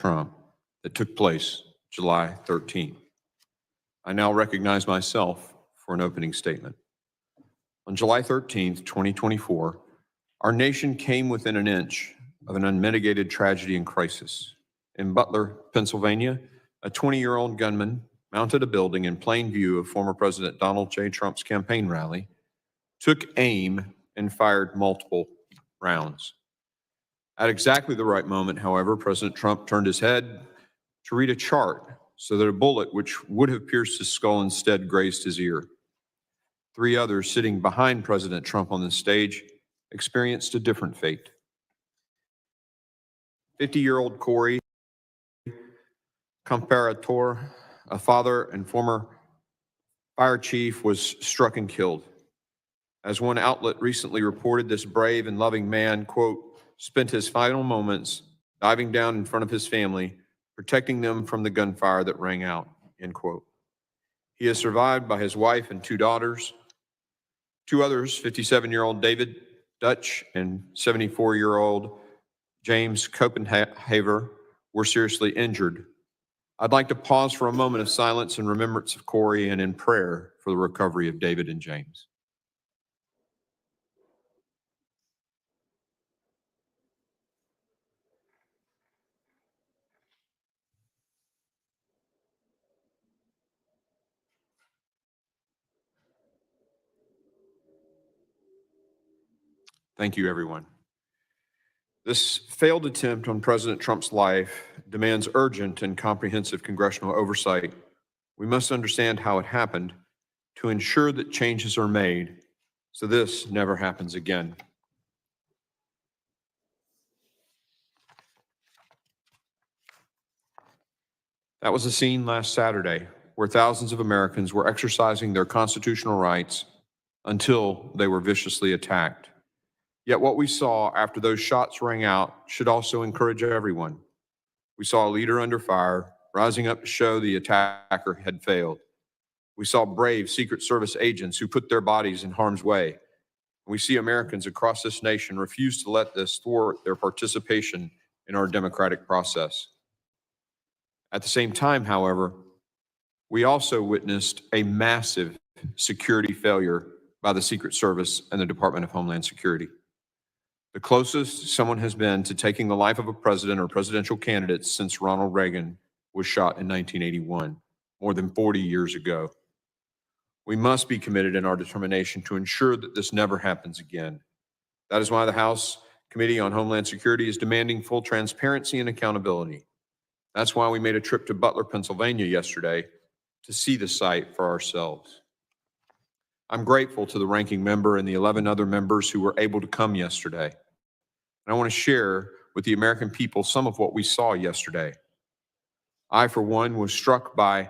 Trump that took place July 13th. I now recognize myself for an opening statement. On July 13th, 2024, our nation came within an inch of an unmitigated tragedy and crisis. In Butler, Pennsylvania, a 20-year-old gunman mounted a building in plain view of former President Donald J. Trump's campaign rally, took aim, and fired multiple rounds. At exactly the right moment, however, President Trump turned his head to read a chart so that a bullet which would have pierced his skull instead grazed his ear. 3 others sitting behind President Trump on the stage experienced a different fate. 50-year-old Corey Comparator, a father and former fire chief, was struck and killed. As one outlet recently reported, this brave and loving man, quote, spent his final moments diving down in front of his family, protecting them from the gunfire that rang out, end quote. He is survived by his wife and 2 daughters. 2 others, 57-year-old David Dutch and 74-year-old James Copenhaver, were seriously injured. I'd like to pause for a moment of silence in remembrance of Corey and in prayer for the recovery of David and James. Thank you, everyone. This failed attempt on President Trump's life demands urgent and comprehensive congressional oversight. We must understand how it happened to ensure that changes are made so this never happens again. That was a scene last Saturday where thousands of Americans were exercising their constitutional rights until they were viciously attacked. Yet what we saw after those shots rang out should also encourage everyone. We saw a leader under fire, rising up to show the attacker had failed. We saw brave Secret Service agents who put their bodies in harm's way. We see Americans across this nation refuse to let this thwart their participation in our democratic process. At the same time, however, we also witnessed a massive security failure by the Secret Service and the Department of Homeland Security. The closest someone has been to taking the life of a president or presidential candidate since Ronald Reagan was shot in 1981, more than 40 years ago. We must be committed in our determination to ensure that this never happens again. That is why the House Committee on Homeland Security is demanding full transparency and accountability. That's why we made a trip to Butler, Pennsylvania yesterday to see the site for ourselves. I'm grateful to the ranking member and the 11 other members who were able to come yesterday. And I want to share with the American people some of what we saw yesterday. I, for one, was struck by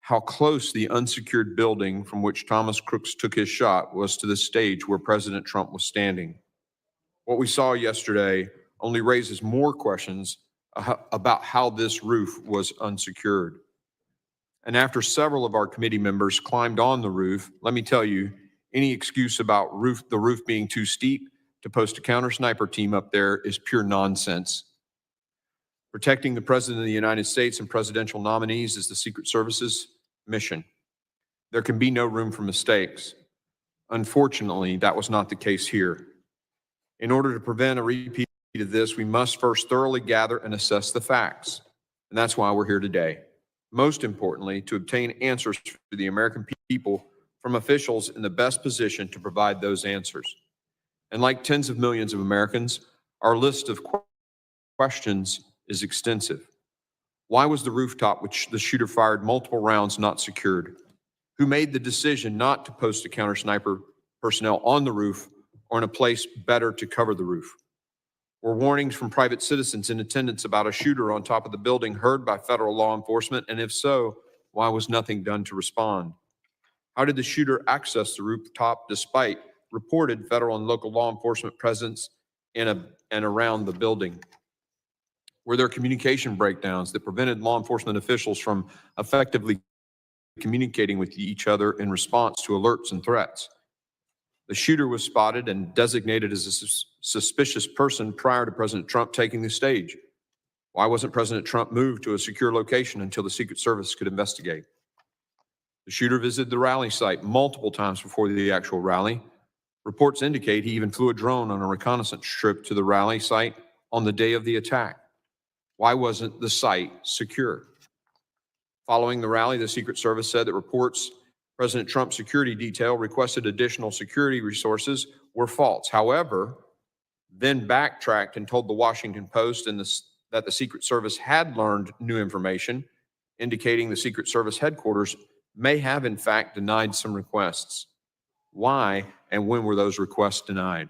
how close the unsecured building from which Thomas Crooks took his shot was to the stage where President Trump was standing. What we saw yesterday only raises more questions about how this roof was unsecured. And after several of our committee members climbed on the roof, let me tell you, any excuse about the roof being too steep to post a counter sniper team up there is pure nonsense. Protecting the President of the United States and presidential nominees is the Secret Service's mission. There can be no room for mistakes. Unfortunately, that was not the case here. In order to prevent a repeat of this, we must first thoroughly gather and assess the facts. And that's why we're here today. Most importantly, to obtain answers for the American people from officials in the best position to provide those answers. And like tens of millions of Americans, our list of questions is extensive. Why was the rooftop which the shooter fired multiple rounds not secured? Who made the decision not to post a counter sniper personnel on the roof or in a place better to cover the roof? Were warnings from private citizens in attendance about a shooter on top of the building heard by federal law enforcement? And if so, why was nothing done to respond? How did the shooter access the rooftop despite reported federal and local law enforcement presence in and around the building? Were there communication breakdowns that prevented law enforcement officials from effectively communicating with each other in response to alerts and threats? The shooter was spotted and designated as a suspicious person prior to President Trump taking the stage. Why wasn't President Trump moved to a secure location until the Secret Service could investigate? The shooter visited the rally site multiple times before the actual rally. Reports indicate he even flew a drone on a reconnaissance trip to the rally site on the day of the attack. Why wasn't the site secure? Following the rally, the Secret Service said that reports President Trump's security detail requested additional security resources were false. However, then backtracked and told the Washington Post that the Secret Service had learned new information, indicating the Secret Service headquarters may have in fact denied some requests. Why and when were those requests denied?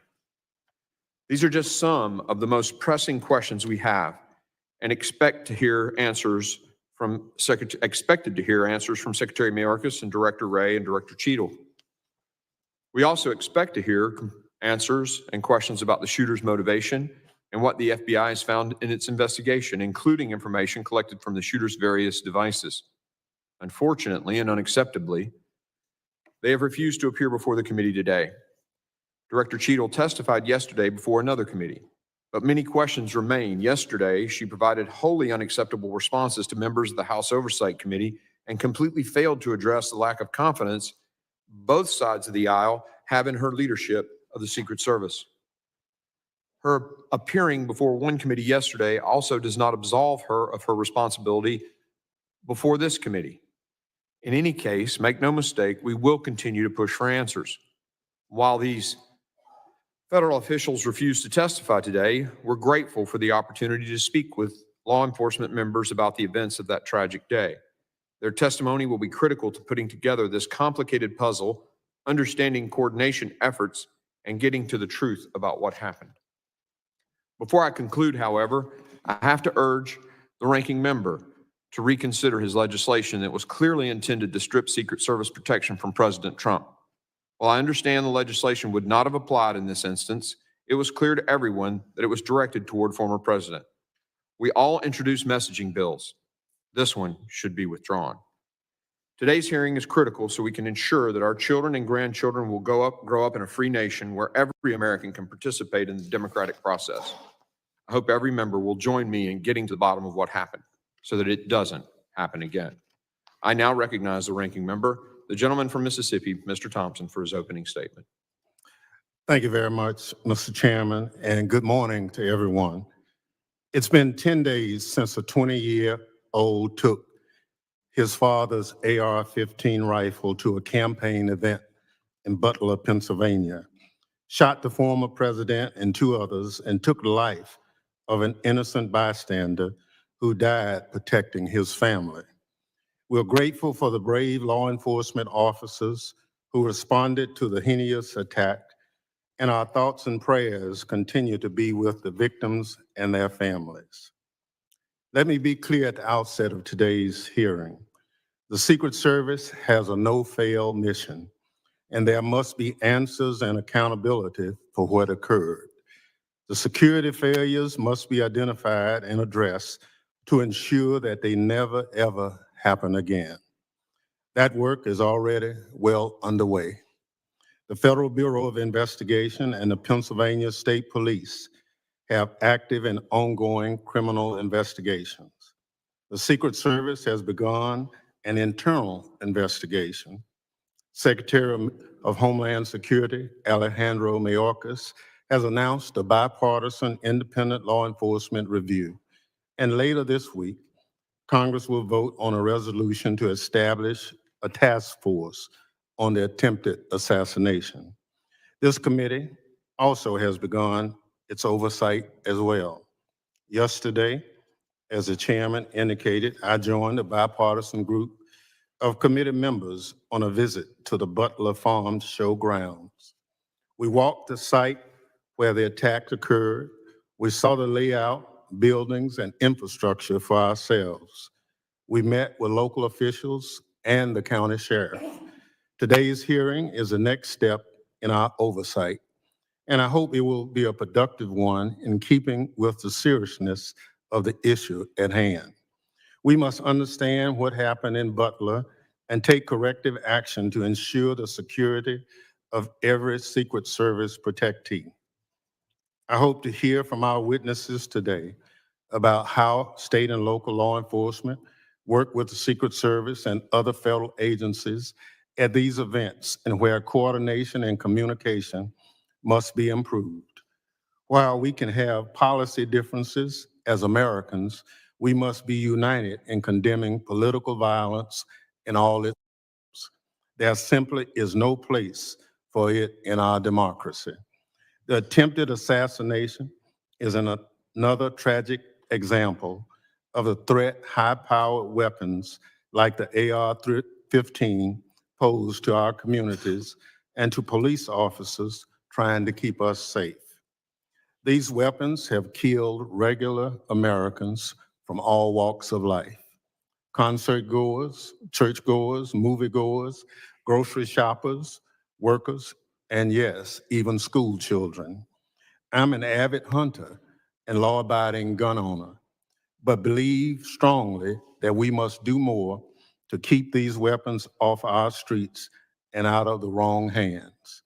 These are just some of the most pressing questions we have and expected to hear answers from Secretary Mayorkas and Director Wray and Director Cheadle. We also expect to hear answers and questions about the shooter's motivation and what the FBI has found in its investigation, including information collected from the shooter's various devices. Unfortunately and unacceptably, they have refused to appear before the committee today. Director Cheadle testified yesterday before another committee, but many questions remain. Yesterday, she provided wholly unacceptable responses to members of the House Oversight Committee and completely failed to address the lack of confidence both sides of the aisle have in her leadership of the Secret Service. Her appearing before one committee yesterday also does not absolve her of her responsibility before this committee. In any case, make no mistake, we will continue to push for answers. While these federal officials refuse to testify today, we're grateful for the opportunity to speak with law enforcement members about the events of that tragic day. Their testimony will be critical to putting together this complicated puzzle, understanding coordination efforts, and getting to the truth about what happened. Before I conclude, however, I have to urge the ranking member to reconsider his legislation that was clearly intended to strip Secret Service protection from President Trump. While I understand the legislation would not have applied in this instance, it was clear to everyone that it was directed toward former president. We all introduced messaging bills. This one should be withdrawn. Today's hearing is critical so we can ensure that our children and grandchildren will grow up in a free nation where every American can participate in the democratic process. I hope every member will join me in getting to the bottom of what happened so that it doesn't happen again. I now recognize the ranking member, the gentleman from Mississippi, Mr. Thompson, for his opening statement. Thank you very much, Mr. Chairman, and good morning to everyone. It's been 10 days since a 20-year-old took his father's AR-15 rifle to a campaign event in Butler, Pennsylvania, shot the former president and two others, and took the life of an innocent bystander who died protecting his family. We're grateful for the brave law enforcement officers who responded to the heinous attack, and our thoughts and prayers continue to be with the victims and their families. Let me be clear at the outset of today's hearing. The Secret Service has a no-fail mission, and there must be answers and accountability for what occurred. The security failures must be identified and addressed to ensure that they never, ever happen again. That work is already well underway. The Federal Bureau of Investigation and the Pennsylvania State Police have active and ongoing criminal investigations. The Secret Service has begun an internal investigation. Secretary of Homeland Security, Alejandro Mayorkas, has announced a bipartisan independent law enforcement review. And later this week, Congress will vote on a resolution to establish a task force on the attempted assassination. This committee also has begun its oversight as well. Yesterday, as the chairman indicated, I joined a bipartisan group of committee members on a visit to the Butler Farm Show grounds. We walked the site where the attack occurred. We saw the layout, buildings, and infrastructure for ourselves. We met with local officials and the county sheriff. Today's hearing is the next step in our oversight, and I hope it will be a productive one in keeping with the seriousness of the issue at hand. We must understand what happened in Butler and take corrective action to ensure the security of every Secret Service protectee. I hope to hear from our witnesses today about how state and local law enforcement work with the Secret Service and other federal agencies at these events and where coordination and communication must be improved. While we can have policy differences as Americans, we must be united in condemning political violence in all its forms. There simply is no place for it in our democracy. The attempted assassination is another tragic example of the threat high-powered weapons like the AR-15 pose to our communities and to police officers trying to keep us safe. These weapons have killed regular Americans from all walks of life: concert goers, church goers, movie goers, grocery shoppers, workers, and yes, even school children. I'm an avid hunter and law-abiding gun owner, but believe strongly that we must do more to keep these weapons off our streets and out of the wrong hands.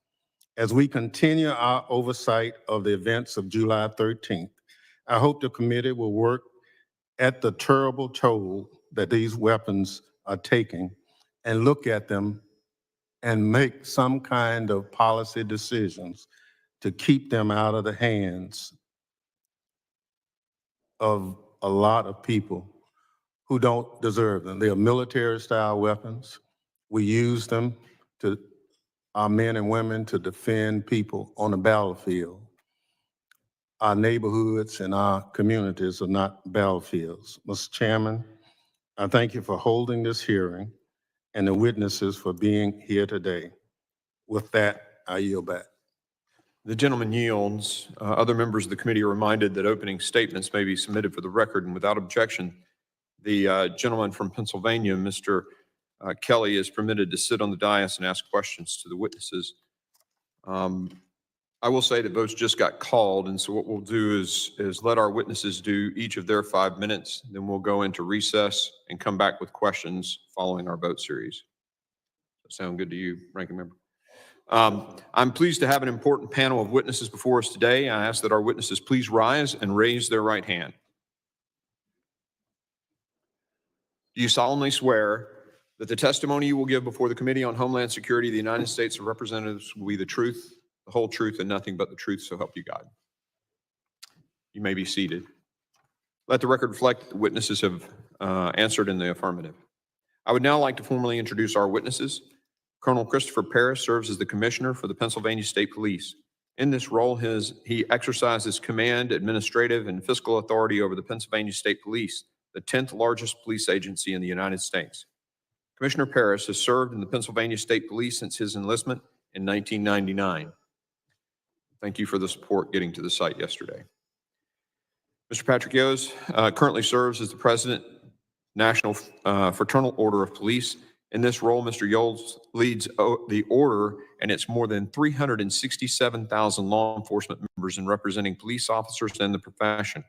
As we continue our oversight of the events of July 13th, I hope the committee will work at the terrible toll that these weapons are taking and look at them and make some kind of policy decisions to keep them out of the hands of a lot of people who don't deserve them. They are military-style weapons. We use them to, our men and women, to defend people on the battlefield. Our neighborhoods and our communities are not battlefields. Mr. Chairman, I thank you for holding this hearing and the witnesses for being here today. With that, I yield back. The gentleman yields. Other members of the committee are reminded that opening statements may be submitted for the record, and without objection, the gentleman from Pennsylvania, Mr. Kelly, is permitted to sit on the dais and ask questions to the witnesses. I will say that votes just got called, and so what we'll do is let our witnesses do each of their 5 minutes, then we'll go into recess and come back with questions following our vote series. Does that sound good to you, Ranking Member? I'm pleased to have an important panel of witnesses before us today. I ask that our witnesses please rise and raise their right hand. Do you solemnly swear that the testimony you will give before the Committee on Homeland Security of the United States of Representatives will be the truth, the whole truth, and nothing but the truth, so help you God? You may be seated. Let the record reflect that the witnesses have answered in the affirmative. I would now like to formally introduce our witnesses. Colonel Christopher Paris serves as the Commissioner for the Pennsylvania State Police. In this role, he exercises command, administrative, and fiscal authority over the Pennsylvania State Police, the 10th largest police agency in the United States. Commissioner Paris has served in the Pennsylvania State Police since his enlistment in 1999. Thank you for the support getting to the site yesterday. Mr. Patrick Yos currently serves as the President, National Fraternal Order of Police. In this role, Mr. Yos leads the order and its more than 367,000 law enforcement members in representing police officers and the profession.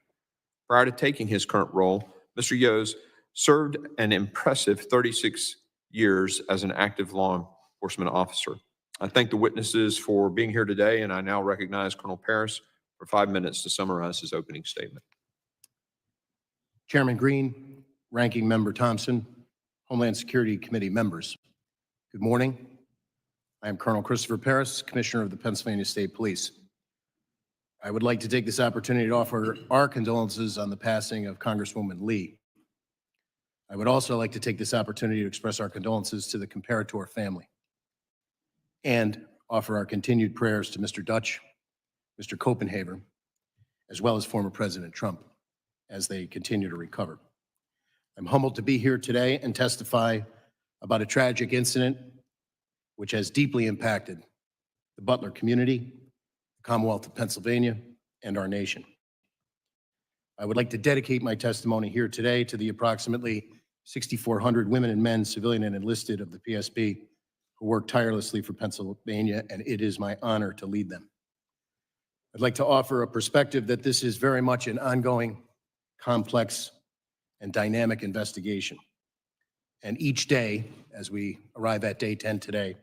Prior to taking his current role, Mr. Yos served an impressive 36 years as an active law enforcement officer. I thank the witnesses for being here today, and I now recognize Colonel Paris for 5 minutes to summarize his opening statement. Chairman Green, Ranking Member Thompson, Homeland Security Committee members, good morning. I am Colonel Christopher Paris, Commissioner of the Pennsylvania State Police. I would like to take this opportunity to offer our condolences on the passing of Congresswoman Lee. I would also like to take this opportunity to express our condolences to the Comparator family and offer our continued prayers to Mr. Dutch, Mr. Copenhaver, as well as former President Trump as they continue to recover. I'm humbled to be here today and testify about a tragic incident which has deeply impacted the Butler community, the Commonwealth of Pennsylvania, and our nation. I would like to dedicate my testimony here today to the approximately 6,400 women and men, civilian and enlisted, of the PSB who work tirelessly for Pennsylvania, and it is my honor to lead them. I'd like to offer a perspective that this is very much an ongoing, complex, and dynamic investigation. And each day, as we arrive at day 10 today,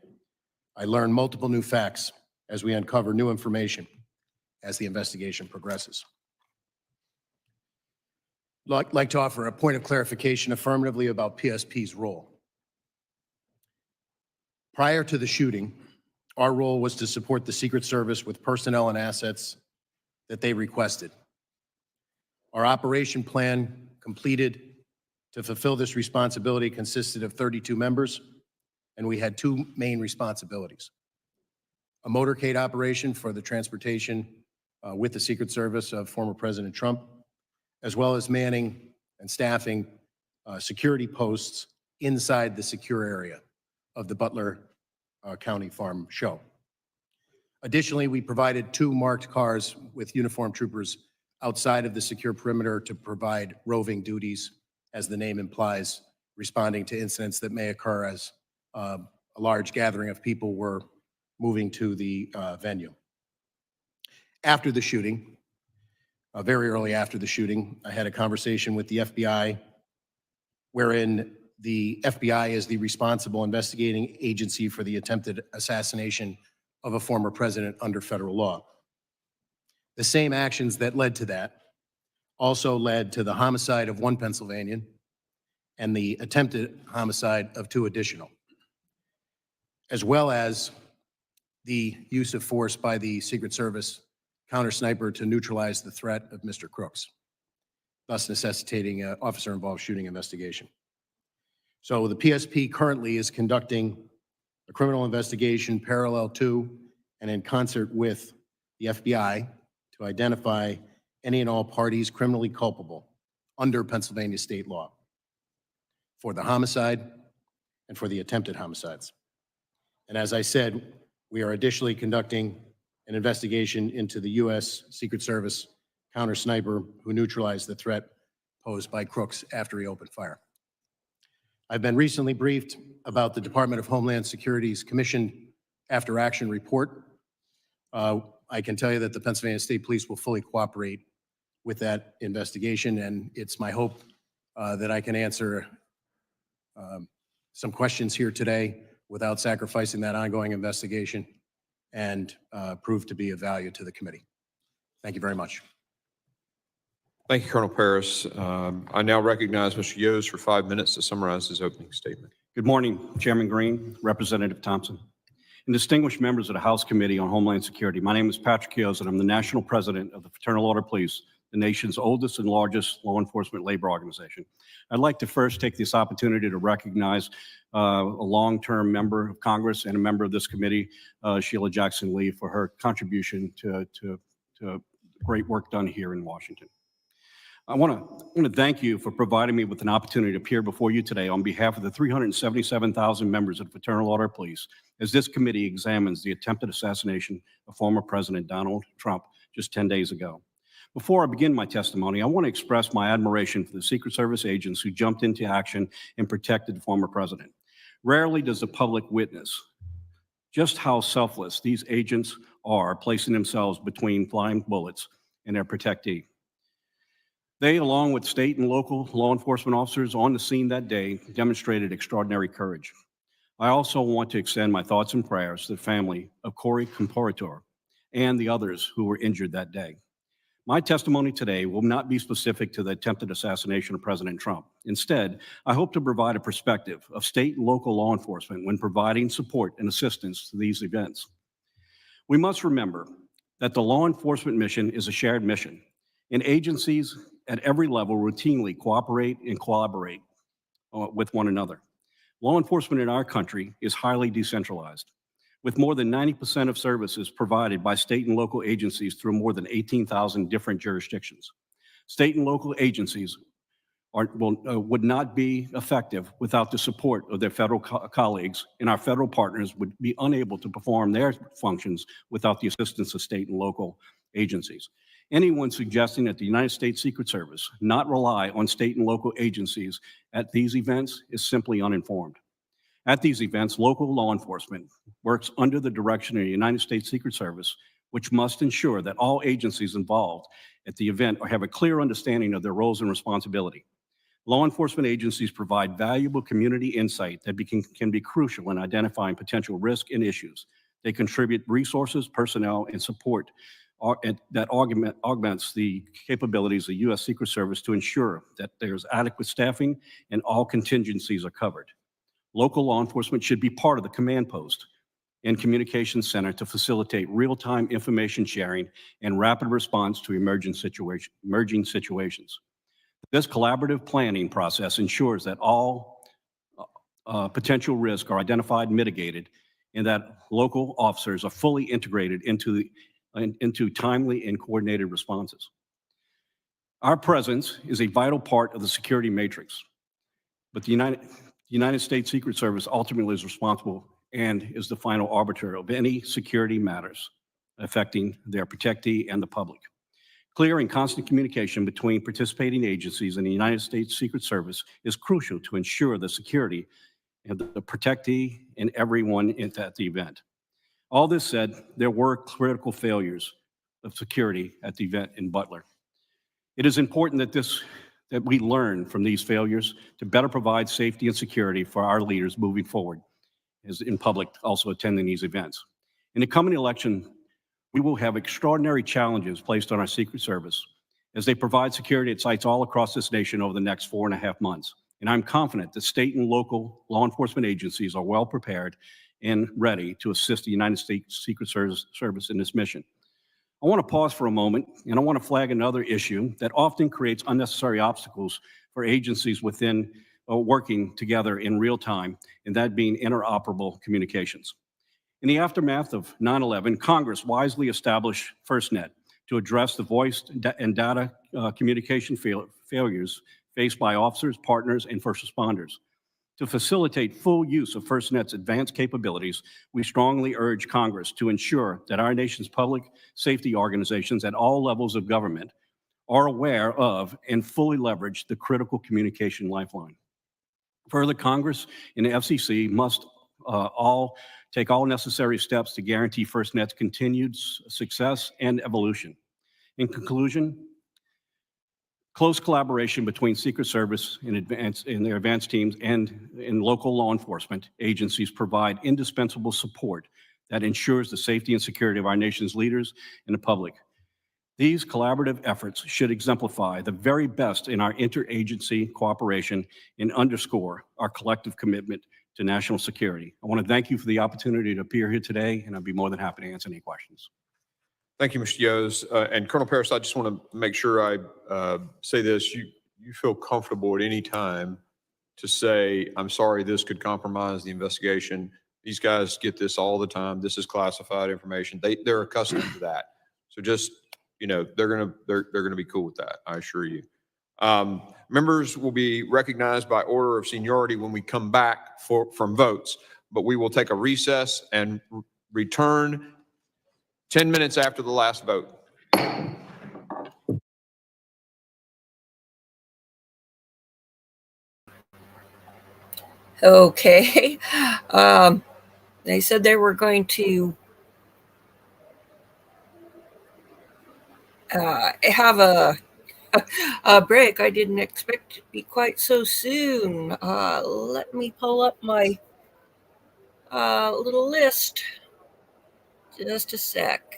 I learn multiple new facts as we uncover new information as the investigation progresses. I'd like to offer a point of clarification affirmatively about PSP's role. Prior to the shooting, our role was to support the Secret Service with personnel and assets that they requested. Our operation plan completed to fulfill this responsibility consisted of 32 members, and we had two main responsibilities. A motorcade operation for the transportation with the Secret Service of former President Trump, as well as manning and staffing security posts inside the secure area of the Butler County Farm Show. Additionally, we provided two marked cars with uniformed troopers outside of the secure perimeter to provide roving duties, as the name implies, responding to incidents that may occur as a large gathering of people were moving to the venue. After the shooting, very early after the shooting, I had a conversation with the FBI, wherein the FBI is the responsible investigating agency for the attempted assassination of a former president under federal law. The same actions that led to that also led to the homicide of one Pennsylvanian and the attempted homicide of two additional, as well as the use of force by the Secret Service counter sniper to neutralize the threat of Mr. Crooks, thus necessitating an officer-involved shooting investigation. So the PSP currently is conducting a criminal investigation parallel to and in concert with the FBI to identify any and all parties criminally culpable under Pennsylvania state law for the homicide and for the attempted homicides. And as I said, we are additionally conducting an investigation into the U.S. Secret Service counter sniper who neutralized the threat posed by Crooks after he opened fire. I've been recently briefed about the Department of Homeland Security's Commission After Action report. I can tell you that the Pennsylvania State Police will fully cooperate with that investigation, and it's my hope that I can answer some questions here today without sacrificing that ongoing investigation and prove to be of value to the committee. Thank you very much. Thank you, Colonel Paris. I now recognize Mr. Yost for 5 minutes to summarize his opening statement. Good morning, Chairman Green, Representative Thompson, and distinguished members of the House Committee on Homeland Security. My name is Patrick Yost, and I'm the National President of the Fraternal Order Police, the nation's oldest and largest law enforcement labor organization. I'd like to first take this opportunity to recognize a long-term member of Congress and a member of this committee, Sheila Jackson Lee, for her contribution to great work done here in Washington. I want to thank you for providing me with an opportunity to appear before you today on behalf of the 377,000 members of the Fraternal Order of Police as this committee examines the attempted assassination of former President Donald Trump just 10 days ago. Before I begin my testimony, I want to express my admiration for the Secret Service agents who jumped into action and protected the former president. Rarely does the public witness just how selfless these agents are, placing themselves between flying bullets and their protectee. They, along with state and local law enforcement officers on the scene that day, demonstrated extraordinary courage. I also want to extend my thoughts and prayers to the family of Corey Comparator and the others who were injured that day. My testimony today will not be specific to the attempted assassination of President Trump. Instead, I hope to provide a perspective of state and local law enforcement when providing support and assistance to these events. We must remember that the law enforcement mission is a shared mission, and agencies at every level routinely cooperate and collaborate with one another. Law enforcement in our country is highly decentralized, with more than 90% of services provided by state and local agencies through more than 18,000 different jurisdictions. State and local agencies would not be effective without the support of their federal colleagues, and our federal partners would be unable to perform their functions without the assistance of state and local agencies. Anyone suggesting that the United States Secret Service not rely on state and local agencies at these events is simply uninformed. At these events, local law enforcement works under the direction of the United States Secret Service, which must ensure that all agencies involved at the event have a clear understanding of their roles and responsibility. Law enforcement agencies provide valuable community insight that can be crucial in identifying potential risk and issues. They contribute resources, personnel, and support that augments the capabilities of the U.S. Secret Service to ensure that there's adequate staffing and all contingencies are covered. Local law enforcement should be part of the command post and communications center to facilitate real-time information sharing and rapid response to emerging situations. This collaborative planning process ensures that all potential risks are identified and mitigated, and that local officers are fully integrated into timely and coordinated responses. Our presence is a vital part of the security matrix, but the United States Secret Service ultimately is responsible and is the final arbiter of any security matters affecting their protectee and the public. Clear and constant communication between participating agencies and the United States Secret Service is crucial to ensure the security of the protectee and everyone at the event. All this said, there were critical failures of security at the event in Butler. It is important that we learn from these failures to better provide safety and security for our leaders moving forward, as in public also attending these events. In the coming election, we will have extraordinary challenges placed on our Secret Service as they provide security at sites all across this nation over the next 4.5 months. And I'm confident that state and local law enforcement agencies are well prepared and ready to assist the United States Secret Service in this mission. I want to pause for a moment, and I want to flag another issue that often creates unnecessary obstacles for agencies within working together in real time, and that being interoperable communications. In the aftermath of 9/11, Congress wisely established FirstNet to address the voice and data communication failures faced by officers, partners, and first responders. To facilitate full use of FirstNet's advanced capabilities, we strongly urge Congress to ensure that our nation's public safety organizations at all levels of government are aware of and fully leverage the critical communication lifeline. Further, Congress and the FCC must take all necessary steps to guarantee FirstNet's continued success and evolution. In conclusion, close collaboration between Secret Service and their advanced teams and in local law enforcement agencies provide indispensable support that ensures the safety and security of our nation's leaders and the public. These collaborative efforts should exemplify the very best in our interagency cooperation and underscore our collective commitment to national security. I want to thank you for the opportunity to appear here today, and I'd be more than happy to answer any questions. Thank you, Mr. Yos. And Colonel Paris, I just want to make sure I say this. You feel comfortable at any time to say, I'm sorry, this could compromise the investigation. These guys get this all the time. This is classified information. They're accustomed to that. So just, they're gonna be cool with that, I assure you. Members will be recognized by order of seniority when we come back from votes, but we will take a recess and return 10 minutes after the last vote. Okay. They said they were going to have a break. I didn't expect it to be quite so soon. Let me pull up my little list. Just a sec.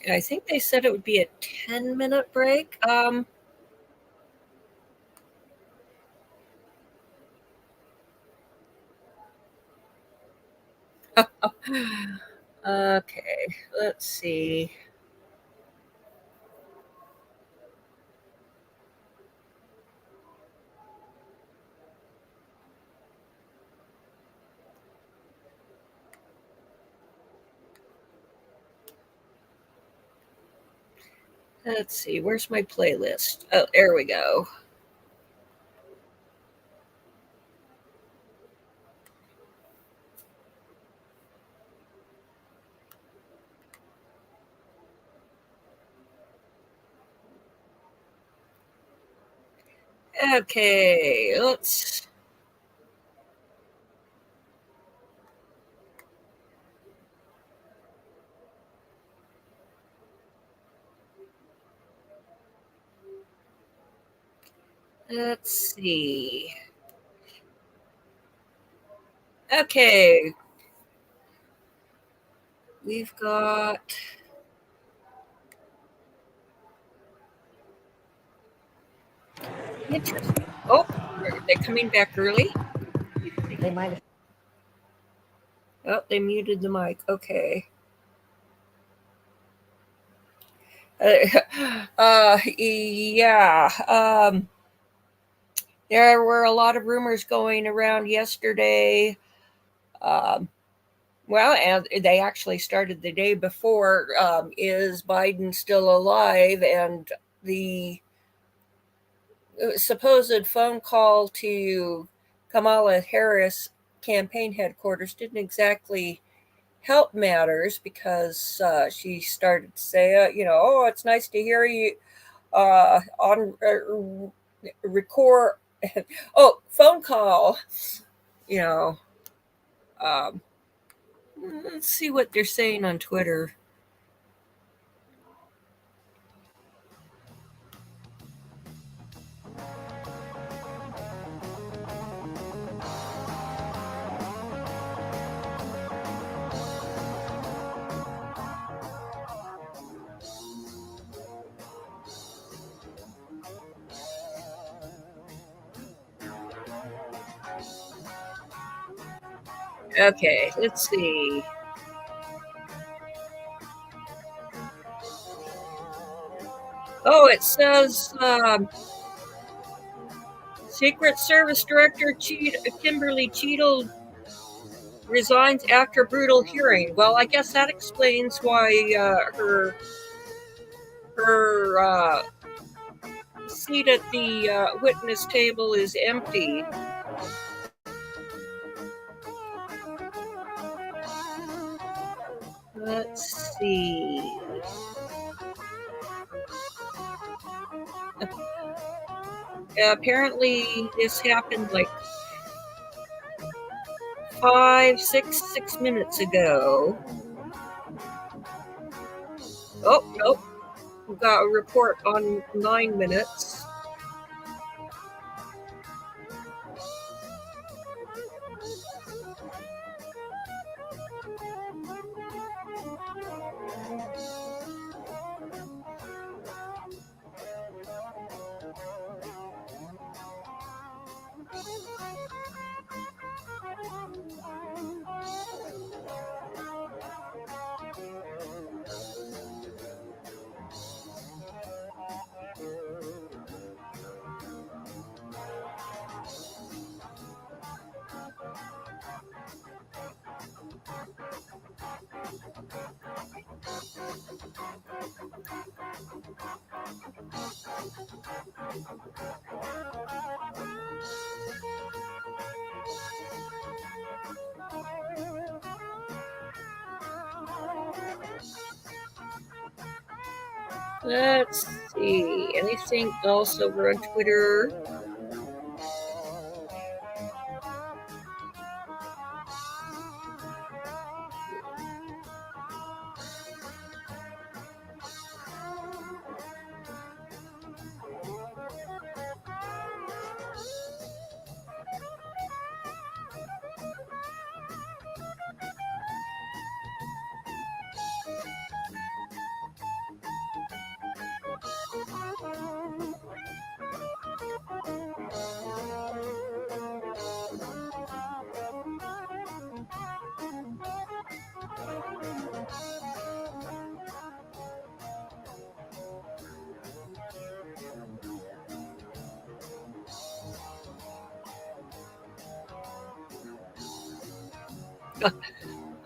I think they said it would be a 10-minute break. Okay, let's see. Let's see, where's my playlist? Oh, there we go. Okay, let's see. Okay, we've got interesting. Oh, are they coming back early? They might have. Oh, they muted the mic. Okay. Yeah. There were a lot of rumors going around yesterday. Um, well, and they actually started the day before. Is Biden still alive? And the supposed phone call to Kamala Harris campaign headquarters didn't exactly help matters because she started to say, oh, it's nice to hear you on record. Oh, phone call. You know, um, let's see what they're saying on Twitter. Okay, let's see. Oh, it says Secret Service Director Kimberly Cheadle resigns after brutal hearing. Well, I guess that explains why her seat at the witness table is empty. Let's see. Apparently, this happened like 6 minutes ago. Oh, nope. We got a report on 9 minutes. Let's see. Anything else over on Twitter?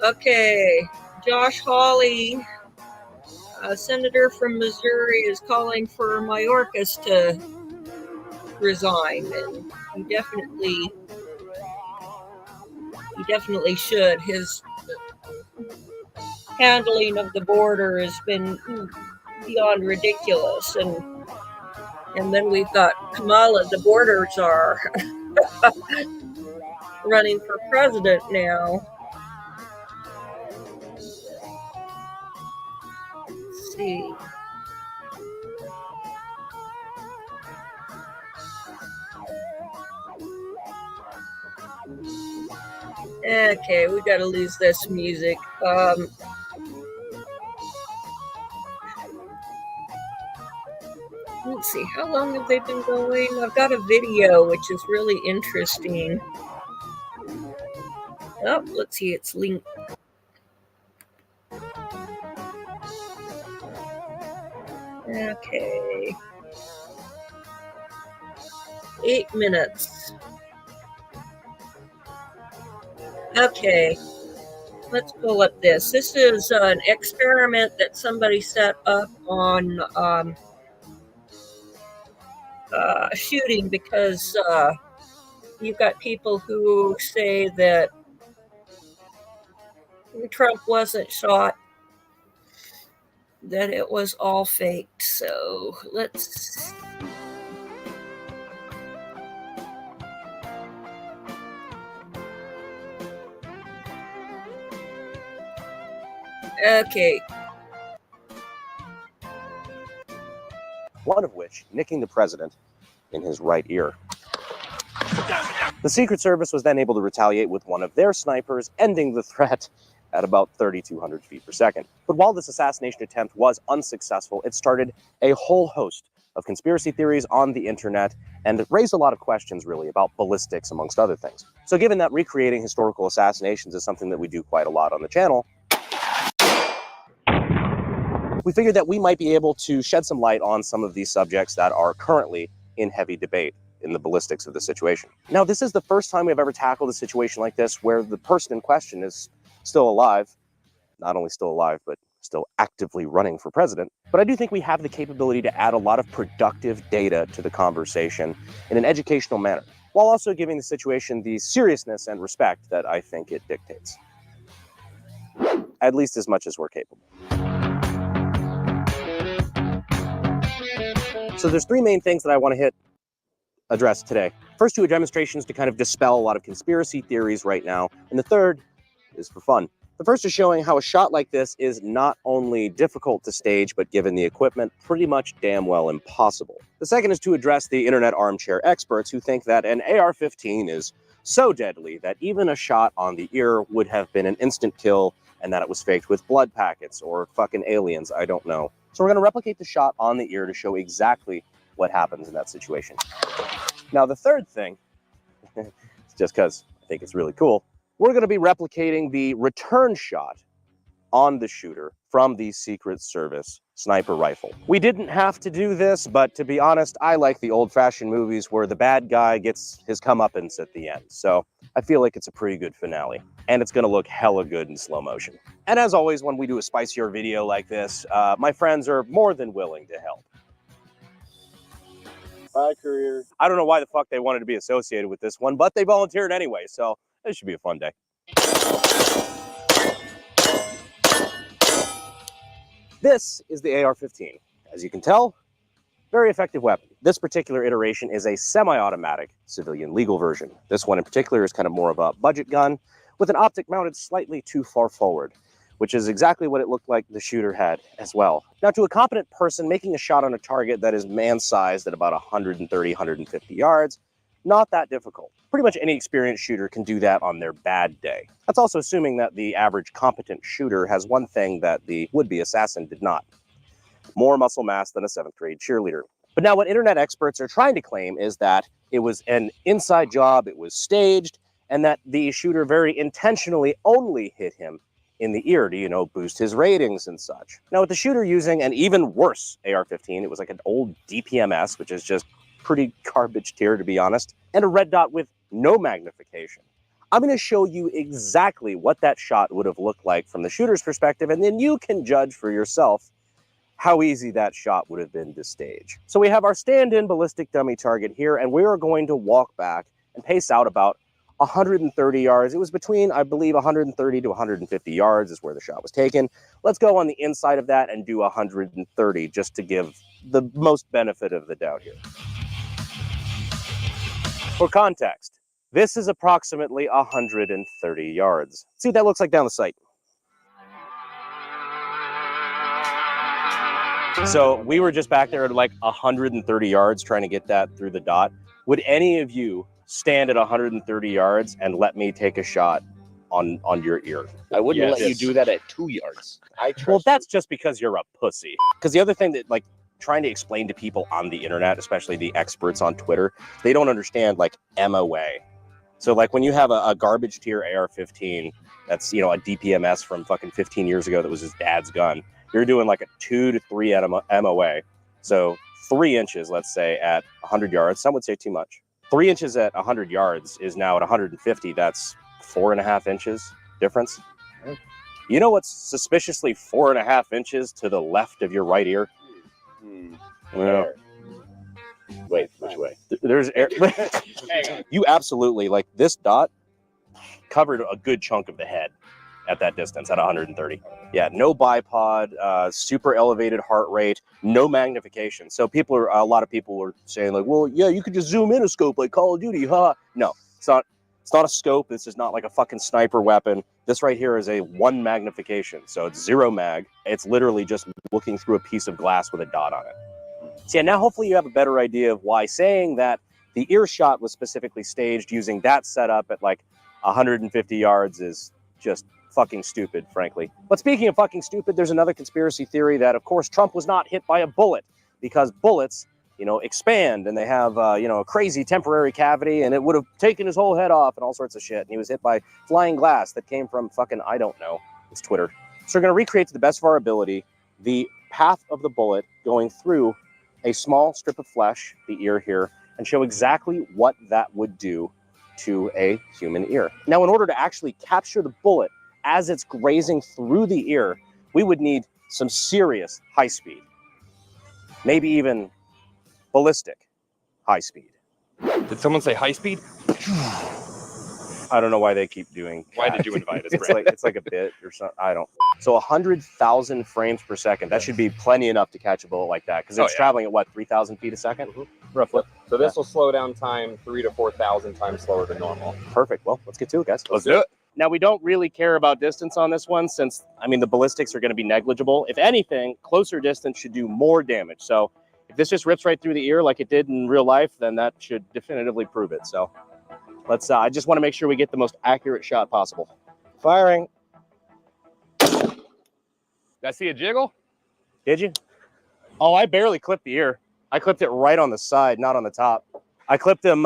Okay, Josh Hawley, a senator from Missouri, is calling for Mayorkas to resign, and he definitely should. His handling of the border has been beyond ridiculous, and then we've got Kamala, the border czar, running for president now. Let's see. Okay, we gotta lose this music. Let's see, how long have they been going? I've got a video which is really interesting. Oh, let's see, it's linked. Okay. 8 minutes. Okay, let's pull up this. This is an experiment that somebody set up on shooting, because you've got people who say that Trump wasn't shot, that it was all faked. So let's... Okay. One of which nicking the president in his right ear. The Secret Service was then able to retaliate with one of their snipers, ending the threat at about 3,200 feet per second. But while this assassination attempt was unsuccessful, it started a whole host of conspiracy theories on the internet and raised a lot of questions, really, about ballistics, amongst other things. So given that recreating historical assassinations is something that we do quite a lot on the channel, we figured that we might be able to shed some light on some of these subjects that are currently in heavy debate in the ballistics of the situation. Now, this is the first time we've ever tackled a situation like this where the person in question is still alive, not only still alive, but still actively running for president. But I do think we have the capability to add a lot of productive data to the conversation in an educational manner, while also giving the situation the seriousness and respect that I think it dictates. At least as much as we're capable. So there's three main things that I want to address today. First two are demonstrations to kind of dispel a lot of conspiracy theories right now, and the third is for fun. The first is showing how a shot like this is not only difficult to stage, but given the equipment, pretty much damn well impossible. The second is to address the internet armchair experts who think that an AR-15 is so deadly that even a shot on the ear would have been an instant kill, and that it was faked with blood packets or fucking aliens, I don't know. So we're going to replicate the shot on the ear to show exactly what happens in that situation. Now, the third thing, just because I think it's really cool, we're going to be replicating the return shot on the shooter from the Secret Service sniper rifle. We didn't have to do this, but to be honest, I like the old-fashioned movies where the bad guy gets his comeuppance at the end. So I feel like it's a pretty good finale, and it's going to look hella good in slow motion. And as always, when we do a spicier video like this, my friends are more than willing to help. Bye, career. I don't know why the fuck they wanted to be associated with this one, but they volunteered anyway, so it should be a fun day. This is the AR-15. As you can tell, very effective weapon. This particular iteration is a semi-automatic civilian legal version. This one in particular is kind of more of a budget gun with an optic mounted slightly too far forward, which is exactly what it looked like the shooter had as well. Now, to a competent person, making a shot on a target that is man-sized at about 130, 150 yards, not that difficult. Pretty much any experienced shooter can do that on their bad day. That's also assuming that the average competent shooter has one thing that the would-be assassin did not: more muscle mass than a 7th grade cheerleader. But now what internet experts are trying to claim is that it was an inside job, it was staged, and that the shooter very intentionally only hit him in the ear to, you know, boost his ratings and such. Now, with the shooter using an even worse AR-15, it was like an old DPMS, which is just pretty garbage tier, to be honest, and a red dot with no magnification, I'm going to show you exactly what that shot would have looked like from the shooter's perspective, and then you can judge for yourself how easy that shot would have been to stage. So we have our stand-in ballistic dummy target here, and we are going to walk back and pace out about 130 yards. It was between, I believe, 130 to 150 yards is where the shot was taken. Let's go on the inside of that and do 130 just to give the most benefit of the doubt here. For context, this is approximately 130 yards. See what that looks like down the sight. So we were just back there at like 130 yards trying to get that through the dot. Would any of you stand at 130 yards and let me take a shot on your ear? I wouldn't Yes. let you do that at 2 yards. I trust Well, that's just because you're a pussy. Because the other thing that, like, trying to explain to people on the internet, especially the experts on Twitter, they don't understand, like, MOA. So, like, when you have a garbage tier AR-15 that's, you know, a DPMS from fucking 15 years ago that was his dad's gun, you're doing like a 2 to 3 MOA. So 3 inches, let's say, at 100 yards. Some would say too much. 3 inches at 100 yards is now at 150. That's 4.5 inches difference. You know what's suspiciously 4.5 inches to the left of your right ear? Well, Wait, which way? there's air. You absolutely, like, this dot covered a good chunk of the head at that distance at 130. Yeah, no bipod, super elevated heart rate, no magnification. So a lot of people were saying, like, well, yeah, you could just zoom in a scope like Call of Duty, huh? No, it's not a scope. This is not like a fucking sniper weapon. This right here is a 1 magnification. So it's 0 mag. It's literally just looking through a piece of glass with a dot on it. So yeah, now hopefully you have a better idea of why saying that the ear shot was specifically staged using that setup at like 150 yards is just fucking stupid, frankly. But speaking of fucking stupid, there's another conspiracy theory that, of course, Trump was not hit by a bullet because bullets, you know, expand and they have, you know, a crazy temporary cavity and it would have taken his whole head off and all sorts of shit. And he was hit by flying glass that came from fucking, I don't know. It's Twitter. So we're going to recreate to the best of our ability the path of the bullet going through a small strip of flesh, the ear here, and show exactly what that would do to a human ear. Now, in order to actually capture the bullet as it's grazing through the ear, we would need some serious high speed. Maybe even ballistic high speed. Did someone say high speed? I don't know why they keep doing Why that. did you invite us, It's Brad? it's like a bit or something. I don't. So 100,000 frames per second. That should be plenty enough to catch a bullet like that because it's traveling at what, 3,000 feet a second, roughly. So this will slow down time 3,000 to 4,000 times slower than normal. Perfect. Well, let's get to it, guys. Let's do it. Now, we don't really care about distance on this one since, I mean, the ballistics are going to be negligible. If anything, closer distance should do more damage. So if this just rips right through the ear like it did in real life, then that should definitively prove it. So let's, I just want to make sure we get the most accurate shot possible. Firing. Did I see a jiggle? Did you? Oh, I barely clipped the ear. I clipped it right on the side, not on the top. I clipped him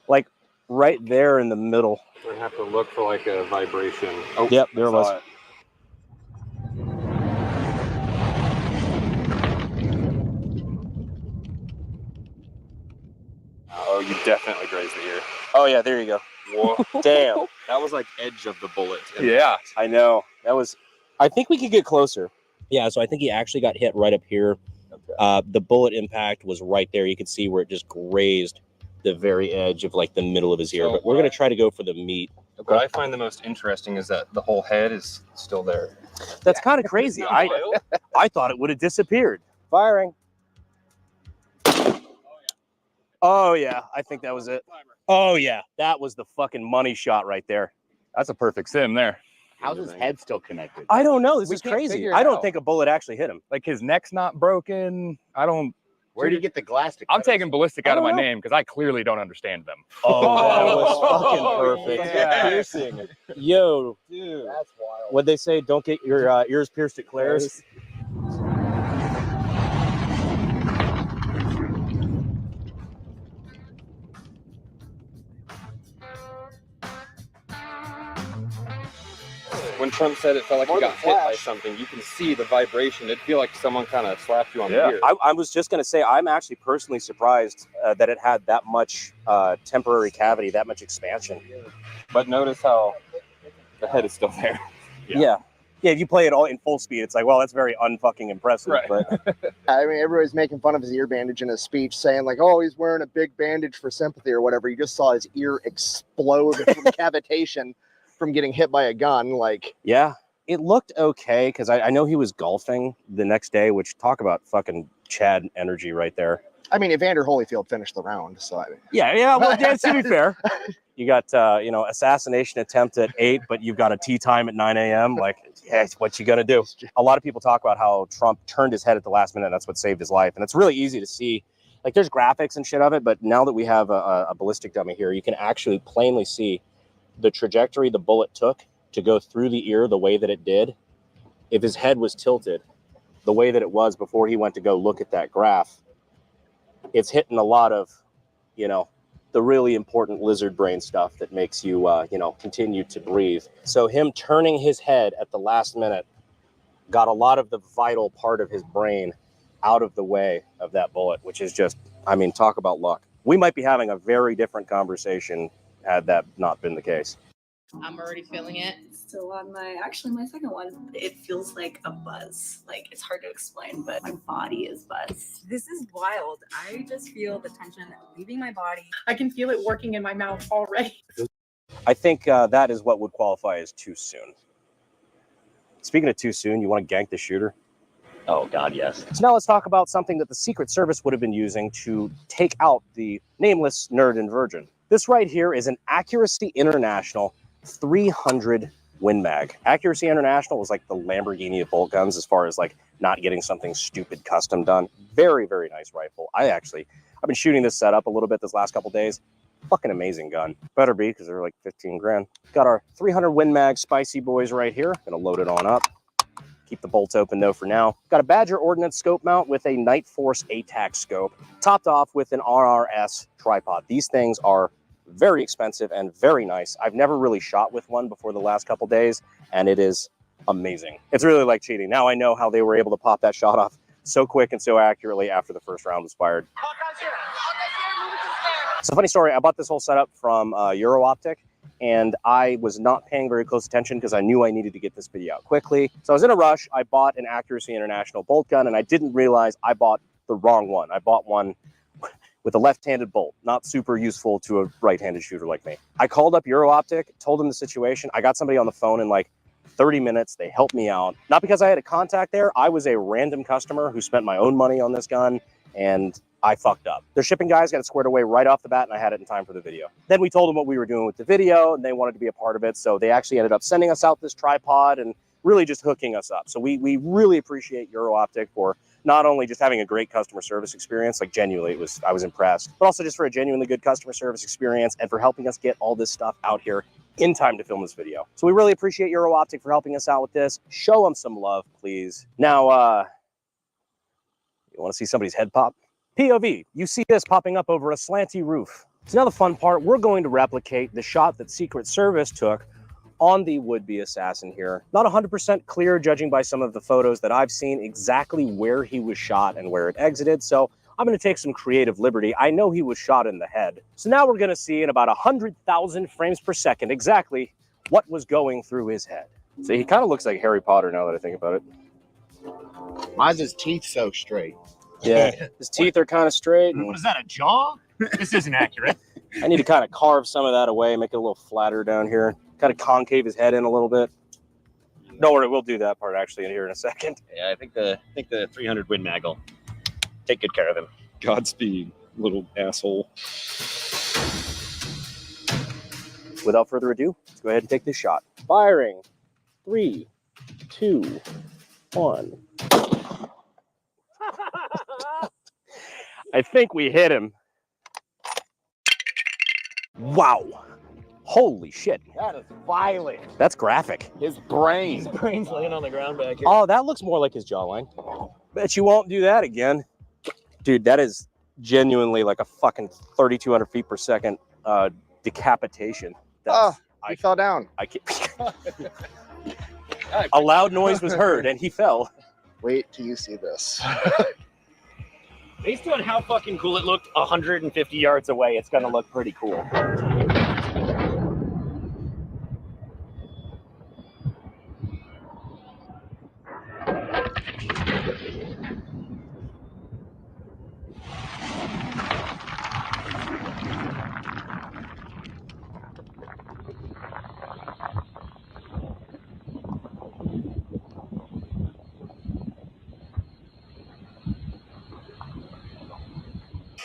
like right there in the middle. We're gonna have to look for like a vibration. Oh, Yep, there it was. saw it. Oh, you definitely grazed the ear. Oh yeah, there you go. Whoa. Damn. That was like edge of the bullet. Yeah. I know. That was, I think we could get closer. Yeah, so I think he actually got hit right up here. The bullet impact was right there. You could see where it just grazed the very edge of like the middle of his ear. So But we're going to try to go for the meat. What I find the most interesting is that the whole head is still there. That's kind of crazy. I thought it would have disappeared. Firing. Oh, yeah. I think that was it. Oh, yeah. That was the fucking money shot right there. That's a perfect sim there. How's his head still connected? I don't know. This We is can't crazy. figure it I don't out. think a bullet actually hit him. Like his neck's not broken. I don't. Where do you get the glass to I'm cut? taking ballistic out of my don't know. name because I clearly don't understand them. Oh, that was fucking perfect. Yeah. Piercing. Yo, Dude, that's wild. what'd they say? Don't get your ears pierced at Claire's. When Trump said it felt like he got hit by something. You can see the vibration. It'd feel like someone kind of slapped you on the ear. I was just going to say, I'm actually personally surprised that it had that much temporary cavity, that much expansion. But notice how the head is still there. Yeah. Yeah, if you play it all in full speed, it's like, well, that's very unfucking impressive. Right. But I mean, everybody's making fun of his ear bandage in his speech, saying like, "Oh, he's wearing a big bandage for sympathy or whatever." You just saw his ear explode from cavitation from getting hit by a gun. Like, yeah, it looked okay because I know he was golfing the next day, which talk about fucking Chad energy right there. I mean, Evander Holyfield finished the round, so I mean, Yeah. Well, Dan, to be fair, you got assassination attempt at 8, but you've got a tea time at 9 a.m. Like, yeah, what you gonna do? A lot of people talk about how Trump turned his head at the last minute. And that's what saved his life, and it's really easy to see. Like, there's graphics and shit of it, but now that we have a ballistic dummy here, you can actually plainly see the trajectory the bullet took to go through the ear the way that it did. If his head was tilted the way that it was before he went to go look at that graph, it's hitting a lot of, the really important lizard brain stuff that makes you, continue to breathe. So him turning his head at the last minute got a lot of the vital part of his brain out of the way of that bullet, which is just, talk about luck. We might be having a very different conversation had that not been the case. I'm already feeling it. Still on my second one. It feels like a buzz. Like, it's hard to explain, but my body is buzzed. This is wild. I just feel the tension leaving my body. I can feel it working in my mouth already. I think that is what would qualify as too soon. Speaking of too soon, you want to gank the shooter? Oh, God, yes. So now let's talk about something that the Secret Service would have been using to take out the nameless nerd and virgin. This right here is an Accuracy International 300 Win Mag. Accuracy International was like the Lamborghini of bolt guns as far as like not getting something stupid custom done. Very, very nice rifle. I've been shooting this setup a little bit this last couple days. Fucking amazing gun. Better be, because they're like 15 grand. Got our 300 Win Mag spicy boys right here. Gonna load it on up. Keep the bolts open though for now. Got a Badger Ordnance scope mount with a Night Force ATAC scope, topped off with an RRS tripod. These things are very expensive and very nice. I've never really shot with one before the last couple days, and it is amazing. It's really like cheating. Now I know how they were able to pop that shot off so quick and so accurately after the first round was fired. So funny story, I bought this whole setup from Euro Optic, and I was not paying very close attention because I knew I needed to get this video out quickly. So I was in a rush. I bought an Accuracy International bolt gun, and I didn't realize I bought the wrong one. I bought one with a left-handed bolt, not super useful to a right-handed shooter like me. I called up Euro Optic, told them the situation. I got somebody on the phone in like 30 minutes. They helped me out. Not because I had a contact there. I was a random customer who spent my own money on this gun, and I fucked up. Their shipping guys got it squared away right off the bat, and I had it in time for the video. Then we told them what we were doing with the video, and they wanted to be a part of it, so they actually ended up sending us out this tripod and really just hooking us up. So we really appreciate Euro Optic for not only just having a great customer service experience, like genuinely I was impressed, but also just for a genuinely good customer service experience and for helping us get all this stuff out here in time to film this video. So we really appreciate Euro Optic for helping us out with this. Show them some love, please. Now, you want to see somebody's head pop? POV, you see this popping up over a slanty roof. So now the fun part, we're going to replicate the shot that Secret Service took on the would-be assassin here. Not 100% clear, judging by some of the photos that I've seen, exactly where he was shot and where it exited, so I'm going to take some creative liberty. I know he was shot in the head. So now we're going to see in about 100,000 frames per second exactly what was going through his head. So he kind of looks like Harry Potter now that I think about it. why's his teeth so straight? Yeah, his teeth are kind of straight. What is that, a jaw? This isn't accurate. I need to kind of carve some of that away, make it a little flatter down here. Kind of concave his head in a little bit. Don't worry, we'll do that part actually in here in a second. Yeah, I think the 300 Win Mag will take good care of him. Godspeed, little asshole. Without further ado, let's go ahead and take this shot. Firing. 3, 2, 1. I think we hit him. Wow. Holy shit. That is violent. That's graphic. His brain. Brain's laying on the ground back here. Oh, that looks more like his jawline. Bet you won't do that again. Dude, that is genuinely like a fucking 3,200 feet per second decapitation. Oh, he fell down. I can't. A loud noise was heard, and he fell. Wait till you see this. Based on how fucking cool it looked 150 yards away, it's gonna look pretty cool.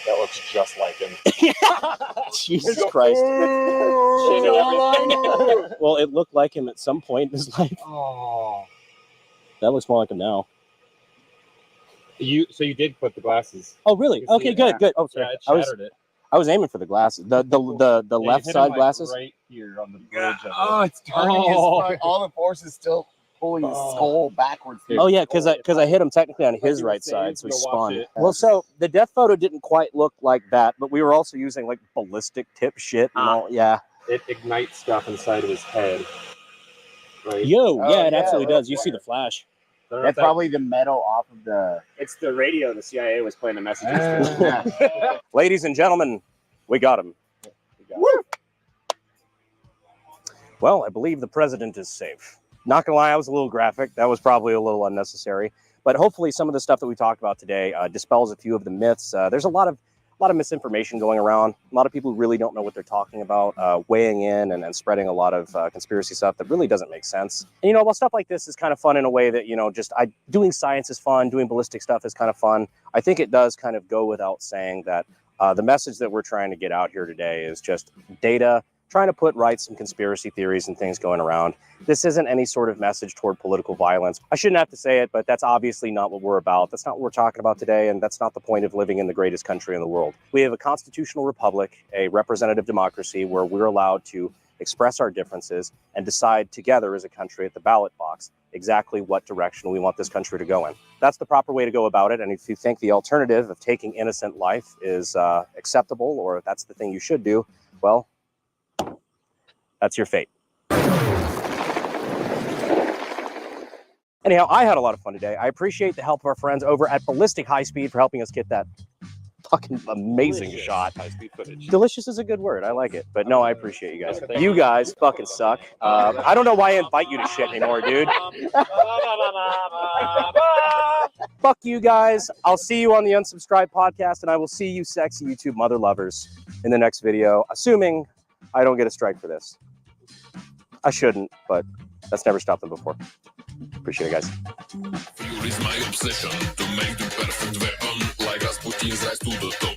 That looks just like him. Jesus Christ. Well, it looked like him at some point in his life. Oh. That looks more like him now. So you did put the glasses. Oh, really? You can see Okay, it. good, good. Oh, Yeah, sorry. it shattered it. I was aiming for the glasses. The Yeah, you left hit him, side like, glasses. right here on the bridge of it. Oh, it's turning his all the force is still pulling his skull backwards. Oh yeah, because I hit him technically on his you were right saying, side, so he go watch spun. it. Well, so the death photo didn't quite look like that, but we were also using like ballistic tip shit and all. Yeah. It ignites stuff inside of his head. Right? Yo, Oh, yeah, it yeah, absolutely look, does. You see the flash. That's probably the metal off of the... It's the radio the CIA was playing the messages through. Ladies and gentlemen, we got him. Well, I believe the president is safe. Not gonna lie, I was a little graphic. That was probably a little unnecessary. But hopefully some of the stuff that we talked about today dispels a few of the myths. There's a lot of misinformation going around. A lot of people really don't know what they're talking about, weighing in and spreading a lot of conspiracy stuff that really doesn't make sense. And, while stuff like this is kind of fun in a way that, doing science is fun, doing ballistic stuff is kind of fun, I think it does kind of go without saying that the message that we're trying to get out here today is just data, trying to put right some conspiracy theories and things going around. This isn't any sort of message toward political violence. I shouldn't have to say it, but that's obviously not what we're about. That's not what we're talking about today, and that's not the point of living in the greatest country in the world. We have a constitutional republic, a representative democracy where we're allowed to express our differences and decide together as a country at the ballot box exactly what direction we want this country to go in. That's the proper way to go about it, and if you think the alternative of taking innocent life is acceptable or that's the thing you should do, well, that's your fate. Anyhow, I had a lot of fun today. I appreciate the help of our friends over at Ballistic High Speed for helping us get that fucking amazing shot. High-speed footage. Delicious is a good word. I like it. But no, I appreciate you guys. You guys fucking suck. I don't know why I invite you to shit anymore, dude. Fuck you guys. I'll see you on the Unsubscribed podcast, and I will see you sexy YouTube mother lovers in the next video, assuming I don't get a strike for this. I shouldn't, but that's never stopped them before. Appreciate it, guys. Fuel is my obsession to make the perfect weapon, like Rasputin's rise to the top.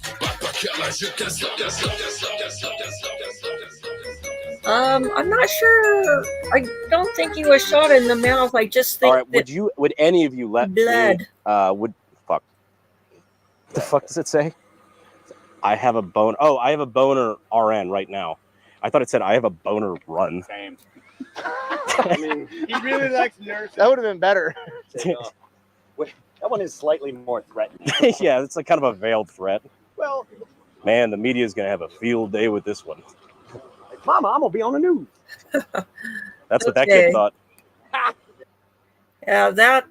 I'm not sure. I don't think he was shot in the mouth. I just think All right, would any of you let blood. Me, fuck. What the fuck does it say? I have a boner. Oh, I have a boner RN right now. I thought it said I have a boner run. Same. I mean, he really likes nurses. That would have been better. Wait, that one is slightly more threatening. Yeah, it's like kind of a veiled threat. Well, man, the media is gonna have a field day with this one. Mama, I'm gonna be on the news. That's what that kid thought. Yeah,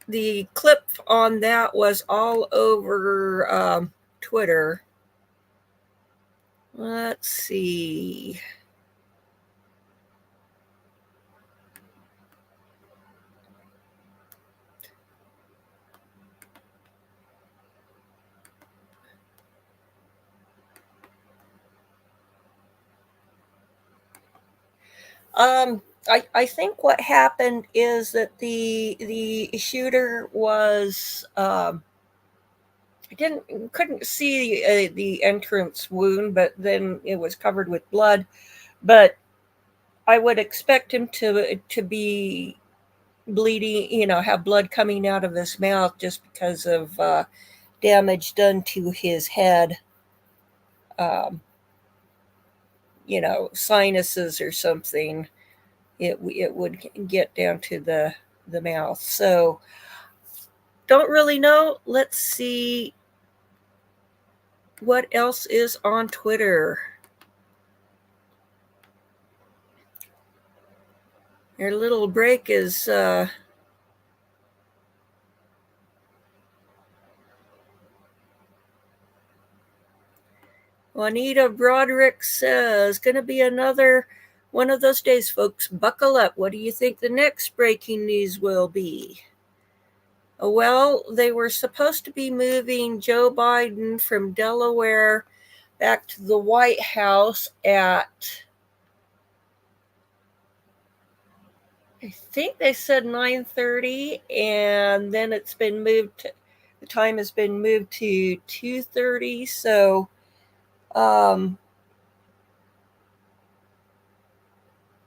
the clip on that was all over Twitter. Let's see. I think what happened is that the shooter was couldn't see the entrance wound, but then it was covered with blood. But I would expect him to be bleeding, have blood coming out of his mouth just because of damage done to his head. Sinuses or something. It would get down to the mouth. So don't really know. Let's see what else is on Twitter. Your little break is Juanita Broderick says, going to be another one of those days, folks. Buckle up. What do you think the next breaking news will be? Well, they were supposed to be moving Joe Biden from Delaware back to the White House at, I think they said 9:30, and then it's been moved to, the time has been moved to 2:30. So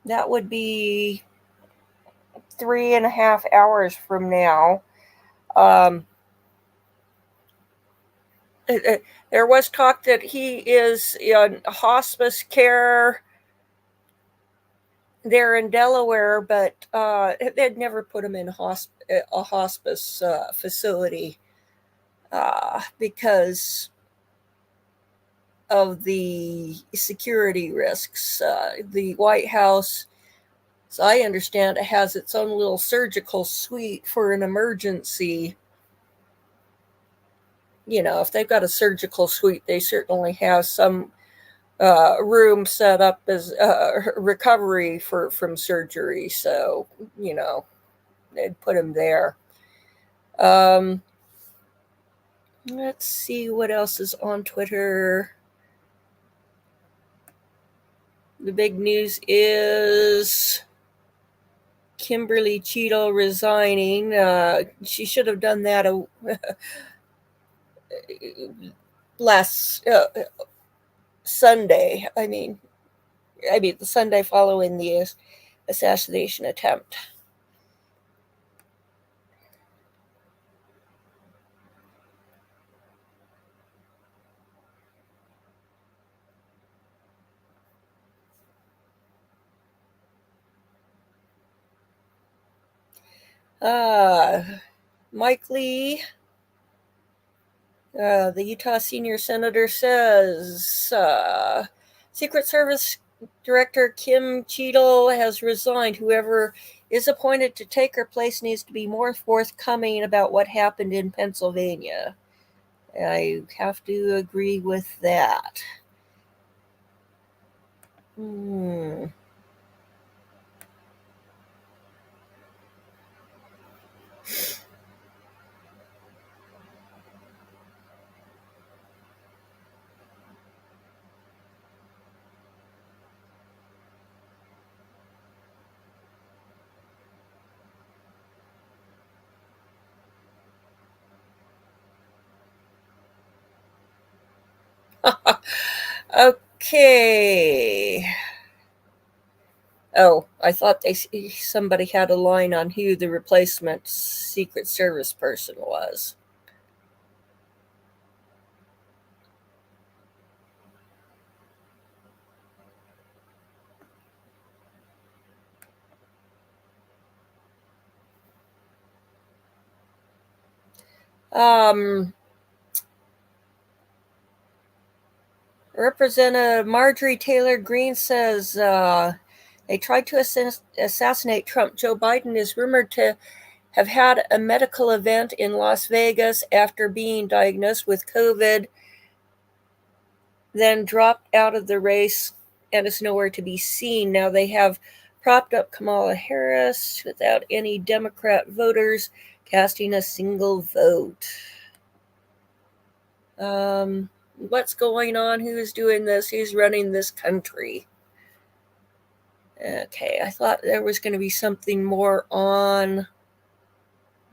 that would be 3.5 hours from now. There was talk that he is in hospice care there in Delaware, but they'd never put him in a hospice facility because of the security risks. The White House, as I understand it, has its own little surgical suite for an emergency. You know, if they've got a surgical suite, they certainly have some room set up as recovery from surgery. So, you know, they'd put him there. Let's see what else is on Twitter. The big news is Kimberly Cheadle resigning. She should have done that last Sunday. I mean, the Sunday following the assassination attempt. Mike Lee, the Utah senior senator, says Secret Service Director Kim Cheadle has resigned. Whoever is appointed to take her place needs to be more forthcoming about what happened in Pennsylvania. I have to agree with that. Okay. Oh, I thought somebody had a line on who the replacement Secret Service person was. Representative Marjorie Taylor Greene says they tried to assassinate Trump. Joe Biden is rumored to have had a medical event in Las Vegas after being diagnosed with COVID, then dropped out of the race and is nowhere to be seen. Now they have propped up Kamala Harris without any Democrat voters casting a single vote. What's going on? Who's doing this? Who's running this country? Okay, I thought there was going to be something more on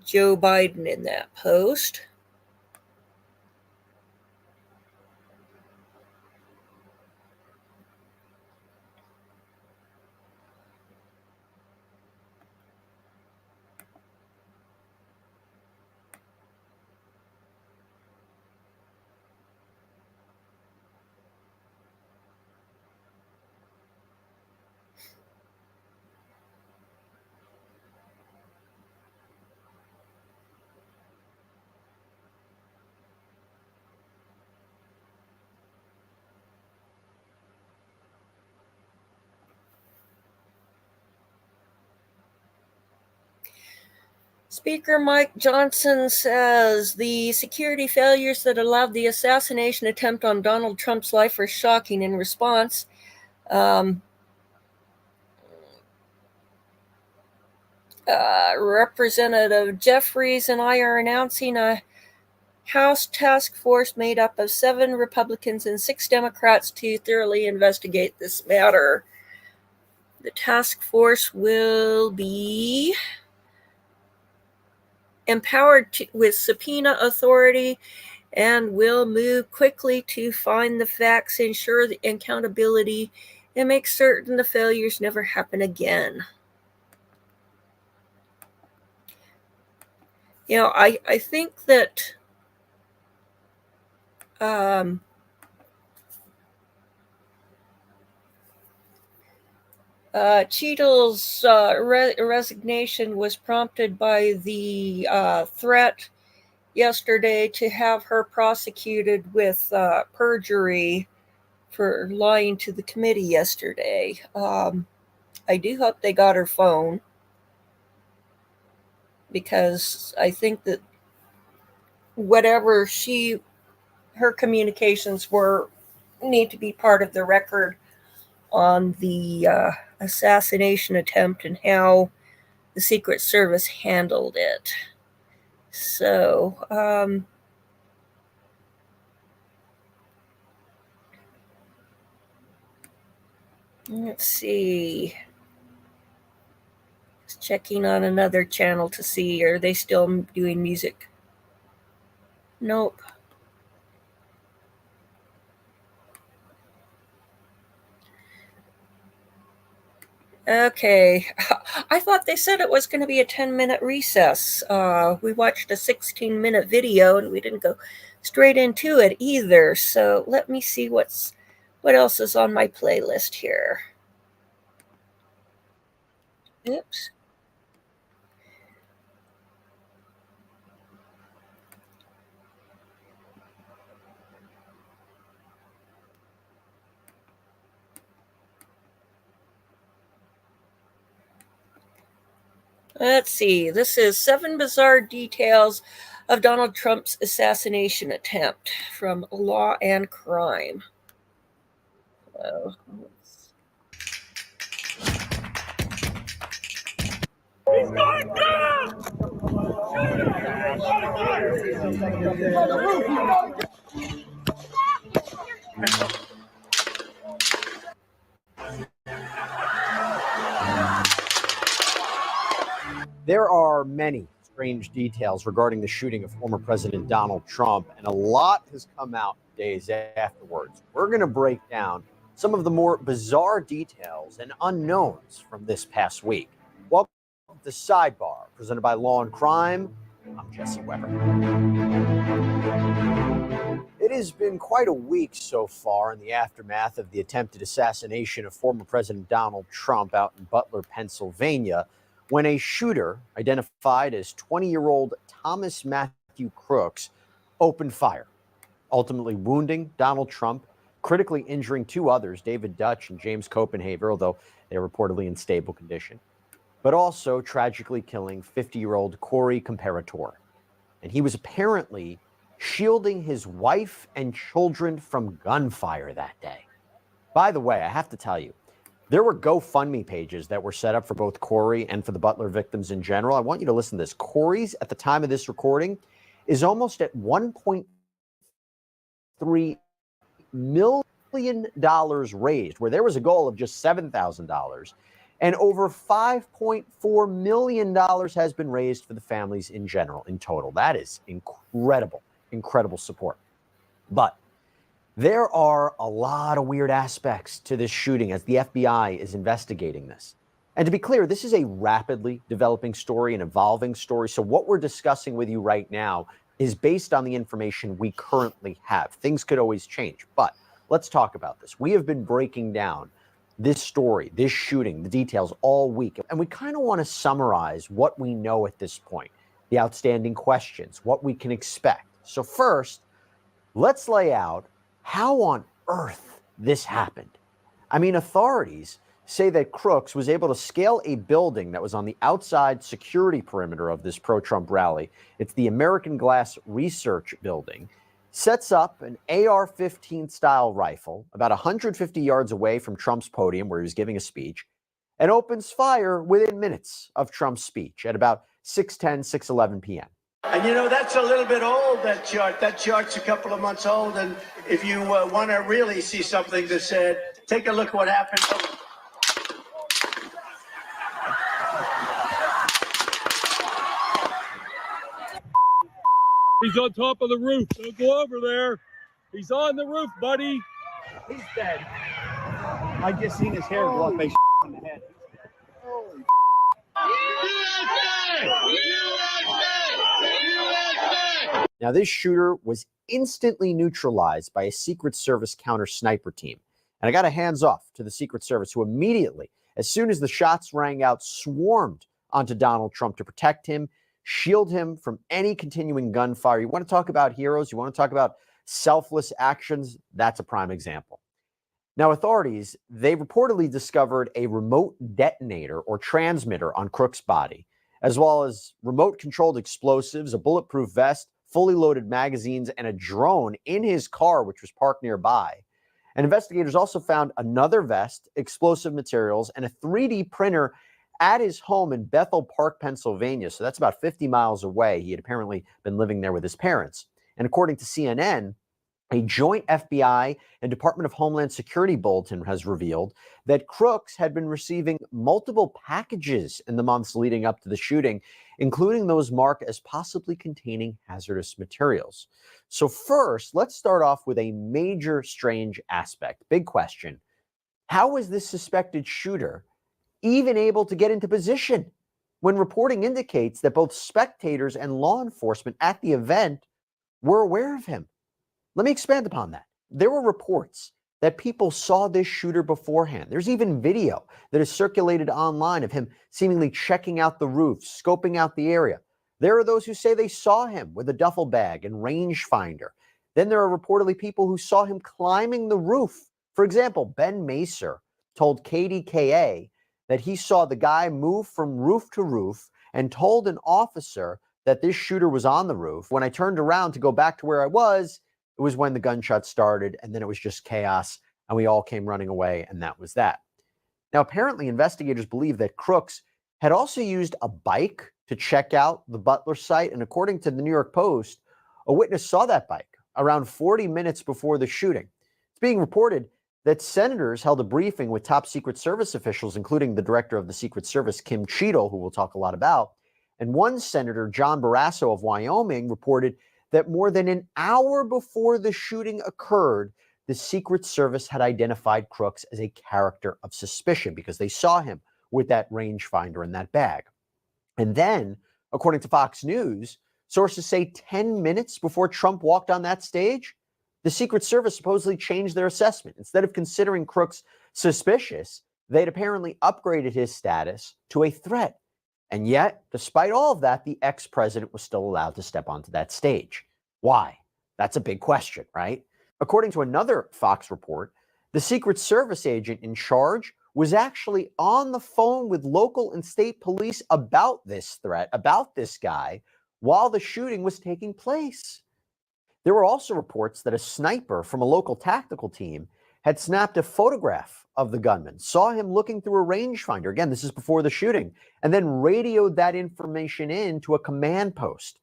Joe Biden in that post. Speaker Mike Johnson says the security failures that allowed the assassination attempt on Donald Trump's life are shocking. In response, Representative Jeffries and I are announcing a House task force made up of 7 Republicans and 6 Democrats to thoroughly investigate this matter. The task force will be empowered with subpoena authority and will move quickly to find the facts, ensure the accountability, and make certain the failures never happen again. You know, I think that Cheadle's resignation was prompted by the threat yesterday to have her prosecuted with perjury for lying to the committee yesterday. I do hope they got her phone, because I think that whatever her communications were need to be part of the record on the assassination attempt and how the Secret Service handled it. So, let's see. Just checking on another channel to see, are they still doing music? Nope. Okay. I thought they said it was going to be a 10-minute recess. We watched a 16-minute video and we didn't go straight into it either. So let me see what else is on my playlist here. Oops. Let's see. This is 7 Bizarre Details of Donald Trump's Assassination Attempt from Law and Crime. There are many strange details regarding the shooting of former President Donald Trump, and a lot has come out days afterwards. We're going to break down some of the more bizarre details and unknowns from this past week. Welcome to Sidebar, presented by Law and Crime. I'm Jesse Weber. It has been quite a week so far in the aftermath of the attempted assassination of former President Donald Trump out in Butler, Pennsylvania, when a shooter, identified as 20-year-old Thomas Matthew Crooks, opened fire, ultimately wounding Donald Trump, critically injuring 2 others, David Dutch and James Copenhaver, although they are reportedly in stable condition, but also tragically killing 50-year-old Corey Comparator. And he was apparently shielding his wife and children from gunfire that day. By the way, I have to tell you, there were GoFundMe pages that were set up for both Corey and for the Butler victims in general. I want you to listen to this. Corey's, at the time of this recording, is almost at $1.3 million raised, where there was a goal of just $7,000. And over $5.4 million has been raised for the families in general, in total. That is incredible, incredible support. But there are a lot of weird aspects to this shooting as the FBI is investigating this. And to be clear, this is a rapidly developing story, an evolving story. So what we're discussing with you right now is based on the information we currently have. Things could always change, but let's talk about this. We have been breaking down this story, this shooting, the details all week. And we kind of want to summarize what we know at this point, the outstanding questions, what we can expect. So first, let's lay out how on earth this happened. I mean, authorities say that Crooks was able to scale a building that was on the outside security perimeter of this pro-Trump rally. It's the American Glass Research Building. Sets up an AR-15 style rifle about 150 yards away from Trump's podium where he was giving a speech, and opens fire within minutes of Trump's speech at about 6:10, 6:11 p.m. And you know, that's a little bit old, that chart. That chart's a couple of months old. And if you want to really see something that said, take a look what happened. He's on top of the roof. Don't go over there. He's on the roof, buddy. He's dead. I just seen his hair go up a on the head. Holy Now, this shooter was instantly neutralized by a Secret Service counter sniper team. And I got a hands off to the Secret Service, who immediately, as soon as the shots rang out, swarmed onto Donald Trump to protect him, shield him from any continuing gunfire. You want to talk about heroes? You want to talk about selfless actions? That's a prime example. Now, authorities, they reportedly discovered a remote detonator or transmitter on Crook's body, as well as remote-controlled explosives, a bulletproof vest, fully loaded magazines, and a drone in his car, which was parked nearby. And investigators also found another vest, explosive materials, and a 3D printer at his home in Bethel Park, Pennsylvania. So that's about 50 miles away. He had apparently been living there with his parents. And according to CNN, a joint FBI and Department of Homeland Security bulletin has revealed that Crooks had been receiving multiple packages in the months leading up to the shooting, including those marked as possibly containing hazardous materials. So first, let's start off with a major strange aspect. Big question. How was this suspected shooter even able to get into position when reporting indicates that both spectators and law enforcement at the event were aware of him? Let me expand upon that. There were reports that people saw this shooter beforehand. There's even video that is circulated online of him seemingly checking out the roof, scoping out the area. There are those who say they saw him with a duffel bag and rangefinder. Then there are reportedly people who saw him climbing the roof. For example, Ben Macer told KDKA that he saw the guy move from roof to roof and told an officer that this shooter was on the roof. When I turned around to go back to where I was, it was when the gunshot started, and then it was just chaos, and we all came running away, and that was that. Now, apparently, investigators believe that Crooks had also used a bike to check out the Butler site, and according to the New York Post, a witness saw that bike around 40 minutes before the shooting. It's being reported that senators held a briefing with top Secret Service officials, including the director of the Secret Service, Kim Cheadle, who we'll talk a lot about, and one senator, John Barrasso of Wyoming, reported that more than an hour before the shooting occurred, the Secret Service had identified Crooks as a character of suspicion because they saw him with that rangefinder in that bag. And then, according to Fox News, sources say 10 minutes before Trump walked on that stage, the Secret Service supposedly changed their assessment. Instead of considering Crooks suspicious, they'd apparently upgraded his status to a threat. And yet, despite all of that, the ex-president was still allowed to step onto that stage. Why? That's a big question, right? According to another Fox report, the Secret Service agent in charge was actually on the phone with local and state police about this threat, about this guy, while the shooting was taking place. There were also reports that a sniper from a local tactical team had snapped a photograph of the gunman, saw him looking through a rangefinder. Again, this is before the shooting, and then radioed that information in to a command post.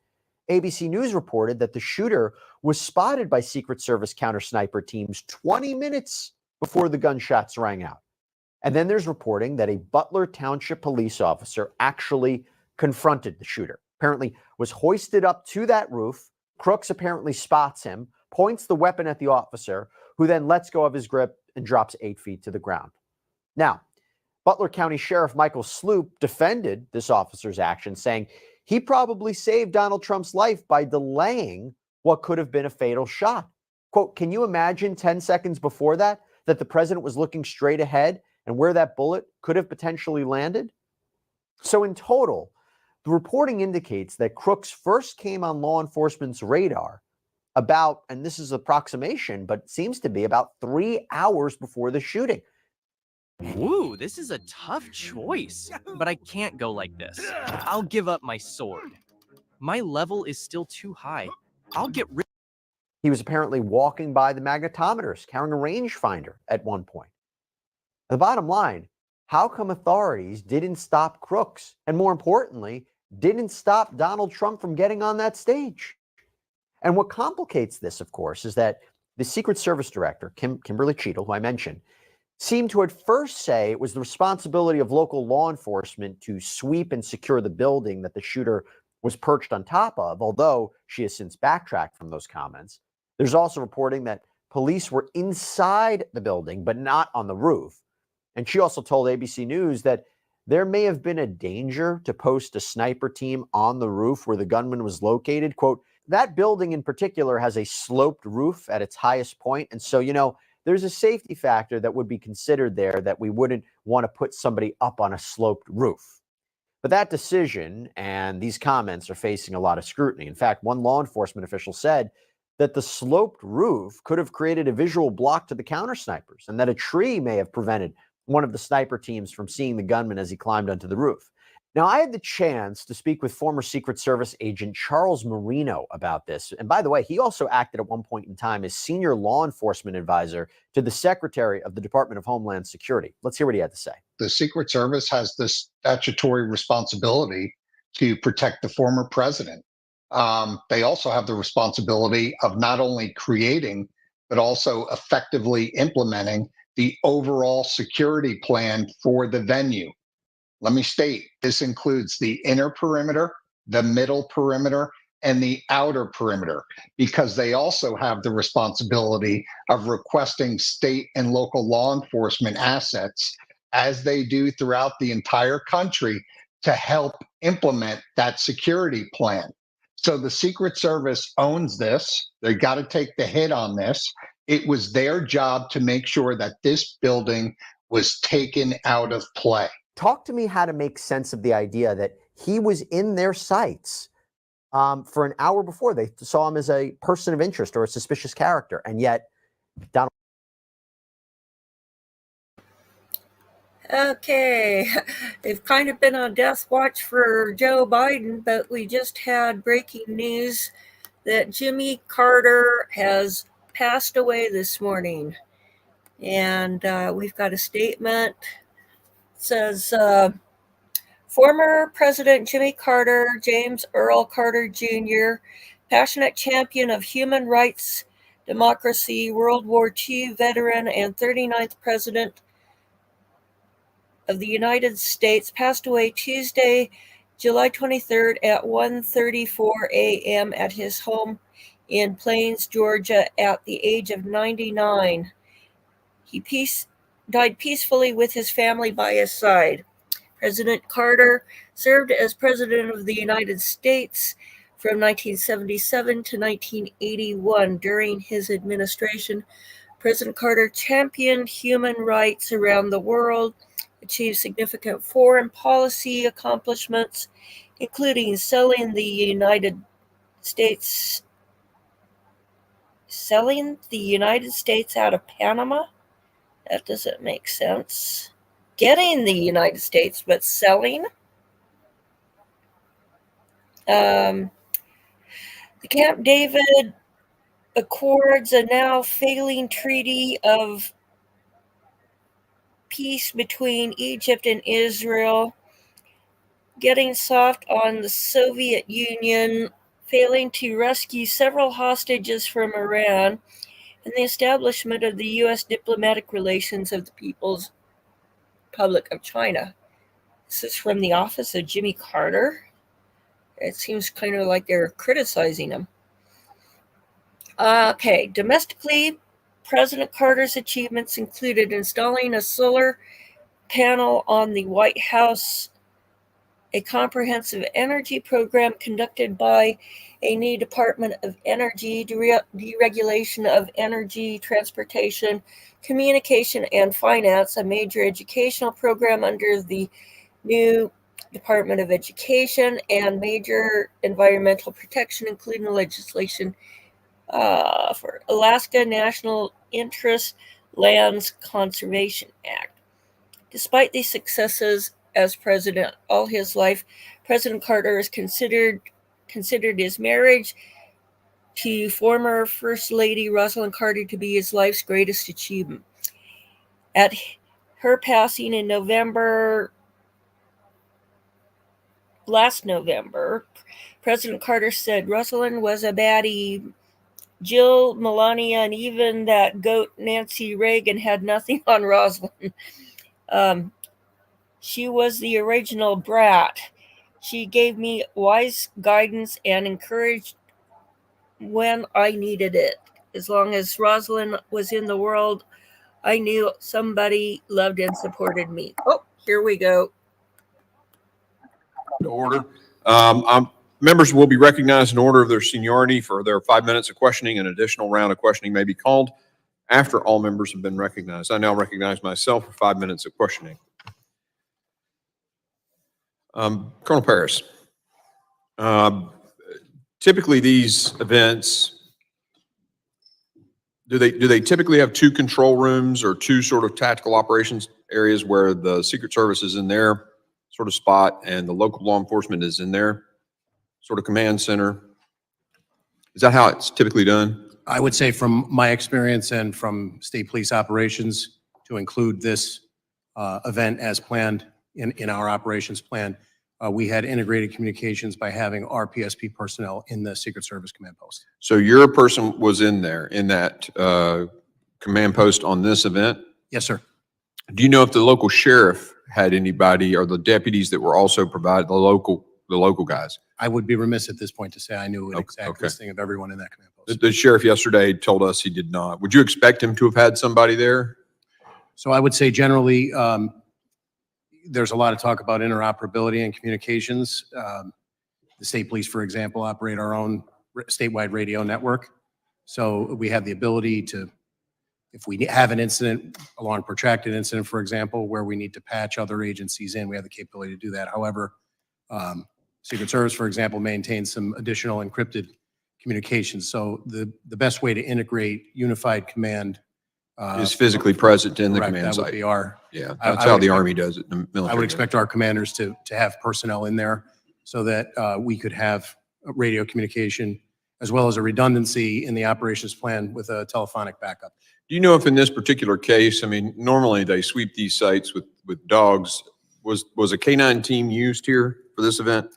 ABC News reported that the shooter was spotted by Secret Service counter sniper teams 20 minutes before the gunshots rang out. And then there's reporting that a Butler Township police officer actually confronted the shooter, apparently was hoisted up to that roof. Crooks apparently spots him, points the weapon at the officer, who then lets go of his grip and drops 8 feet to the ground. Now, Butler County Sheriff Michael Sloop defended this officer's action, saying he probably saved Donald Trump's life by delaying what could have been a fatal shot. Quote, can you imagine 10 seconds before that the president was looking straight ahead and where that bullet could have potentially landed? So in total, the reporting indicates that Crooks first came on law enforcement's radar about, and this is approximation, but seems to be about 3 hours before the shooting. Woo, this is a tough choice, but I can't go like this. I'll give up my sword. My level is still too high. I'll get rid. He was apparently walking by the magnetometers, carrying a rangefinder at one point. The bottom line, how come authorities didn't stop crooks? And more importantly, didn't stop Donald Trump from getting on that stage? And what complicates this, of course, is that the Secret Service director, Kimberly Cheadle, who I mentioned, seemed to at first say it was the responsibility of local law enforcement to sweep and secure the building that the shooter was perched on top of, although she has since backtracked from those comments. There's also reporting that police were inside the building, but not on the roof. And she also told ABC News that there may have been a danger to post a sniper team on the roof where the gunman was located. Quote, that building in particular has a sloped roof at its highest point. And so, there's a safety factor that would be considered there that we wouldn't want to put somebody up on a sloped roof. But that decision and these comments are facing a lot of scrutiny. In fact, one law enforcement official said that the sloped roof could have created a visual block to the counter snipers and that a tree may have prevented one of the sniper teams from seeing the gunman as he climbed onto the roof. Now, I had the chance to speak with former Secret Service agent Charles Marino about this. And by the way, he also acted at one point in time as senior law enforcement advisor to the Secretary of the Department of Homeland Security. Let's hear what he had to say. The Secret Service has this statutory responsibility to protect the former president. They also have the responsibility of not only creating, but also effectively implementing the overall security plan for the venue. Let me state, this includes the inner perimeter, the middle perimeter, and the outer perimeter, because they also have the responsibility of requesting state and local law enforcement assets, as they do throughout the entire country, to help implement that security plan. So the Secret Service owns this. They got to take the hit on this. It was their job to make sure that this building was taken out of play. Talk to me how to make sense of the idea that he was in their sights for an hour before. They saw him as a person of interest or a suspicious character, and yet Donald. Okay, they've kind of been on death watch for Joe Biden, but we just had breaking news that Jimmy Carter has passed away this morning. And we've got a statement. It says, former President Jimmy Carter, James Earl Carter Jr., passionate champion of human rights, democracy, World War II veteran, and 39th President of the United States, passed away Tuesday, July 23rd at 1:34 a.m. at his home in Plains, Georgia, at the age of 99. He died peacefully with his family by his side. President Carter served as President of the United States from 1977 to 1981. During his administration, President Carter championed human rights around the world, achieved significant foreign policy accomplishments, including selling the United States out of Panama. That doesn't make sense. Getting the United States, but selling. The Camp David Accords, a now failing treaty of peace between Egypt and Israel, getting soft on the Soviet Union, failing to rescue several hostages from Iran, and the establishment of the U.S. diplomatic relations of the People's Republic of China. This is from the office of Jimmy Carter. It seems kind of like they're criticizing him. Okay, domestically, President Carter's achievements included installing a solar panel on the White House, a comprehensive energy program conducted by a new Department of Energy, deregulation of energy, transportation, communication, and finance, a major educational program under the new Department of Education, and major environmental protection, including legislation for Alaska National Interest Lands Conservation Act. Despite these successes as president all his life, President Carter has considered his marriage to former First Lady Rosalind Carter to be his life's greatest achievement. At her passing in last November, President Carter said Rosalind was a baddie. Jill, Melania, and even that goat Nancy Reagan had nothing on Rosalind. She was the original brat. She gave me wise guidance and encouraged when I needed it. As long as Rosalind was in the world, I knew somebody loved and supported me. Oh, here we go. To order. Members will be recognized in order of their seniority for their 5 minutes of questioning. An additional round of questioning may be called after all members have been recognized. I now recognize myself for 5 minutes of questioning. Colonel Paris, typically these events, do they typically have two control rooms or two sort of tactical operations areas where the Secret Service is in their sort of spot and the local law enforcement is in their sort of command center? Is that how it's typically done? I would say from my experience and from state police operations, to include this event as planned in our operations plan, we had integrated communications by having our PSP personnel in the Secret Service command post. So your person was in there in that command post on this event? Yes, sir. Do you know if the local sheriff had anybody or the deputies that were also provided, the local guys? I would be remiss at this point to say I knew an exact listing of everyone in that command post. The sheriff yesterday told us he did not. Would you expect him to have had somebody there? So I would say generally, there's a lot of talk about interoperability and communications. The state police, for example, operate our own statewide radio network. So we have the ability to, if we have an incident, a long protracted incident, for example, where we need to patch other agencies in, we have the capability to do that. However, Secret Service, for example, maintains some additional encrypted communications. So the best way to integrate unified command Is physically present in the correct, command that site. would be our. Yeah, I that's would how the expect- Army does it, the military. I would does it. expect our commanders to have personnel in there so that we could have radio communication as well as a redundancy in the operations plan with a telephonic backup. Do you know if in this particular case, I mean, normally they sweep these sites with dogs. Was a K-9 team used here for this event?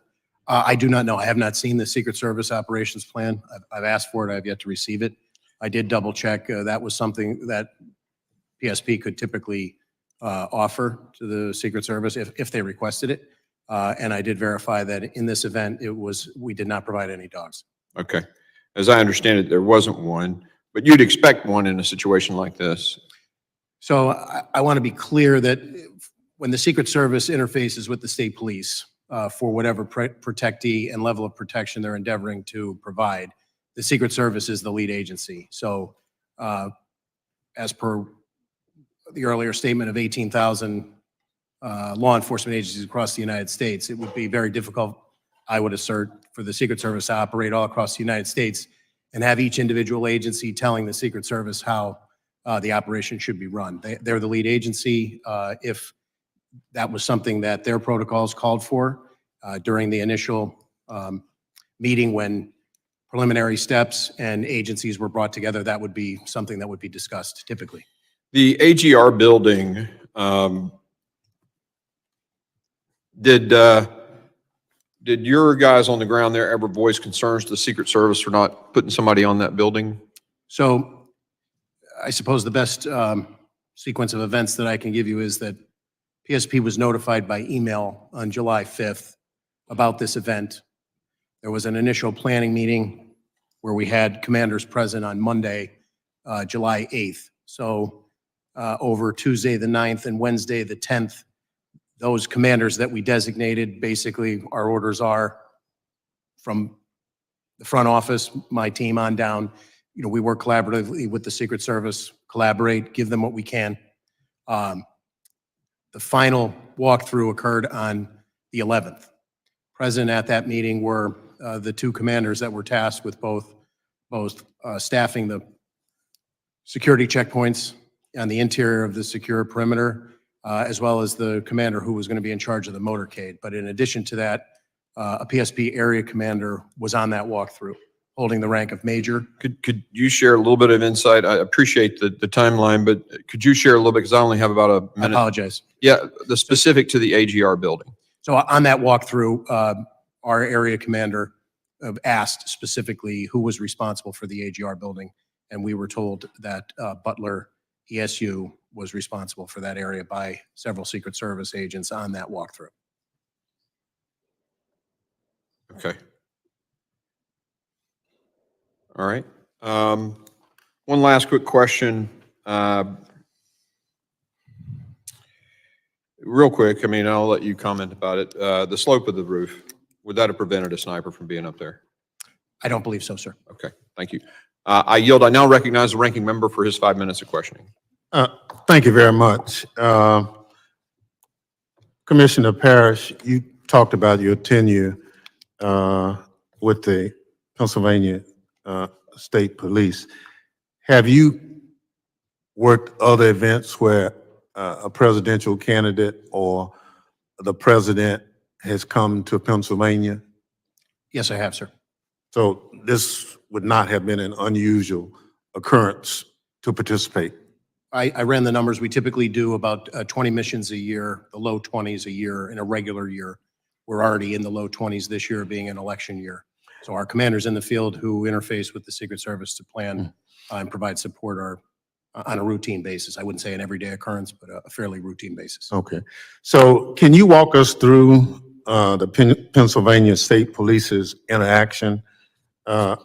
I do not know. I have not seen the Secret Service operations plan. I've asked for it. I have yet to receive it. I did double check. That was something that PSP could typically offer to the Secret Service if they requested it. And I did verify that in this event, we did not provide any dogs. Okay. As I understand it, there wasn't one, but you'd expect one in a situation like this. So I want to be clear that when the Secret Service interfaces with the state police for whatever protectee and level of protection they're endeavoring to provide, the Secret Service is the lead agency. So as per the earlier statement of 18,000 law enforcement agencies across the United States, it would be very difficult, I would assert, for the Secret Service to operate all across the United States and have each individual agency telling the Secret Service how the operation should be run. They're the lead agency. If that was something that their protocols called for during the initial meeting when preliminary steps and agencies were brought together, that would be something that would be discussed typically. The AGR building, did your guys on the ground there ever voice concerns to the Secret Service for not putting somebody on that building? So I suppose the best sequence of events that I can give you is that PSP was notified by email on July 5th about this event. There was an initial planning meeting where we had commanders present on Monday, July 8th. So over Tuesday the 9th and Wednesday the 10th, those commanders that we designated, basically our orders are from the front office, my team on down. You know, we work collaboratively with the Secret Service, collaborate, give them what we can. The final walkthrough occurred on the 11th. Present at that meeting were the two commanders that were tasked with both staffing the security checkpoints on the interior of the secure perimeter, as well as the commander who was going to be in charge of the motorcade. But in addition to that, a PSP area commander was on that walkthrough, holding the rank of major. Could you share a little bit of insight? I appreciate the timeline, but could you share a little bit, because I only have about a I minute. apologize. Yeah, the specific to the AGR building. So on that walkthrough, our area commander asked specifically who was responsible for the AGR building, and we were told that Butler ESU was responsible for that area by several Secret Service agents on that walkthrough. Okay. All right. One last quick question. Real quick, I mean, I'll let you comment about it. The slope of the roof, would that have prevented a sniper from being up there? I don't believe so, sir. Okay, thank you. I yield. I now recognize the ranking member for his 5 minutes of questioning. Thank you very much. Commissioner Parrish, you talked about your tenure with the Pennsylvania State Police. Have you worked other events where a presidential candidate or the president has come to Pennsylvania? Yes, I have, sir. So this would not have been an unusual occurrence to participate? I ran the numbers. We typically do about 20 missions a year, the low 20s a year in a regular year. We're already in the low 20s this year, being an election year. So our commanders in the field who interface with the Secret Service to plan and provide support are on a routine basis. I wouldn't say an everyday occurrence, but a fairly routine basis. Okay. So can you walk us through the Pennsylvania State Police's interaction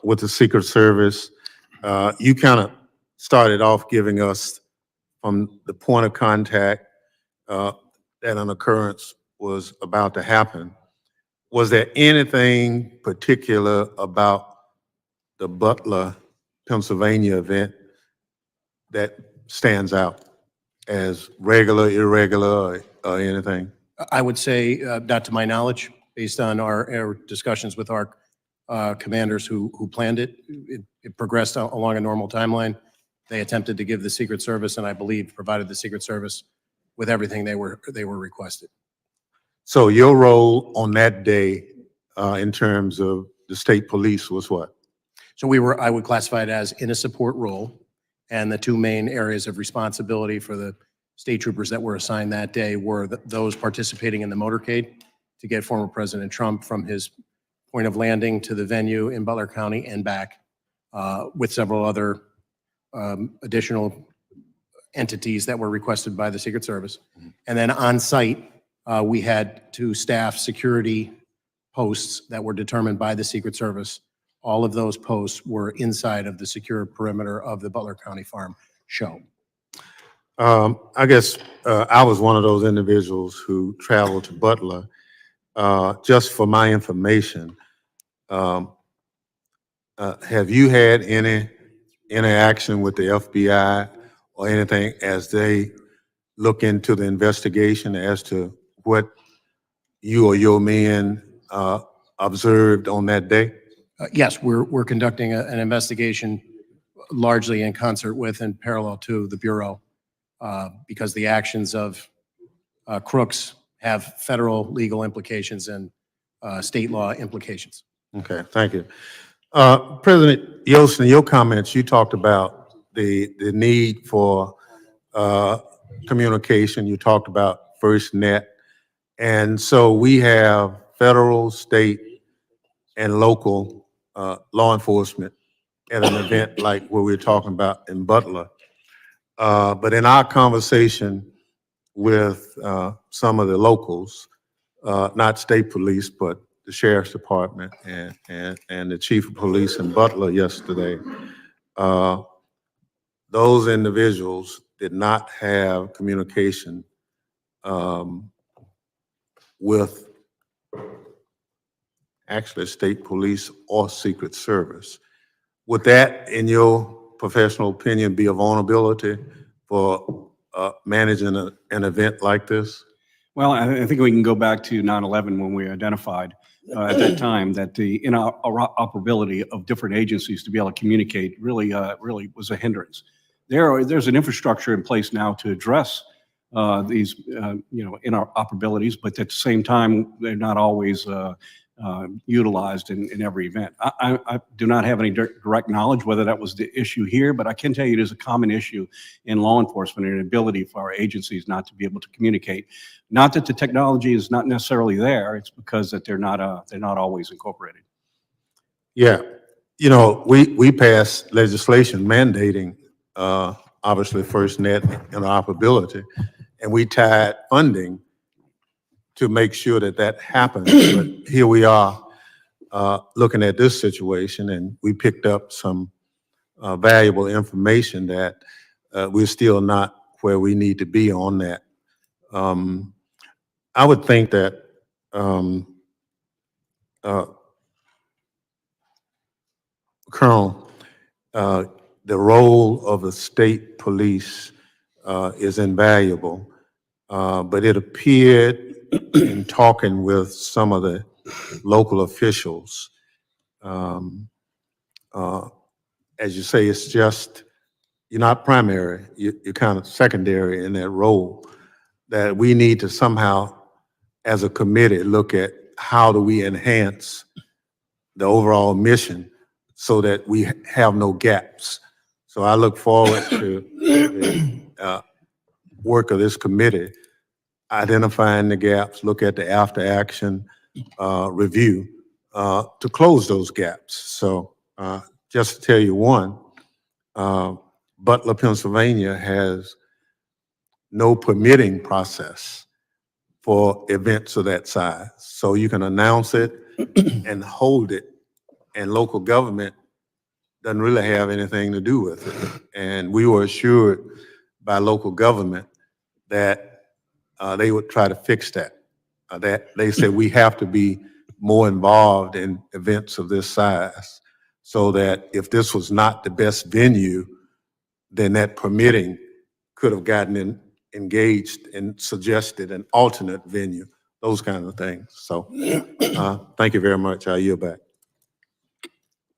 with the Secret Service? You kind of started off giving us from the point of contact that an occurrence was about to happen. Was there anything particular about the Butler, Pennsylvania event that stands out as regular, irregular, or anything? I would say, not to my knowledge, based on our discussions with our commanders who planned it, it progressed along a normal timeline. They attempted to give the Secret Service, and I believe provided the Secret Service with everything they were requested. So your role on that day in terms of the state police was what? So I would classify it as in a support role, and the two main areas of responsibility for the state troopers that were assigned that day were those participating in the motorcade to get former President Trump from his point of landing to the venue in Butler County and back, with several other additional entities that were requested by the Secret Service. And then on site, we had to staff security posts that were determined by the Secret Service. All of those posts were inside of the secure perimeter of the Butler County Farm show. I guess I was one of those individuals who traveled to Butler. Just for my information, have you had any interaction with the FBI or anything as they look into the investigation as to what you or your men observed on that day? Yes, we're conducting an investigation largely in concert with and parallel to the Bureau because the actions of crooks have federal legal implications and state law implications. Okay, thank you. President Yost, in your comments, you talked about the need for communication. You talked about FirstNet. And so we have federal, state, and local law enforcement at an event like what we're talking about in Butler. But in our conversation with some of the locals, not state police, but the sheriff's department and the chief of police in Butler yesterday, those individuals did not have communication with actually state police or Secret Service. Would that, in your professional opinion, be a vulnerability for managing an event like this? Well, I think we can go back to 9/11 when we identified at that time that the interoperability of different agencies to be able to communicate really was a hindrance. There's an infrastructure in place now to address these, interoperabilities, but at the same time, they're not always utilized in every event. I do not have any direct knowledge whether that was the issue here, but I can tell you it is a common issue in law enforcement and ability for our agencies not to be able to communicate. Not that the technology is not necessarily there, it's because that they're not always incorporated. Yeah, we passed legislation mandating, obviously, FirstNet interoperability, and we tied funding to make sure that that happens. But here we are looking at this situation, and we picked up some valuable information that we're still not where we need to be on that. I would think that Colonel, the role of the state police is invaluable, but it appeared in talking with some of the local officials, as you say, it's just, you're not primary, you're kind of secondary in that role, that we need to somehow, as a committee, look at how do we enhance the overall mission so that we have no gaps. So I look forward to the work of this committee, identifying the gaps, look at the after action review to close those gaps. So just to tell you one, Butler, Pennsylvania has no permitting process for events of that size. So you can announce it and hold it, and local government doesn't really have anything to do with it. And we were assured by local government that they would try to fix that. That they said we have to be more involved in events of this size, so that if this was not the best venue, then that permitting could have gotten engaged and suggested an alternate venue, those kinds of things. So thank you very much. I yield back.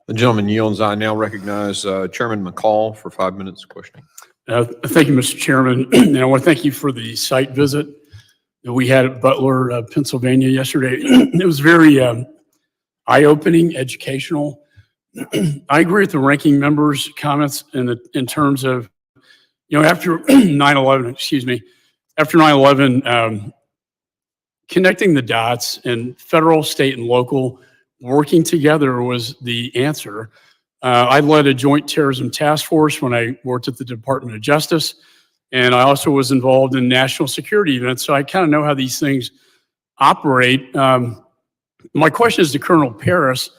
The gentleman yields. I now recognize Chairman McCall for 5 minutes questioning. Thank you, Mr. Chairman. And I want to thank you for the site visit that we had at Butler, Pennsylvania yesterday. It was very eye-opening, educational. I agree with the ranking member's comments in terms of, after 9/11, after 9/11, connecting the dots and federal, state, and local working together was the answer. I led a joint terrorism task force when I worked at the Department of Justice, and I also was involved in national security events, so I kind of know how these things operate. My question is to Colonel Paris.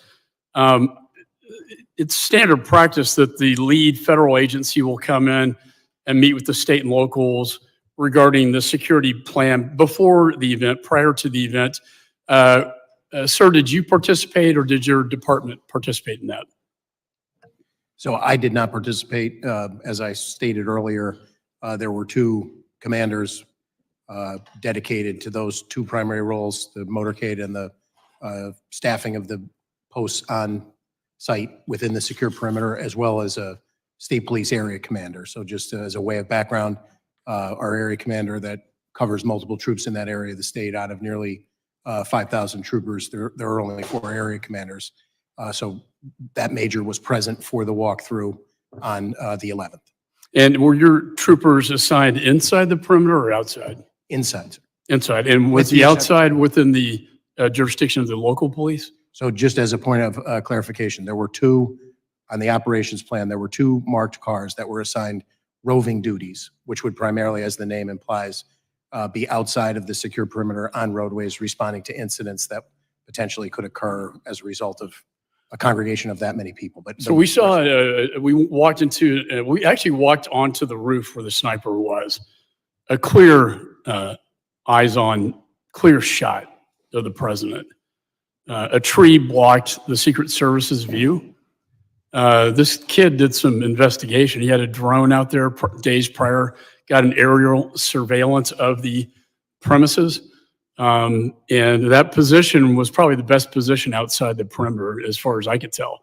It's standard practice that the lead federal agency will come in and meet with the state and locals regarding the security plan before the event, prior to the event. Sir, did you participate, or did your department participate in that? So I did not participate. As I stated earlier, there were two commanders dedicated to those two primary roles, the motorcade and the staffing of the posts on site within the secure perimeter, as well as a state police area commander. So just as a way of background, our area commander that covers multiple troops in that area of the state, out of nearly 5,000 troopers, there are only 4 area commanders. So that major was present for the walkthrough on the 11th. And were your troopers assigned inside the perimeter or outside? Inside. Inside. And was the outside within the jurisdiction of the local police? So just as a point of clarification, there were 2, on the operations plan, there were 2 marked cars that were assigned roving duties, which would primarily, as the name implies, be outside of the secure perimeter on roadways, responding to incidents that potentially could occur as a result of a congregation of that many people. But so we saw, we actually walked onto the roof where the sniper was. A clear, eyes-on, clear shot of the president. A tree blocked the Secret Service's view. This kid did some investigation. He had a drone out there days prior, got an aerial surveillance of the premises. And that position was probably the best position outside the perimeter, as far as I could tell.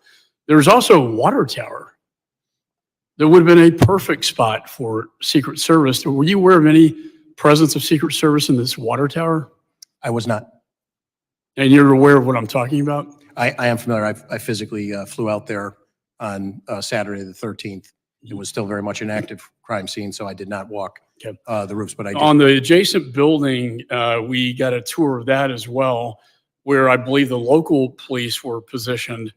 There was also a water tower that would have been a perfect spot for Secret Service. Were you aware of any presence of Secret Service in this water tower? I was not. And you're aware of what I'm talking about? I am familiar. I physically flew out there on Saturday the 13th. It was still very much an active crime scene, so I did not walk the roofs, but I did. On the adjacent building, we got a tour of that as well, where I believe the local police were positioned.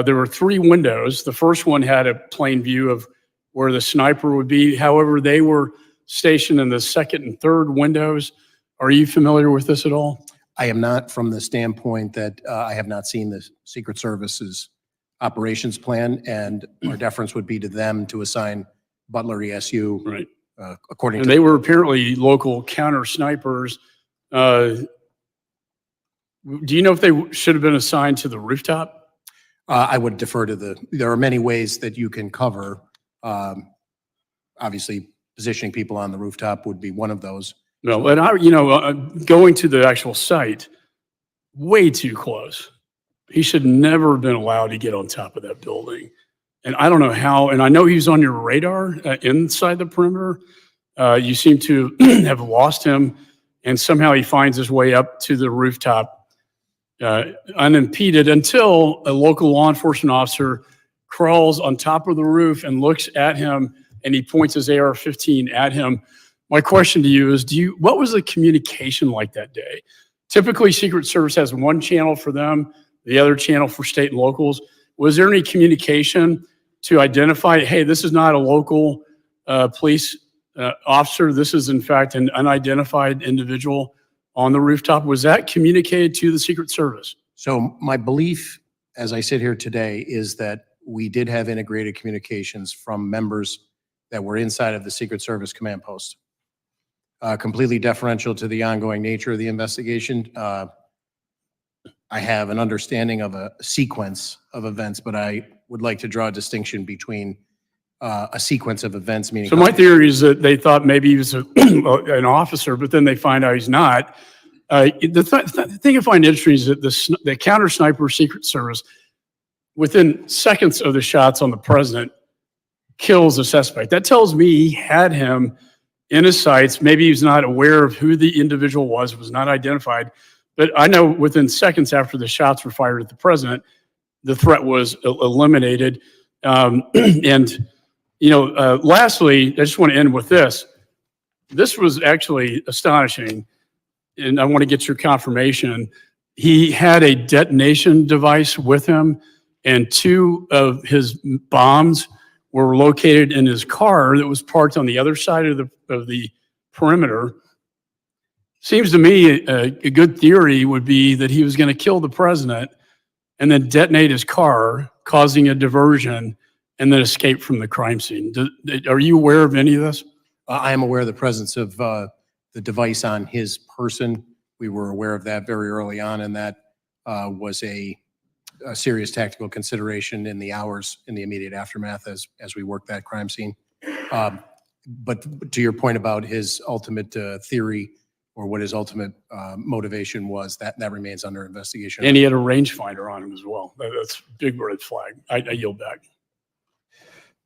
There were 3 windows. The first one had a plain view of where the sniper would be. However, they were stationed in the second and third windows. Are you familiar with this at all? I am not, from the standpoint that I have not seen the Secret Service's operations plan, and our deference would be to them to assign Butler ESU. Right. According And to. they were apparently local counter snipers. Do you know if they should have been assigned to the rooftop? I would defer to there are many ways that you can cover. Obviously, positioning people on the rooftop would be one of those. No, and going to the actual site, way too close. He should never have been allowed to get on top of that building. And I don't know how, and I know he was on your radar inside the perimeter. You seem to have lost him, and somehow he finds his way up to the rooftop unimpeded until a local law enforcement officer crawls on top of the roof and looks at him, and he points his AR-15 at him. My question to you is, what was the communication like that day? Typically, Secret Service has one channel for them, the other channel for state and locals. Was there any communication to identify, hey, this is not a local police officer, this is in fact an unidentified individual on the rooftop? Was that communicated to the Secret Service? So my belief, as I sit here today, is that we did have integrated communications from members that were inside of the Secret Service command post. Completely deferential to the ongoing nature of the investigation. I have an understanding of a sequence of events, but I would like to draw a distinction between a sequence of events, meaning. So my theory is that they thought maybe he was an officer, but then they find out he's not. The thing I find interesting is that the counter sniper Secret Service, within seconds of the shots on the president, kills a suspect. That tells me he had him in his sights. Maybe he was not aware of who the individual was not identified. But I know within seconds after the shots were fired at the president, the threat was eliminated. Lastly, I just want to end with this. This was actually astonishing, and I want to get your confirmation. He had a detonation device with him, and 2 of his bombs were located in his car that was parked on the other side of the perimeter. Seems to me a good theory would be that he was going to kill the president and then detonate his car, causing a diversion, and then escape from the crime scene. Are you aware of any of this? I am aware of the presence of the device on his person. We were aware of that very early on, and that was a serious tactical consideration in the hours in the immediate aftermath as we worked that crime scene. But to your point about his ultimate theory or what his ultimate motivation was, that remains under investigation. And he had a rangefinder on him as well. That's a big red flag. I yield back.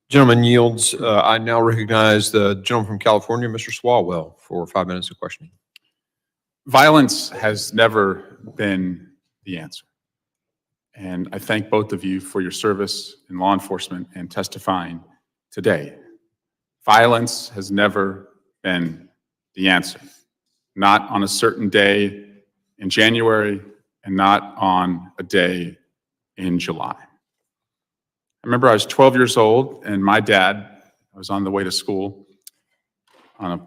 Gentleman yields. I now recognize the gentleman from California, Mr. Swalwell, for 5 minutes of questioning. Violence has never been the answer. And I thank both of you for your service in law enforcement and testifying today. Violence has never been the answer. Not on a certain day in January and not on a day in July. I remember I was 12 years old and my dad, I was on the way to school on a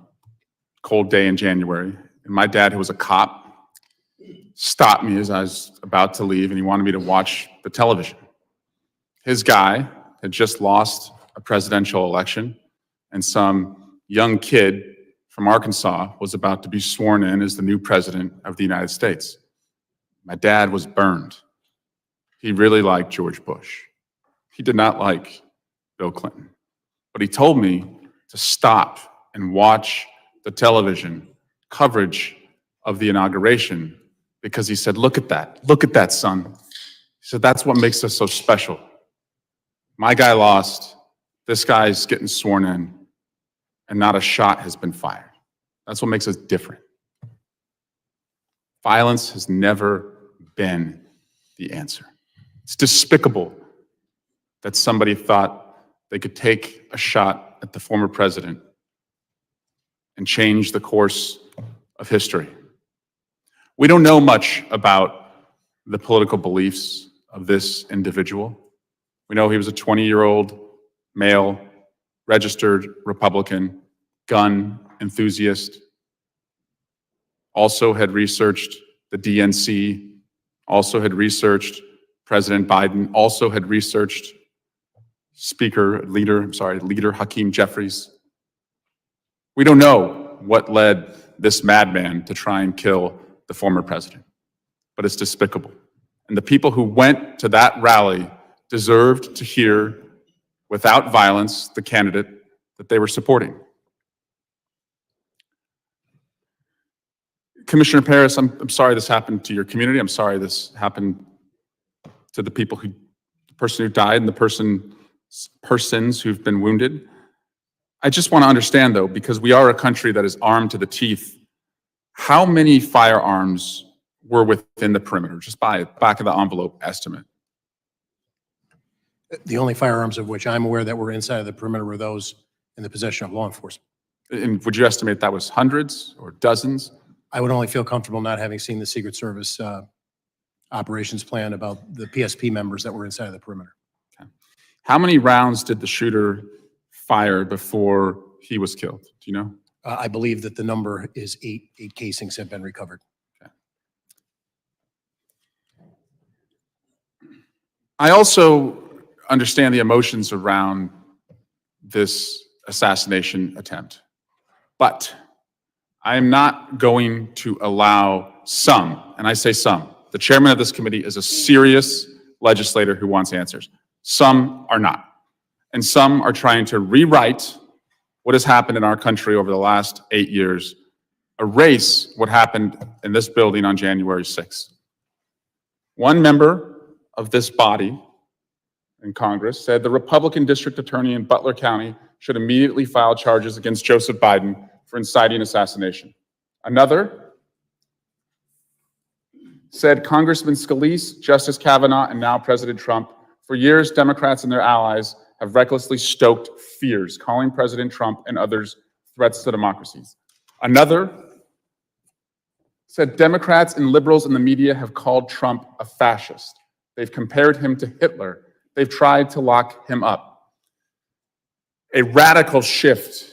cold day in January, and my dad, who was a cop, stopped me as I was about to leave, and he wanted me to watch the television. His guy had just lost a presidential election, and some young kid from Arkansas was about to be sworn in as the new president of the United States. My dad was burned. He really liked George Bush. He did not like Bill Clinton. But he told me to stop and watch the television coverage of the inauguration because he said, look at that, son. He said, that's what makes us so special. My guy lost, this guy's getting sworn in, and not a shot has been fired. That's what makes us different. Violence has never been the answer. It's despicable that somebody thought they could take a shot at the former president and change the course of history. We don't know much about the political beliefs of this individual. We know he was a 20-year-old male, registered Republican, gun enthusiast, also had researched the DNC, also had researched President Biden, also had researched Leader Hakeem Jeffries. We don't know what led this madman to try and kill the former president, but it's despicable. And the people who went to that rally deserved to hear, without violence, the candidate that they were supporting. Commissioner Paris, I'm sorry this happened to your community. I'm sorry this happened to the person who died and the persons who've been wounded. I just want to understand, though, because we are a country that is armed to the teeth, how many firearms were within the perimeter, just by back of the envelope estimate? The only firearms of which I'm aware that were inside of the perimeter were those in the possession of law enforcement. And would you estimate that was hundreds or dozens? I would only feel comfortable not having seen the Secret Service operations plan about the PSP members that were inside of the perimeter. Okay. How many rounds did the shooter fire before he was killed? Do you know? I believe that the number is 8. 8 casings have been recovered. Okay. I also understand the emotions around this assassination attempt, but I am not going to allow some, and I say some, the chairman of this committee is a serious legislator who wants answers. Some are not. And some are trying to rewrite what has happened in our country over the last 8 years, erase what happened in this building on January 6th. One member of this body in Congress said the Republican district attorney in Butler County should immediately file charges against Joseph Biden for inciting assassination. Another said Congressman Scalise, Justice Kavanaugh, and now President Trump, for years, Democrats and their allies have recklessly stoked fears, calling President Trump and others threats to democracies. Another said Democrats and liberals in the media have called Trump a fascist. They've compared him to Hitler. They've tried to lock him up. A radical shift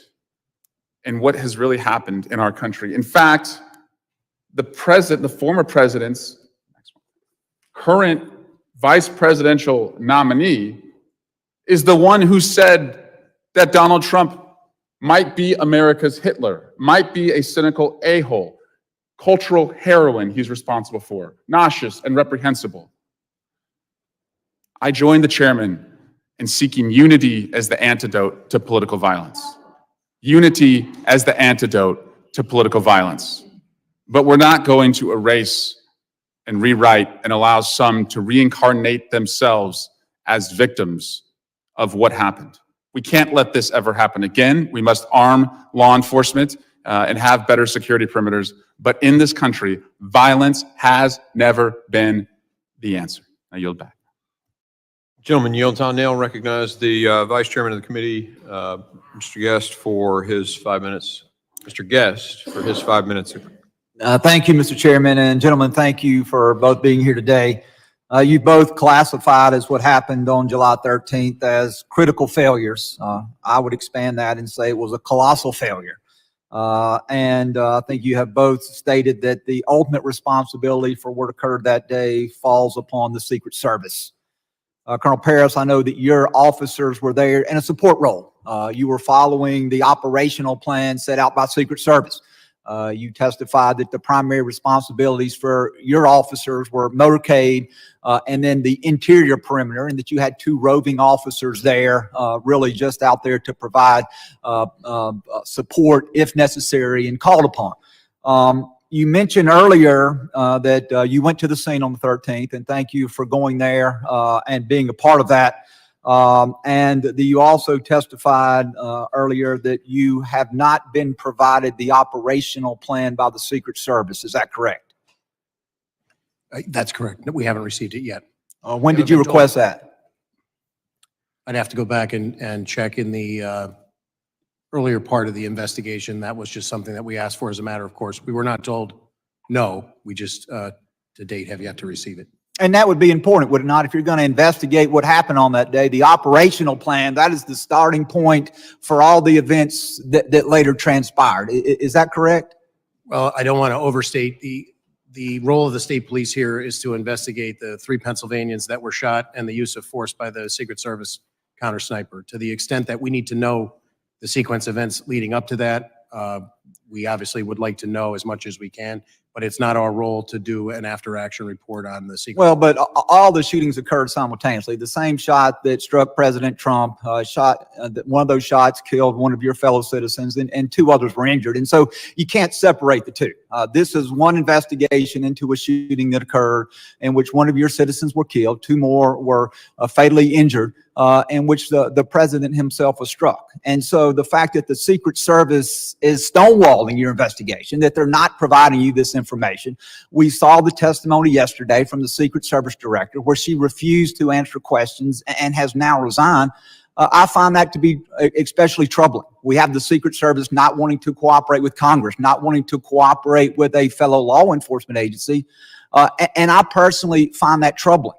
in what has really happened in our country. In fact, the former president's current vice presidential nominee is the one who said that Donald Trump might be America's Hitler, might be a cynical a-hole, cultural heroin he's responsible for, nauseous and reprehensible. I joined the chairman in seeking unity as the antidote to political violence. Unity as the antidote to political violence. But we're not going to erase and rewrite and allow some to reincarnate themselves as victims of what happened. We can't let this ever happen again. We must arm law enforcement and have better security perimeters. But in this country, violence has never been the answer. I yield back. Gentleman yields on now. Recognize the Vice Chairman of the committee, Mr. Guest, for his 5 minutes. Mr. Guest, for his 5 minutes. Thank you, Mr. Chairman, and gentlemen, thank you for both being here today. You both classified as what happened on July 13th as critical failures. I would expand that and say it was a colossal failure. And I think you have both stated that the ultimate responsibility for what occurred that day falls upon the Secret Service. Colonel Paris, I know that your officers were there in a support role. You were following the operational plan set out by Secret Service. You testified that the primary responsibilities for your officers were motorcade and then the interior perimeter, and that you had 2 roving officers there, really just out there to provide support if necessary and called upon. You mentioned earlier that you went to the scene on the 13th, and thank you for going there and being a part of that. And you also testified earlier that you have not been provided the operational plan by the Secret Service. Is that correct? That's correct. We haven't received it yet. When did you request that? I'd have to go back and check in the earlier part of the investigation. That was just something that we asked for as a matter of course. We were not told no. We just, to date, have yet to receive it. And that would be important, would it not? If you're going to investigate what happened on that day, the operational plan, that is the starting point for all the events that later transpired. Is that correct? Well, I don't want to overstate the role of the state police here is to investigate the 3 Pennsylvanians that were shot and the use of force by the Secret Service counter sniper. To the extent that we need to know the sequence of events leading up to that, we obviously would like to know as much as we can, but it's not our role to do an after-action report on the sequence. Well, but all the shootings occurred simultaneously. The same shot that struck President Trump, one of those shots killed one of your fellow citizens, and 2 others were injured. And so you can't separate the 2. This is one investigation into a shooting that occurred in which one of your citizens were killed, 2 more were fatally injured, in which the president himself was struck. And so the fact that the Secret Service is stonewalling your investigation, that they're not providing you this information. We saw the testimony yesterday from the Secret Service director where she refused to answer questions and has now resigned. I find that to be especially troubling. We have the Secret Service not wanting to cooperate with Congress, not wanting to cooperate with a fellow law enforcement agency. And I personally find that troubling.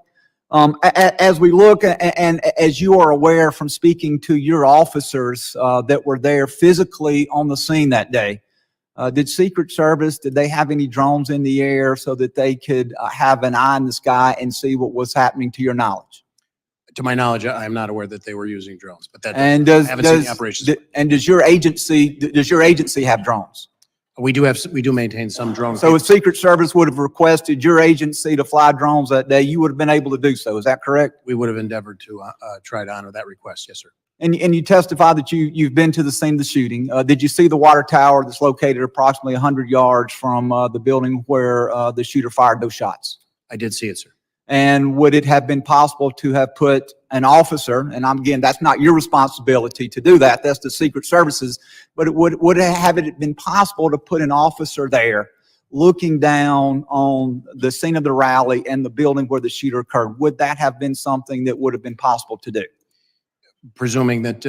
As we look, and as you are aware from speaking to your officers that were there physically on the scene that day, did Secret Service, did they have any drones in the air so that they could have an eye in the sky and see what was happening to your knowledge? To my knowledge, I'm not aware that they were using drones, but that And I haven't seen the operations. does your agency have drones? We do maintain some drones. So if Secret Service would have requested your agency to fly drones that day, you would have been able to do so. Is that correct? We would have endeavored to try to honor that request. Yes, sir. And you testified that you've been to the scene of the shooting. Did you see the water tower that's located approximately 100 yards from the building where the shooter fired those shots? I did see it, sir. And would it have been possible to have put an officer, and again, that's not your responsibility to do that, that's the Secret Service's, but would it been possible to put an officer there looking down on the scene of the rally and the building where the shooter occurred? Would that have been something that would have been possible to do? Presuming that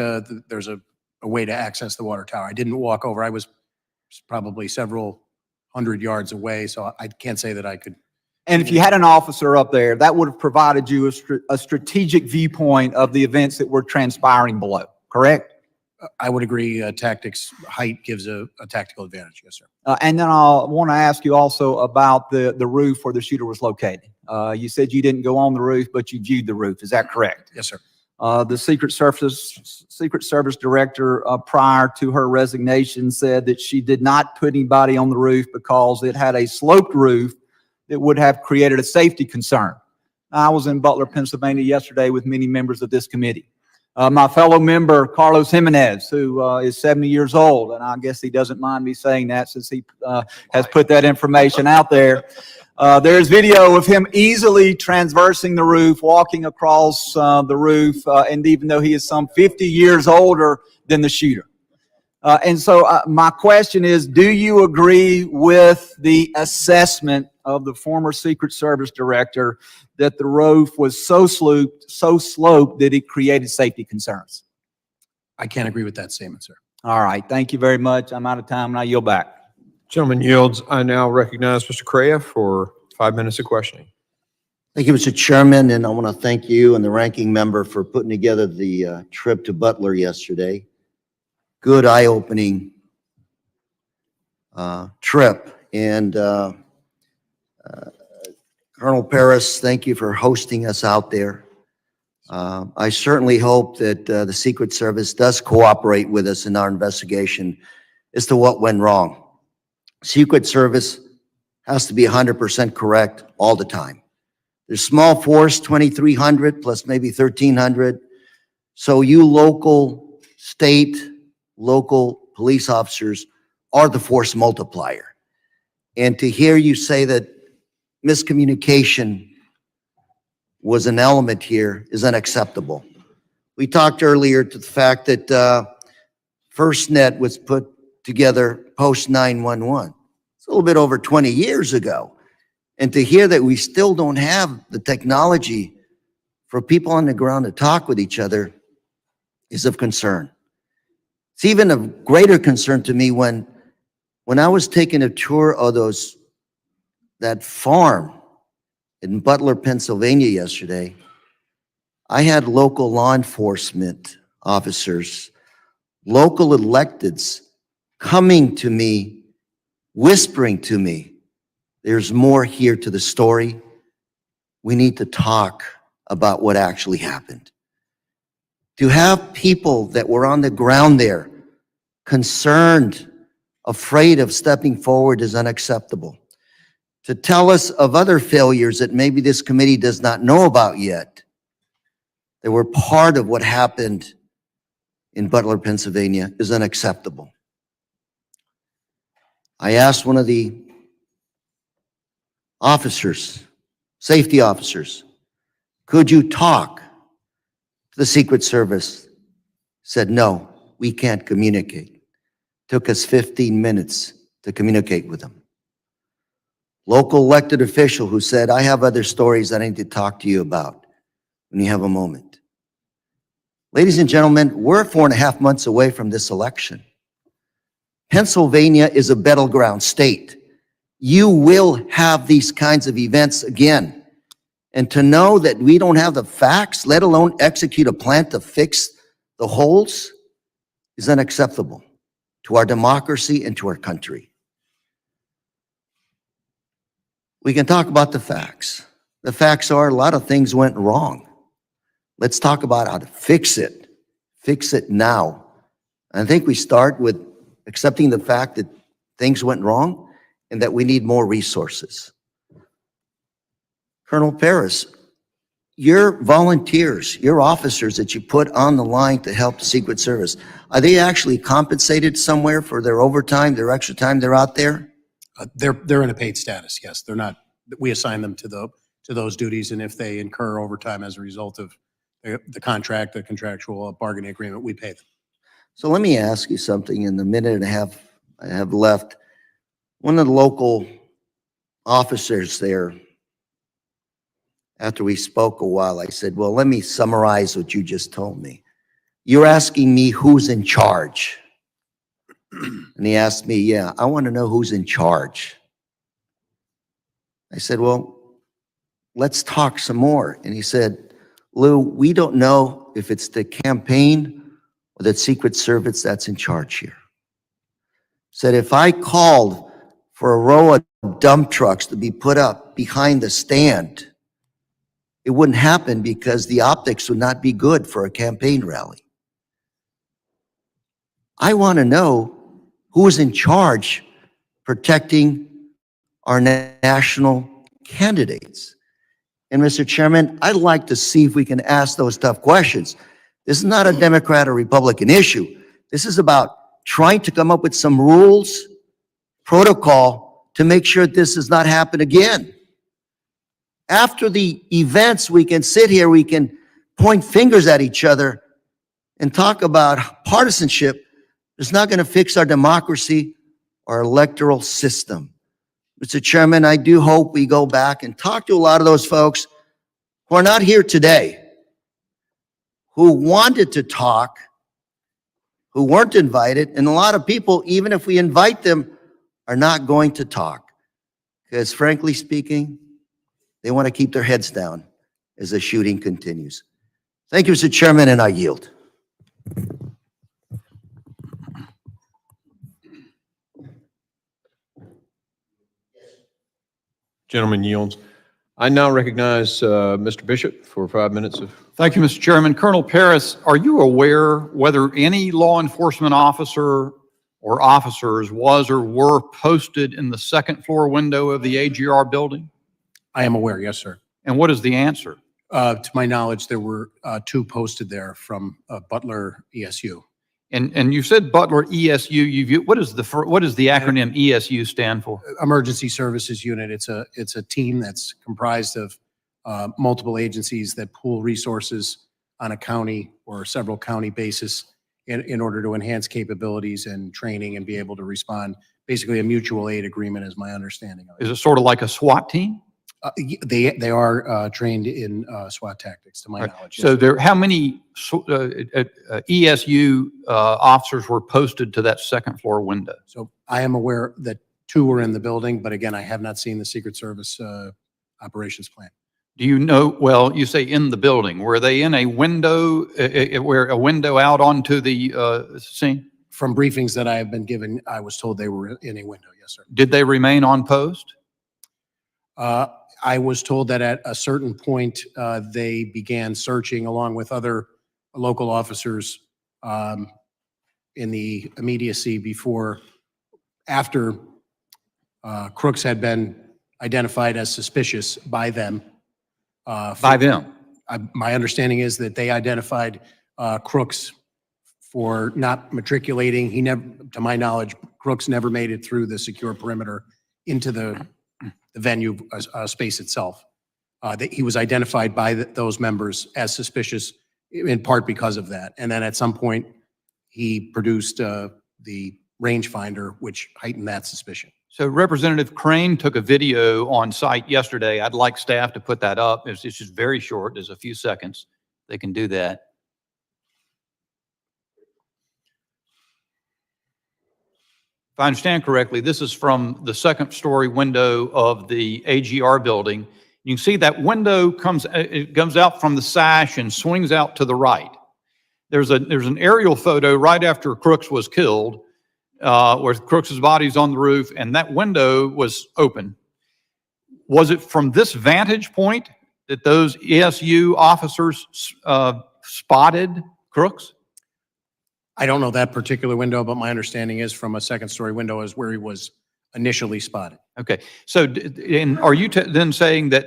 there's a way to access the water tower. I didn't walk over. I was probably several hundred yards away, so I can't say that I could. And if you had an officer up there, that would have provided you a strategic viewpoint of the events that were transpiring below, correct? I would agree. Tactics, height gives a tactical advantage. Yes, sir. And then I want to ask you also about the roof where the shooter was located. You said you didn't go on the roof, but you viewed the roof. Is that correct? Yes, sir. The Secret Service director, prior to her resignation, said that she did not put anybody on the roof because it had a sloped roof that would have created a safety concern. I was in Butler, Pennsylvania yesterday with many members of this committee. My fellow member, Carlos Jimenez, who is 70 years old, and I guess he doesn't mind me saying that since he has put that information out there. There's video of him easily transversing the roof, walking across the roof, and even though he is some 50 years older than the shooter. And so my question is, do you agree with the assessment of the former Secret Service director that the roof was so sloped that it created safety concerns? I can't agree with that statement, sir. All right. Thank you very much. I'm out of time and I yield back. Gentleman yields. I now recognize Mr. Correa for 5 minutes of questioning. Thank you, Mr. Chairman, and I want to thank you and the ranking member for putting together the trip to Butler yesterday. Good eye-opening trip. And Colonel Paris, thank you for hosting us out there. I certainly hope that the Secret Service does cooperate with us in our investigation as to what went wrong. Secret Service has to be 100% correct all the time. There's small force, 2,300 plus maybe 1,300. So you local, state, local police officers are the force multiplier. And to hear you say that miscommunication was an element here is unacceptable. We talked earlier to the fact that FirstNet was put together post 911. It's a little bit over 20 years ago. And to hear that we still don't have the technology for people on the ground to talk with each other is of concern. It's even of greater concern to me when I was taking a tour of that farm in Butler, Pennsylvania yesterday. I had local law enforcement officers, local electeds coming to me, whispering to me, there's more here to the story. We need to talk about what actually happened. To have people that were on the ground there, concerned, afraid of stepping forward is unacceptable. To tell us of other failures that maybe this committee does not know about yet, that were part of what happened in Butler, Pennsylvania, is unacceptable. I asked one of the officers, safety officers, could you talk to the Secret Service? Said, no, we can't communicate. Took us 15 minutes to communicate with them. Local elected official who said, I have other stories that I need to talk to you about when you have a moment. Ladies and gentlemen, we're 4.5 months away from this election. Pennsylvania is a battleground state. You will have these kinds of events again. And to know that we don't have the facts, let alone execute a plan to fix the holes, is unacceptable to our democracy and to our country. We can talk about the facts. The facts are a lot of things went wrong. Let's talk about how to fix it. Fix it now. And I think we start with accepting the fact that things went wrong and that we need more resources. Colonel Paris, your volunteers, your officers that you put on the line to help the Secret Service, are they actually compensated somewhere for their overtime, their extra time they're out there? They're in a paid status, yes. They're not, we assign them to those duties, and if they incur overtime as a result of the contract, the contractual bargaining agreement, we pay them. So let me ask you something in the minute and a half I have left. One of the local officers there, after we spoke a while, I said, well, let me summarize what you just told me. You're asking me who's in charge. And he asked me, yeah, I want to know who's in charge. I said, well, let's talk some more. And he said, Lou, we don't know if it's the campaign or the Secret Service that's in charge here. Said, if I called for a row of dump trucks to be put up behind the stand, it wouldn't happen because the optics would not be good for a campaign rally. I want to know who is in charge protecting our national candidates. And Mr. Chairman, I'd like to see if we can ask those tough questions. This is not a Democrat or Republican issue. This is about trying to come up with some rules, protocol to make sure this does not happen again. After the events, we can sit here, we can point fingers at each other and talk about partisanship. It's not going to fix our democracy or electoral system. Mr. Chairman, I do hope we go back and talk to a lot of those folks who are not here today, who wanted to talk, who weren't invited, and a lot of people, even if we invite them, are not going to talk. Because frankly speaking, they want to keep their heads down as the shooting continues. Thank you, Mr. Chairman, and I yield. Gentleman yields. I now recognize Mr. Bishop for 5 minutes of. Thank you, Mr. Chairman. Colonel Paris, are you aware whether any law enforcement officer or officers was or were posted in the second floor window of the AGR building? I am aware, yes, sir. And what is the answer? To my knowledge, there were 2 posted there from Butler ESU. And you said Butler ESU. What is the acronym ESU stand for? Emergency Services Unit. It's a team that's comprised of multiple agencies that pool resources on a county or several county basis in order to enhance capabilities and training and be able to respond. Basically, a mutual aid agreement is my understanding of it. Is it sort of like a SWAT team? They are trained in SWAT tactics, to my Right. knowledge. So Yes. there, how many ESU officers were posted to that second floor window? So I am aware that 2 were in the building, but again, I have not seen the Secret Service operations plan. Do you know, well, you say in the building, were they in a window, where a window out onto the scene? From briefings that I have been given, I was told they were in a window. Yes, sir. Did they remain on post? I was told that at a certain point, they began searching along with other local officers in the immediacy after Crooks had been identified as suspicious by them. By them? My understanding is that they identified Crooks for not matriculating. He never, to my knowledge, Crooks never made it through the secure perimeter into the venue space itself. That he was identified by those members as suspicious in part because of that. And then at some point, he produced the rangefinder, which heightened that suspicion. So Representative Crane took a video on site yesterday. I'd like staff to put that up. It's just very short. There's a few seconds. They can do that. If I understand correctly, this is from the second story window of the AGR building. You can see that window comes out from the sash and swings out to the right. There's an aerial photo right after Crooks was killed, where Crooks's body's on the roof, and that window was open. Was it from this vantage point that those ESU officers spotted Crooks? I don't know that particular window, but my understanding is from a second story window is where he was initially spotted. Okay, so and are you then saying that,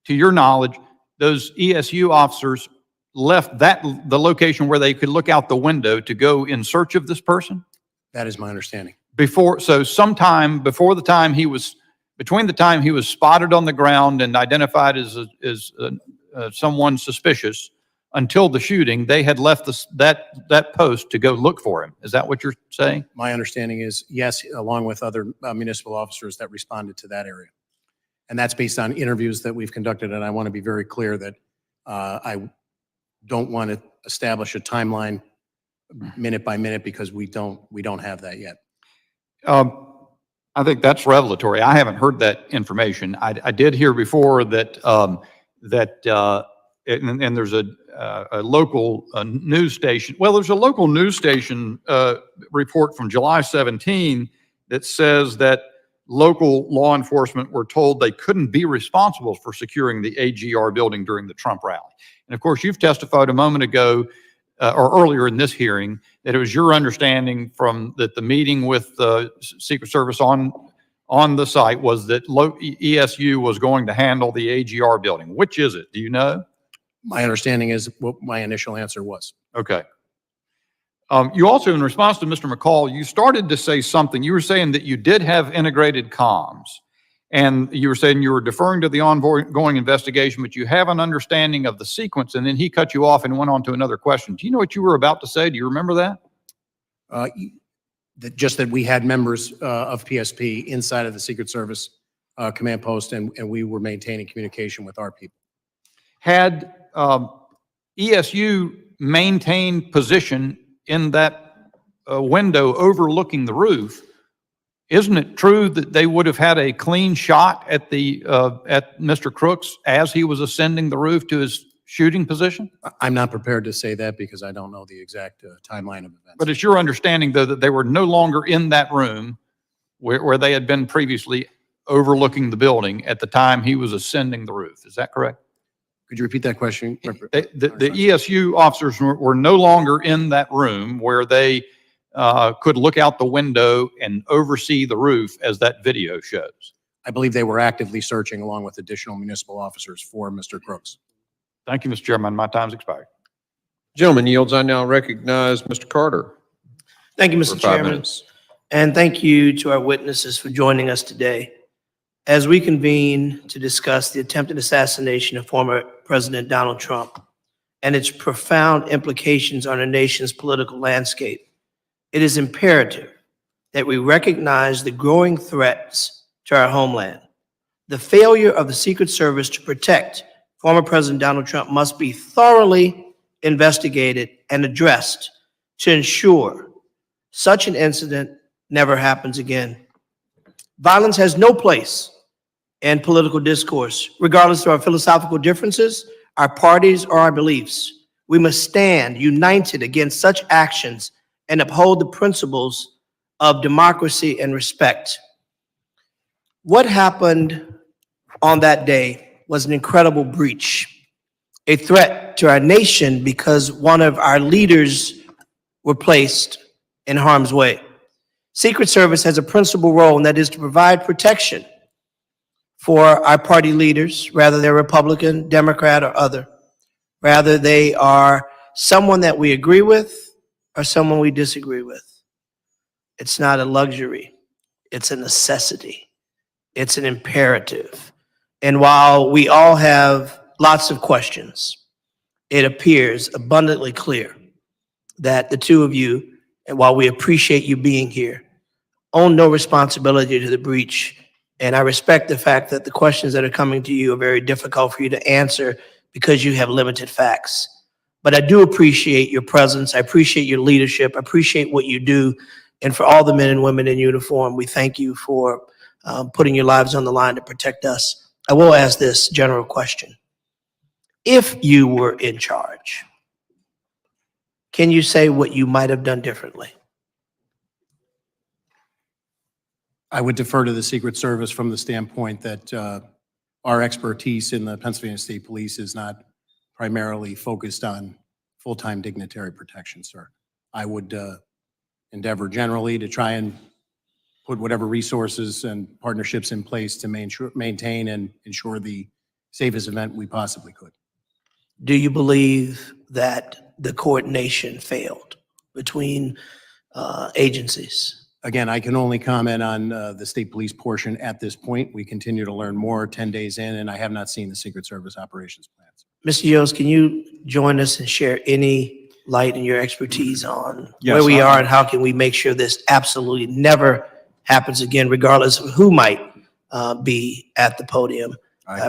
to your knowledge, those ESU officers left the location where they could look out the window to go in search of this person? That is my understanding. So sometime between the time he was spotted on the ground and identified as someone suspicious until the shooting, they had left that post to go look for him. Is that what you're saying? My understanding is yes, along with other municipal officers that responded to that area. And that's based on interviews that we've conducted. And I want to be very clear that I don't want to establish a timeline minute by minute because we don't have that yet. I think that's revelatory. I haven't heard that information. I did hear before that and there's a local news station. Well, there's a local news station report from July 17 that says that local law enforcement were told they couldn't be responsible for securing the AGR building during the Trump rally. And of course, you've testified a moment ago or earlier in this hearing that it was your understanding that the meeting with the Secret Service on the site was that ESU was going to handle the AGR building. Which is it? Do you know? My understanding is what my initial answer was. Okay. You also, in response to Mr. McCall, you started to say something. You were saying that you did have integrated comms, and you were saying you were deferring to the ongoing investigation, but you have an understanding of the sequence, and then he cut you off and went on to another question. Do you know what you were about to say? Do you remember that? Just that we had members of PSP inside of the Secret Service command post, and we were maintaining communication with our people. Had ESU maintained position in that window overlooking the roof, isn't it true that they would have had a clean shot at Mr. Crooks as he was ascending the roof to his shooting position? I'm not prepared to say that because I don't know the exact timeline of events. But it's your understanding, though, that they were no longer in that room where they had been previously overlooking the building at the time he was ascending the roof. Is that correct? Could you repeat that question? The ESU officers were no longer in that room where they could look out the window and oversee the roof as that video shows. I believe they were actively searching along with additional municipal officers for Mr. Crooks. Thank you, Mr. Chairman. My time's expired. Gentleman yields. I now recognize Mr. Carter. Thank you, for Mr. 5 Chairman. minutes. And thank you to our witnesses for joining us today as we convene to discuss the attempted assassination of former President Donald Trump and its profound implications on our nation's political landscape, it is imperative that we recognize the growing threats to our homeland. The failure of the Secret Service to protect former President Donald Trump must be thoroughly investigated and addressed to ensure such an incident never happens again. Violence has no place in political discourse, regardless of our philosophical differences, our parties, or our beliefs. We must stand united against such actions and uphold the principles of democracy and respect. What happened on that day was an incredible breach, a threat to our nation because one of our leaders were placed in harm's way. Secret Service has a principal role, and that is to provide protection for our party leaders, whether they're Republican, Democrat, or other. Rather, they are someone that we agree with or someone we disagree with. It's not a luxury. It's a necessity. It's an imperative. And while we all have lots of questions, it appears abundantly clear that the two of you, and while we appreciate you being here, own no responsibility to the breach. And I respect the fact that the questions that are coming to you are very difficult for you to answer because you have limited facts. But I do appreciate your presence. I appreciate your leadership. I appreciate what you do. And for all the men and women in uniform, we thank you for putting your lives on the line to protect us. I will ask this general question. If you were in charge, can you say what you might have done differently? I would defer to the Secret Service from the standpoint that our expertise in the Pennsylvania State Police is not primarily focused on full-time dignitary protection, sir. I would endeavor generally to try and put whatever resources and partnerships in place to maintain and ensure the safest event we possibly could. Do you believe that the coordination failed between agencies? Again, I can only comment on the state police portion at this point. We continue to learn more 10 days in, and I have not seen the Secret Service operations plans. Mr. Yost, can you join us and share any light in your expertise on Yes, where we are and how can we make sure this absolutely never happens again, regardless of who might be at the podium?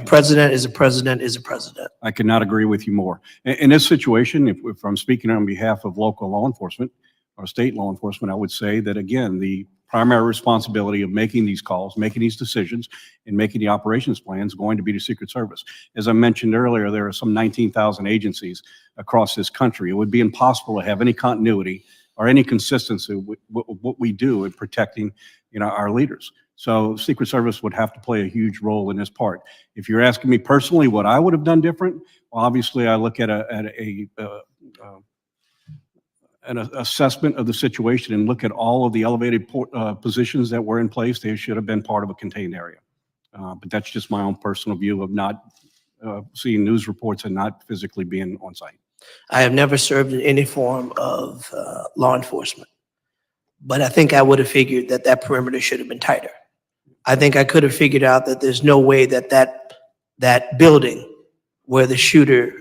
President is a president is a president. I could not agree with you more. In this situation, if I'm speaking on behalf of local law enforcement or state law enforcement, I would say that, again, the primary responsibility of making these calls, making these decisions, and making the operations plans is going to be the Secret Service. As I mentioned earlier, there are some 19,000 agencies across this country. It would be impossible to have any continuity or any consistency with what we do in protecting, our leaders. So Secret Service would have to play a huge role in this part. If you're asking me personally what I would have done different, well, obviously I look at an assessment of the situation and look at all of the elevated positions that were in place. They should have been part of a contained area. But that's just my own personal view of not seeing news reports and not physically being on site. I have never served in any form of law enforcement, but I think I would have figured that that perimeter should have been tighter. I think I could have figured out that there's no way that that building where the shooter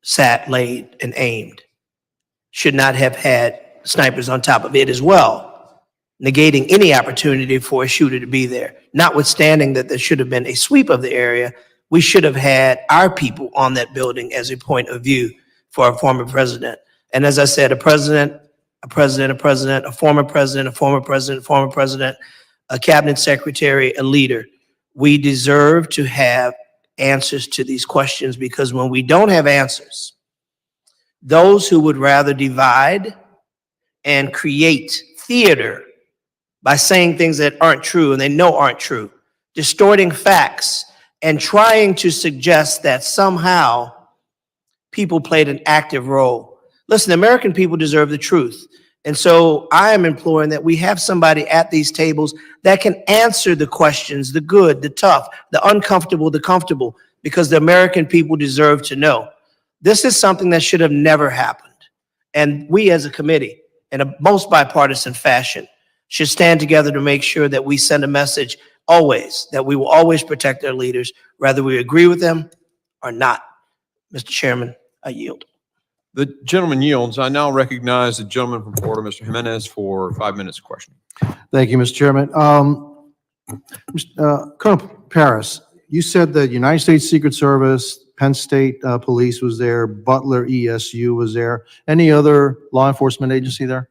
sat, laid, and aimed should not have had snipers on top of it as well, negating any opportunity for a shooter to be there. Notwithstanding that there should have been a sweep of the area, we should have had our people on that building as a point of view for a former president. And as I said, a president, a president, a president, a former president, a former president, a former president, a cabinet secretary, a leader. We deserve to have answers to these questions, because when we don't have answers, those who would rather divide and create theater by saying things that aren't true and they know aren't true, distorting facts and trying to suggest that somehow people played an active role. Listen, the American people deserve the truth. And so I am imploring that we have somebody at these tables that can answer the questions, the good, the tough, the uncomfortable, the comfortable, because the American people deserve to know. This is something that should have never happened. And we as a committee, in a most bipartisan fashion, should stand together to make sure that we send a message always, that we will always protect our leaders, whether we agree with them or not. Mr. Chairman, I yield. The gentleman yields. I now recognize the gentleman from Florida, Mr. Jimenez, for 5 minutes of questioning. Thank you, Mr. Chairman. Colonel Paris, you said that United States Secret Service, Penn State Police was there, Butler ESU was there. Any other law enforcement agency there?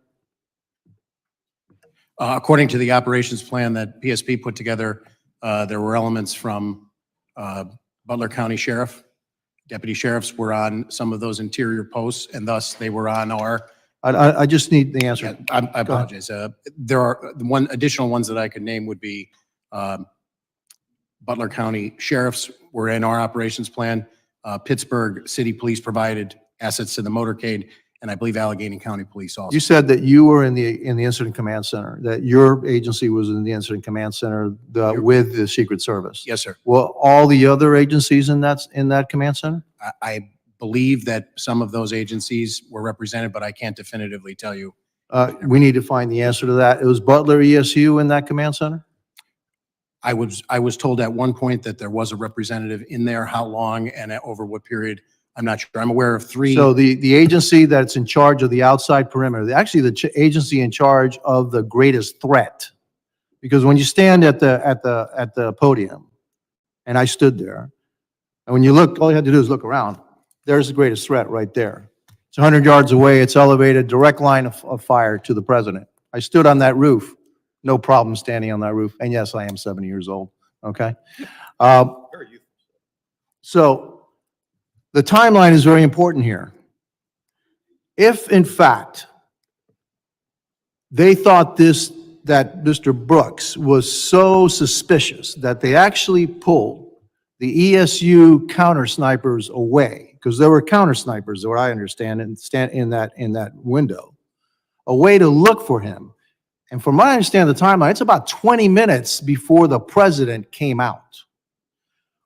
According to the operations plan that PSP put together, there were elements from Butler County Sheriff. Deputy sheriffs were on some of those interior posts, and thus they were on our. I just need the answer. Yeah, I apologize. There are the one additional ones that I could name would be Butler County Sheriffs were in our operations plan. Pittsburgh City Police provided assets to the motorcade, and I believe Allegheny County Police also. You said that you were in the Incident Command Center, that your agency was in the Incident Command Center with the Secret Service. Yes, sir. Well, all the other agencies in that command center? I believe that some of those agencies were represented, but I can't definitively tell you. We need to find the answer to that. It was Butler ESU in that command center? I was told at one point that there was a representative in there. How long and over what period, I'm not sure. I'm aware of 3. So the agency that's in charge of the outside perimeter, actually the agency in charge of the greatest threat, because when you stand at the podium, and I stood there, and when you look, all you had to do is look around. There's the greatest threat right there. It's 100 yards away. It's elevated, direct line of fire to the president. I stood on that roof. No problem standing on that roof. And yes, I am 70 years old. Okay. So the timeline is very important here. If in fact they thought that Mr. Brooks was so suspicious that they actually pulled the ESU counter snipers away, because there were counter snipers, what I understand, and stand in that window, a way to look for him. And from what I understand the timeline, it's about 20 minutes before the president came out.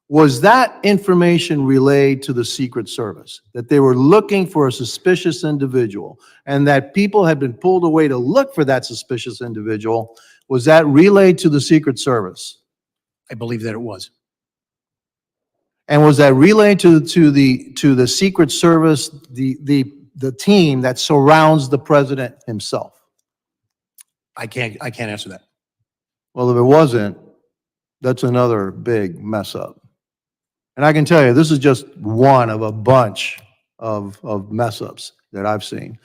Was that information relayed to the Secret Service, that they were looking for a suspicious individual and that people had been pulled away to look for that suspicious individual? Was that relayed to the Secret Service? I believe that it was. And was that relayed to the Secret Service, the team that surrounds the president himself? I can't answer that. Well, if it wasn't, that's another big mess up. And I can tell you, this is just one of a bunch of mess ups that I've seen.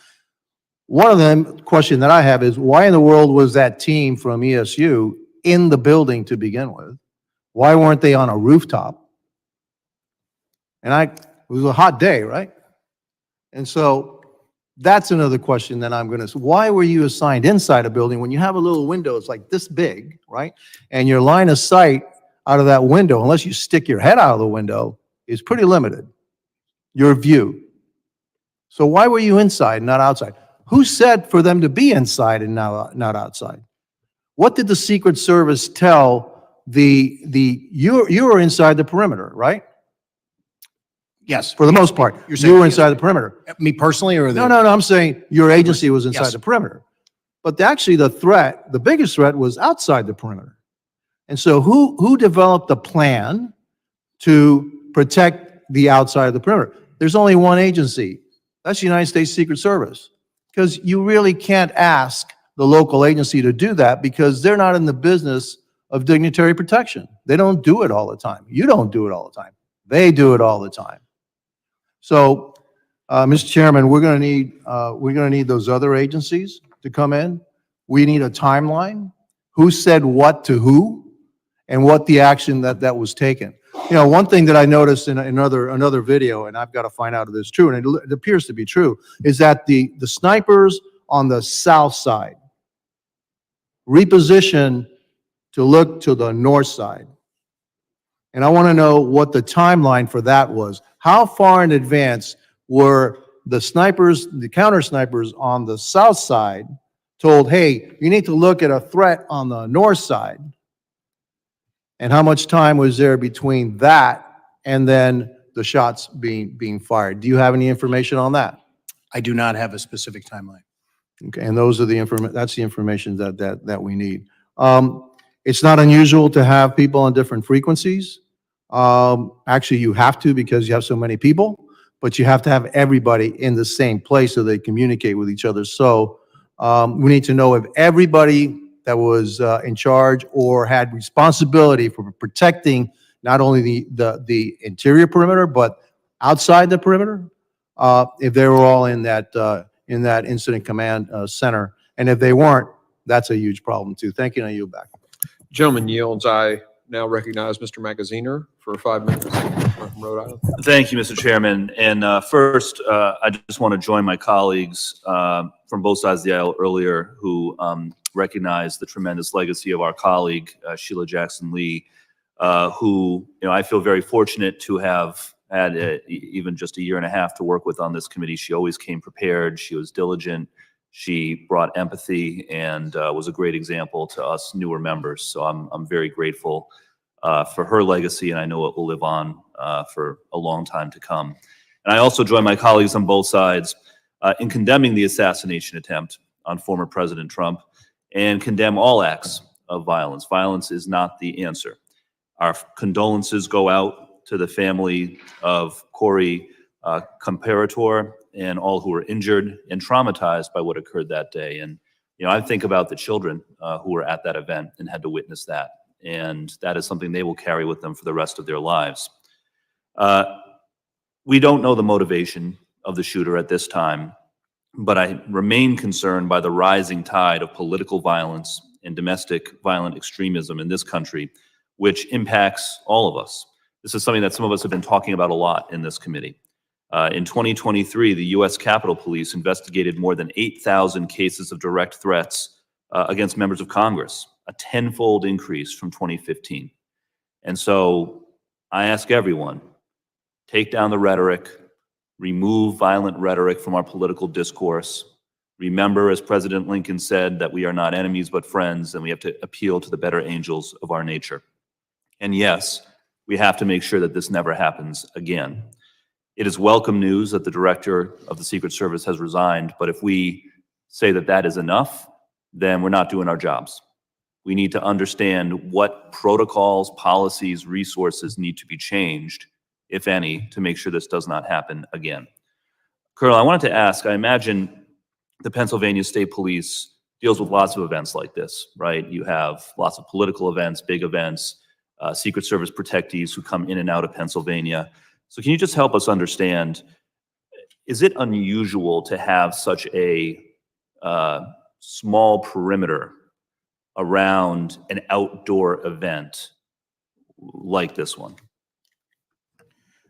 One of them, question that I have is, why in the world was that team from ESU in the building to begin with? Why weren't they on a rooftop? And it was a hot day, right? And so that's another question that I'm going to, why were you assigned inside a building when you have a little window, it's like this big, right? And your line of sight out of that window, unless you stick your head out of the window, is pretty limited, your view. So why were you inside and not outside? Who said for them to be inside and not outside? What did the Secret Service tell you were inside the perimeter, right? Yes. For the most part, you were inside the perimeter. Me personally, or No, I'm saying your agency was inside the perimeter. But actually the biggest threat was outside the perimeter. And so who developed the plan to protect the outside of the perimeter? There's only one agency. That's the United States Secret Service. Because you really can't ask the local agency to do that, because they're not in the business of dignitary protection. They don't do it all the time. You don't do it all the time. They do it all the time. So, Mr. Chairman, we're going to need those other agencies to come in. We need a timeline. Who said what to who, and what the action that was taken. You know, one thing that I noticed in another video, and I've got to find out if it's true, and it appears to be true, is that the snipers on the south side reposition to look to the north side. And I want to know what the timeline for that was. How far in advance were the snipers, the counter snipers on the south side told, hey, you need to look at a threat on the north side? And how much time was there between that and then the shots being fired? Do you have any information on that? I do not have a specific timeline. Okay, and those are that's the information that we need. It's not unusual to have people on different frequencies. Actually, you have to, because you have so many people. but you have to have everybody in the same place so they communicate with each other. So we need to know if everybody that was in charge or had responsibility for protecting not only the interior perimeter, but outside the perimeter, if they were all in that incident command center. And if they weren't, that's a huge problem too. Thank you, and I yield back. Gentleman yields. I now recognize Mr. Magaziner for 5 minutes from Rhode Island. Thank you, Mr. Chairman. And first, I just want to join my colleagues from both sides of the aisle earlier who recognized the tremendous legacy of our colleague, Sheila Jackson Lee, who, I feel very fortunate to have had even just a year and a half to work with on this committee. She always came prepared. She was diligent. She brought empathy and was a great example to us newer members. So I'm very grateful for her legacy, and I know it will live on for a long time to come. And I also join my colleagues on both sides in condemning the assassination attempt on former President Trump and condemn all acts of violence. Violence is not the answer. Our condolences go out to the family of Corey Comparator and all who were injured and traumatized by what occurred that day. And, I think about the children who were at that event and had to witness that. And that is something they will carry with them for the rest of their lives. We don't know the motivation of the shooter at this time, but I remain concerned by the rising tide of political violence and domestic violent extremism in this country, which impacts all of us. This is something that some of us have been talking about a lot in this committee. In 2023, the U.S. Capitol Police investigated more than 8,000 cases of direct threats against members of Congress, a tenfold increase from 2015. And so I ask everyone, take down the rhetoric, remove violent rhetoric from our political discourse. Remember, as President Lincoln said, that we are not enemies but friends, and we have to appeal to the better angels of our nature. And yes, we have to make sure that this never happens again. It is welcome news that the director of the Secret Service has resigned, but if we say that that is enough, then we're not doing our jobs. We need to understand what protocols, policies, resources need to be changed, if any, to make sure this does not happen again. Colonel, I wanted to ask, I imagine the Pennsylvania State Police deals with lots of events like this, right? You have lots of political events, big events, Secret Service protectees who come in and out of Pennsylvania. So can you just help us understand, is it unusual to have such a small perimeter around an outdoor event like this one?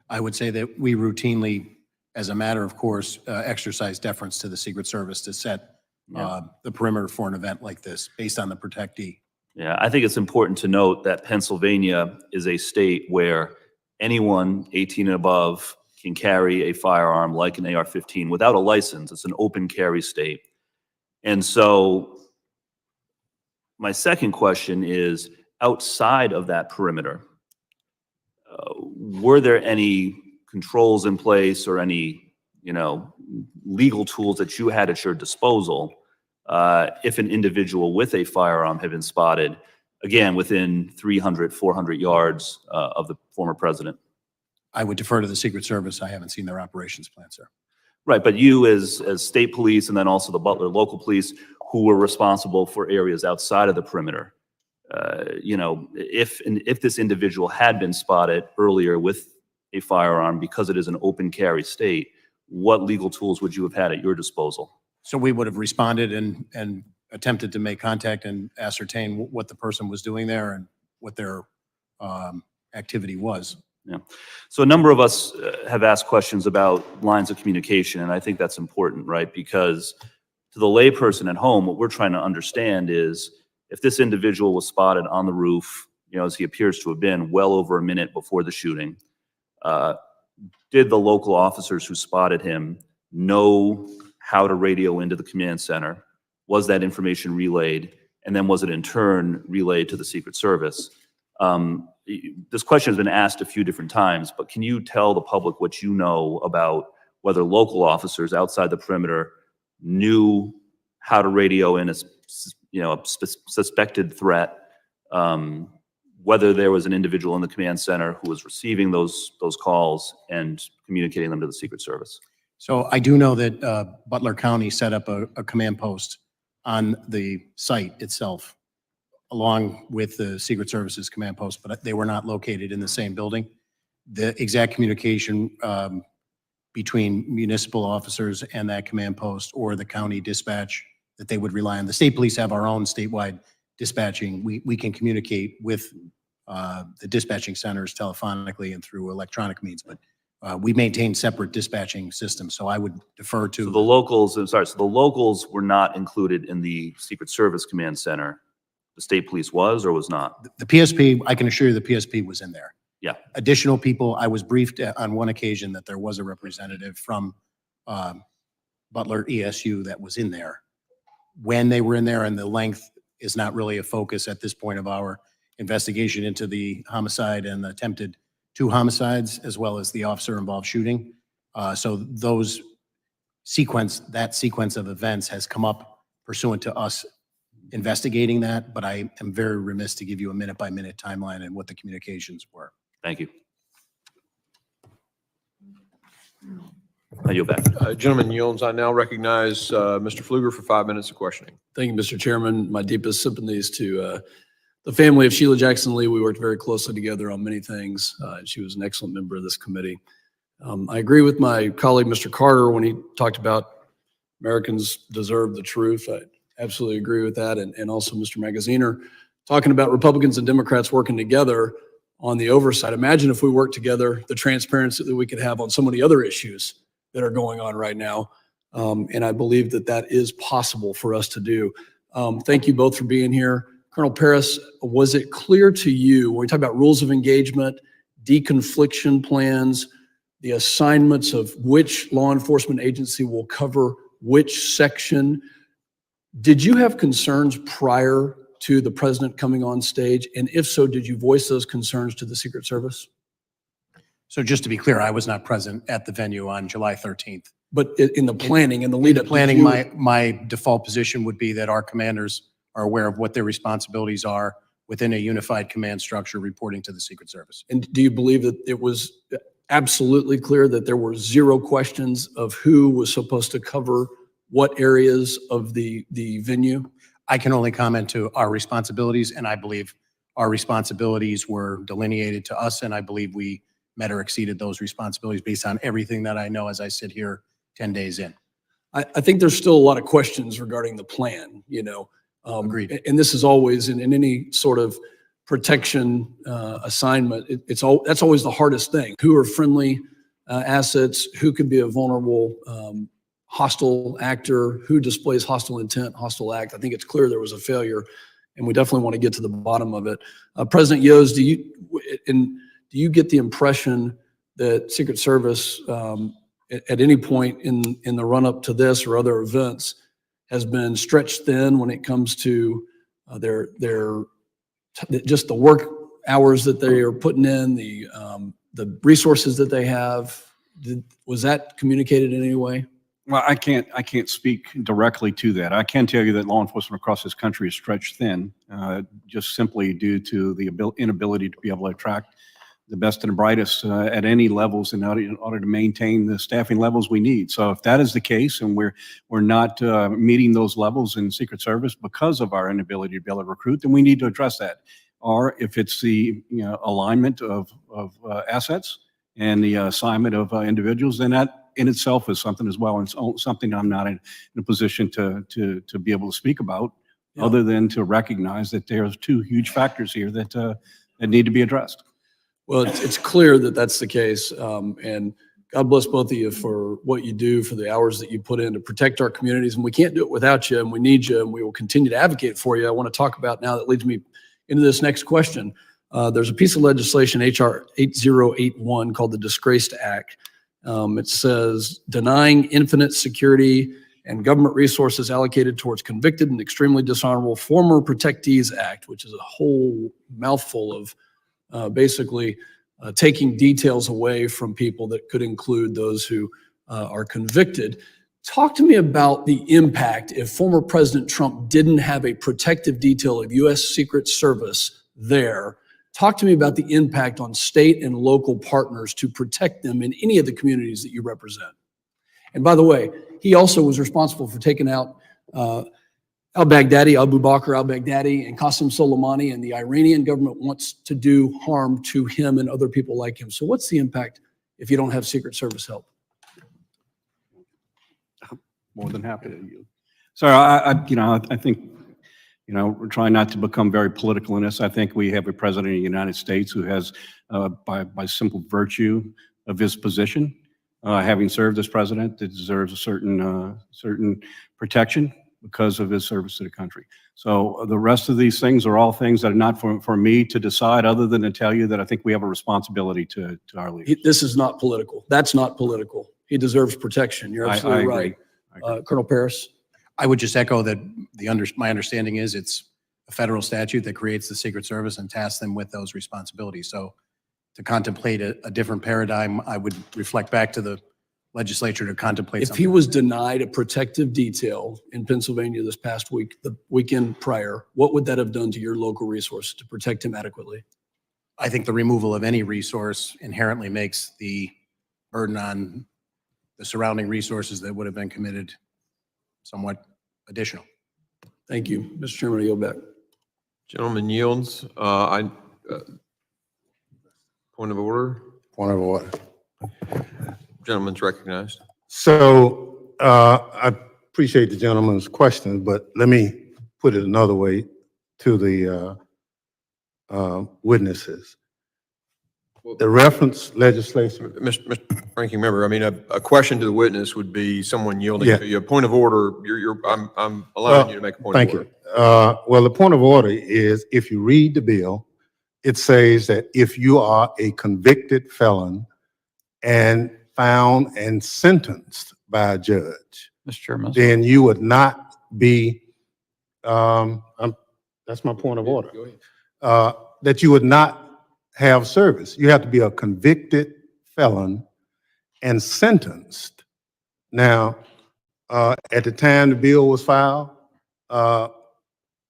I would say that we routinely, as a matter of course, exercise deference to the Secret Service to set the perimeter for an event like this based on the protectee. Yeah, I think it's important to note that Pennsylvania is a state where anyone 18 and above can carry a firearm like an AR-15 without a license. It's an open carry state. And so my second question is, outside of that perimeter, were there any controls in place or any, legal tools that you had at your disposal if an individual with a firearm had been spotted, again, within 300, 400 yards of the former president? I would defer to the Secret Service. I haven't seen their operations plan, sir. Right, but you as state police and then also the Butler local police who were responsible for areas outside of the perimeter, if this individual had been spotted earlier with a firearm because it is an open carry state, what legal tools would you have had at your disposal? So we would have responded and attempted to make contact and ascertain what the person was doing there and what their activity was. Yeah. So a number of us have asked questions about lines of communication, and I think that's important, right? Because to the layperson at home, what we're trying to understand is if this individual was spotted on the roof, as he appears to have been well over a minute before the shooting, did the local officers who spotted him know how to radio into the command center? Was that information relayed? And then was it in turn relayed to the Secret Service? This question has been asked a few different times, but can you tell the public what you know about whether local officers outside the perimeter knew how to radio in a suspected threat whether there was an individual in the command center who was receiving those calls and communicating them to the Secret Service. So I do know that Butler County set up a command post on the site itself, along with the Secret Service's command post, but they were not located in the same building. The exact communication between municipal officers and that command post or the county dispatch that they would rely on. The state police have our own statewide dispatching. We can communicate with the dispatching centers telephonically and through electronic means, but we maintain separate dispatching systems. So I would defer to So the locals, I'm sorry, so the locals were not included in the Secret Service command center. The state police was or was not? the PSP. I can assure you the PSP was in there. Yeah. Additional people, I was briefed on one occasion that there was a representative from Butler ESU that was in there. When they were in there, and the length is not really a focus at this point of our investigation into the homicide and the attempted 2 homicides, as well as the officer-involved shooting. So that sequence of events has come up pursuant to us investigating that, but I am very remiss to give you a minute-by-minute timeline and what the communications were. Thank you. I yield back. Gentleman yields. I now recognize Mr. Pfluger for 5 minutes of questioning. Thank you, Mr. Chairman. My deepest sympathies to the family of Sheila Jackson Lee. We worked very closely together on many things. She was an excellent member of this committee. I agree with my colleague, Mr. Carter, when he talked about Americans deserve the truth. I absolutely agree with that. And also Mr. Magaziner talking about Republicans and Democrats working together on the oversight. Imagine if we worked together, the transparency that we could have on so many other issues that are going on right now. And I believe that that is possible for us to do. Thank you both for being here. Colonel Paris, was it clear to you, when we talk about rules of engagement, deconfliction plans, the assignments of which law enforcement agency will cover which section, did you have concerns prior to the president coming on stage? And if so, did you voice those concerns to the Secret Service? So just to be clear, I was not present at the venue on July 13th. But in the planning and the lead up, planning, my default position would be that our commanders are aware of what their responsibilities are within a unified command structure reporting to the Secret Service. And do you believe that it was absolutely clear that there were 0 questions of who was supposed to cover what areas of the venue? I can only comment to our responsibilities, and I believe our responsibilities were delineated to us, and I believe we met or exceeded those responsibilities based on everything that I know as I sit here 10 days in. I think there's still a lot of questions regarding the plan, you know. Agreed. And this is always in any sort of protection assignment, that's always the hardest thing. Who are friendly assets? Who could be a vulnerable hostile actor? Who displays hostile intent, hostile act? I think it's clear there was a failure, and we definitely want to get to the bottom of it. President Yost, do you get the impression that Secret Service at any point in the run-up to this or other events has been stretched thin when it comes to just the work hours that they are putting in, the resources that they have? Was that communicated in any way? Well, I can't speak directly to that. I can tell you that law enforcement across this country is stretched thin, just simply due to the inability to be able to attract the best and the brightest at any levels in order to maintain the staffing levels we need. So if that is the case, and we're not meeting those levels in Secret Service because of our inability to be able to recruit, then we need to address that. Or if it's the alignment of assets and the assignment of individuals, then that in itself is something as well. And it's something I'm not in a position to be able to speak about, other than to recognize that there's 2 huge factors here that need to be addressed. Well, it's clear that that's the case. And God bless both of you for what you do, for the hours that you put in to protect our communities. And we can't do it without you, and we need you, and we will continue to advocate for you. I want to talk about now, that leads me into this next question. There's a piece of legislation, HR 8081, called the Disgraced Act. It says, denying infinite security and government resources allocated towards convicted and extremely dishonorable former protectees act, which is a whole mouthful of basically taking details away from people that could include those who are convicted. Talk to me about the impact if former President Trump didn't have a protective detail of U.S. Secret Service there. Talk to me about the impact on state and local partners to protect them in any of the communities that you represent. And by the way, he also was responsible for taking out al-Baghdadi, Abu Bakr al-Baghdadi, and Qasem Soleimani, and the Iranian government wants to do harm to him and other people like him. So what's the impact if you don't have Secret Service help? More than happy to yield. So I think, we're trying not to become very political in this. I think we have a president of the United States who has, by simple virtue of his position, having served as president, that deserves a certain protection because of his service to the country. So the rest of these things are all things that are not for me to decide, other than to tell you that I think we have a responsibility to our leaders. This is not political. That's not political. He deserves protection. You're absolutely right. Colonel Paris? I would just echo that my understanding is it's a federal statute that creates the Secret Service and tasks them with those responsibilities. So to contemplate a different paradigm, I would reflect back to the legislature to contemplate If something. he was denied a protective detail in Pennsylvania this past week, the weekend prior, what would that have done to your local resources to protect him adequately? I think the removal of any resource inherently makes the burden on the surrounding resources that would have been committed somewhat additional. Thank you. Mr. Chairman, I yield back. Gentleman yields. Point of order. Point of order. Gentleman's recognized. So I appreciate the gentleman's question, but let me put it another way to the witnesses. The reference legislation. Mr. Ranking Member, I mean, a question to the witness would be someone yielding Yeah. to you. A point of order, I'm allowing you to make a point of Thank order. you. Well, the point of order is, if you read the bill, it says that if you are a convicted felon and found and sentenced by a judge, Mr. Chairman. then you would not be, that's my point of order. Go ahead. That you would not have service. You have to be a convicted felon and sentenced. Now, at the time the bill was filed,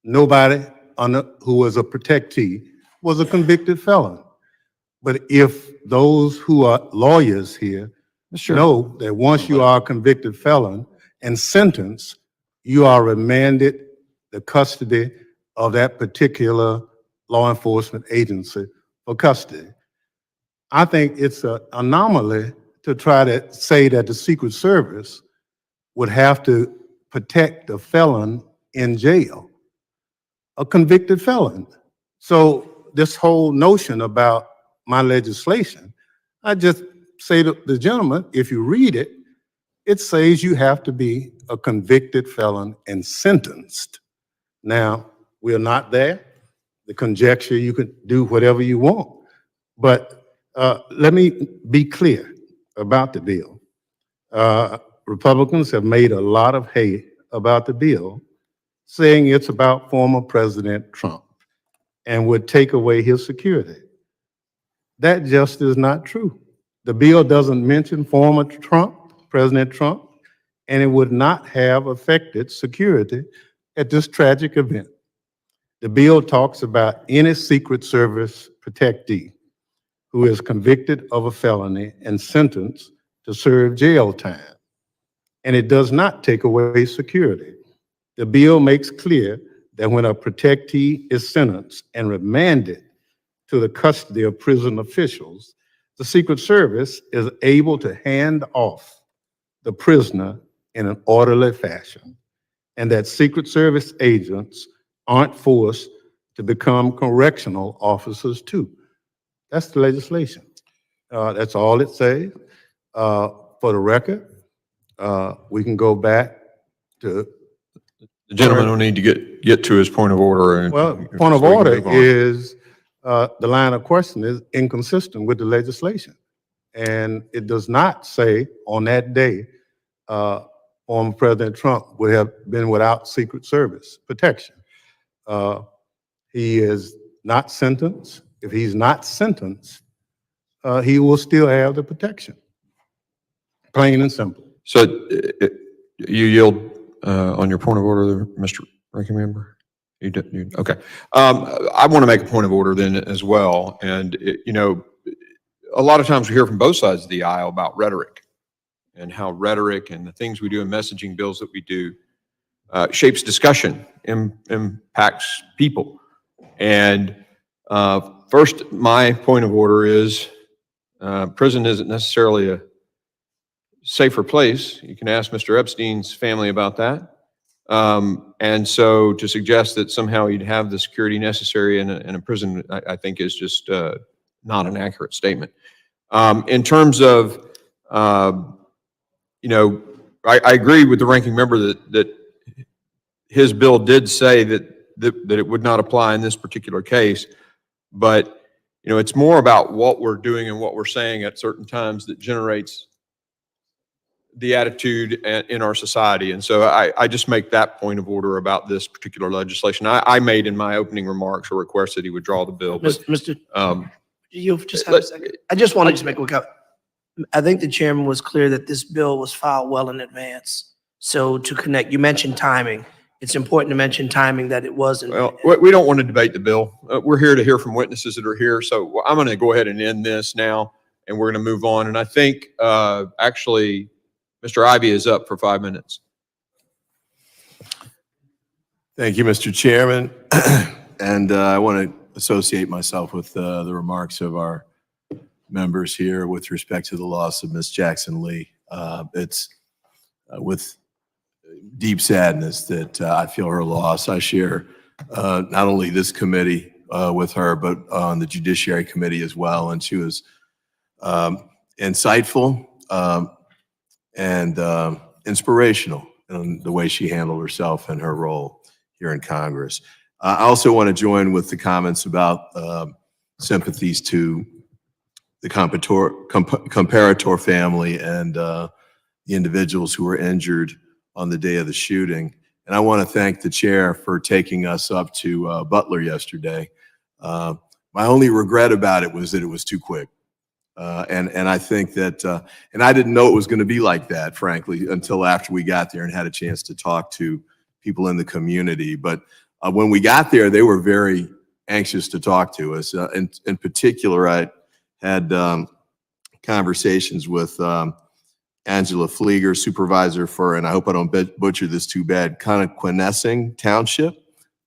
nobody who was a protectee was a convicted felon. But if those who are lawyers here know that once you are a convicted felon and sentenced, you are remanded the custody of that particular law enforcement agency for custody. I think it's an anomaly to try to say that the Secret Service would have to protect a felon in jail, a convicted felon. So this whole notion about my legislation, I just say to the gentleman, if you read it, it says you have to be a convicted felon and sentenced. Now, we're not there. The conjecture, you can do whatever you want. But let me be clear about the bill. Republicans have made a lot of hay about the bill, saying it's about former President Trump and would take away his security. That just is not true. The bill doesn't mention former Trump, President Trump, and it would not have affected security at this tragic event. The bill talks about any Secret Service protectee who is convicted of a felony and sentenced to serve jail time. And it does not take away security. The bill makes clear that when a protectee is sentenced and remanded to the custody of prison officials, the Secret Service is able to hand off the prisoner in an orderly fashion, and that Secret Service agents aren't forced to become correctional officers too. That's the legislation. That's all it says. For the record, we can go back to. The gentleman will need to get to his point of order. Well, point of order is, the line of question is inconsistent with the legislation. And it does not say on that day, former President Trump would have been without Secret Service protection. He is not sentenced. If he's not sentenced, he will still have the protection. Plain and simple. So you yield on your point of order, Mr. Ranking Member? Okay. I want to make a point of order then as well. And, a lot of times we hear from both sides of the aisle about rhetoric and how rhetoric and the things we do in messaging bills that we do shapes discussion, impacts people. And first, my point of order is prison isn't necessarily a safer place. You can ask Mr. Epstein's family about that. And so to suggest that somehow you'd have the security necessary in a prison, I think is just not an accurate statement. In terms of, I agree with the ranking member that his bill did say that it would not apply in this particular case. But, it's more about what we're doing and what we're saying at certain times that generates the attitude in our society. And so I just make that point of order about this particular legislation. I made in my opening remarks a request that he would draw the bill. But, Mr. You just have a second. I just wanted to make a quick comment. I think the chairman was clear that this bill was filed well in advance. So to connect, you mentioned timing. It's important to mention timing, that it wasn't. Well, we don't want to debate the bill. We're here to hear from witnesses that are here. So I'm going to go ahead and end this now, and we're going to move on. And I think actually Mr. Ivey is up for 5 minutes. Thank you, Mr. Chairman. And I want to associate myself with the remarks of our members here with respect to the loss of Miss Jackson Lee. It's with deep sadness that I feel her loss. I share not only this committee with her, but on the Judiciary Committee as well. And she was insightful and inspirational in the way she handled herself and her role here in Congress. I also want to join with the comments about sympathies to the comparator family and the individuals who were injured on the day of the shooting. And I want to thank the chair for taking us up to Butler yesterday. My only regret about it was that it was too quick. And I think that, and I didn't know it was going to be like that, frankly, until after we got there and had a chance to talk to people in the community. But when we got there, they were very anxious to talk to us. In particular, I had conversations with Angela Flieger, supervisor for, and I hope I don't butcher this too bad, Connequenessing Township,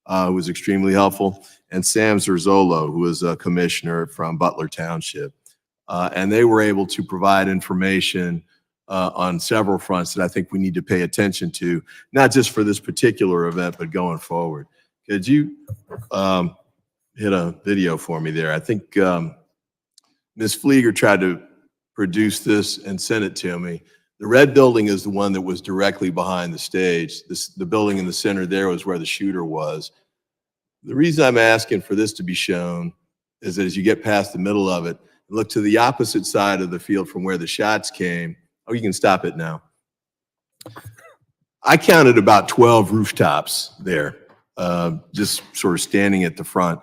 who was extremely helpful, and Sam Zerzolo, who was a commissioner from Butler Township. And they were able to provide information on several fronts that I think we need to pay attention to, not just for this particular event, but going forward. Could you hit a video for me there? I think Ms. Flieger tried to produce this and sent it to me. The red building is the one that was directly behind the stage. The building in the center there was where the shooter was. The reason I'm asking for this to be shown is that as you get past the middle of it, look to the opposite side of the field from where the shots came. Oh, you can stop it now. I counted about 12 rooftops there, just sort of standing at the front.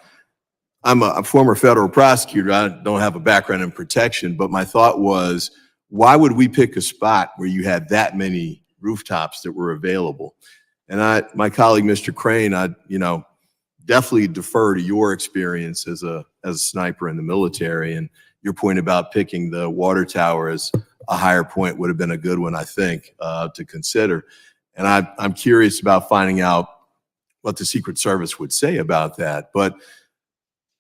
I'm a former federal prosecutor. I don't have a background in protection, but my thought was, why would we pick a spot where you had that many rooftops that were available? And my colleague, Mr. Crane, I definitely defer to your experience as a sniper in the military, and your point about picking the water tower as a higher point would have been a good one, I think, to consider. And I'm curious about finding out what the Secret Service would say about that. But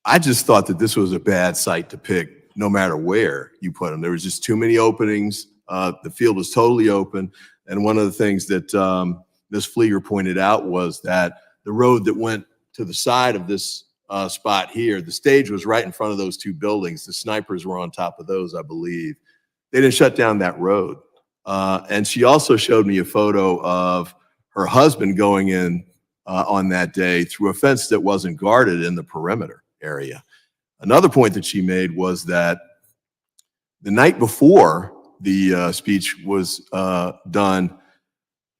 I just thought that this was a bad site to pick, no matter where you put them. There was just too many openings. The field was totally open. And one of the things that Ms. Flieger pointed out was that the road that went to the side of this spot here, the stage was right in front of those two buildings. The snipers were on top of those, I believe. They didn't shut down that road. And she also showed me a photo of her husband going in on that day through a fence that wasn't guarded in the perimeter area. Another point that she made was that the night before the speech was done,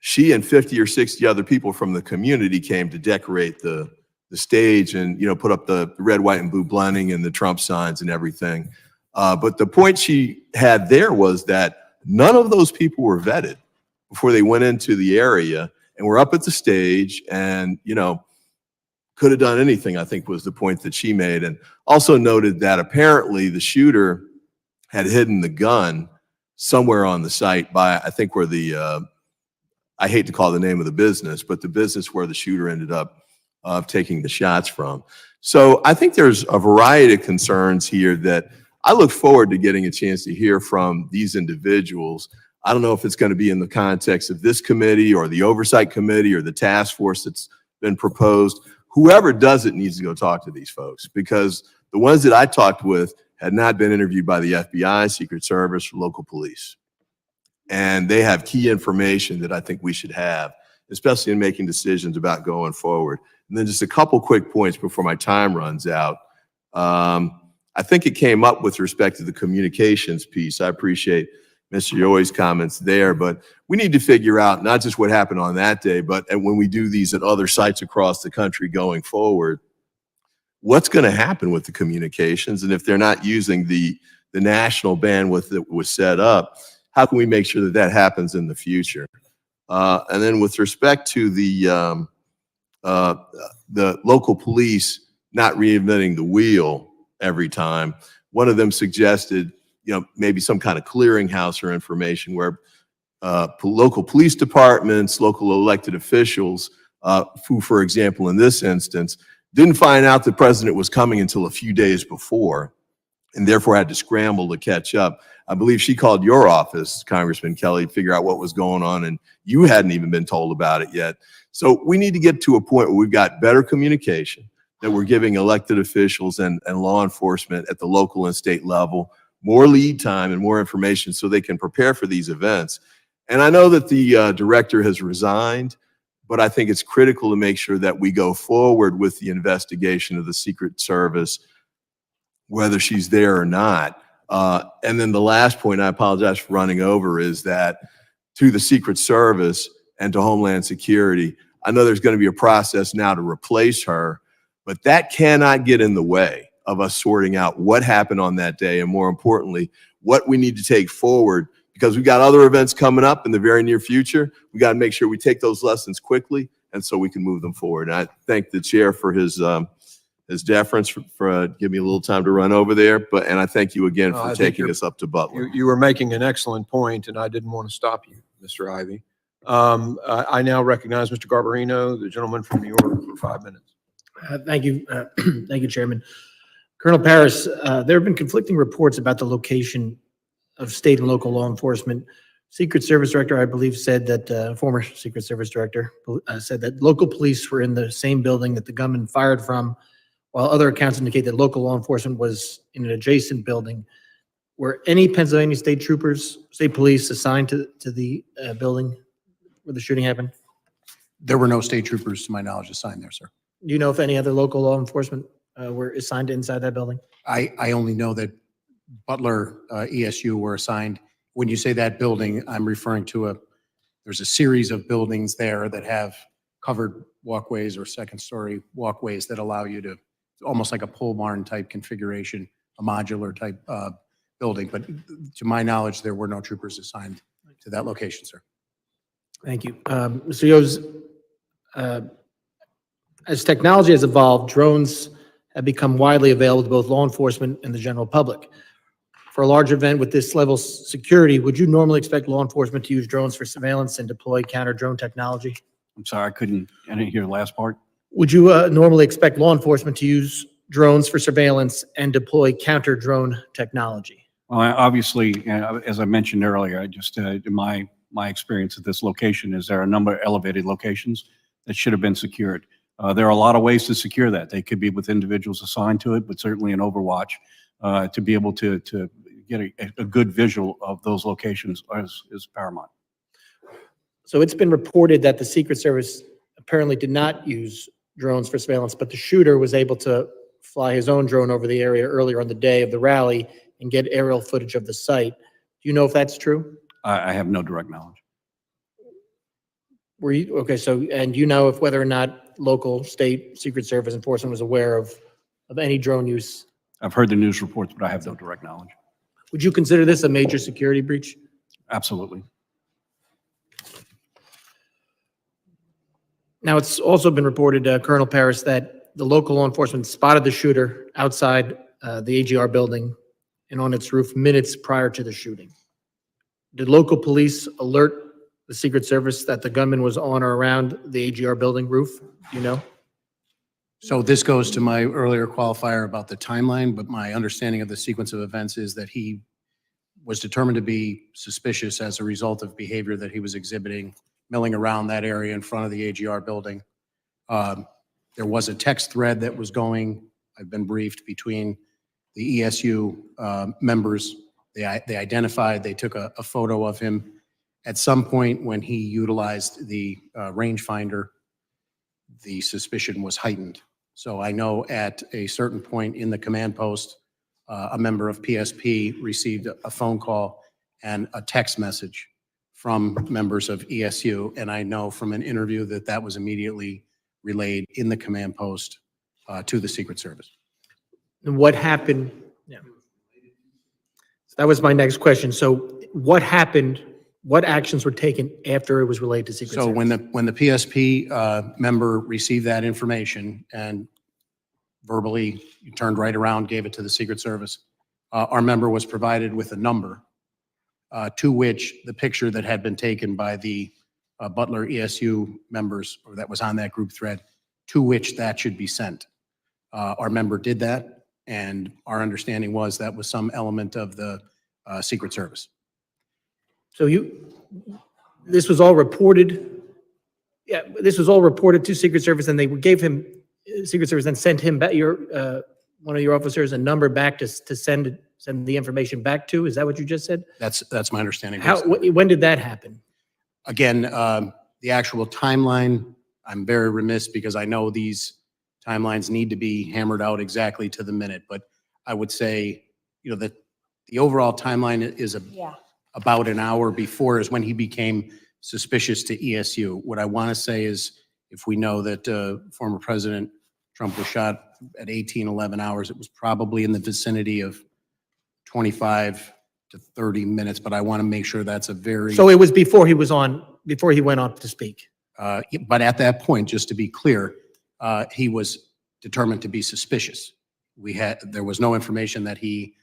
she and 50 or 60 other people from the community came to decorate the stage and put up the red, white, and blue blending and the Trump signs and everything. But the point she had there was that none of those people were vetted before they went into the area and were up at the stage. And could have done anything, I think was the point that she made. And also noted that apparently the shooter had hidden the gun somewhere on the site by, I think where the, I hate to call the name of the business, but the business where the shooter ended up taking the shots from. So I think there's a variety of concerns here that I look forward to getting a chance to hear from these individuals. I don't know if it's going to be in the context of this committee or the oversight committee or the task force that's been proposed. Whoever does it needs to go talk to these folks, because the ones that I talked with had not been interviewed by the FBI, Secret Service, or local police. And they have key information that I think we should have, especially in making decisions about going forward. And then just a couple quick points before my time runs out. I think it came up with respect to the communications piece. I appreciate Mr. Yoi's comments there, but we need to figure out not just what happened on that day, but when we do these at other sites across the country going forward, what's going to happen with the communications? And if they're not using the national bandwidth that was set up, how can we make sure that that happens in the future? And then with respect to the local police not reinventing the wheel every time, one of them suggested, maybe some kind of clearinghouse or information where local police departments, local elected officials, who, for example, in this instance, didn't find out the president was coming until a few days before, and therefore had to scramble to catch up. I believe she called your office, Congressman Kelly, to figure out what was going on, and you hadn't even been told about it yet. So we need to get to a point where we've got better communication, that we're giving elected officials and law enforcement at the local and state level more lead time and more information so they can prepare for these events. And I know that the director has resigned, but I think it's critical to make sure that we go forward with the investigation of the Secret Service, whether she's there or not. And then the last point, I apologize for running over, is that to the Secret Service and to Homeland Security, I know there's going to be a process now to replace her, but that cannot get in the way of us sorting out what happened on that day, and more importantly, what we need to take forward, because we've got other events coming up in the very near future. We got to make sure we take those lessons quickly, and so we can move them forward. And I thank the chair for his deference for giving me a little time to run over there, and I thank you again for taking us up to Butler. You were making an excellent point, and I didn't want to stop you, Mr. Ivy. I now recognize Mr. Garbarino, the gentleman from New York, for 5 minutes. Thank you. Thank you, Chairman. Colonel Paris, there have been conflicting reports about the location of state and local law enforcement. Secret Service Director, I believe, said that, former Secret Service Director said that local police were in the same building that the gunman fired from, while other accounts indicate that local law enforcement was in an adjacent building. Were any Pennsylvania state troopers, state police assigned to the building where the shooting happened? There were no state troopers, to my knowledge, assigned there, sir. Do you know if any other local law enforcement were assigned inside that building? I only know that Butler ESU were assigned. When you say that building, I'm referring to there's a series of buildings there that have covered walkways or second-story walkways that allow you to, almost like a pole barn type configuration, a modular type building. But to my knowledge, there were no troopers assigned to that location, sir. Thank you. Mr. Yos, as technology has evolved, drones have become widely available to both law enforcement and the general public. For a large event with this level of security, would you normally expect law enforcement to use drones for surveillance and deploy counter-drone technology? I'm sorry, I didn't hear the last part. Would you normally expect law enforcement to use drones for surveillance and deploy counter-drone technology? Well, obviously, as I mentioned earlier, I just in my experience at this location is there are a number of elevated locations that should have been secured. There are a lot of ways to secure that. They could be with individuals assigned to it, but certainly in Overwatch, to be able to get a good visual of those locations is paramount. So it's been reported that the Secret Service apparently did not use drones for surveillance, but the shooter was able to fly his own drone over the area earlier on the day of the rally and get aerial footage of the site. Do you know if that's true? I have no direct knowledge. Were you, okay, so, and you know if whether or not local, state, Secret Service enforcement was aware of any drone use? I've heard the news reports, but I have no direct knowledge. Would you consider this a major security breach? Absolutely. Now, it's also been reported, Colonel Paris, that the local law enforcement spotted the shooter outside the AGR building and on its roof minutes prior to the shooting. Did local police alert the Secret Service that the gunman was on or around the AGR building roof? Do you know? So this goes to my earlier qualifier about the timeline, but my understanding of the sequence of events is that he was determined to be suspicious as a result of behavior that he was exhibiting, milling around that area in front of the AGR building. There was a text thread that was going, I've been briefed, between the ESU members. They identified, they took a photo of him. At some point when he utilized the rangefinder, the suspicion was heightened. So I know at a certain point in the command post, a member of PSP received a phone call and a text message from members of ESU. And I know from an interview that that was immediately relayed in the command post to the Secret Service. And what happened? Yeah. So that was my next question. So what happened? What actions were taken after it was relayed to Secret So Service? when the PSP member received that information and verbally turned right around, gave it to the Secret Service, our member was provided with a number to which the picture that had been taken by the Butler ESU members, or that was on that group thread, to which that should be sent. Our member did that, and our understanding was that was some element of the Secret Service. So this was all reported. Yeah, this was all reported to Secret Service, and they gave him, Secret Service then sent him back, one of your officers, a number back to send the information back to. Is that what you just said? That's my understanding. When did that happen? Again, the actual timeline, I'm very remiss because I know these timelines need to be hammered out exactly to the minute, but I would say, that the overall timeline is about an hour before is when he became suspicious to ESU. What I want to say is, if we know that former President Trump was shot at 11 hours, it was probably in the vicinity of 25 to 30 minutes, but I want to make sure that's a very... So it was before he went on to speak. But at that point, just to be clear, he was determined to be suspicious. There was no information that he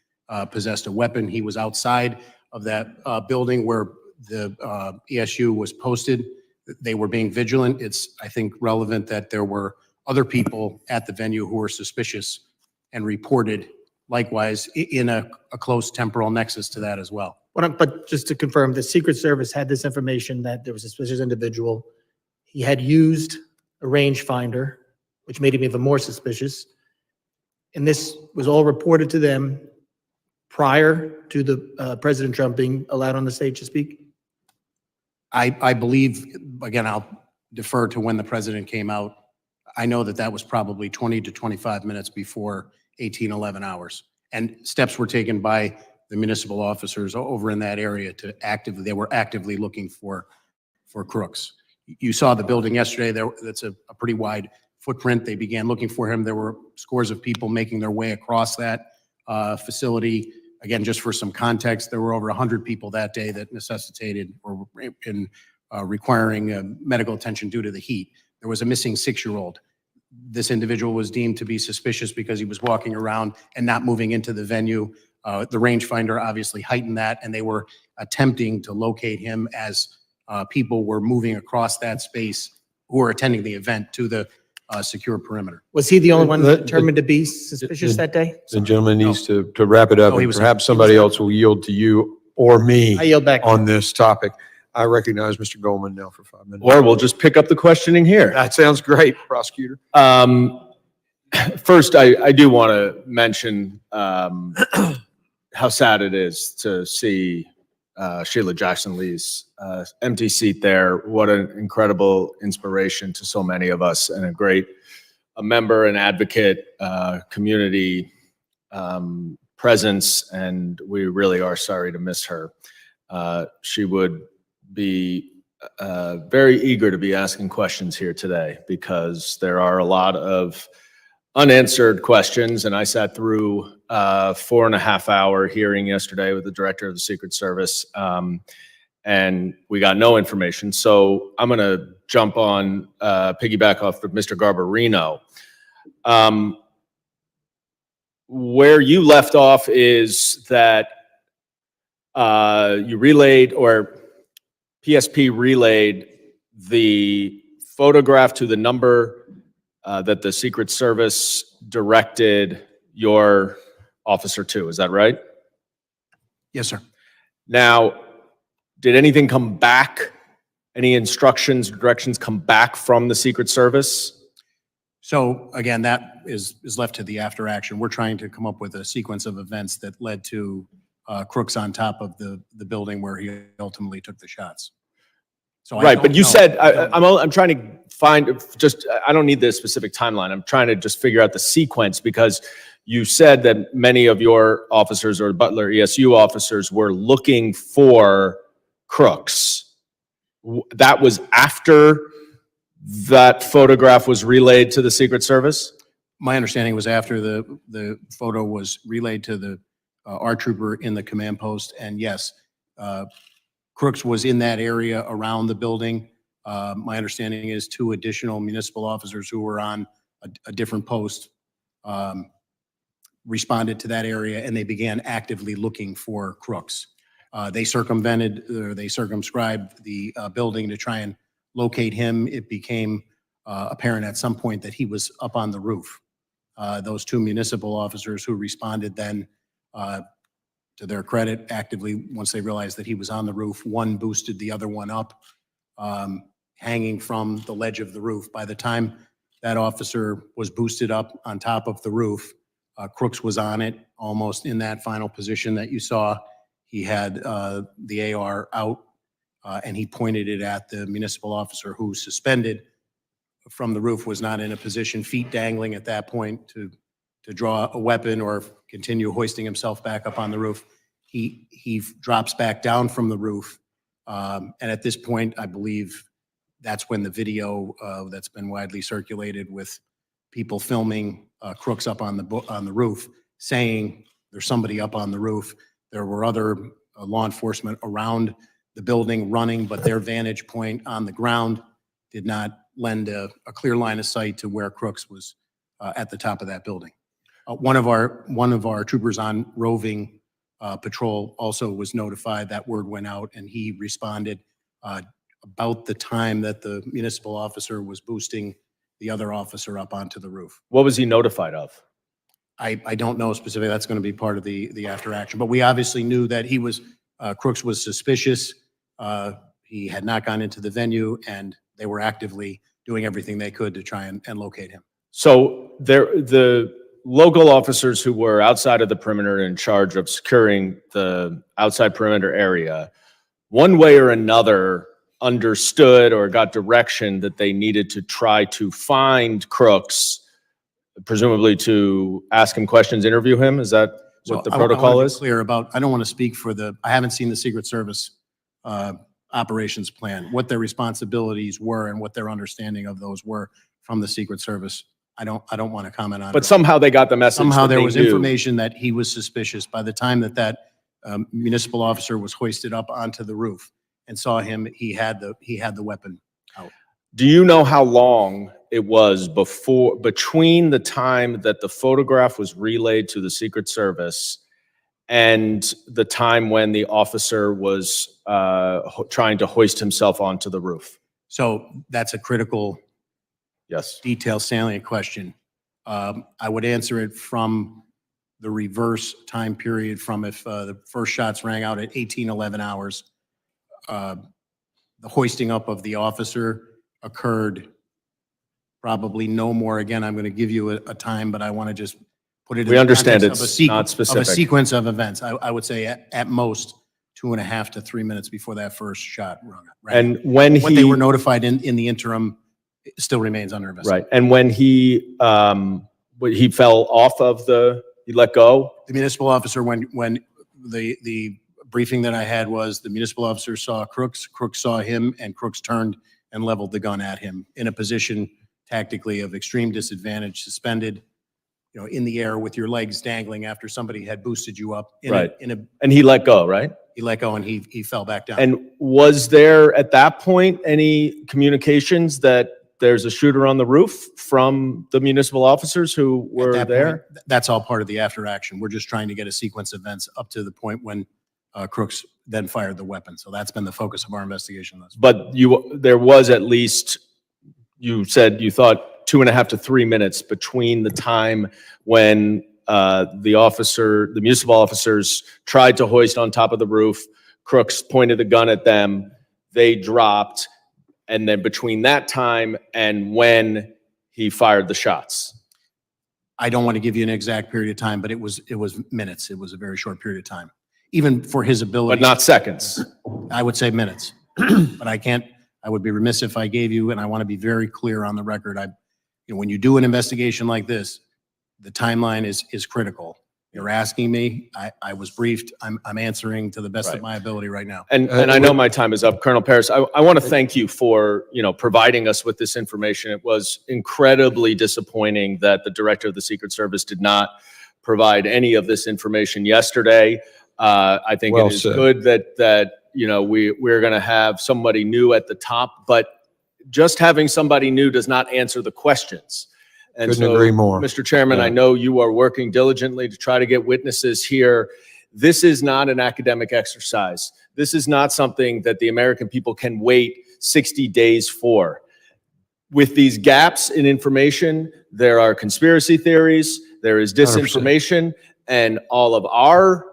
possessed a weapon. He was outside of that building where the ESU was posted. They were being vigilant. It's, I think, relevant that there were other people at the venue who were suspicious and reported likewise in a close temporal nexus to that as well. But just to confirm, the Secret Service had this information that there was a suspicious individual. He had used a rangefinder, which made him even more suspicious. And this was all reported to them prior to the President Trump being allowed on the stage to speak? I believe, again, I'll defer to when the president came out. I know that that was probably 20 to 25 minutes before 11 hours. And steps were taken by the municipal officers over in that area they were actively looking for crooks. You saw the building yesterday. That's a pretty wide footprint. They began looking for him. There were scores of people making their way across that facility. Again, just for some context, there were over 100 people that day that necessitated or requiring medical attention due to the heat. There was a missing 6-year-old. This individual was deemed to be suspicious because he was walking around and not moving into the venue. The rangefinder obviously heightened that, and they were attempting to locate him as people were moving across that space who were attending the event to the secure perimeter. Was he the only one determined to be suspicious that day? The gentleman needs to wrap it up, No, he and was- perhaps he was somebody not. else will yield to you or me I yield back. on this topic. I recognize Mr. Goldman now for 5 minutes. Or we'll just pick up the questioning here. That sounds great, prosecutor. First, I do want to mention how sad it is to see Sheila Jackson Lee's empty seat there. What an incredible inspiration to so many of us, and a member, an advocate, community presence, and we really are sorry to miss her. She would be very eager to be asking questions here today because there are a lot of unanswered questions, and I sat through a 4.5-hour hearing yesterday with the director of the Secret Service, and we got no information. So I'm going to jump on, piggyback off of Mr. Garbarino. Where you left off is that you relayed, or PSP relayed the photograph to the number that the Secret Service directed your officer to. Is that right? Yes, sir. Now, did anything come back? Any instructions, directions come back from the Secret Service? So again, that is left to the after action. We're trying to come up with a sequence of events that led to Crooks on top of the building where he ultimately took the shots. So I Right, don't but you know. said, I don't know. I'm trying to find, just, I don't need the specific timeline. I'm trying to just figure out the sequence, because you said that many of your officers, or Butler ESU officers, were looking for Crooks. That was after that photograph was relayed to the Secret Service? My understanding was after the photo was relayed to the our trooper in the command post, and yes, Crooks was in that area around the building. My understanding is 2 additional municipal officers who were on a different post responded to that area, and they began actively looking for Crooks. They circumvented, or they circumscribed the building to try and locate him. It became apparent at some point that he was up on the roof. Those 2 municipal officers who responded then, to their credit, actively, once they realized that he was on the roof, one boosted the other one up, hanging from the ledge of the roof. By the time that officer was boosted up on top of the roof, Crooks was on it, almost in that final position that you saw. He had the AR out, and he pointed it at the municipal officer who, suspended from the roof, was not in a position, feet dangling at that point, to draw a weapon or continue hoisting himself back up on the roof. He drops back down from the roof, and at this point, I believe that's when the video that's been widely circulated with people filming Crooks up on the roof, saying there's somebody up on the roof. There were other law enforcement around the building running, but their vantage point on the ground did not lend a clear line of sight to where Crooks was at the top of that building. One of our troopers on roving patrol also was notified. That word went out, and he responded about the time that the municipal officer was boosting the other officer up onto the roof. What was he notified of? I don't know specifically. That's going to be part of the after action. But we obviously knew that he was, Crooks was suspicious. He had not gone into the venue, and they were actively doing everything they could to try and locate him. So the local officers who were outside of the perimeter in charge of securing the outside perimeter area, one way or another, understood or got direction that they needed to try to find Crooks, presumably to ask him questions, interview him. Is that what the protocol is? Clear about, I don't want to speak for I haven't seen the Secret Service operations plan, what their responsibilities were and what their understanding of those were from the Secret Service. I don't want to comment on it. But somehow they got the message. Somehow that there they was knew. information that he was suspicious. By the time that municipal officer was hoisted up onto the roof and saw him, he had the weapon out. Do you know how long it was between the time that the photograph was relayed to the Secret Service and the time when the officer was trying to hoist himself onto the roof? So that's a critical, yes, detailed, salient question. I would answer it from the reverse time period, from if the first shots rang out at 18:11 hours. The hoisting up of the officer occurred probably no more. Again, I'm going to give you a time, but I want to just put it in We the understand context it's not of specific. a sequence of events. I would say at most 2.5 to 3 minutes before that first shot rang out. And when what they were notified in the interim still remains under investigation. Right. And when he fell off of he let go? The municipal officer, when the briefing that I had was the municipal officer saw Crooks saw him, and Crooks turned and leveled the gun at him in a position tactically of extreme disadvantage, suspended, in the air with your legs dangling after somebody had boosted you up. And he let go, right? He let go and he fell back down. And was there at that point any communications that there's a shooter on the roof from the municipal officers who At were that there? point, that's all part of the after action. We're just trying to get a sequence of events up to the point when Crooks then fired the weapon. So that's been the focus of our investigation thus far. But there was at least, you said you thought 2.5 to 3 minutes between the time when the municipal officers tried to hoist on top of the roof, Crooks pointed the gun at them, they dropped, and then between that time and when he fired the shots. I don't want to give you an exact period of time, but it was minutes. It was a very short period of time, even for his ability. But not seconds. I would say minutes, but I would be remiss if I gave you, and I want to be very clear on the record. When you do an investigation like this, the timeline is critical. You're asking me, I was briefed, I'm answering to the best of my ability right now. And I know my time is up, Colonel Paris. I want to thank you for, providing us with this information. It was incredibly disappointing that the director of the Secret Service did not provide any of this information yesterday. I think Well it is said. good that we're going to have somebody new at the top, but just having somebody new does not answer the questions. And Couldn't so, agree more. Mr. Chairman, Yeah. I know you are working diligently to try to get witnesses here. This is not an academic exercise. This is not something that the American people can wait 60 days for. With these gaps in information, there are conspiracy theories, there is 100%. disinformation, and all of our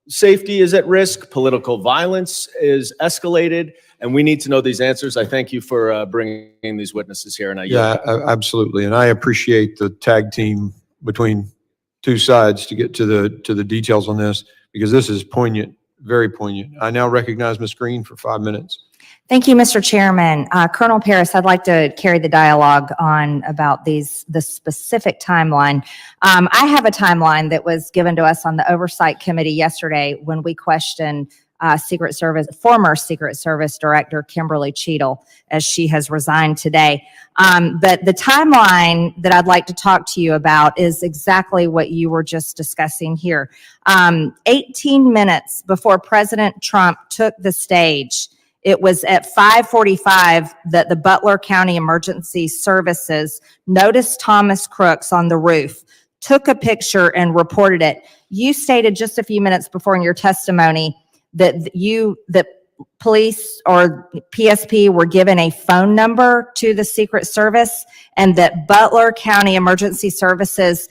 safety is at risk. Political violence is escalated, and we need to know these answers. I thank you for bringing these witnesses here, and I yield. Yeah, absolutely. And I appreciate the tag team between two sides to get to the details on this, because this is poignant, very poignant. I now recognize Ms. Green for 5 minutes. Thank you, Mr. Chairman. Colonel Paris, I'd like to carry the dialogue on about the specific timeline. I have a timeline that was given to us on the Oversight Committee yesterday when we questioned former Secret Service Director Kimberly Cheadle, as she has resigned today. But the timeline that I'd like to talk to you about is exactly what you were just discussing here. 18 minutes before President Trump took the stage, it was at 5:45 that the Butler County Emergency Services noticed Thomas Crooks on the roof, took a picture and reported it. You stated just a few minutes before in your testimony that police or PSP were given a phone number to the Secret Service, and that Butler County Emergency Services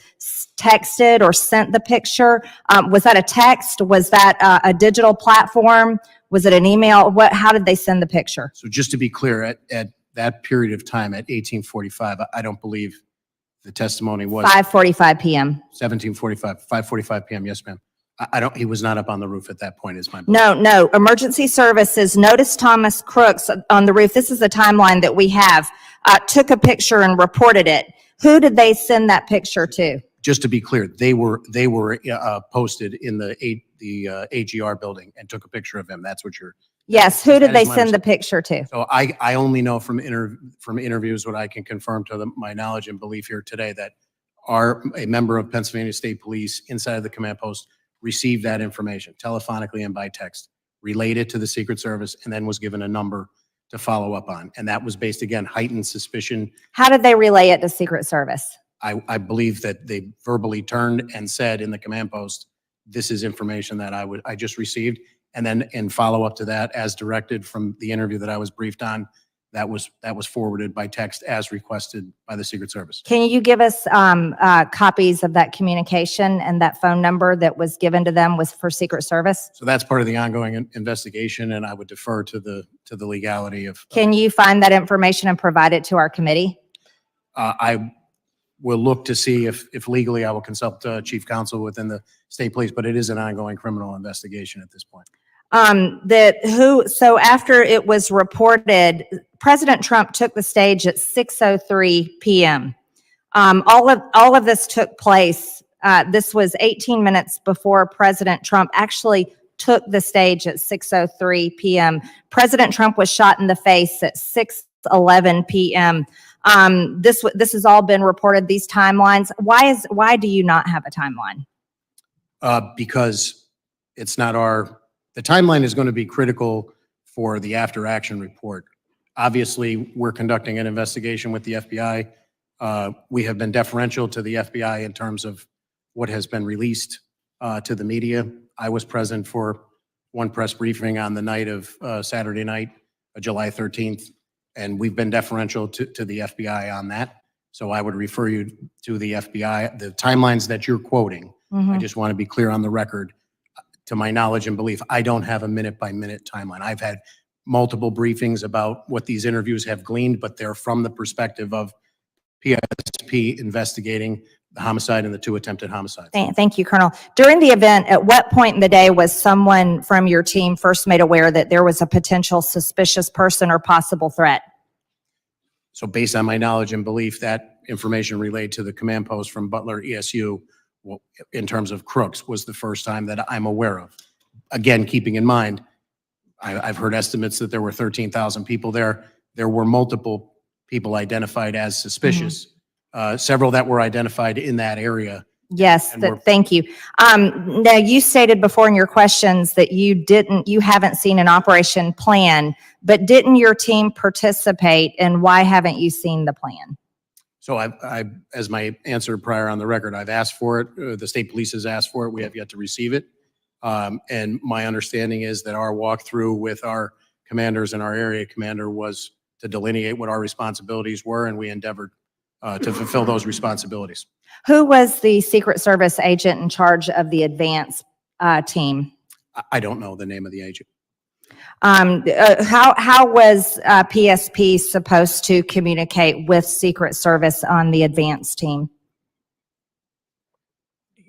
texted or sent the picture. Was that a text? Was that a digital platform? Was it an email? How did they send the picture? So just to be clear, at that period of time, at 18:45, I don't believe the testimony was 5:45 p.m. 5:45 p.m. Yes, ma'am. He was not up on the roof at that point, is my belief. No. Emergency Services noticed Thomas Crooks on the roof. This is the timeline that we have. Took a picture and reported it. Who did they send that picture to? Just to be clear, they were posted in the AGR building and took a picture of him. That's what you're. Yes. Who did that they is my send the understanding. picture to? So I only know from interviews what I can confirm to my knowledge and belief here today that a member of Pennsylvania State Police inside of the command post received that information telephonically and by text, relayed it to the Secret Service, and then was given a number to follow up on. And that was based, again, heightened suspicion. How did they relay it to Secret Service? I believe that they verbally turned and said in the command post, this is information that I just received. And then in follow up to that, as directed from the interview that I was briefed on, that was forwarded by text as requested by the Secret Service. Can you give us copies of that communication and that phone number that was given to them was for Secret Service? So that's part of the ongoing investigation, and I would defer to the legality of. Can you find that information and provide it to our committee? I will look to see if legally I will consult chief counsel within the state police, but it is an ongoing criminal investigation at this point. So after it was reported, President Trump took the stage at 6:03 p.m. All of this took place. This was 18 minutes before President Trump actually took the stage at 6:03 p.m. President Trump was shot in the face at 6:11 p.m. This has all been reported, these timelines. Why do you not have a timeline? Because it's not the timeline is going to be critical for the after action report. Obviously, we're conducting an investigation with the FBI. We have been deferential to the FBI in terms of what has been released to the media. I was present for one press briefing on the night of Saturday night, July 13th, and we've been deferential to the FBI on that. So I would refer you to the FBI. The timelines that you're quoting, I just want to be clear on the record. To my knowledge and belief, I don't have a minute-by-minute timeline. I've had multiple briefings about what these interviews have gleaned, but they're from the perspective of PSP investigating the homicide and the 2 attempted homicides. Thank you, Colonel. During the event, at what point in the day was someone from your team first made aware that there was a potential suspicious person or possible threat? So based on my knowledge and belief, that information relayed to the command post from Butler ESU, well, in terms of crooks, was the first time that I'm aware of. Again, keeping in mind, I've heard estimates that there were 13,000 people there. There were multiple people identified as suspicious, several that were identified in that area. Yes, thank you. Now, you stated before in your questions that you haven't seen an operation plan, but didn't your team participate, and why haven't you seen the plan? So as my answer prior on the record, I've asked for it. The state police has asked for it. We have yet to receive it. And my understanding is that our walkthrough with our commanders and our area commander was to delineate what our responsibilities were, and we endeavored to fulfill those responsibilities. Who was the Secret Service agent in charge of the advance team? I don't know the name of the agent. How was PSP supposed to communicate with Secret Service on the advance team?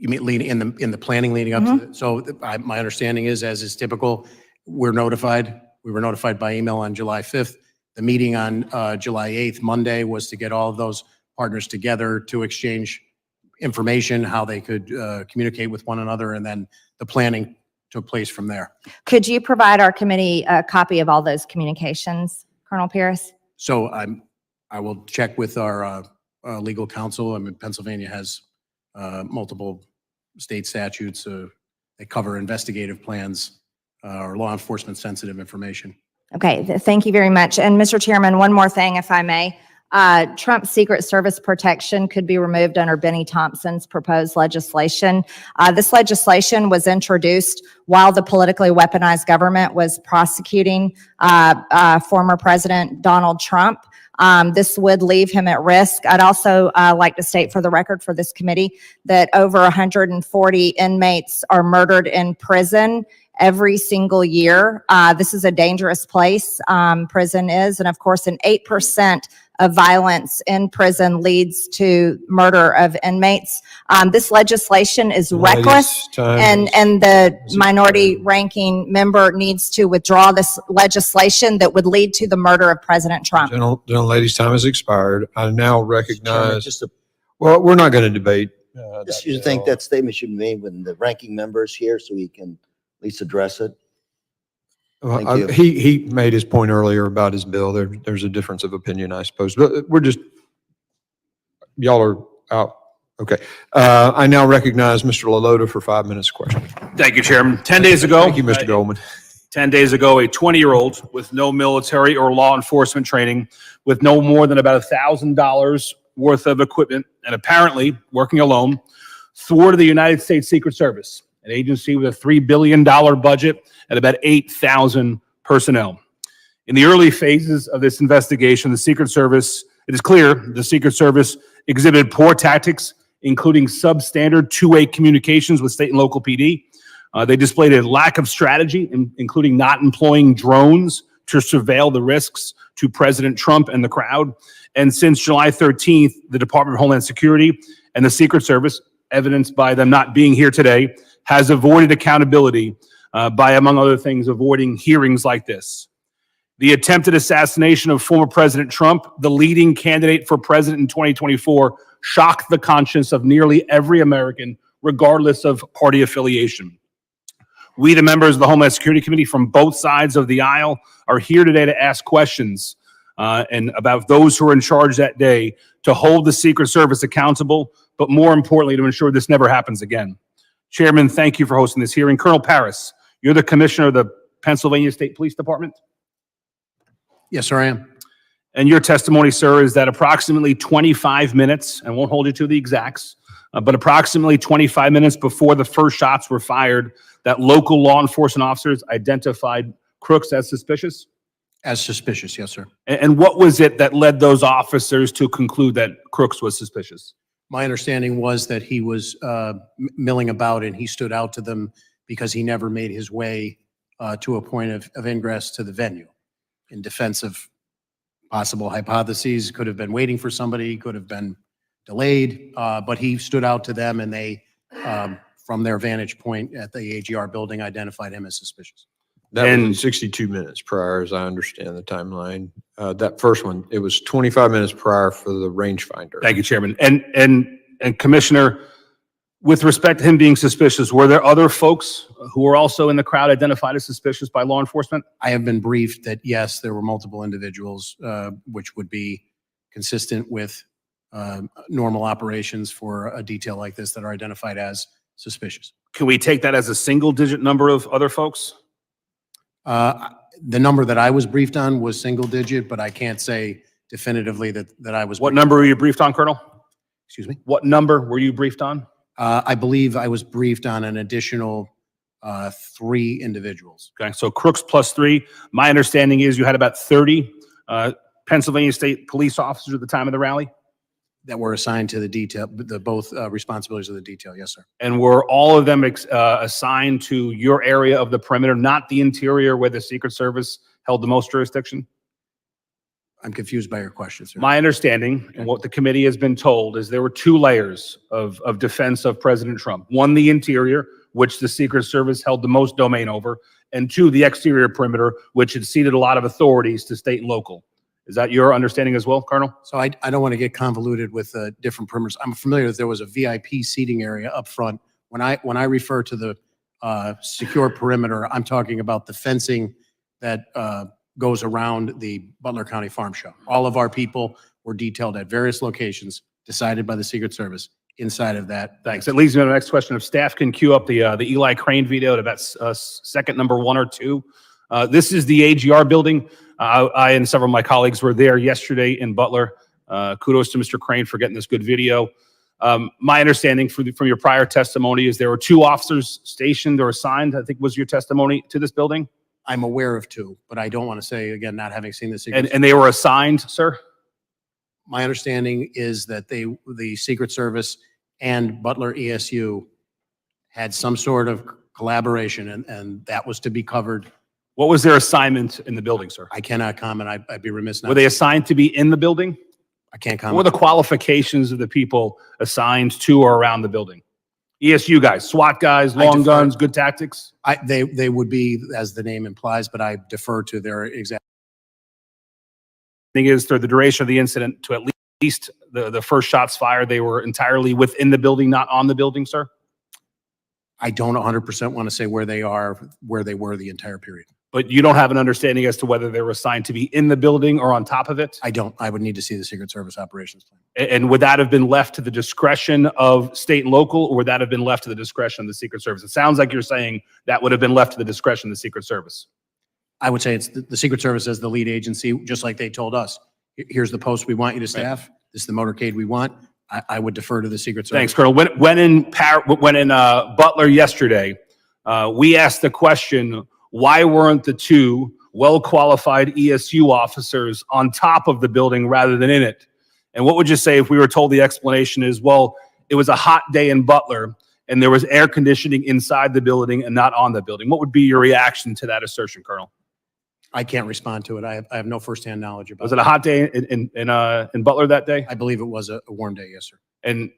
You mean in the planning leading up to it? So my understanding is, as is typical, we're notified. We were notified by email on July 5th. The meeting on July 8th, Monday, was to get all of those partners together to exchange information, how they could communicate with one another, and then the planning took place from there. Could you provide our committee a copy of all those communications, Colonel Paris? So I will check with our legal counsel. I mean, Pennsylvania has multiple state statutes that cover investigative plans or law enforcement sensitive information. Okay, thank you very much. And Mr. Chairman, one more thing, if I may. Trump's Secret Service protection could be removed under Benny Thompson's proposed legislation. This legislation was introduced while the politically weaponized government was prosecuting former President Donald Trump. This would leave him at risk. I'd also like to state for the record for this committee that over 140 inmates are murdered in prison every single year. This is a dangerous place, prison is, and of course, 8% of violence in prison leads to murder of inmates. This legislation is reckless, and the minority ranking member needs to withdraw this legislation that would lead to the murder of President Trump. Gentlelady's time has expired. I now recognize, well, we're not going to debate. Just you think that statement should be made when the ranking members here so he can at least address it? Thank you. He made his point earlier about his bill. There's a difference of opinion, I suppose, but we're just, y'all are out. Okay. I now recognize Mr. LaLota for 5 minutes question. Thank you, Chairman. 10 days ago. Thank you, Mr. Goldman. 10 days ago, a 20-year-old with no military or law enforcement training, with no more than about $1,000 worth of equipment, and apparently working alone, thwarted the United States Secret Service, an agency with a $3 billion budget and about 8,000 personnel. In the early phases of this investigation, the Secret Service, it is clear the Secret Service exhibited poor tactics, including substandard two-way communications with state and local PD. They displayed a lack of strategy, including not employing drones to surveil the risks to President Trump and the crowd. And since July 13th, the Department of Homeland Security and the Secret Service, evidenced by them not being here today, has avoided accountability by, among other things, avoiding hearings like this. The attempted assassination of former President Trump, the leading candidate for president in 2024, shocked the conscience of nearly every American, regardless of party affiliation. We, the members of the Homeland Security Committee from both sides of the aisle, are here today to ask questions and about those who are in charge that day, to hold the Secret Service accountable, but more importantly, to ensure this never happens again. Chairman, thank you for hosting this hearing. Colonel Paris, you're the commissioner of the Pennsylvania State Police Department. Yes, sir, I am. And your testimony, sir, is that approximately 25 minutes, and won't hold you to the exacts, but approximately 25 minutes before the first shots were fired, that local law enforcement officers identified Crooks as suspicious? As suspicious, yes, sir. And what was it that led those officers to conclude that Crooks was suspicious? My understanding was that he was milling about and he stood out to them because he never made his way to a point of ingress to the venue. In defense of possible hypotheses, could have been waiting for somebody, could have been delayed, but he stood out to them and they, from their vantage point at the AGR building, identified him as suspicious. That was in 62 minutes prior, as I understand the timeline. That first one, it was 25 minutes prior for the rangefinder. Thank you, Chairman. And Commissioner, with respect to him being suspicious, were there other folks who were also in the crowd identified as suspicious by law enforcement? I have been briefed that, yes, there were multiple individuals, which would be consistent with normal operations for a detail like this that are identified as suspicious. Can we take that as a single-digit number of other folks? The number that I was briefed on was single digit, but I can't say definitively that I was. What number were you briefed on, Colonel? Excuse me? What number were you briefed on? I believe I was briefed on an additional 3 individuals. Okay, so Crooks plus 3. My understanding is you had about 30 Pennsylvania State police officers at the time of the rally? That were assigned to the detail, both responsibilities of the detail, yes, sir. And were all of them assigned to your area of the perimeter, not the interior where the Secret Service held the most jurisdiction? I'm confused by your question, sir. My understanding, and what the committee has been told, is there were 2 layers of defense of President Trump. 1, the interior, which the Secret Service held the most domain over, and 2, the exterior perimeter, which had ceded a lot of authorities to state and local. Is that your understanding as well, Colonel? So I don't want to get convoluted with different perimeters. I'm familiar that there was a VIP seating area up front. When I refer to the secure perimeter, I'm talking about the fencing that goes around the Butler County Farm Show. All of our people were detailed at various locations decided by the Secret Service inside of that. Thanks. That leads me to the next question. If staff can queue up the Eli Crane video at about second number 1 or 2. This is the AGR building. I and several of my colleagues were there yesterday in Butler. Kudos to Mr. Crane for getting this good video. My understanding from your prior testimony is there were 2 officers stationed or assigned, I think was your testimony, to this building? I'm aware of 2, but I don't want to say, again, not having seen the Secret Service. And they were assigned, sir? My understanding is that the Secret Service and Butler ESU had some sort of collaboration and that was to be covered. What was their assignment in the building, sir? I cannot comment. I'd be remiss not. Were they assigned to be in the building? I can't What comment. were the qualifications of the people assigned to or around the building? ESU guys, SWAT guys, long defer. guns, good tactics? They would be, as the name implies, but I defer to their exact. Thing is, through the duration of the incident, to at least the first shots fired, they were entirely within the building, not on the building, sir? I don't 100% want to say where they were the entire period. But you don't have an understanding as to whether they were assigned to be in the building or on top of it? I don't. I would need to see the Secret Service operations plan. And would that have been left to the discretion of state and local, or would that have been left to the discretion of the Secret Service? It sounds like you're saying that would have been left to the discretion of the Secret Service. I would say it's the Secret Service as the lead agency, just like they told us. Here's the post we want you to staff. This is the motorcade we want. I would defer to the Secret Service. Thanks, Colonel. When in Butler yesterday, we asked the question, why weren't the 2 well-qualified ESU officers on top of the building rather than in it? And what would you say if we were told the explanation is, well, it was a hot day in Butler and there was air conditioning inside the building and not on the building? What would be your reaction to that assertion, Colonel? I can't respond to it. I have no firsthand knowledge about it. Was it a hot day in Butler that day? I believe it was a warm day, yes, sir.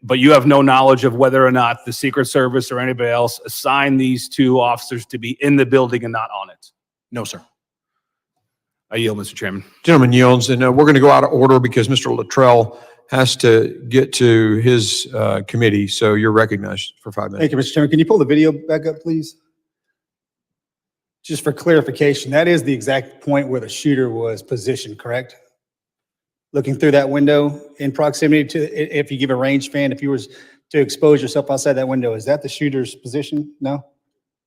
But you have no knowledge of whether or not the Secret Service or anybody else assigned these 2 officers to be in the building and not on it? No, sir. I yield, Mr. Chairman. Gentleman yields, and we're going to go out of order because Mr. Luttrell has to get to his committee, so you're recognized for 5 minutes. Thank you, Mr. Chairman. Can you pull the video back up, please? Just for clarification, that is the exact point where the shooter was positioned, correct? Looking through that window in proximity to, if you give a range fan, if you was to expose yourself outside that window, is that the shooter's position? No?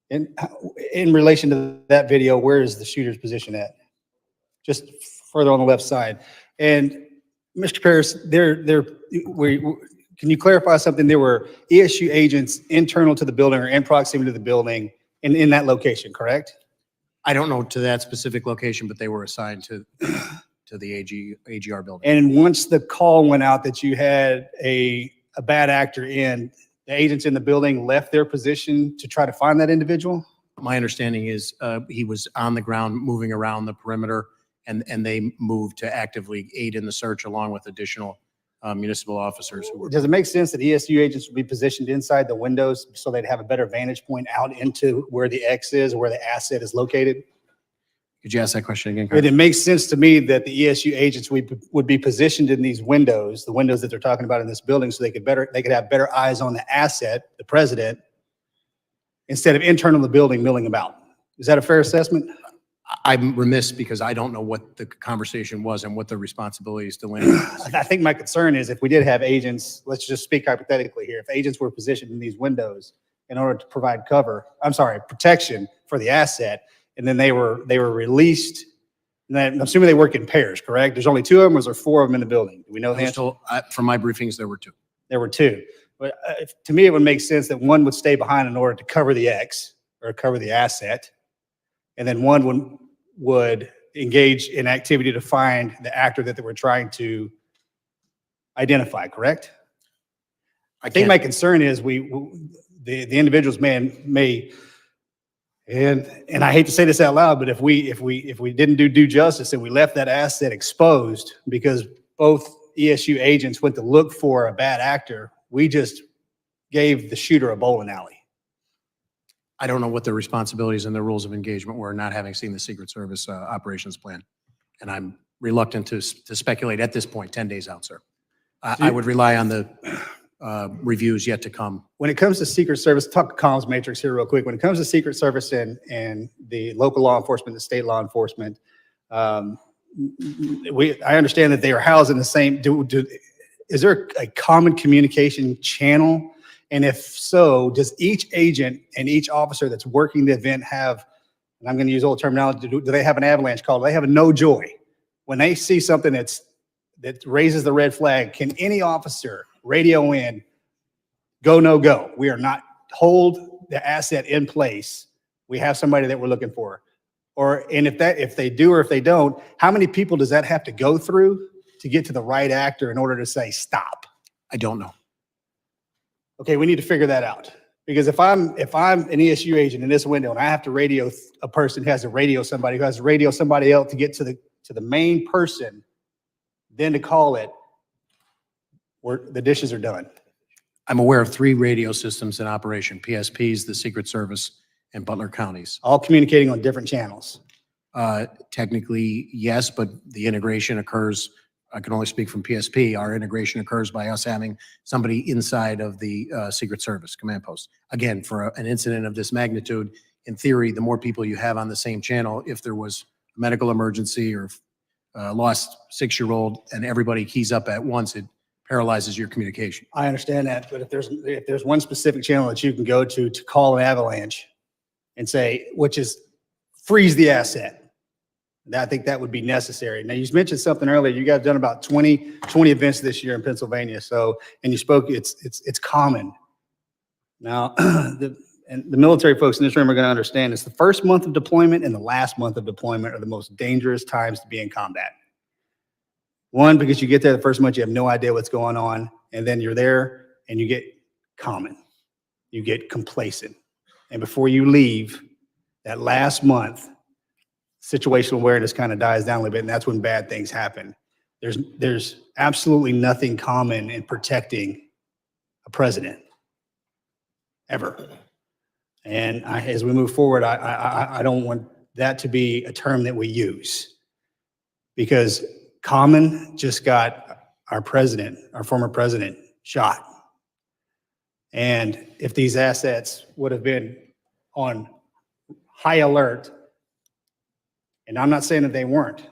In relation to that video, where is the shooter's position at? Just further on the left side. And Mr. Paris, can you clarify something? There were ESU agents internal to the building or in proximity to the building and in that location, correct? I don't know to that specific location, but they were assigned to the AGR building. And once the call went out that you had a bad actor in, the agents in the building left their position to try to find that individual? My understanding is he was on the ground moving around the perimeter, and they moved to actively aid in the search along with additional municipal officers. Does it make sense that ESU agents would be positioned inside the windows so they'd have a better vantage point out into where the X is, where the asset is located? Could you ask that question again, And it makes sense to me that the ESU agents would be positioned in these windows, the windows that they're talking about in this building, so they could have better eyes on the asset, the president, instead of internal to the building milling about. Is that a fair assessment? I'm remiss because I don't know what the conversation was and what the responsibilities delineated. I think my concern is if we did have agents, let's just speak hypothetically here, if agents were positioned in these windows in order to provide protection for the asset, and then they were released, and then I'm assuming they work in pairs, correct? There's only two of them, or is there four of them in the building? Do we know the answer? From my briefings, there were two. There were two. But to me, it would make sense that one would stay behind in order to cover the X or cover the asset, and then one would engage in activity to find the actor that they were trying to identify, correct? I think my concern is the individuals may, and I hate to say this out loud, but if we didn't do due justice and we left that asset exposed because both ESU agents went to look for a bad actor, we just gave the shooter a bowling alley. I don't know what their responsibilities and their rules of engagement were, not having seen the Secret Service operations plan. And I'm reluctant to speculate at this point, 10 days out, sir. I would rely on the reviews yet to come. When it comes to Secret Service, talk comms matrix here real quick. When it comes to Secret Service and the local law enforcement, the state law enforcement, I understand that they are housed in the same, is there a common communication channel? And if so, does each agent and each officer that's working the event have, and I'm going to use old terminology, do they have an avalanche call? Do they have a no joy? When they see something that raises the red flag, can any officer radio in, go, no go? We are not, hold the asset in place. We have somebody that we're looking for. And if they do or if they don't, how many people does that have to go through to get to the right actor in order to say stop? I don't know. Okay, we need to figure that out. Because if I'm an ESU agent in this window and I have to radio a person who has to radio somebody who has to radio somebody else to get to the main person, then to call it, the dishes are done. I'm aware of 3 radio systems in operation, PSPs, the Secret Service, and Butler counties. All communicating on different channels. Technically, yes, but the integration occurs, I can only speak from PSP, our integration occurs by us having somebody inside of the Secret Service command post. Again, for an incident of this magnitude, in theory, the more people you have on the same channel, if there was a medical emergency or lost 6-year-old and everybody keys up at once, it paralyzes your communication. I understand that, but if there's one specific channel that you can go to call an avalanche and say, which is freeze the asset, I think that would be necessary. Now, you mentioned something earlier. You guys have done about 20 events this year in Pennsylvania. So, and you spoke, it's common. Now, the military folks in this room are going to understand it's the first month of deployment and the last month of deployment are the most dangerous times to be in combat. One, because you get there the first month, you have no idea what's going on. And then you're there and you get common. You get complacent. And before you leave, that last month, situational awareness kind of dies down a little bit, and that's when bad things happen. There's absolutely nothing common in protecting a president, ever. And as we move forward, I don't want that to be a term that we use, because common just got our president, our former president, shot. And if these assets would have been on high alert, and I'm not saying that they weren't,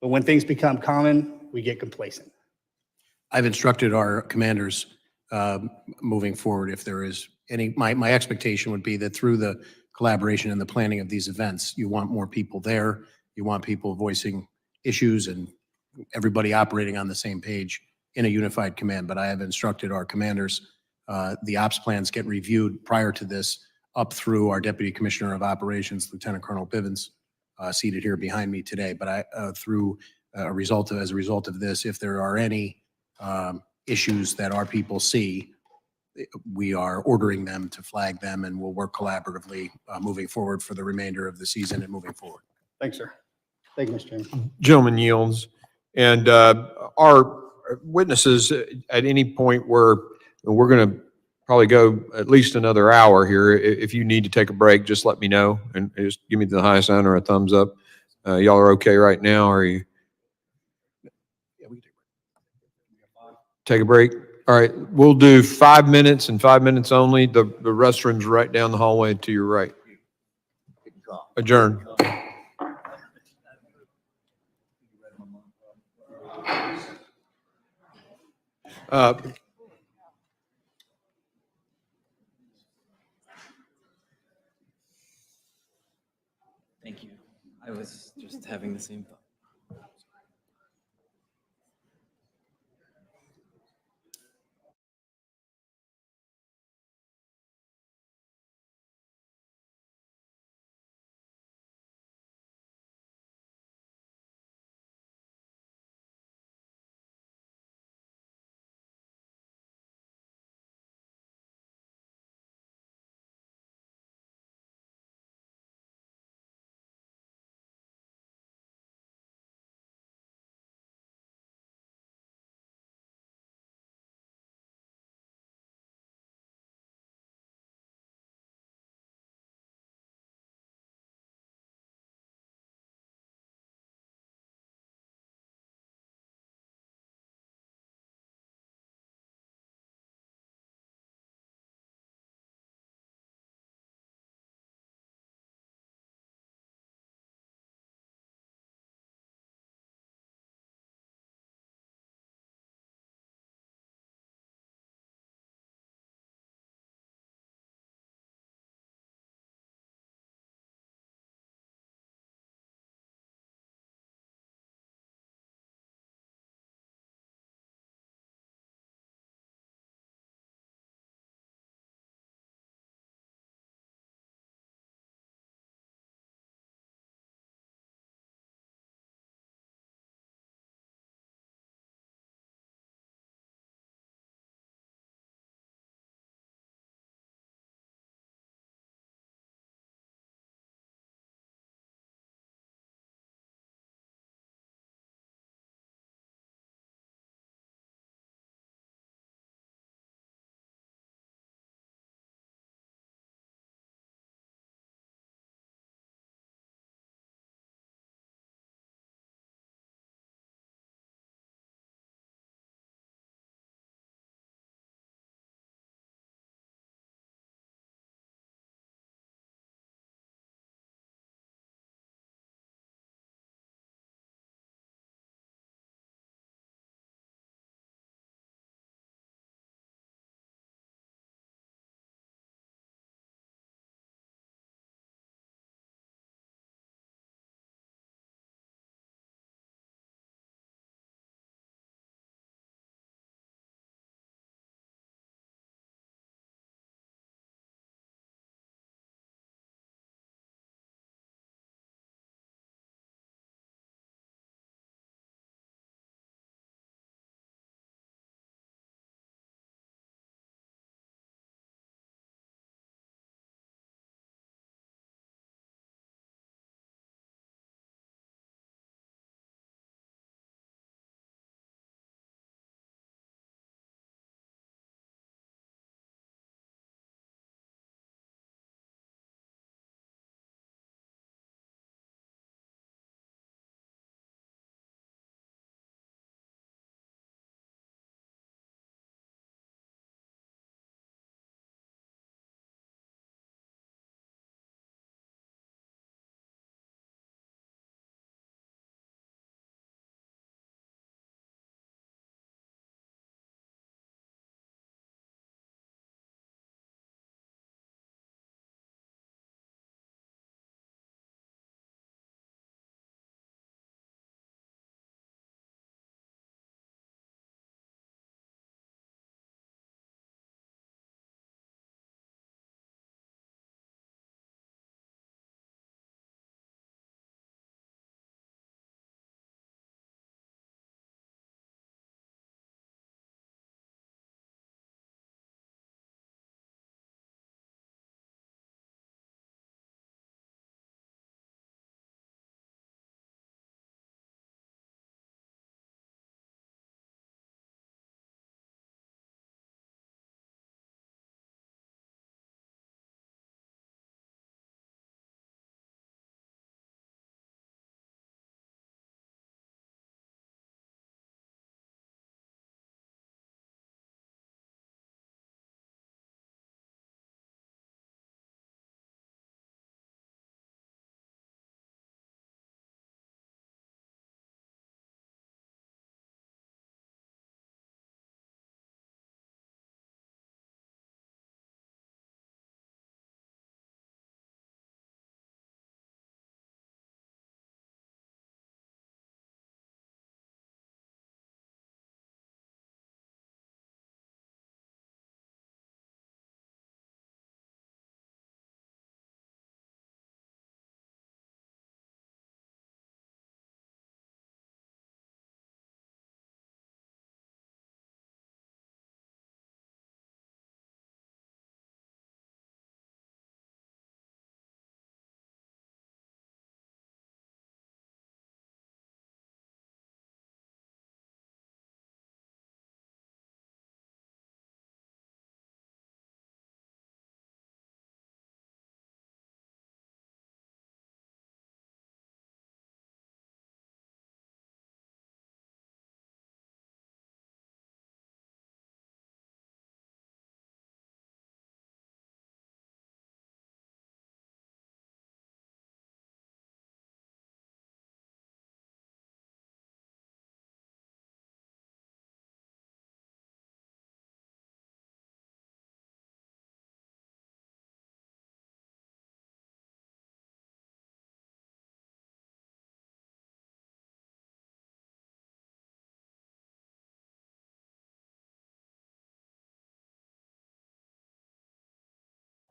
but when things become common, we get complacent. I've instructed our commanders moving forward, if there is any, my expectation would be that through the collaboration and the planning of these events, you want more people there. You want people voicing issues and everybody operating on the same page in a unified command. But I have instructed our commanders, the ops plans get reviewed prior to this up through our Deputy Commissioner of Operations, Lieutenant Colonel Bivens, seated here behind me today. But as a result of this, if there are any issues that our people see, we are ordering them to flag them, and we'll work collaboratively moving forward for the remainder of the season and moving forward. Thanks, sir. Thank you, Mr. Chairman. Gentleman yields. And our witnesses, at any point where we're going to probably go at least another hour here, if you need to take a break, just let me know and just give me the high sign or a thumbs up. Y'all are okay right now? Or are you? Take a break? All right, we'll do 5 minutes and 5 minutes only. The restroom's right down the hallway to your right. Adjourn. Thank you. I was just having the same thought.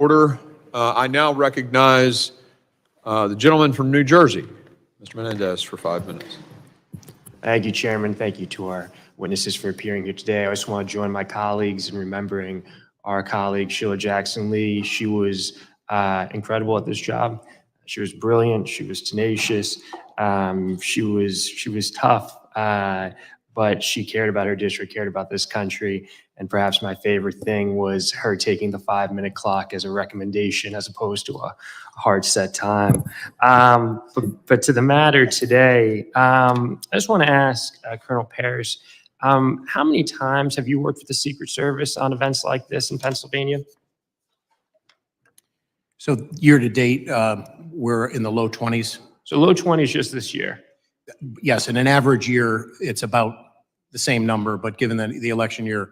Order. I now recognize the gentleman from New Jersey, Mr. Menendez, for 5 minutes. Thank you, Chairman. Thank you to our witnesses for appearing here today. I just want to join my colleagues in remembering our colleague Sheila Jackson Lee. She was incredible at this job. She was brilliant. She was tenacious. She was tough, but she cared about her district, cared about this country. And perhaps my favorite thing was her taking the 5-minute clock as a recommendation as opposed to a hard set time. But to the matter today, I just want to ask Colonel Parris, how many times have you worked with the Secret Service on events like this in Pennsylvania? So year to date, we're in the low 20s. So low 20s just this year. Yes, in an average year, it's about the same number, but given the election year,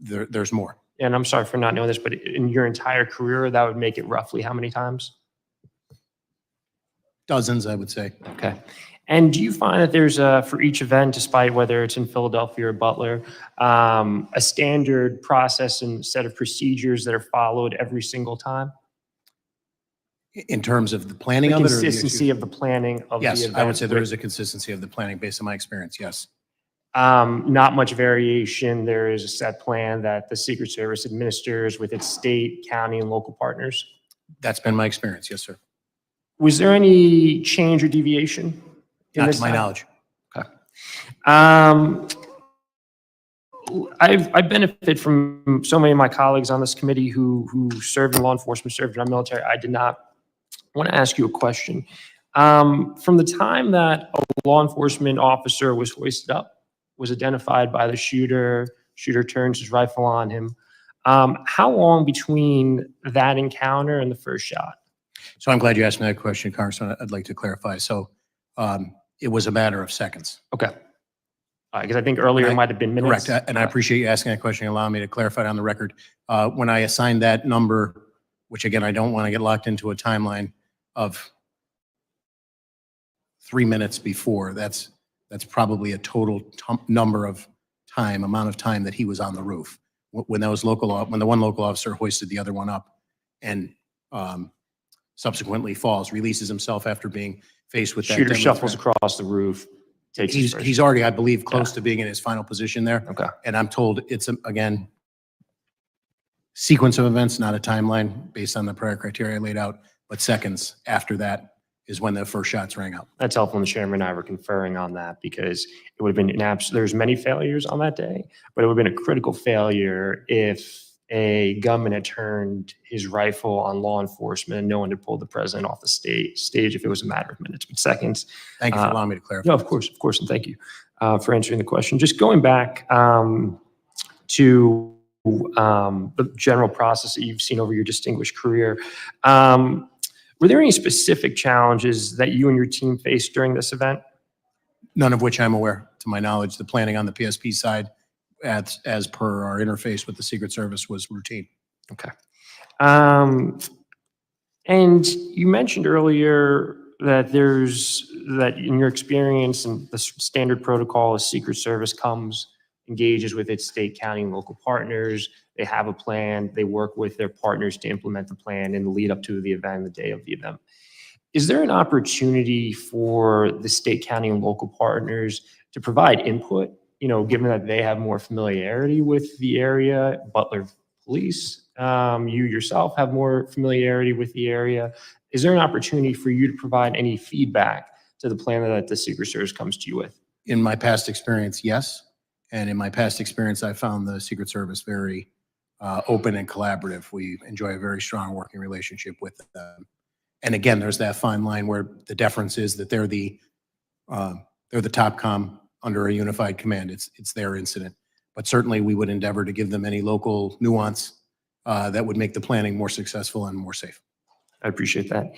there's more. And I'm sorry for not knowing this, but in your entire career, that would make it roughly how many times? Dozens, I would say. Okay. And do you find that there's for each event, despite whether it's in Philadelphia or Butler, a standard process and set of procedures that are followed every single time? In terms of the planning The of it? or the consistency of the planning of the event? Yes, I would say there is a consistency of the planning based on my experience, yes. Not much variation. There is a set plan that the Secret Service administers with its state, county, and local partners. That's been my experience, yes, sir. Was there any change or deviation? Not to my knowledge. Okay. I benefit from so many of my colleagues on this committee who served in law enforcement, served in our military. I did not want to ask you a question. From the time that a law enforcement officer was hoisted up, was identified by the shooter turns his rifle on him, how long between that encounter and the first shot? So I'm glad you asked me that question, Congressman. I'd like to clarify. So it was a matter of seconds. Okay. Because I think earlier it might have been minutes. Correct. And I appreciate you asking that question and allowing me to clarify it on the record. When I assigned that number, which again, I don't want to get locked into a timeline of 3 minutes before, that's probably a total amount of time that he was on the roof. When the one local officer hoisted the other one up and subsequently falls, releases himself after being faced with that. Shooter deadly shuffles threat. across the roof. Takes his first He's already, I believe, close to being in his final position there. Okay. And I'm told it's, again, sequence of events, not a timeline based on the prior criteria laid out, but seconds after that is when the first shots rang out. That's helpful. And the chairman and I were conferring on that because it would have been there's many failures on that day, but it would have been a critical failure if a gunman had turned his rifle on law enforcement and no one had pulled the president off the stage if it was a matter of minutes, but seconds. Thank you for allowing me to clarify. No, of course, and thank you for answering the question. Just going back to the general process that you've seen over your distinguished career, were there any specific challenges that you and your team faced during this event? None of which I'm aware, to my knowledge. The planning on the PSP side, as per our interface with the Secret Service, was routine. Okay. And you mentioned earlier that that in your experience and the standard protocol, a Secret Service engages with its state, county, and local partners. They have a plan. They work with their partners to implement the plan in the lead up to the event, the day of the event. Is there an opportunity for the state, county, and local partners to provide input, given that they have more familiarity with the area? Butler Police, you yourself have more familiarity with the area. Is there an opportunity for you to provide any feedback to the plan that the Secret Service comes to you with? In my past experience, yes. And in my past experience, I found the Secret Service very open and collaborative. We enjoy a very strong working relationship with them. And again, there's that fine line where the deference is that they're the top comm under a unified command. It's their incident. But certainly we would endeavor to give them any local nuance that would make the planning more successful and more safe. I appreciate that.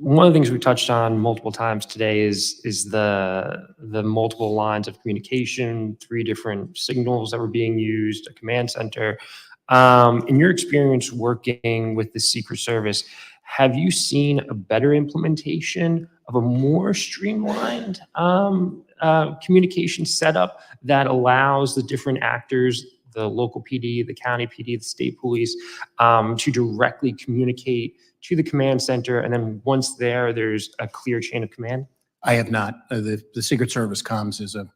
One of the things we touched on multiple times today is the multiple lines of communication, 3 different signals that were being used, a command center. In your experience working with the Secret Service, have you seen a better implementation of a more streamlined communication setup that allows the different actors, the local PD, the county PD, the state police, to directly communicate to the command center? And then once there's a clear chain of command? I have not. The Secret Service comms is a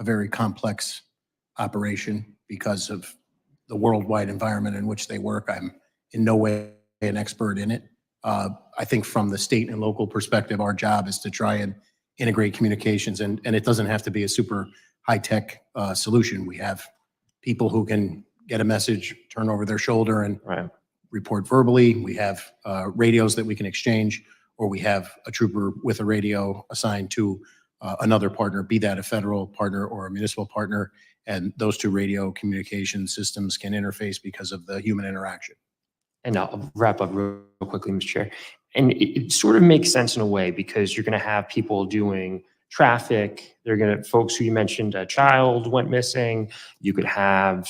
very complex operation because of the worldwide environment in which they work. I'm in no way an expert in it. I think from the state and local perspective, our job is to try and integrate communications, and it doesn't have to be a super high-tech solution. We have people who can get a message, turn over their shoulder and report verbally. We have radios that we can exchange, or we have a trooper with a radio assigned to another partner, be that a federal partner or a municipal partner, and those two radio communication systems can interface because of the human interaction. And I'll wrap up real quickly, Mr. Chair. And it sort of makes sense in a way, because you're going to have people doing traffic. They're going to, folks who you mentioned, a child went missing. You could have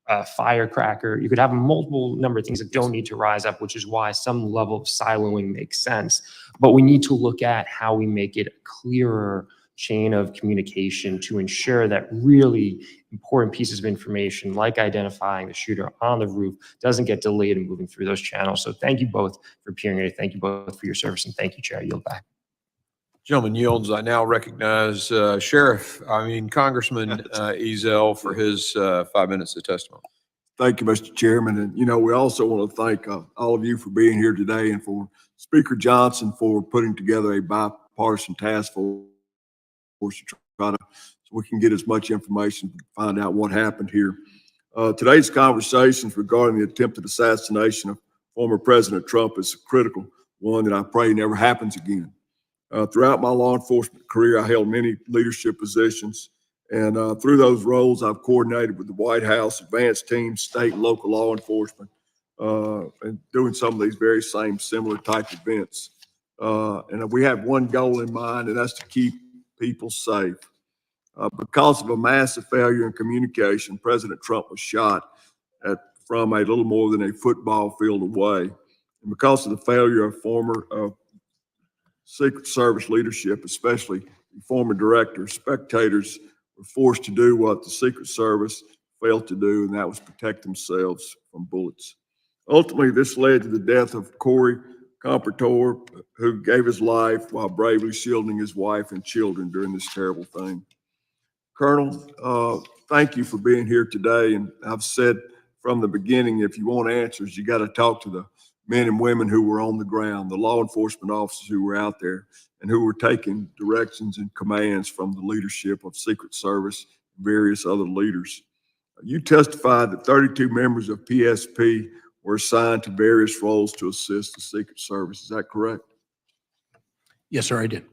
a firecracker. You could have a multiple number of things that don't need to rise up, which is why some level of siloing makes sense. But we need to look at how we make it a clearer chain of communication to ensure that really important pieces of information, like identifying the shooter on the roof, doesn't get delayed in moving through those channels. So thank you both for appearing here. Thank you both for your service, and thank you, Chair. I yield back. Gentleman yields. I now recognize Congressman Ezell for his 5 minutes of testimony. Thank you, Mr. Chairman. And, we also want to thank all of you for being here today, and for Speaker Johnson for putting together a bipartisan task force to try to, so we can get as much information, find out what happened here. Today's conversations regarding the attempted assassination of former President Trump is a critical one that I pray never happens again. Throughout my law enforcement career, I held many leadership positions, and through those roles, I've coordinated with the White House, advanced teams, state and local law enforcement, and doing some of these very same similar type events. And we have one goal in mind, and that's to keep people safe. Because of a massive failure in communication, President Trump was shot from a little more than a football field away. And because of the failure of former Secret Service leadership, especially former directors, spectators were forced to do what the Secret Service failed to do, and that was protect themselves from bullets. Ultimately, this led to the death of Corey Comparator, who gave his life while bravely shielding his wife and children during this terrible thing. Colonel, thank you for being here today. And I've said from the beginning, if you want answers, you got to talk to the men and women who were on the ground, the law enforcement officers who were out there and who were taking directions and commands from the leadership of Secret Service and various other leaders. You testified that 32 members of PSP were assigned to various roles to assist the Secret Service. Is that correct? Yes, sir, I did.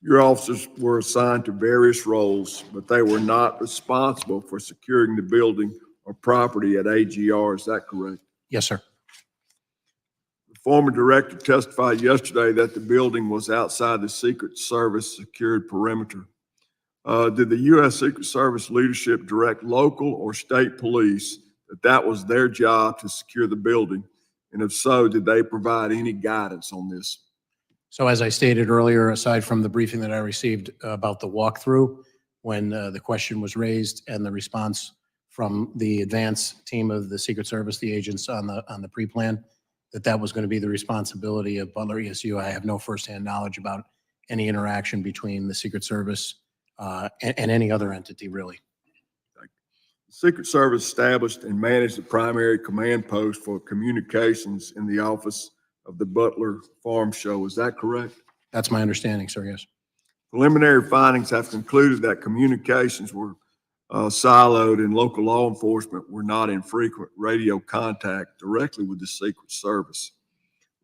Your officers were assigned to various roles, but they were not responsible for securing the building or property at AGR. Is that correct? Yes, sir. The former director testified yesterday that the building was outside the Secret Service secured perimeter. Did the U.S. Secret Service leadership direct local or state police that was their job to secure the building? And if so, did they provide any guidance on this? So as I stated earlier, aside from the briefing that I received about the walkthrough, when the question was raised and the response from the advance team of the Secret Service, the agents on the pre-plan, that was going to be the responsibility of Butler ESU. I have no firsthand knowledge about any interaction between the Secret Service and any other entity, really. The Secret Service established and managed the primary command post for communications in the office of the Butler Farm Show. Is that correct? That's my understanding, sir, yes. Preliminary findings have concluded that communications were siloed and local law enforcement were not in frequent radio contact directly with the Secret Service.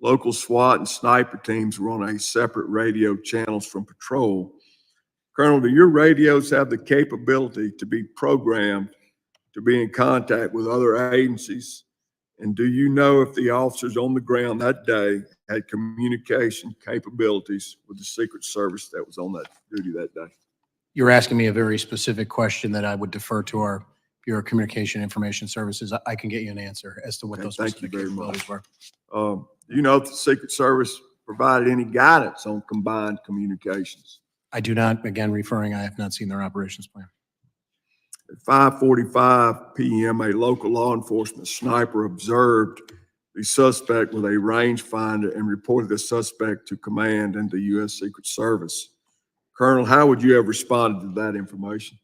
Local SWAT and sniper teams were on a separate radio channels from patrol. Colonel, do your radios have the capability to be programmed to be in contact with other agencies? And do you know if the officers on the ground that day had communication capabilities with the Secret Service that was on that duty that day? You're asking me a very specific question that I would defer to our Bureau of Communication Information Services. I can get you an answer as to what those specific capabilities were. Do you know if the Secret Service provided any guidance on combined communications? I do not, again, I have not seen their operations plan. At 5:45 p.m., a local law enforcement sniper observed the suspect with a rangefinder and reported the suspect to command and the U.S. Secret Service. Colonel, how would you have responded to that information?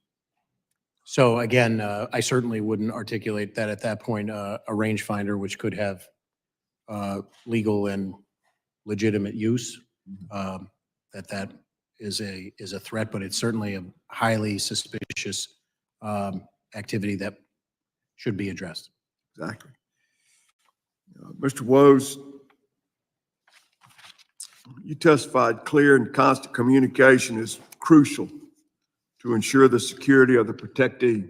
So again, I certainly wouldn't articulate that at that point, a rangefinder, which could have legal and legitimate use, that is a threat, but it's certainly a highly suspicious activity that should be addressed. Exactly. Mr. Woes, you testified clear and constant communication is crucial to ensure the security of the protectee,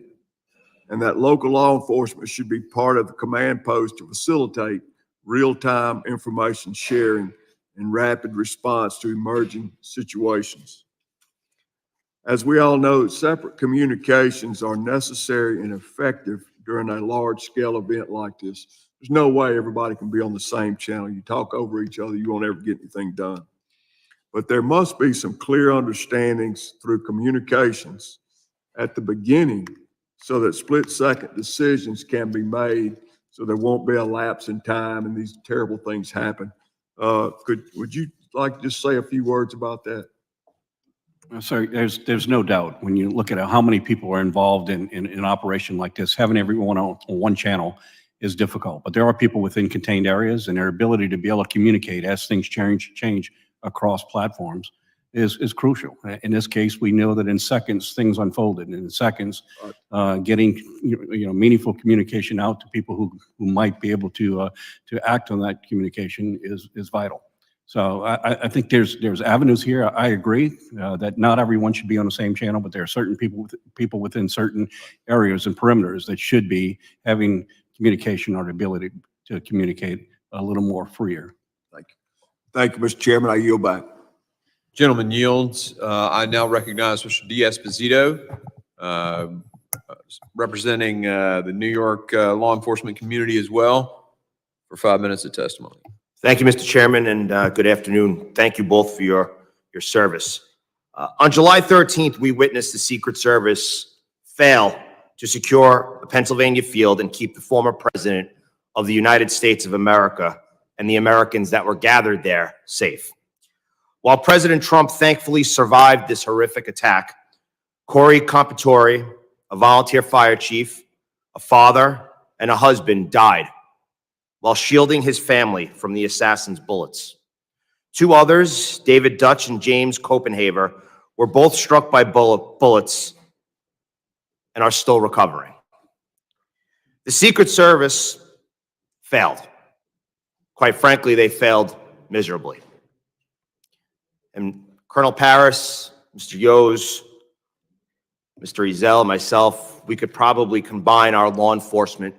and that local law enforcement should be part of the command post to facilitate real-time information sharing and rapid response to emerging situations. As we all know, separate communications are necessary and effective during a large-scale event like this. There's no way everybody can be on the same channel. You talk over each other, you won't ever get anything done. But there must be some clear understandings through communications at the beginning so that split-second decisions can be made, so there won't be a lapse in time and these terrible things happen. Would you like to just say a few words about that? Sorry, there's no doubt when you look at how many people are involved in an operation like this, having everyone on one channel is difficult. But there are people within contained areas, and their ability to be able to communicate as things change across platforms is crucial. In this case, we know that in seconds things unfolded, and in seconds, getting meaningful communication out to people who might be able to act on that communication is vital. So I think there's avenues here. I agree that not everyone should be on the same channel, but there are certain people within certain areas and perimeters that should be having communication or the ability to communicate a little more freer. Thank you. Thank you, Mr. Chairman. I yield back. Gentleman yields. I now recognize Mr. D'Esposito, representing the New York law enforcement community as well, for 5 minutes of testimony. Thank you, Mr. Chairman, and good afternoon. Thank you both for your service. On July 13th, we witnessed the Secret Service fail to secure a Pennsylvania field and keep the former president of the United States of America and the Americans that were gathered there safe. While President Trump thankfully survived this horrific attack, Corey Compatore, a volunteer fire chief, a father, and a husband died while shielding his family from the assassin's bullets. Two others, David Dutch and James Copenhaver, were both struck by bullets and are still recovering. The Secret Service failed. Quite frankly, they failed miserably. And Colonel Paris, Mr. Yos, Mr. Ezel, myself, we could probably combine our law enforcement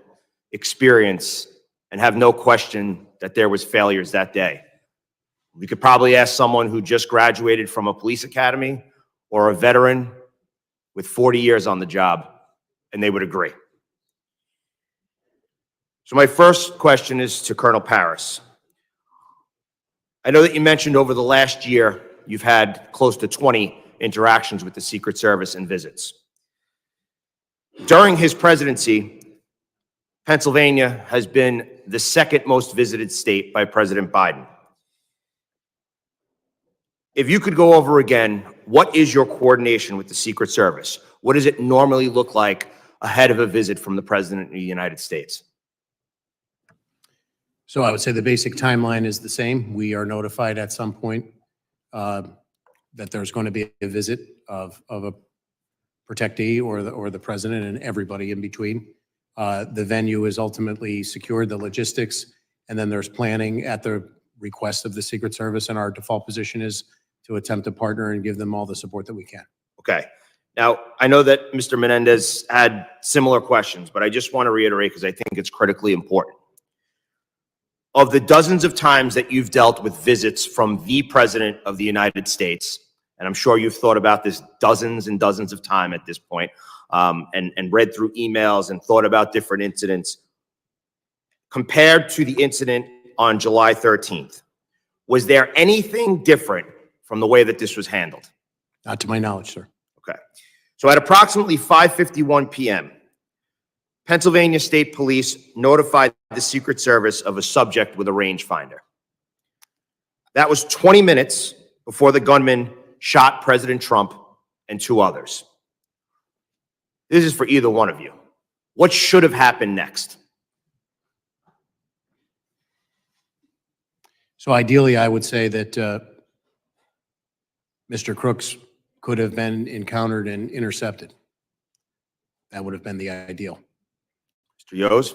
experience and have no question that there was failures that day. We could probably ask someone who just graduated from a police academy or a veteran with 40 years on the job, and they would agree. So my first question is to Colonel Paris. I know that you mentioned over the last year you've had close to 20 interactions with the Secret Service and visits. During his presidency, Pennsylvania has been the second most visited state by President Biden. If you could go over again, what is your coordination with the Secret Service? What does it normally look like ahead of a visit from the President of the United States? So I would say the basic timeline is the same. We are notified at some point that there's going to be a visit of a protectee or the president and everybody in between. The venue is ultimately secured, the logistics, and then there's planning at the request of the Secret Service, and our default position is to attempt to partner and give them all the support that we can. Okay. Now, I know that Mr. Menendez had similar questions, but I just want to reiterate because I think it's critically important. Of the dozens of times that you've dealt with visits from the President of the United States, and I'm sure you've thought about this dozens and dozens of times at this point, and read through emails and thought about different incidents, compared to the incident on July 13th, was there anything different from the way that this was handled? Not to my knowledge, sir. Okay. So at approximately 5:51 p.m., Pennsylvania State Police notified the Secret Service of a subject with a rangefinder. That was 20 minutes before the gunman shot President Trump and 2 others. This is for either one of you. What should have happened next? So ideally, I would say that Mr. Crooks could have been encountered and intercepted. That would have been the ideal. Mr. Yos?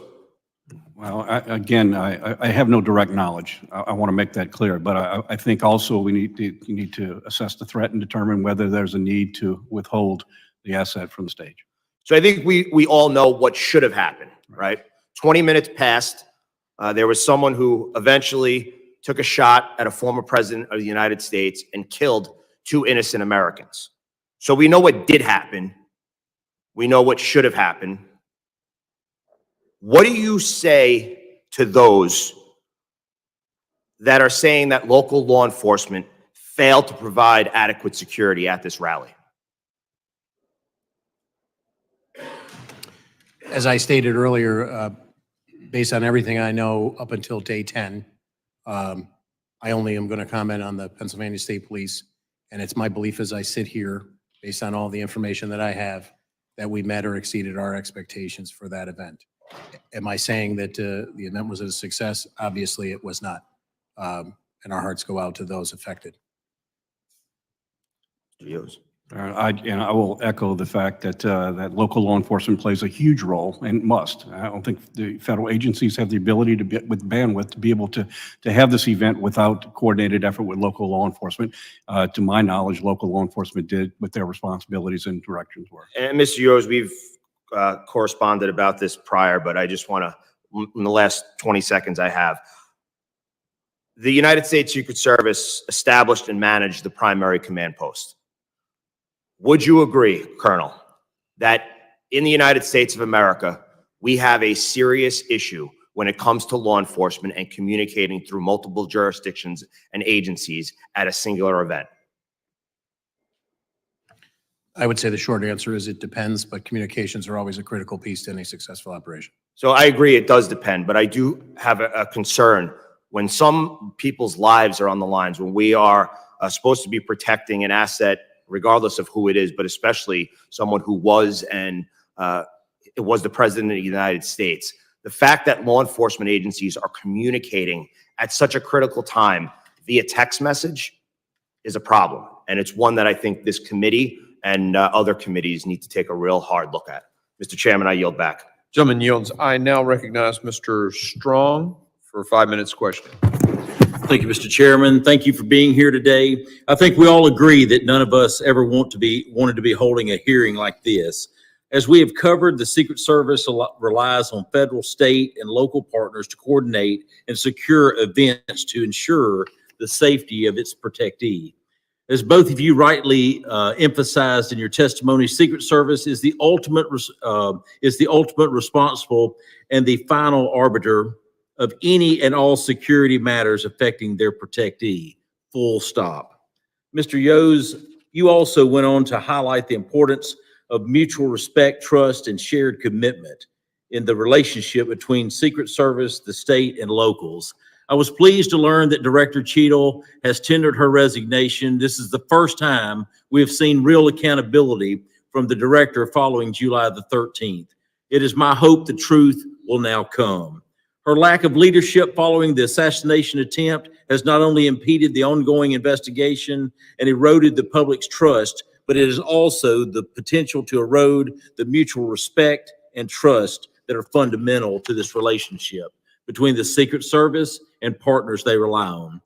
Well, I have no direct knowledge. I want to make that clear, but I think also we need to assess the threat and determine whether there's a need to withhold the asset from the stage. So I think we all know what should have happened, right? 20 minutes passed. There was someone who eventually took a shot at a former president of the United States and killed 2 innocent Americans. So we know what did happen. We know what should have happened. What do you say to those that are saying that local law enforcement failed to provide adequate security at this rally? As I stated earlier, based on everything I know up until day 10, I only am going to comment on the Pennsylvania State Police. And it's my belief as I sit here, based on all the information that I have, that we met or exceeded our expectations for that event. Am I saying that the event was a success? Obviously, it was not. And our hearts go out to those affected. I will echo the fact that that local law enforcement plays a huge role and must. I don't think the federal agencies have the ability to be with bandwidth to be able to have this event without coordinated effort with local law enforcement. To my knowledge, local law enforcement did what their responsibilities and directions were. And Mr. Yos, we've corresponded about this prior, but I just want to, in the last 20 seconds I have, the United States Secret Service established and managed the primary command post. Would you agree, Colonel, that in the United States of America, we have a serious issue when it comes to law enforcement and communicating through multiple jurisdictions and agencies at a singular event? I would say the short answer is it depends, but communications are always a critical piece to any successful operation. So I agree it does depend, but I do have a concern when some people's lives are on the lines, when we are supposed to be protecting an asset regardless of who it is, but especially someone who was it was the president of the United States. The fact that law enforcement agencies are communicating at such a critical time via text message is a problem. And it's one that I think this committee and other committees need to take a real hard look at. Mr. Chairman, I yield back. Gentleman yields. I now recognize Mr. Strong for a 5 minutes question. Thank you, Mr. Chairman. Thank you for being here today. I think we all agree that none of us ever wanted to be holding a hearing like this. As we have covered, the Secret Service relies on federal, state, and local partners to coordinate and secure events to ensure the safety of its protectee. As both of you rightly emphasized in your testimony, Secret Service is the ultimate responsible and the final arbiter of any and all security matters affecting their protectee, full stop. Mr. Yos, you also went on to highlight the importance of mutual respect, trust, and shared commitment in the relationship between Secret Service, the state, and locals. I was pleased to learn that Director Cheadle has tendered her resignation. This is the first time we have seen real accountability from the director following July the 13th. It is my hope the truth will now come. Her lack of leadership following the assassination attempt has not only impeded the ongoing investigation and eroded the public's trust, but it is also the potential to erode the mutual respect and trust that are fundamental to this relationship between the Secret Service and partners they rely on.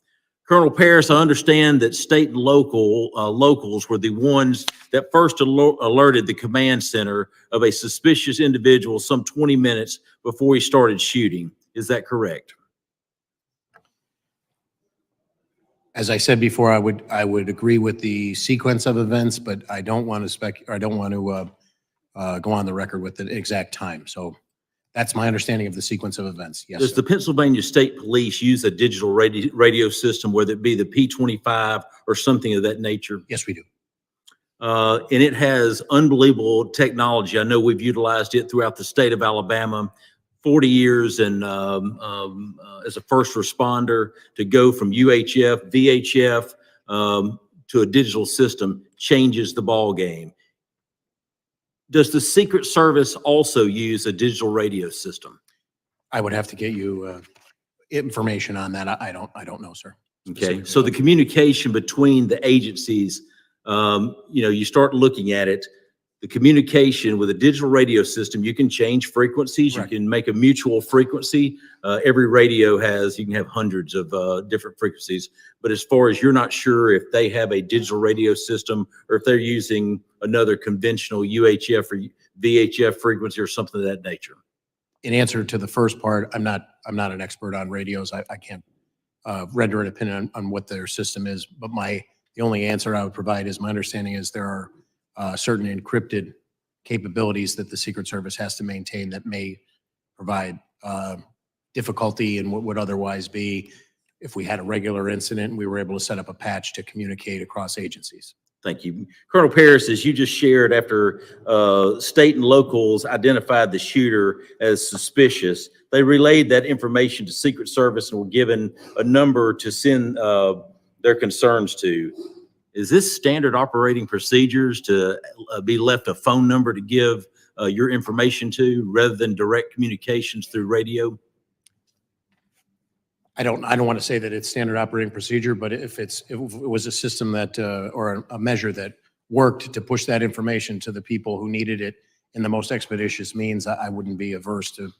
Colonel Paris, I understand that state and locals were the ones that first alerted the command center of a suspicious individual some 20 minutes before he started shooting. Is that correct? As I said before, I would agree with the sequence of events, but I don't want to go on the record with the exact time. So that's my understanding of the sequence of events. Yes. Does the Pennsylvania State Police use a digital radio system, whether it be the P25 or something of that nature? Yes, we do. and it has unbelievable technology. I know we've utilized it throughout the state of Alabama, 40 years and as a first responder, to go from UHF, VHF to a digital system changes the ball game. Does the Secret Service also use a digital radio system? I would have to get you information on that. I don't know, sir. Okay, so the communication between the agencies, you start looking at it, the communication with a digital radio system, you can change frequencies, you can make a mutual frequency. Every radio you can have hundreds of different frequencies, but as far as you're not sure if they have a digital radio system or if they're using another conventional UHF or VHF frequency or something of that nature. In answer to the first part, I'm not an expert on radios. I can't render an opinion on what their system is, but the only answer I would provide is my understanding is there are certain encrypted capabilities that the Secret Service has to maintain that may provide difficulty in what would otherwise be if we had a regular incident and we were able to set up a patch to communicate across agencies. Thank you. Colonel Paris, as you just shared, after state and locals identified the shooter as suspicious, they relayed that information to Secret Service and were given a number to send their concerns to. Is this standard operating procedures to be left a phone number to give your information to rather than direct communications through radio? I don't want to say that it's standard operating procedure, but if it was a system that, or a measure that worked to push that information to the people who needed it in the most expeditious means, I wouldn't be averse to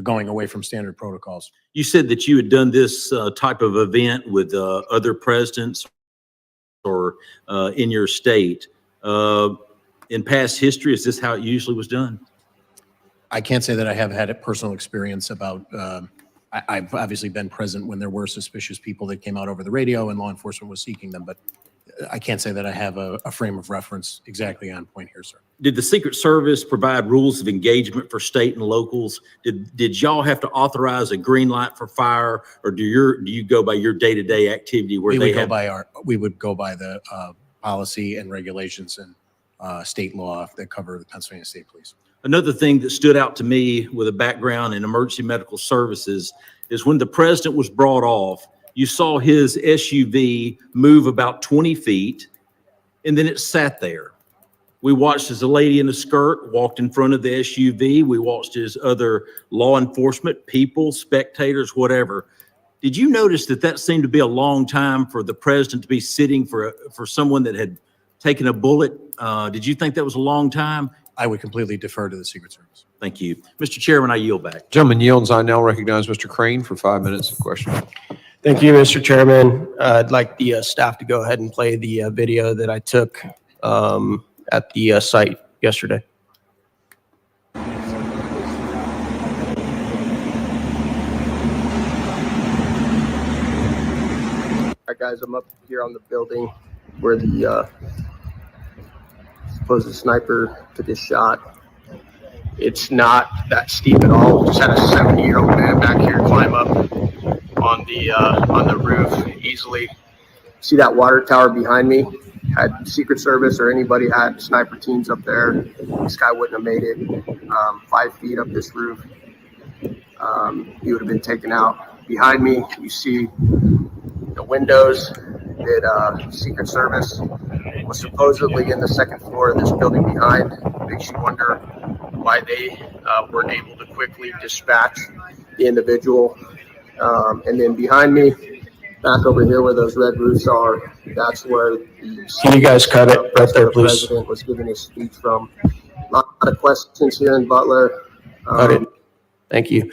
going away from standard protocols. You said that you had done this type of event with other presidents or in your state. In past history, is this how it usually was done? I can't say that I have had a personal experience about, I've obviously been present when there were suspicious people that came out over the radio and law enforcement was seeking them, but I can't say that I have a frame of reference exactly on point here, sir. Did the Secret Service provide rules of engagement for state and locals? Did y'all have to authorize a green light for fire, or do you go by your day-to-day activity where We they would go have? by we would go by the policy and regulations and state law that cover the Pennsylvania State Police. Another thing that stood out to me with a background in emergency medical services is when the president was brought off, you saw his SUV move about 20 feet, and then it sat there. We watched as a lady in a skirt walked in front of the SUV. We watched as other law enforcement, people, spectators, whatever. Did you notice that seemed to be a long time for the president to be sitting for someone that had taken a bullet? Did you think that was a long time? I would completely defer to the Secret Service. Thank you. Mr. Chairman, I yield back. Gentleman yields. I now recognize Mr. Crane for 5 minutes of questioning. Thank you, Mr. Chairman. I'd like the staff to go ahead and play the video that I took at the site yesterday. All right, guys, I'm up here on the building where the supposed sniper took his shot. It's not that steep at all. Just had a 70-year-old man back here climb up on the roof easily. See that water tower behind me? Had Secret Service or anybody had sniper teams up there, this guy wouldn't have made it 5 feet up this roof. He would have been taken out. Behind me, you see the windows that Secret Service was supposedly in the second floor of this building behind. Makes you wonder why they weren't able to quickly dispatch the individual. And then behind me, back over here where those red roofs are, that's where the— Can you guys cut it right there, please? President was giving his speech from. A lot of questions here in Butler. Cut it. Thank you.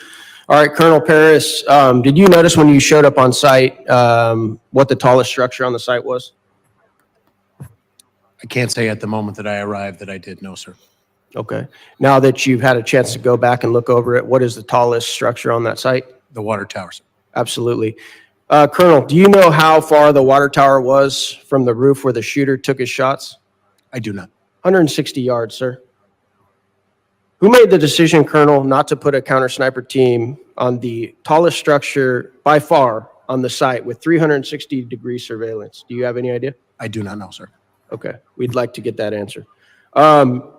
All right, Colonel Paris, did you notice when you showed up on site what the tallest structure on the site was? I can't say at the moment that I arrived that I did, no, sir. Okay. Now that you've had a chance to go back and look over it, what is the tallest structure on that site? The water tower, sir. Absolutely. Colonel, do you know how far the water tower was from the roof where the shooter took his shots? I do not. 160 yards, sir. Who made the decision, Colonel, not to put a counter sniper team on the tallest structure by far on the site with 360-degree surveillance? Do you have any idea? I do not know, sir. Okay, we'd like to get that answer.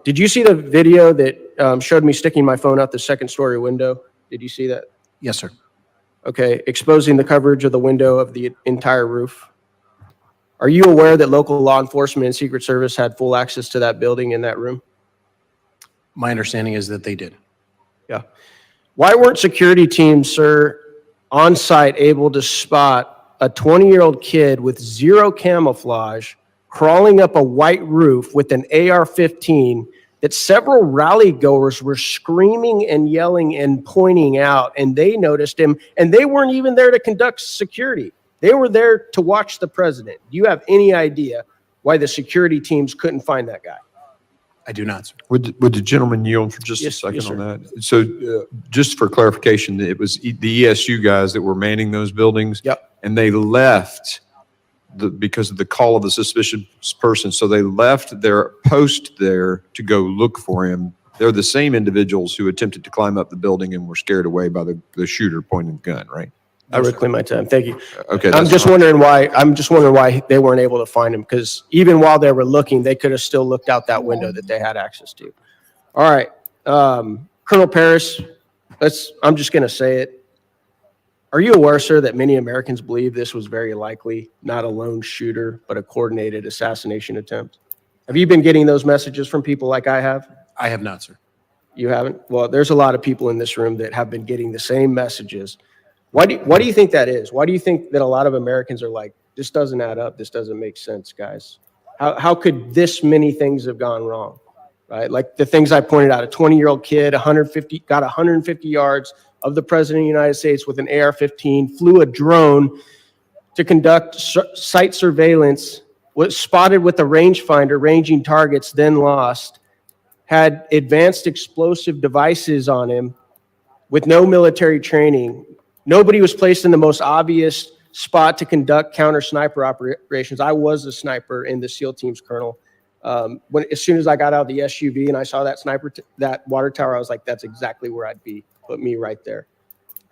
Did you see the video that showed me sticking my phone out the second story window? Did you see that? Yes, sir. Okay, exposing the coverage of the window of the entire roof. Are you aware that local law enforcement and Secret Service had full access to that building in that room? My understanding is that they did. Yeah. Why weren't security teams, sir, on site able to spot a 20-year-old kid with zero camouflage crawling up a white roof with an AR-15 that several rally goers were screaming and yelling and pointing out, and they noticed him, and they weren't even there to conduct security. They were there to watch the president. Do you have any idea why the security teams couldn't find that guy? I do not, sir. Would the gentleman yield for just a Yes, second yes, on sir. that? So just for clarification, it was the ESU guys that were manning those buildings? Yep. And they left because of the call of the suspicious person. So they left their post there to go look for him. They're the same individuals who attempted to climb up the building and were scared away by the shooter pointing the gun, right? I reclaim my time. Thank you. Okay. I'm that's just fine. wondering why they weren't able to find him, because even while they were looking, they could have still looked out that window that they had access to. All right. Colonel Paris, I'm just going to say it. Are you aware, sir, that many Americans believe this was very likely not a lone shooter, but a coordinated assassination attempt? Have you been getting those messages from people like I have? I have not, sir. You haven't? Well, there's a lot of people in this room that have been getting the same messages. Why do you think that is? Why do you think that a lot of Americans are like, this doesn't add up, this doesn't make sense, guys? How could this many things have gone wrong, right? Like the things I pointed out, a 20-year-old kid, got 150 yards of the president of the United States with an AR-15, flew a drone to conduct site surveillance, was spotted with a rangefinder ranging targets, then lost, had advanced explosive devices on him with no military training. Nobody was placed in the most obvious spot to conduct counter sniper operations. I was a sniper in the SEAL teams, Colonel. As soon as I got out of the SUV and I saw that that water tower, I was like, that's exactly where I'd be. Put me right there.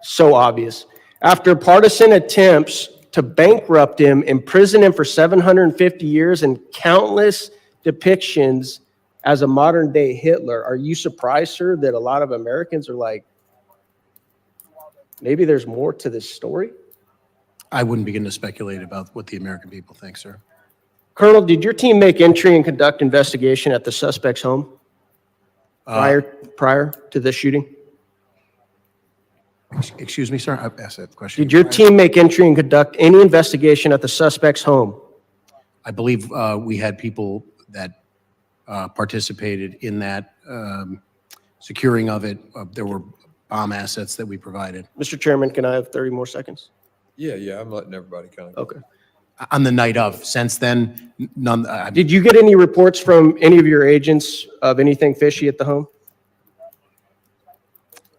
So obvious. After partisan attempts to bankrupt him, imprison him for 750 years, and countless depictions as a modern day Hitler, are you surprised, sir, that a lot of Americans are like, maybe there's more to this story? I wouldn't begin to speculate about what the American people think, sir. Colonel, did your team make entry and conduct investigation at the suspect's home prior to the shooting? Excuse me, sir? I asked that question. Did your team make entry and conduct any investigation at the suspect's home? I believe we had people that participated in that securing of it. There were bomb assets that we provided. Mr. Chairman, can I have 30 more seconds? Yeah, I'm letting everybody kind of. Okay. On the night of. Since then, none. Did you get any reports from any of your agents of anything fishy at the home?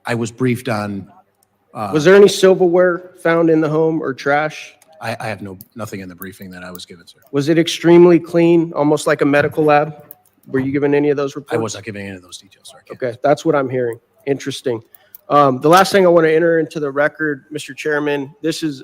I was briefed on. Was there any silverware found in the home or trash? I have nothing in the briefing that I was given, sir. Was it extremely clean, almost like a medical lab? Were you given any of those reports? I was not giving any of those details, sir. Okay, that's what I'm hearing. Interesting. The last thing I want to enter into the record, Mr. Chairman, this is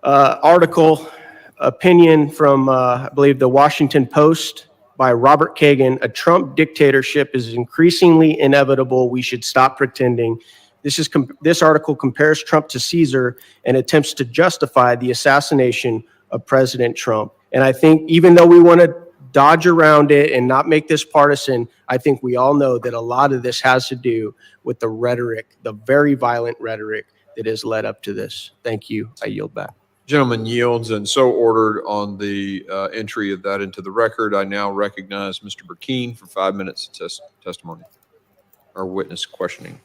article opinion from, I believe, the Washington Post by Robert Kagan. A Trump dictatorship is increasingly inevitable. We should stop pretending. This article compares Trump to Caesar and attempts to justify the assassination of President Trump. And I think even though we want to dodge around it and not make this partisan, I think we all know that a lot of this has to do with the rhetoric, the very violent rhetoric that has led up to this. Thank you. I yield back. Gentleman yields, and so ordered on the entry of that into the record. I now recognize Mr. Burkeen for 5 minutes of testimony or witness questioning.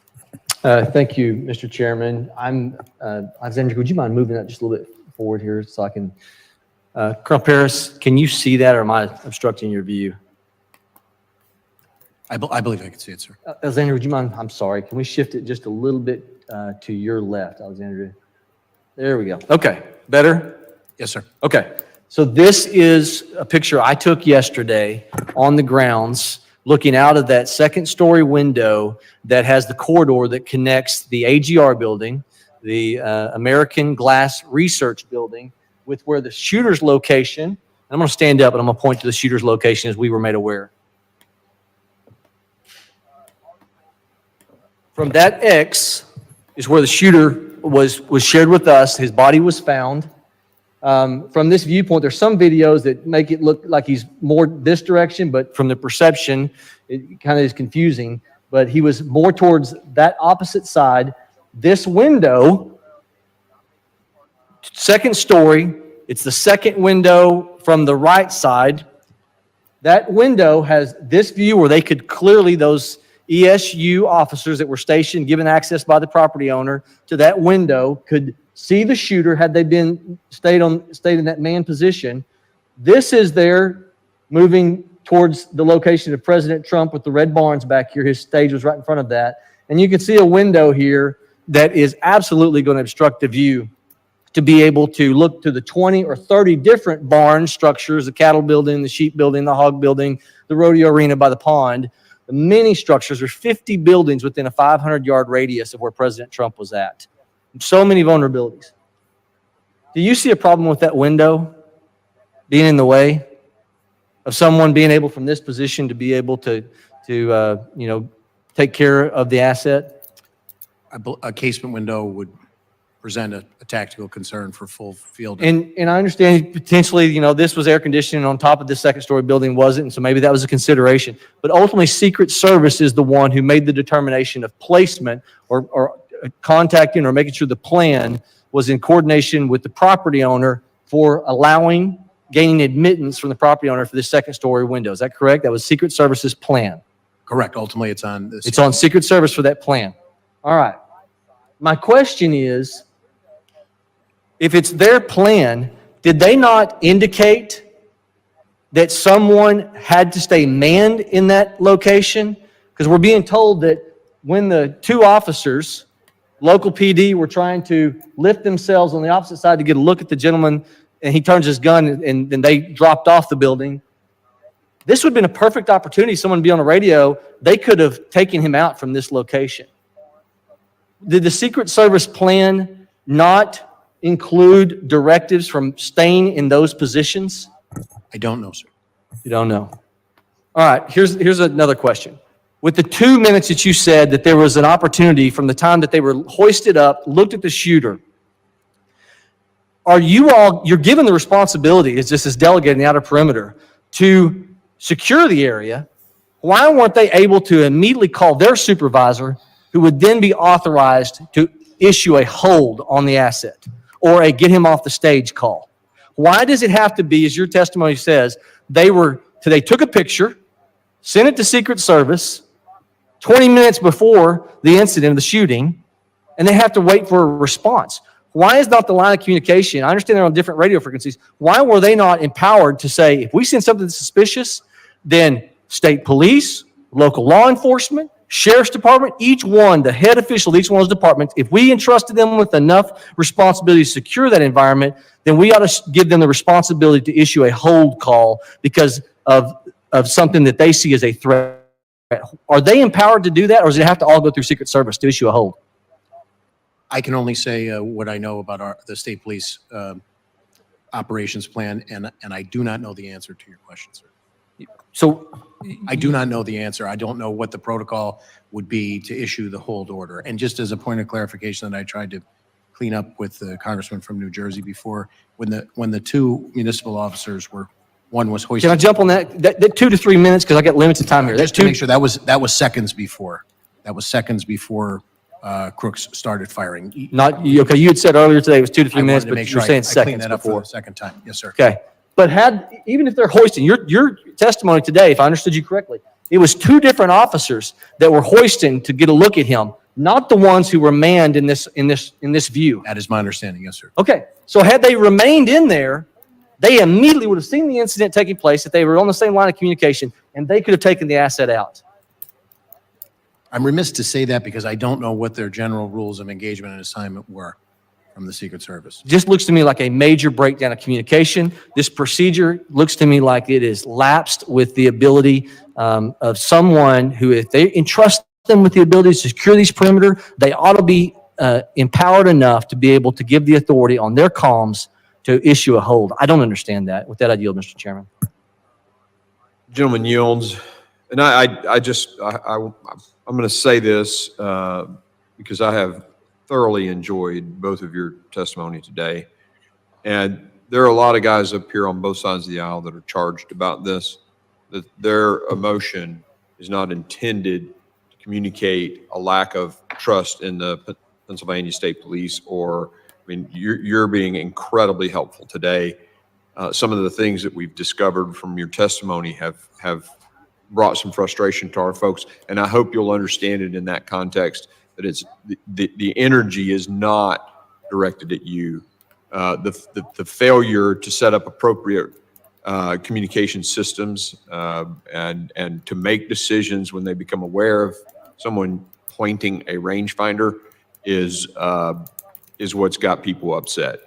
Thank you, Mr. Chairman. Alexander, would you mind moving that just a little bit forward here so I can, Colonel Paris, can you see that, or am I obstructing your view? I believe I can see it, sir. Alexander, would you mind? I'm sorry. Can we shift it just a little bit to your left, Alexander? There we go. Okay. Better? Yes, sir. Okay. So this is a picture I took yesterday on the grounds, looking out of that second story window that has the corridor that connects the AGR building, the American Glass Research Building, with where the shooter's location I'm going to stand up and I'm going to point to the shooter's location as we were made aware. From that X is where the shooter was shared with us. His body was found. From this viewpoint, there's some videos that make it look like he's more this direction, but from the perception, it kind of is confusing. But he was more towards that opposite side. This window, second story, it's the second window from the right side. That window has this view where they could clearly, those ESU officers that were stationed, given access by the property owner to that window, could see the shooter had they been stayed in that man position. This is there moving towards the location of President Trump with the red barns back here. His stage was right in front of that. And you can see a window here that is absolutely going to obstruct the view to be able to look to the 20 or 30 different barn structures, the cattle building, the sheep building, the hog building, the rodeo arena by the pond. The many structures, there's 50 buildings within a 500-yard radius of where President Trump was at. So many vulnerabilities. Do you see a problem with that window being in the way of someone being able from this position to be able to take care of the asset? A casement window would present a tactical concern for full field. And I understand potentially, this was air conditioning on top of this second story building wasn't, and so maybe that was a consideration. But ultimately, Secret Service is the one who made the determination of placement or contacting or making sure the plan was in coordination with the property owner for gaining admittance from the property owner for this second story window. Is that correct? That was Secret Service's plan. Correct. Ultimately, it's on this. It's on Secret Service for that plan. All right. My question is, if it's their plan, did they not indicate that someone had to stay manned in that location? Because we're being told that when the two officers, local PD, were trying to lift themselves on the opposite side to get a look at the gentleman, and he turns his gun and then they dropped off the building. This would have been a perfect opportunity. Someone would be on the radio. They could have taken him out from this location. Did the Secret Service plan not include directives from staying in those positions? I don't know, sir. You don't know. All right, here's another question. With the 2 minutes that you said that there was an opportunity from the time that they were hoisted up, looked at the shooter, you're given the responsibility, it's just as delegate in the outer perimeter, to secure the area. Why weren't they able to immediately call their supervisor, who would then be authorized to issue a hold on the asset or a get him off the stage call? Why does it have to be, as your testimony says, they took a picture, sent it to Secret Service 20 minutes before the incident of the shooting, and they have to wait for a response? Why is not the line of communication? I understand they're on different radio frequencies. Why were they not empowered to say, if we send something suspicious, then state police, local law enforcement, sheriff's department, each one, the head official of each one of those departments, if we entrusted them with enough responsibility to secure that environment, then we ought to give them the responsibility to issue a hold call because of something that they see as a threat. Are they empowered to do that, or does it have to all go through Secret Service to issue a hold? I can only say what I know about the state police operations plan, and I do not know the answer to your question, sir. So I do not know the answer. I don't know what the protocol would be to issue the hold order. And just as a point of clarification that I tried to clean up with the congressman from New Jersey before, when the two municipal officers one was hoisted. Can I jump on that 2 to 3 minutes, because I got limited time here. Just to make sure, that was seconds before. That was seconds before Crooks started firing. Okay, you had said earlier today it was 2 to 3 minutes, but you're saying I cleaned seconds that up for before. the second time. Yes, sir. Okay. But even if they're hoisting, your testimony today, if I understood you correctly, it was two different officers that were hoisting to get a look at him, not the ones who were manned in this view. That is my understanding. Yes, sir. Okay. So had they remained in there, they immediately would have seen the incident taking place, if they were on the same line of communication, and they could have taken the asset out. I'm remiss to say that because I don't know what their general rules of engagement and assignment were from the Secret Service. Just looks to me like a major breakdown of communication. This procedure looks to me like it is lapsed with the ability of someone who, if they entrust them with the ability to secure these perimeter, they ought to be empowered enough to be able to give the authority on their comms to issue a hold. I don't understand that. With that, I yield, Mr. Chairman. Gentleman yields. And I'm going to say this because I have thoroughly enjoyed both of your testimony today. And there are a lot of guys up here on both sides of the aisle that are charged about this, that their emotion is not intended to communicate a lack of trust in the Pennsylvania State Police, or, I mean, you're being incredibly helpful today. Some of the things that we've discovered from your testimony have brought some frustration to our folks, and I hope you'll understand it in that context, that it's the energy is not directed at you. The failure to set up appropriate communication systems and to make decisions when they become aware of someone pointing a rangefinder is what's got people upset.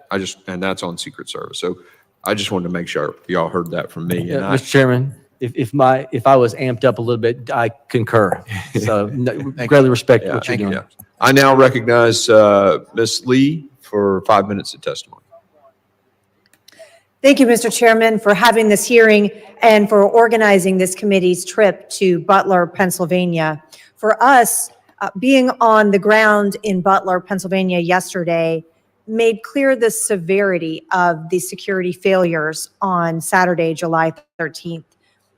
And that's on Secret Service. So I just wanted to make sure y'all heard that from me. And Mr. Chairman, if I was amped up a little bit, I concur. So greatly respect what you're doing. I now recognize Ms. Lee for 5 minutes of testimony. Thank you, Mr. Chairman, for having this hearing and for organizing this committee's trip to Butler, Pennsylvania. For us, being on the ground in Butler, Pennsylvania yesterday made clear the severity of the security failures on Saturday, July 13th.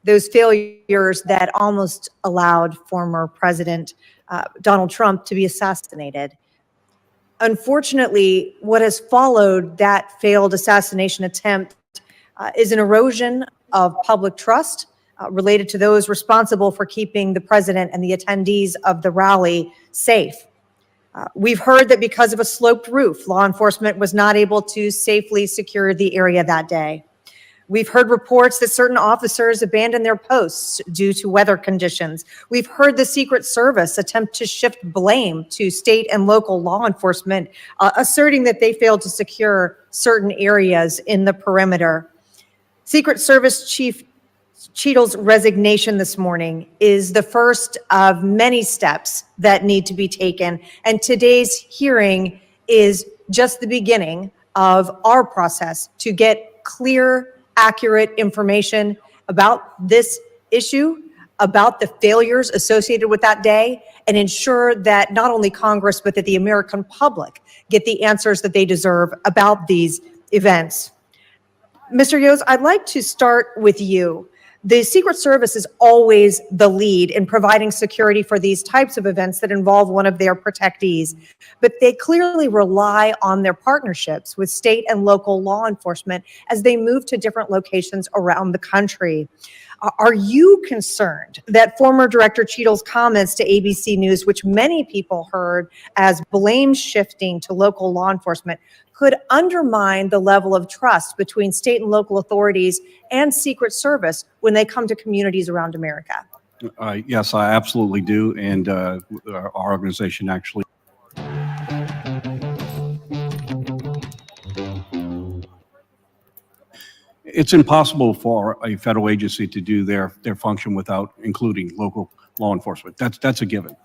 Those failures that almost allowed former President Donald Trump to be assassinated. Unfortunately, what has followed that failed assassination attempt is an erosion of public trust related to those responsible for keeping the president and the attendees of the rally safe. We've heard that because of a sloped roof, law enforcement was not able to safely secure the area that day. We've heard reports that certain officers abandoned their posts due to weather conditions. We've heard the Secret Service attempt to shift blame to state and local law enforcement, asserting that they failed to secure certain areas in the perimeter. Secret Service Chief Cheadle's resignation this morning is the first of many steps that need to be taken, and today's hearing is just the beginning of our process to get clear, accurate information about this issue, about the failures associated with that day, and ensure that not only Congress, but that the American public get the answers that they deserve about these events. Mr. Yost, I'd like to start with you. The Secret Service is always the lead in providing security for these types of events that involve one of their protectees, but they clearly rely on their partnerships with state and local law enforcement as they move to different locations around the country. Are you concerned that former Director Cheadle's comments to ABC News, which many people heard as blame shifting to local law enforcement, could undermine the level of trust between state and local authorities and Secret Service when they come to communities around America? Yes, I absolutely do. And our organization actually. It's impossible for a federal agency to do their function without including local law enforcement. That's a given.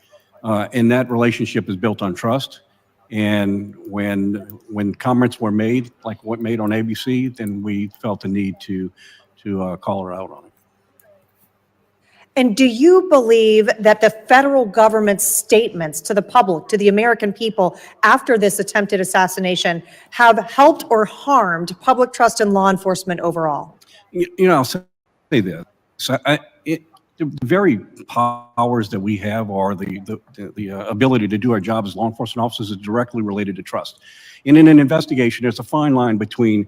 And that relationship is built on trust. And when comments were made, like what made on ABC, then we felt the need to call her out on it. And do you believe that the federal government's statements to the public, to the American people after this attempted assassination have helped or harmed public trust in law enforcement overall? I'll say this. The very powers that we have are the ability to do our job as law enforcement officers is directly related to trust. And in an investigation, there's a fine line between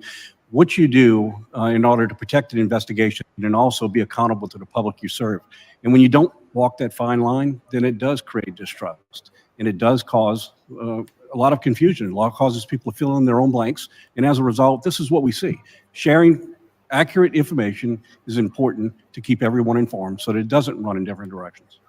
what you do in order to protect an investigation and also be accountable to the public you serve. And when you don't walk that fine line, then it does create distrust. And it does cause a lot of confusion. A lot causes people to fill in their own blanks. And as a result, this is what we see. Sharing accurate information is important to keep everyone informed so that it doesn't run in different directions.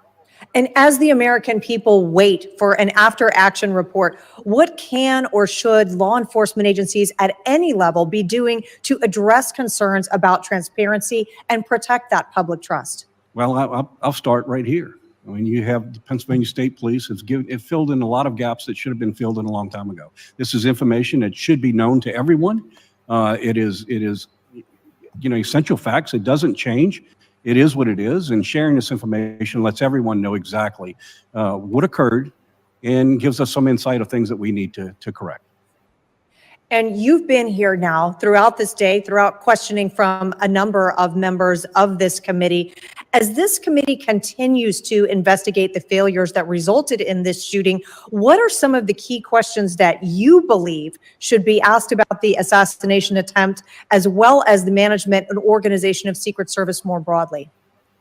And as the American people wait for an after-action report, what can or should law enforcement agencies at any level be doing to address concerns about transparency and protect that public trust? Well, I'll start right here. I mean, you have the Pennsylvania State Police. It filled in a lot of gaps that should have been filled in a long time ago. This is information that should be known to everyone. It is, essential facts. It doesn't change. It is what it is. And sharing this information lets everyone know exactly what occurred and gives us some insight of things that we need to correct. And you've been here now throughout this day, throughout questioning from a number of members of this committee. As this committee continues to investigate the failures that resulted in this shooting, what are some of the key questions that you believe should be asked about the assassination attempt, as well as the management and organization of Secret Service more broadly?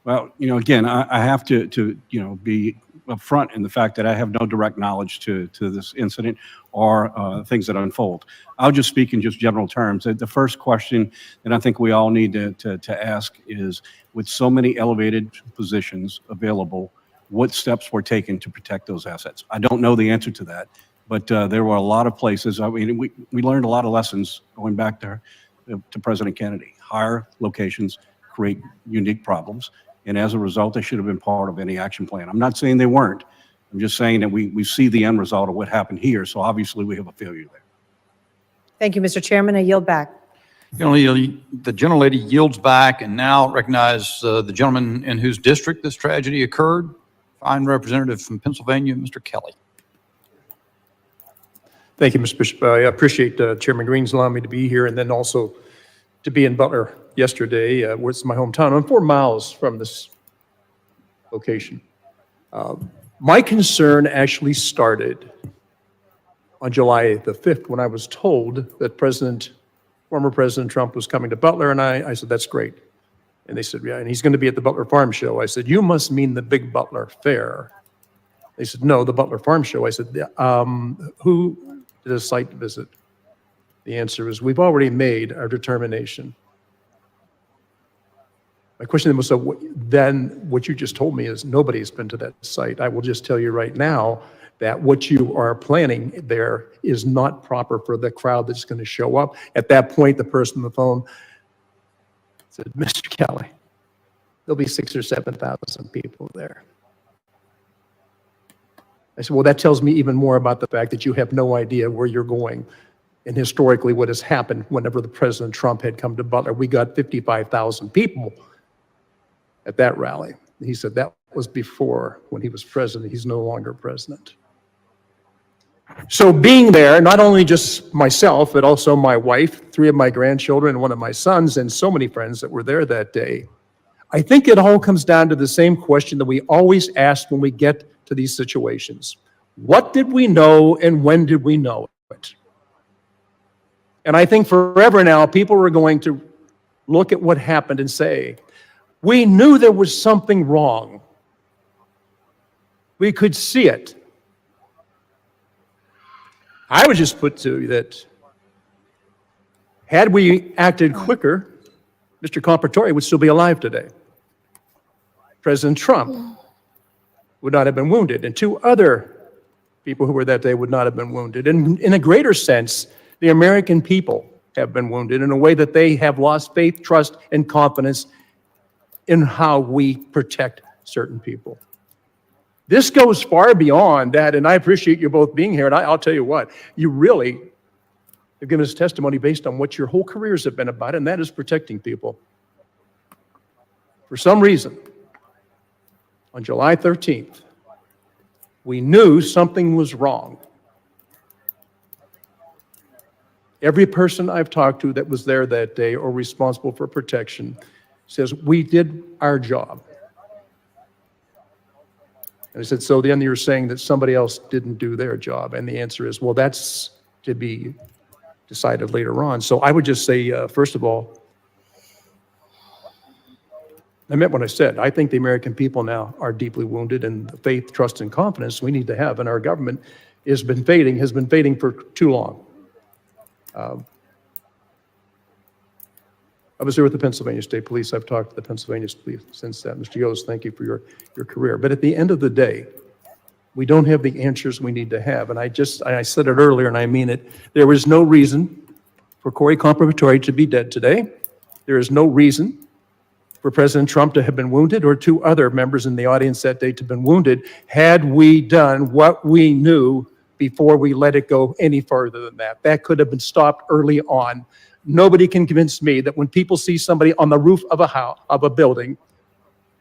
Well, again, I have to be upfront in the fact that I have no direct knowledge to this incident or things that unfold. I'll just speak in just general terms. The first question that I think we all need to ask is, with so many elevated positions available, what steps were taken to protect those assets? I don't know the answer to that, but there were a lot of places. I mean, we learned a lot of lessons going back to President Kennedy. Higher locations create unique problems. And as a result, they should have been part of any action plan. I'm not saying they weren't. I'm just saying that we see the end result of what happened here. So obviously we have a failure there. Thank you, Mr. Chairman. I yield back. The gentlelady yields back and now recognize the gentleman in whose district this tragedy occurred. Fine representative from Pennsylvania, Mr. Kelly. Thank you, Mr. Bishop. I appreciate Chairman Green's allowing me to be here, and then also to be in Butler yesterday, where it's my hometown. I'm 4 miles from this location. My concern actually started on July the 5th when I was told that former President Trump was coming to Butler, and I said, that's great. And they said, yeah, and he's going to be at the Butler Farm Show. I said, you must mean the big Butler Fair. They said, no, the Butler Farm Show. I said, who did a site visit? The answer is, we've already made our determination. My question then was, so then what you just told me is nobody's been to that site. I will just tell you right now that what you are planning there is not proper for the crowd that's going to show up. At that point, the person on the phone said, Mr. Kelly, there'll be 6,000 or 7,000 people there. I said, well, that tells me even more about the fact that you have no idea where you're going. And historically, what has happened whenever the President Trump had come to Butler, we got 55,000 people at that rally. He said that was before, when he was president. He's no longer president. So being there, not only just myself, but also my wife, 3 of my grandchildren, and 1 of my sons, and so many friends that were there that day, I think it all comes down to the same question that we always ask when we get to these situations. What did we know, and when did we know it? And I think forever now, people are going to look at what happened and say, we knew there was something wrong. We could see it. I would just put to you that had we acted quicker, Mr. Comparatori would still be alive today. President Trump would not have been wounded, and 2 other people who were that day would not have been wounded. And in a greater sense, the American people have been wounded in a way that they have lost faith, trust, and confidence in how we protect certain people. This goes far beyond that, and I appreciate you both being here, and I'll tell you what, you really have given us testimony based on what your whole careers have been about, and that is protecting people. For some reason, on July 13th, we knew something was wrong. Every person I've talked to that was there that day or responsible for protection says, we did our job. And I said, so then you're saying that somebody else didn't do their job? And the answer is, well, that's to be decided later on. So I would just say, first of all, I meant what I said. I think the American people now are deeply wounded, and the faith, trust, and confidence we need to have in our government has been fading for too long. I was there with the Pennsylvania State Police. I've talked to the Pennsylvania Police since that. Mr. Yost, thank you for your career. But at the end of the day, we don't have the answers we need to have. And I said it earlier, and I mean it. There is no reason for Corey Comparatori to be dead today. There is no reason for President Trump to have been wounded, or 2 other members in the audience that day to have been wounded, had we done what we knew before we let it go any further than that. That could have been stopped early on. nobody can convince me that when people see somebody on the roof of a house, of a building,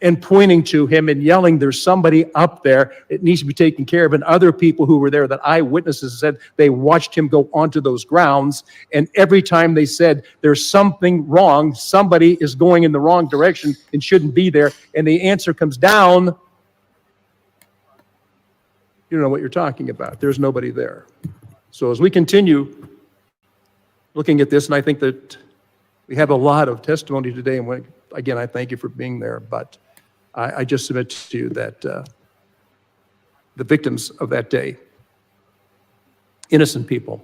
and pointing to him and yelling, there's somebody up there, it needs to be taken care of. And other people who were there, that eyewitnesses said they watched him go onto those grounds. And every time they said, there's something wrong, somebody is going in the wrong direction and shouldn't be there. And the answer comes down, you don't know what you're talking about. There's nobody there. So as we continue looking at this, and I think that we have a lot of testimony today, and again, I thank you for being there, but I just submit to you that the victims of that day, innocent people,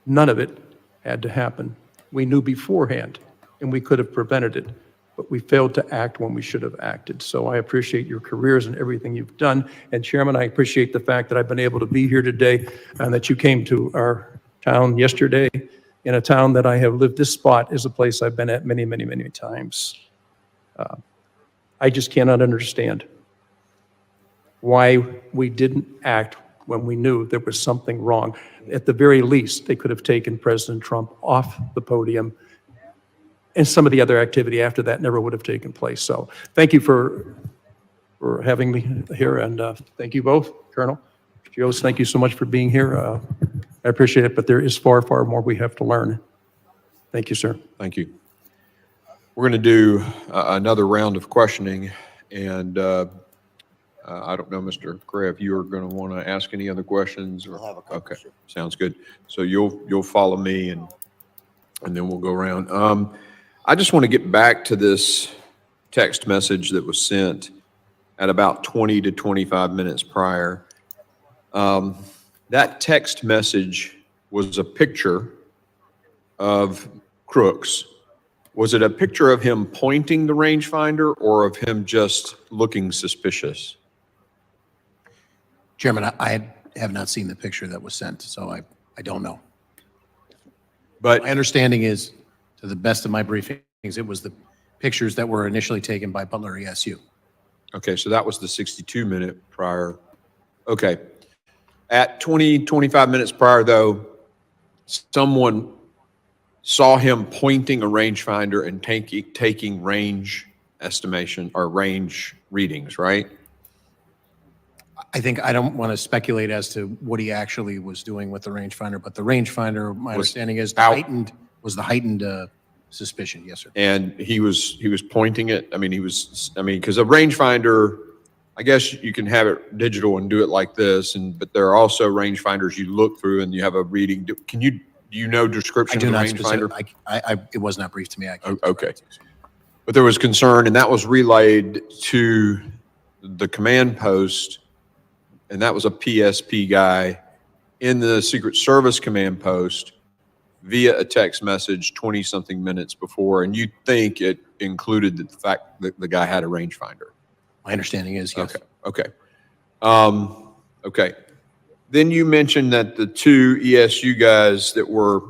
none of it had to happen. We knew beforehand, and we could have prevented it, but we failed to act when we should have acted. So I appreciate your careers and everything you've done. And Chairman, I appreciate the fact that I've been able to be here today and that you came to our town yesterday, in a town that I have lived. This spot is a place I've been at many, many, many times. I just cannot understand why we didn't act when we knew there was something wrong. At the very least, they could have taken President Trump off the podium, and some of the other activity after that never would have taken place. So thank you for having me here, and thank you both. Colonel Joes, thank you so much for being here. I appreciate it, but there is far, far more we have to learn. Thank you, sir. Thank you. We're going to do another round of questioning, and I don't know, Mr. Gray, if you are going to want to ask any other questions. Or, I'll have a couple, okay, sir. sounds good. So you'll follow me, and then we'll go around. I just want to get back to this text message that was sent at about 20 to 25 minutes prior. That text message was a picture of Crooks. Was it a picture of him pointing the rangefinder or of him just looking suspicious? Chairman, I have not seen the picture that was sent, so I don't know. But my understanding is, to the best of my briefings, it was the pictures that were initially taken by Butler ESU. Okay, so that was the 62-minute prior. Okay. At 20, 25 minutes prior, though, someone saw him pointing a rangefinder and taking range estimation or range readings, right? I think I don't want to speculate as to what he actually was doing with the rangefinder, but the rangefinder, my understanding is, was the heightened suspicion. Yes, sir. And he was pointing it. Because a rangefinder, I guess you can have it digital and do it like this, but there are also rangefinders you look through and you have a reading. Do you know description I do of the not rangefinder? it was not briefed to me. Okay. But there was concern, and that was relayed to the command post, and that was a PSP guy in the Secret Service command post via a text message 20-something minutes before, and you think it included the fact that the guy had a rangefinder. My understanding is, yes. Okay. Okay. Then you mentioned that the two ESU guys that were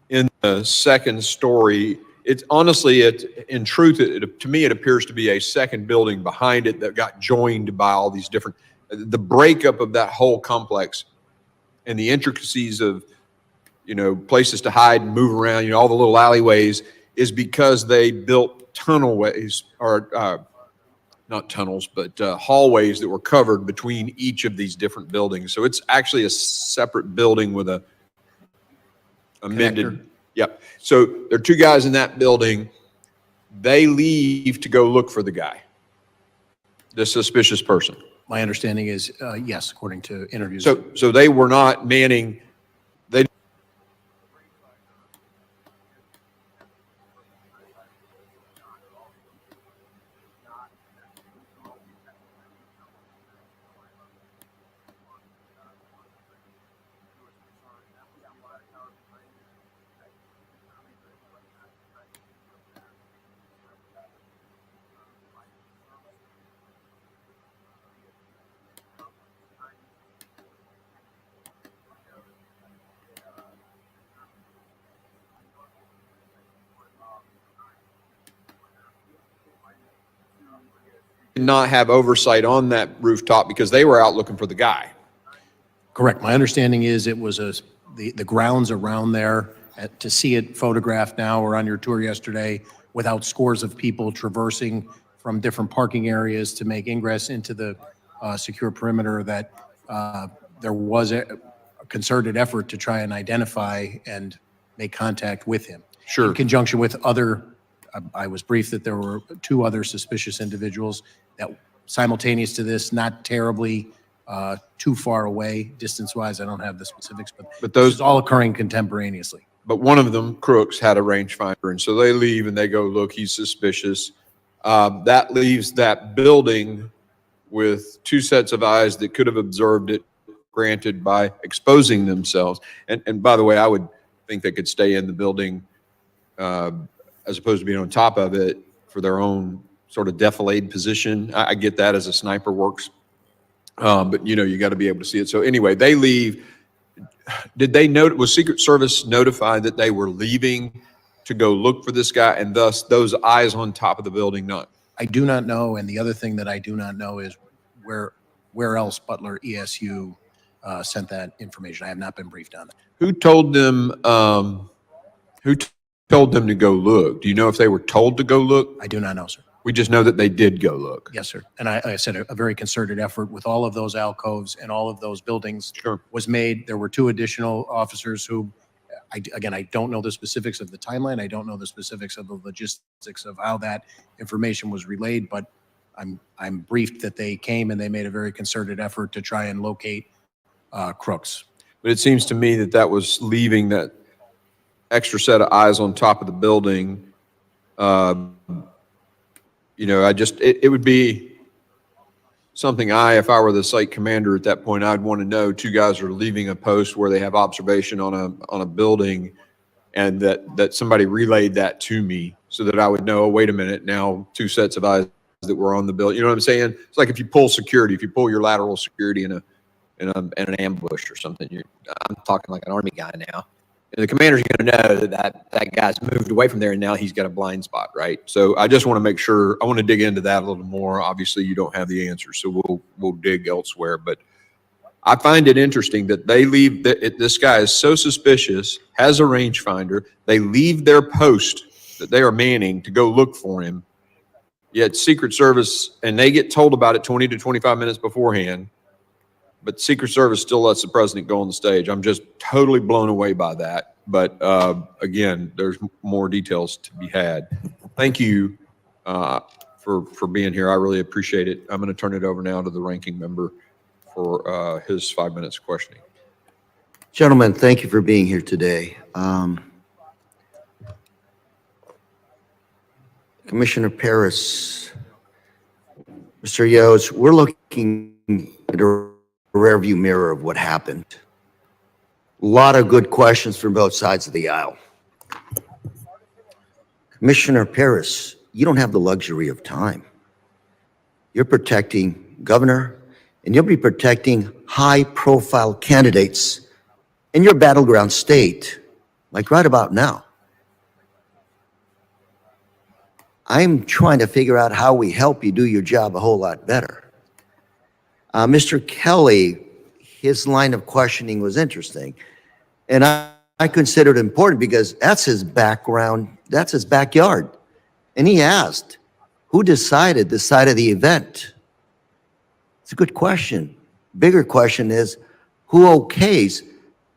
in the second story, in truth, to me, it appears to be a second building behind it that got joined by all these different, the breakup of that whole complex and the intricacies of, places to hide and move around, all the little alleyways, is because they built tunnelways, or not tunnels, but hallways that were covered between each of these different buildings. So it's actually a separate building with a amended. Connector. Yep. So there are two guys in that building. They leave to go look for the guy, the suspicious person. My understanding is, yes, according to interviews. So they were not manning. They did not have oversight on that rooftop because they were out looking for the guy. Correct. My understanding is it was the grounds around there to see it photographed now or on your tour yesterday without scores of people traversing from different parking areas to make ingress into the secure perimeter, that there was a concerted effort to try and identify and make contact with him. Sure. In conjunction with other, I was briefed that there were 2 other suspicious individuals that simultaneous to this, not terribly too far away distance-wise. I don't have the specifics, but But this those, is all occurring contemporaneously. but one of them, Crooks, had a rangefinder, and so they leave and they go, look, he's suspicious. That leaves that building with 2 sets of eyes that could have observed it, granted, by exposing themselves. And by the way, I would think they could stay in the building as opposed to being on top of it for their own sort of defilade position. I get that as a sniper works, but you got to be able to see it. So anyway, they leave. Did they note? Was Secret Service notified that they were leaving to go look for this guy, and thus those eyes on top of the building not? I do not know, and the other thing that I do not know is where else Butler ESU sent that information. I have not been briefed on that. Who told them? Told them to go look? Do you know if they were told to go look? I do not know, sir. We just know that they did go look. Yes, sir. And I said a very concerted effort with all of those alcoves and all of those buildings was made. There were 2 additional officers who, again, I don't know the specifics of the timeline. I don't know the specifics of the logistics of how that information was relayed, but I'm briefed that they came and they made a very concerted effort to try and locate Crooks. But it seems to me that that was leaving that extra set of eyes on top of the building. It would be something if I were the site commander at that point, I'd want to know 2 guys are leaving a post where they have observation on a building, and that somebody relayed that to me so that I would know, oh, wait a minute, now 2 sets of eyes that were on the building. You know what I'm saying? It's like if you pull your lateral security in an ambush or something. I'm talking like an Army guy now. And the commander's going to know that guy's moved away from there and now he's got a blind spot, right? So I just want to make sure, I want to dig into that a little more. Obviously, you don't have the answer, so we'll dig elsewhere. But I find it interesting that they leave, this guy is so suspicious, has a rangefinder, they leave their post that they are manning to go look for him, yet Secret Service, and they get told about it 20 to 25 minutes beforehand, but Secret Service still lets the president go on the stage. I'm just totally blown away by that. But again, there's more details to be had. Thank you for being here. I really appreciate it. I'm going to turn it over now to the ranking member for his 5 minutes questioning. Gentlemen, thank you for being here today. Commissioner Paris, Mr. Yost, we're looking at a rearview mirror of what happened. A lot of good questions from both sides of the aisle. Commissioner Paris, you don't have the luxury of time. You're protecting governor, and you'll be protecting high-profile candidates in your battleground state, like right about now. I'm trying to figure out how we help you do your job a whole lot better. Mr. Kelly, his line of questioning was interesting. And I consider it important because that's his background, that's his backyard. And he asked, who decided the site of the event? It's a good question. Bigger question is, who okays,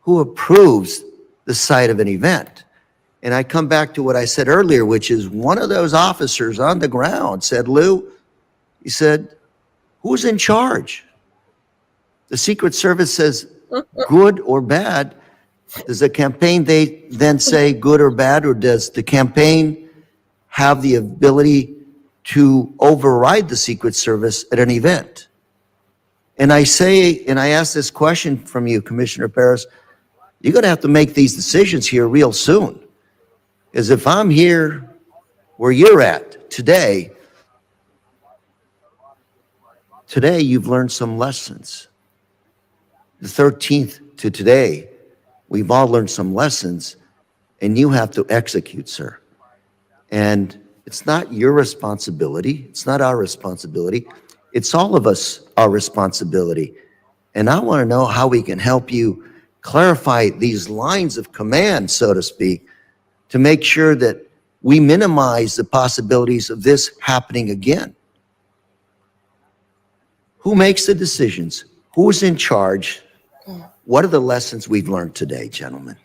who approves the site of an event? And I come back to what I said earlier, which is one of those officers on the ground said, Lou, he said, who's in charge? The Secret Service says good or bad. Does the campaign they then say good or bad, or does the campaign have the ability to override the Secret Service at an event? And I say, and I ask this question from you, Commissioner Paris, you're going to have to make these decisions here real soon. Because if I'm here where you're at today you've learned some lessons. The 13th to today, we've all learned some lessons, and you have to execute, sir. And it's not your responsibility. It's not our responsibility. It's all of us, our responsibility. And I want to know how we can help you clarify these lines of command, so to speak, to make sure that we minimize the possibilities of this happening again. Who makes the decisions? Who's in charge? What are the lessons we've learned today, gentlemen?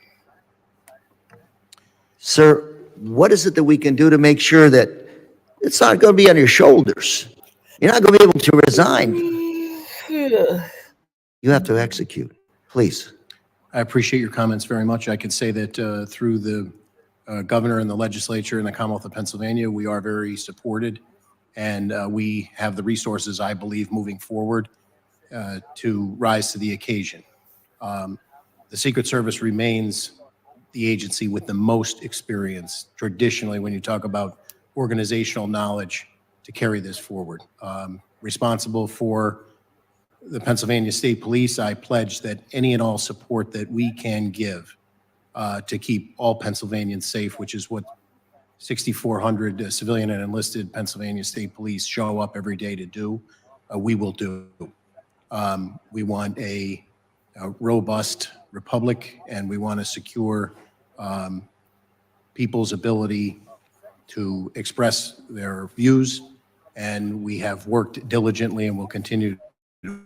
Sir, what is it that we can do to make sure that it's not going to be on your shoulders? You're not going to be able to resign. You have to execute. Please. I appreciate your comments very much. I can say that through the governor and the legislature in the Commonwealth of Pennsylvania, we are very supported, and we have the resources, I believe, moving forward to rise to the occasion. The Secret Service remains the agency with the most experience, traditionally, when you talk about organizational knowledge to carry this forward. Responsible for the Pennsylvania State Police, I pledge that any and all support that we can give to keep all Pennsylvanians safe, which is what 6,400 civilian and enlisted Pennsylvania State Police show up every day to do, we will do. We want a robust republic, and we want to secure people's ability to express their views, and we have worked diligently and will continue to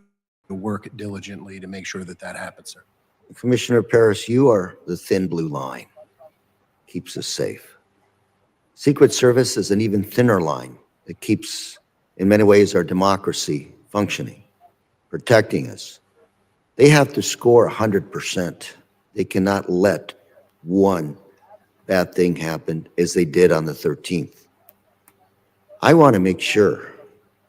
work diligently to make sure that that happens, sir. Commissioner Paris, you are the thin blue line. Keeps us safe. Secret Service is an even thinner line that keeps, in many ways, our democracy functioning, protecting us. They have to score 100%. They cannot let one bad thing happen as they did on the 13th. I want to make sure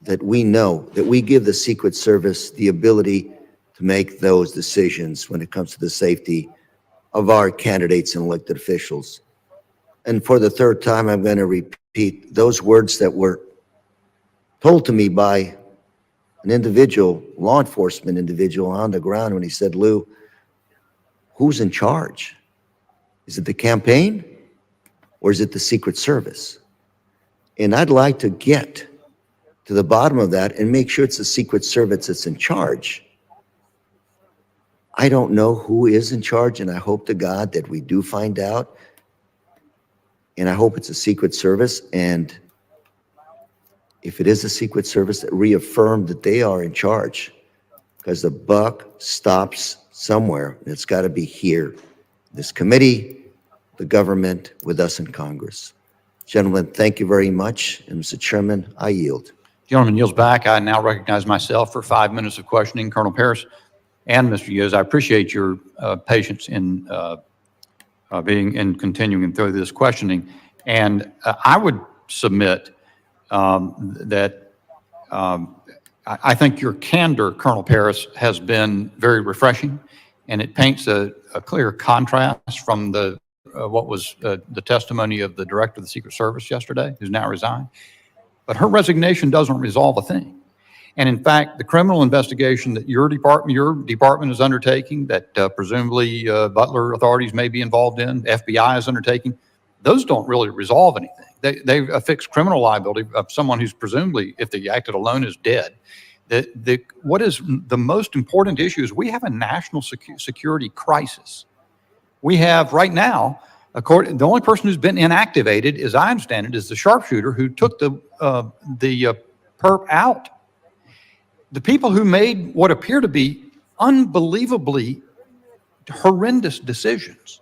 that we know that we give the Secret Service the ability to make those decisions when it comes to the safety of our candidates and elected officials. And for the third time, I'm going to repeat those words that were told to me by an individual, law enforcement individual on the ground, when he said, Lou, who's in charge? Is it the campaign or is it the Secret Service? And I'd like to get to the bottom of that and make sure it's the Secret Service that's in charge. I don't know who is in charge, and I hope to God that we do find out. And I hope it's a Secret Service, and if it is a Secret Service, that reaffirm that they are in charge, because the buck stops somewhere, and it's got to be here. This committee, the government, with us in Congress. Gentlemen, thank you very much. And Mr. Chairman, I yield. Gentleman yields back. I now recognize myself for 5 minutes of questioning. Colonel Paris and Mr. Yoes, I appreciate your patience in being and continuing through this questioning. And I would submit that I think your candor, Colonel Paris, has been very refreshing, and it paints a clear contrast from the what was the testimony of the director of the Secret Service yesterday, who's now resigned. But her resignation doesn't resolve a thing. And in fact, the criminal investigation that your department is undertaking, that presumably Butler authorities may be involved in, FBI is undertaking, those don't really resolve anything. They affix criminal liability of someone who's presumably, if they acted alone, is dead. What is the most important issue is we have a national security crisis. We have right now, the only person who's been inactivated, as I understand it, is the sharpshooter who took the perp out. The people who made what appear to be unbelievably horrendous decisions.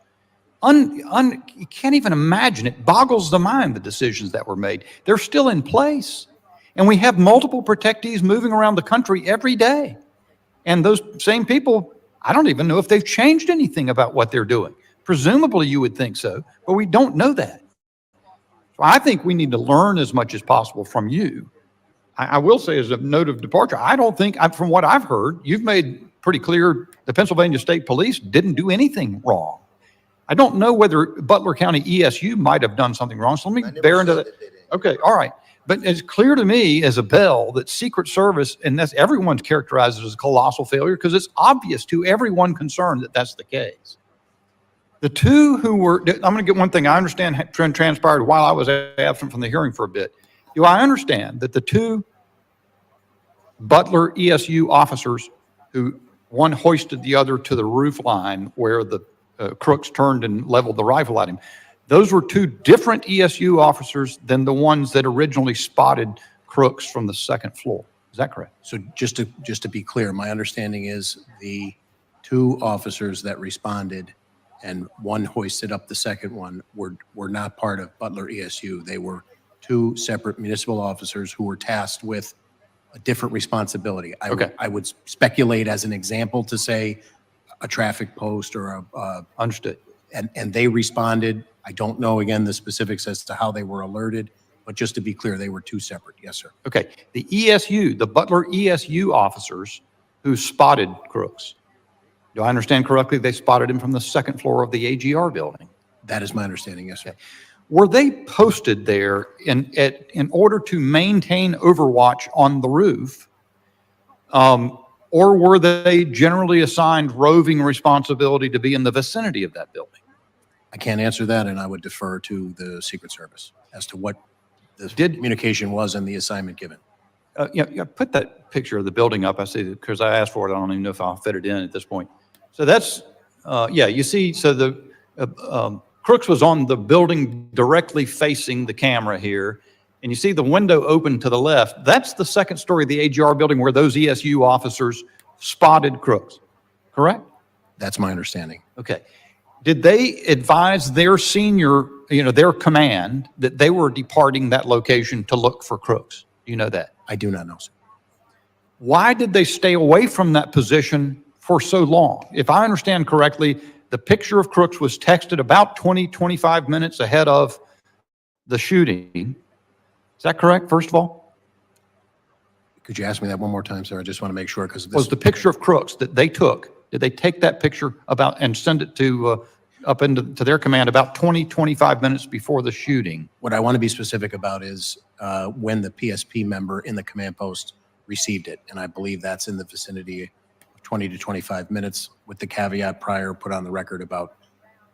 You can't even imagine. It boggles the mind, the decisions that were made. They're still in place. And we have multiple protectees moving around the country every day. And those same people, I don't even know if they've changed anything about what they're doing. Presumably you would think so, but we don't know that. So I think we need to learn as much as possible from you. I will say, as a note of departure, I don't think, from what I've heard, you've made pretty clear the Pennsylvania State Police didn't do anything wrong. I don't know whether Butler County ESU might have done something wrong, so let me bear into that. Okay, all right. But it's clear to me as a bell that Secret Service, and that's everyone's characterized it as a colossal failure because it's obvious to everyone concerned that that's the case. The two who were, I'm going to get one thing, I understand transpired while I was absent from the hearing for a bit. Do I understand that the two Butler ESU officers who one hoisted the other to the roof line where the crooks turned and leveled the rifle at him. Those were two different ESU officers than the ones that originally spotted crooks from the second floor. Is that correct? So just to be clear, my understanding is the two officers that responded and one hoisted up the second one were not part of Butler ESU. They were two separate municipal officers who were tasked with a different responsibility. I would speculate as an example to say a traffic post or a Understood. and they responded. I don't know, again, the specifics as to how they were alerted, but just to be clear, they were two separate. Yes, sir. Okay. The ESU, the Butler ESU officers who spotted crooks, do I understand correctly? They spotted him from the second floor of the AGR building. That is my understanding. Yes, sir. Were they posted there in order to maintain overwatch on the roof, or were they generally assigned roving responsibility to be in the vicinity of that building? I can't answer that, and I would defer to the Secret Service as to what the communication was and the assignment given. Yeah, put that picture of the building up. I see that because I asked for it. I don't even know if I'll fit it in at this point. So that's, yeah, you see, so the crooks was on the building directly facing the camera here. And you see the window open to the left. That's the second story of the AGR building where those ESU officers spotted crooks, correct? That's my understanding. Okay. Did they advise their senior, their command that they were departing that location to look for crooks? Do you know that? I do not know, sir. Why did they stay away from that position for so long? If I understand correctly, the picture of crooks was texted about 20, 25 minutes ahead of the shooting. Is that correct, first of all? Could you ask me that one more time, sir? I just want to make sure because Was the picture of crooks that they took, did they take that picture about and send it to up into to their command about 20, 25 minutes before the shooting? What I want to be specific about is when the PSP member in the command post received it. And I believe that's in the vicinity of 20 to 25 minutes with the caveat prior put on the record about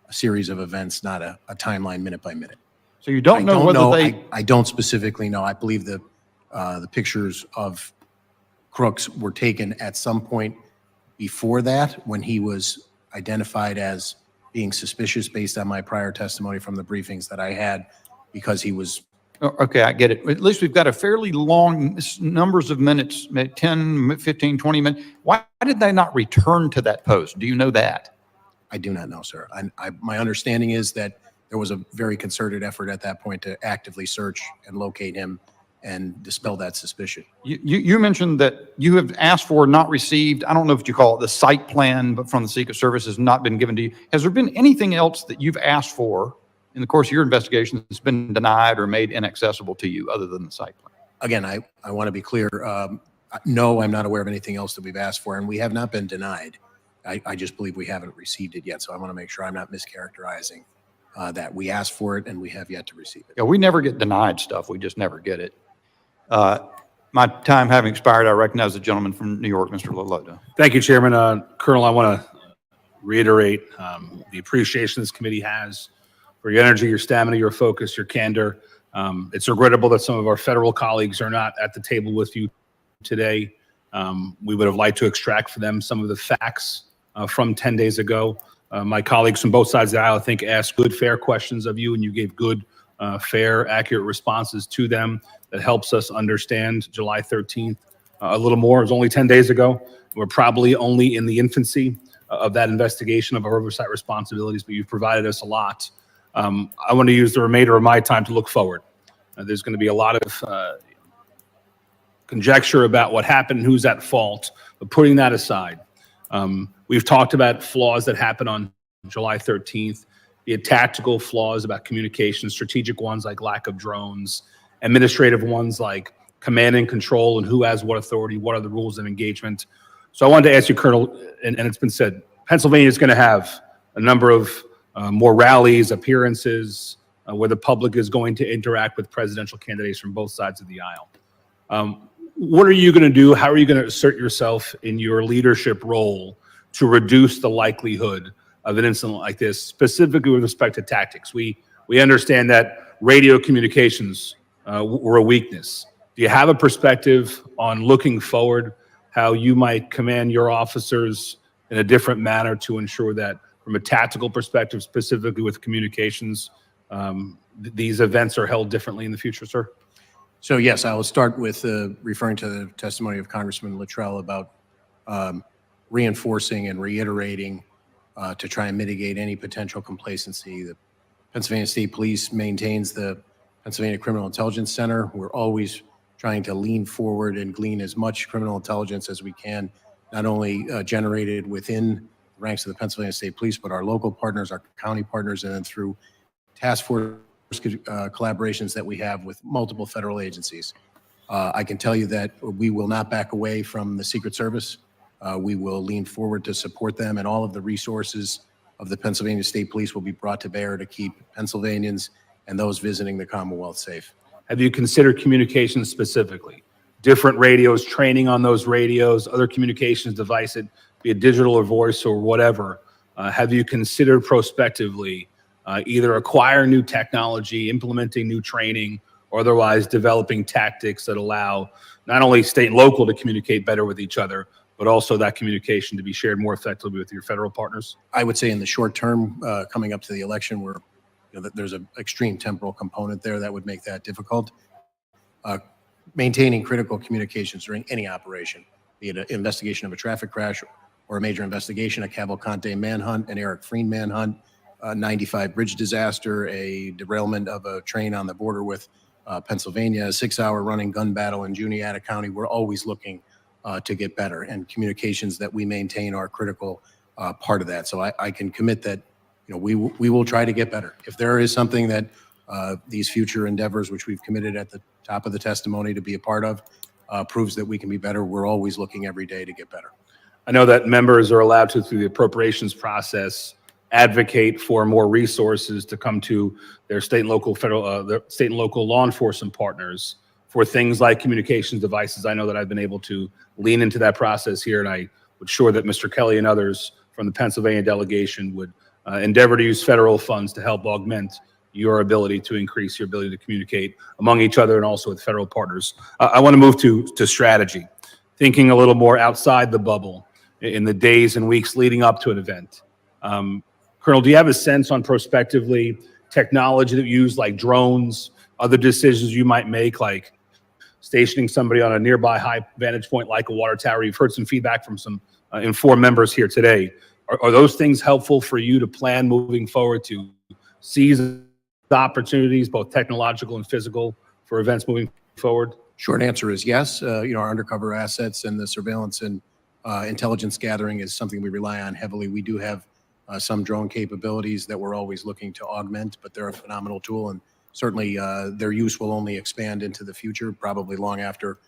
a series of events, not a timeline minute by minute. So you don't know whether they... I don't specifically know. I believe the pictures of crooks were taken at some point before that when he was identified as being suspicious based on my prior testimony from the briefings that I had because he was... Okay, I get it. At least we've got a fairly long numbers of minutes, 10, 15, 20 minutes. Why did they not return to that post? Do you know that? I do not know, sir. My understanding is that there was a very concerted effort at that point to actively search and locate him and dispel that suspicion. You mentioned that you have asked for, not received, I don't know if you call it the site plan, but from the Secret Service has not been given to you. Has there been anything else that you've asked for in the course of your investigation that's been denied or made inaccessible to you other than the site plan? Again, I want to be clear. No, I'm not aware of anything else that we've asked for, and we have not been denied. I just believe we haven't received it yet, so I want to make sure I'm not mischaracterizing that. We asked for it, and we have yet to receive it. Yeah, we never get denied stuff. We just never get it. My time having expired, I recognize the gentleman from New York, Mr. Loloto. Thank you, Chairman. Colonel, I want to reiterate the appreciation this committee has for your energy, your stamina, your focus, your candor. It's regrettable that some of our federal colleagues are not at the table with you today. We would have liked to extract for them some of the facts from 10 days ago. My colleagues from both sides of the aisle, I think, asked good, fair questions of you, and you gave good, fair, accurate responses to them that helps us understand July 13th a little more. It was only 10 days ago. We're probably only in the infancy of that investigation of our oversight responsibilities, but you've provided us a lot. I want to use the remainder of my time to look forward. There's going to be a lot of conjecture about what happened, who's at fault, but putting that aside, we've talked about flaws that happened on July 13th, the tactical flaws about communication, strategic ones like lack of drones, administrative ones like command and control and who has what authority, what are the rules of engagement. So I wanted to ask you, Colonel, and it's been said, Pennsylvania is going to have a number of more rallies, appearances, where the public is going to interact with presidential candidates from both sides of the aisle. What are you going to do? How are you going to assert yourself in your leadership role to reduce the likelihood of an incident like this, specifically with respect to tactics? We understand that radio communications were a weakness. Do you have a perspective on looking forward, how you might command your officers in a different manner to ensure that from a tactical perspective, specifically with communications, these events are held differently in the future, sir? So yes, I will start with referring to the testimony of Congressman Luttrell about reinforcing and reiterating to try and mitigate any potential complacency. The Pennsylvania State Police maintains the Pennsylvania Criminal Intelligence Center. We're always trying to lean forward and glean as much criminal intelligence as we can, not only generated within the ranks of the Pennsylvania State Police, but our local partners, our county partners, and then through task force collaborations that we have with multiple federal agencies. I can tell you that we will not back away from the Secret Service. We will lean forward to support them, and all of the resources of the Pennsylvania State Police will be brought to bear to keep Pennsylvanians and those visiting the Commonwealth safe. Have you considered communications specifically? Different radios, training on those radios, other communications devices, be it digital or voice or whatever. Have you considered prospectively either acquiring new technology, implementing new training, or otherwise developing tactics that allow not only state and local to communicate better with each other, but also that communication to be shared more effectively with your federal partners? I would say in the short term, coming up to the election, where there's an extreme temporal component there that would make that difficult. Maintaining critical communications during any operation, be it an investigation of a traffic crash or a major investigation, a Cavalcante manhunt, an Eric Freen manhunt, a 95 bridge disaster, a derailment of a train on the border with Pennsylvania, a 6-hour running gun battle in Juniata County. We're always looking to get better, and communications that we maintain are a critical part of that. So I can commit that we will try to get better. If there is something that these future endeavors, which we've committed at the top of the testimony to be a part of, proves that we can be better, we're always looking every day to get better. I know that members are allowed to, through the appropriations process, advocate for more resources to come to their state and local their state and local law enforcement partners for things like communications devices. I know that I've been able to lean into that process here, and I would sure that Mr. Kelly and others from the Pennsylvania delegation would endeavor to use federal funds to help augment your ability to increase your ability to communicate among each other and also with federal partners. I want to move to strategy, thinking a little more outside the bubble in the days and weeks leading up to an event. Colonel, do you have a sense on prospectively technology that you use, like drones, other decisions you might make, like stationing somebody on a nearby high vantage point like a water tower? You've heard some feedback from some informed members here today. Are those things helpful for you to plan moving forward to seize the opportunities, both technological and physical, for events moving forward? Short answer is yes. Our undercover assets and the surveillance and intelligence gathering is something we rely on heavily. We do have some drone capabilities that we're always looking to augment, but they're a phenomenal tool, and certainly their use will only expand into the future, probably long after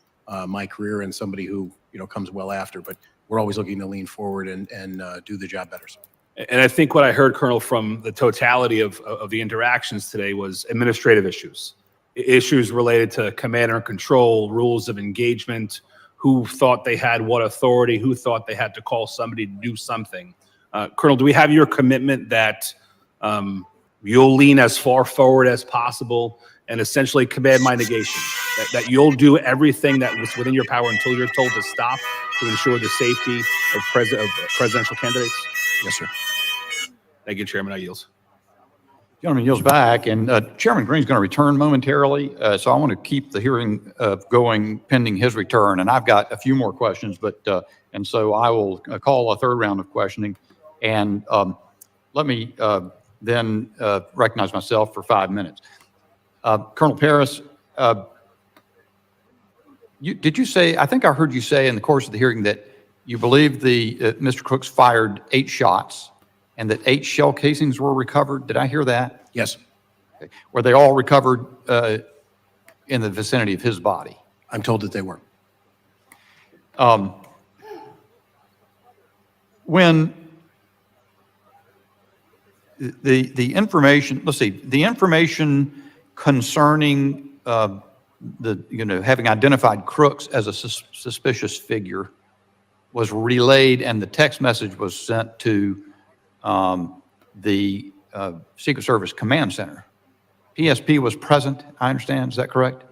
my career and somebody who comes well after. But we're always looking to lean forward and do the job better. And I think what I heard, Colonel, from the totality of the interactions today was administrative issues related to command and control, rules of engagement, who thought they had what authority, who thought they had to call somebody to do something. Colonel, do we have your commitment that you'll lean as far forward as possible and essentially command my negation, that you'll do everything that was within your power until you're told to stop to ensure the safety of presidential candidates? Yes, sir. Thank you, Chairman. I yield. Gentleman yields back, and Chairman Green's going to return momentarily, so I want to keep the hearing going pending his return. And I've got a few more questions, and so I will call a third round of questioning. And let me then recognize myself for 5 minutes. Colonel Paris, did you say, I think I heard you say in the course of the hearing that you believe Mr. Crooks fired 8 shots and that 8 shell casings were recovered? Did I hear that? Yes. Okay. Were they all recovered in the vicinity of his body? I'm told that they were. When the information, let's see, the information concerning having identified Crooks as a suspicious figure was relayed, and the text message was sent to the Secret Service Command Center. PSP was present, I understand. Is that correct?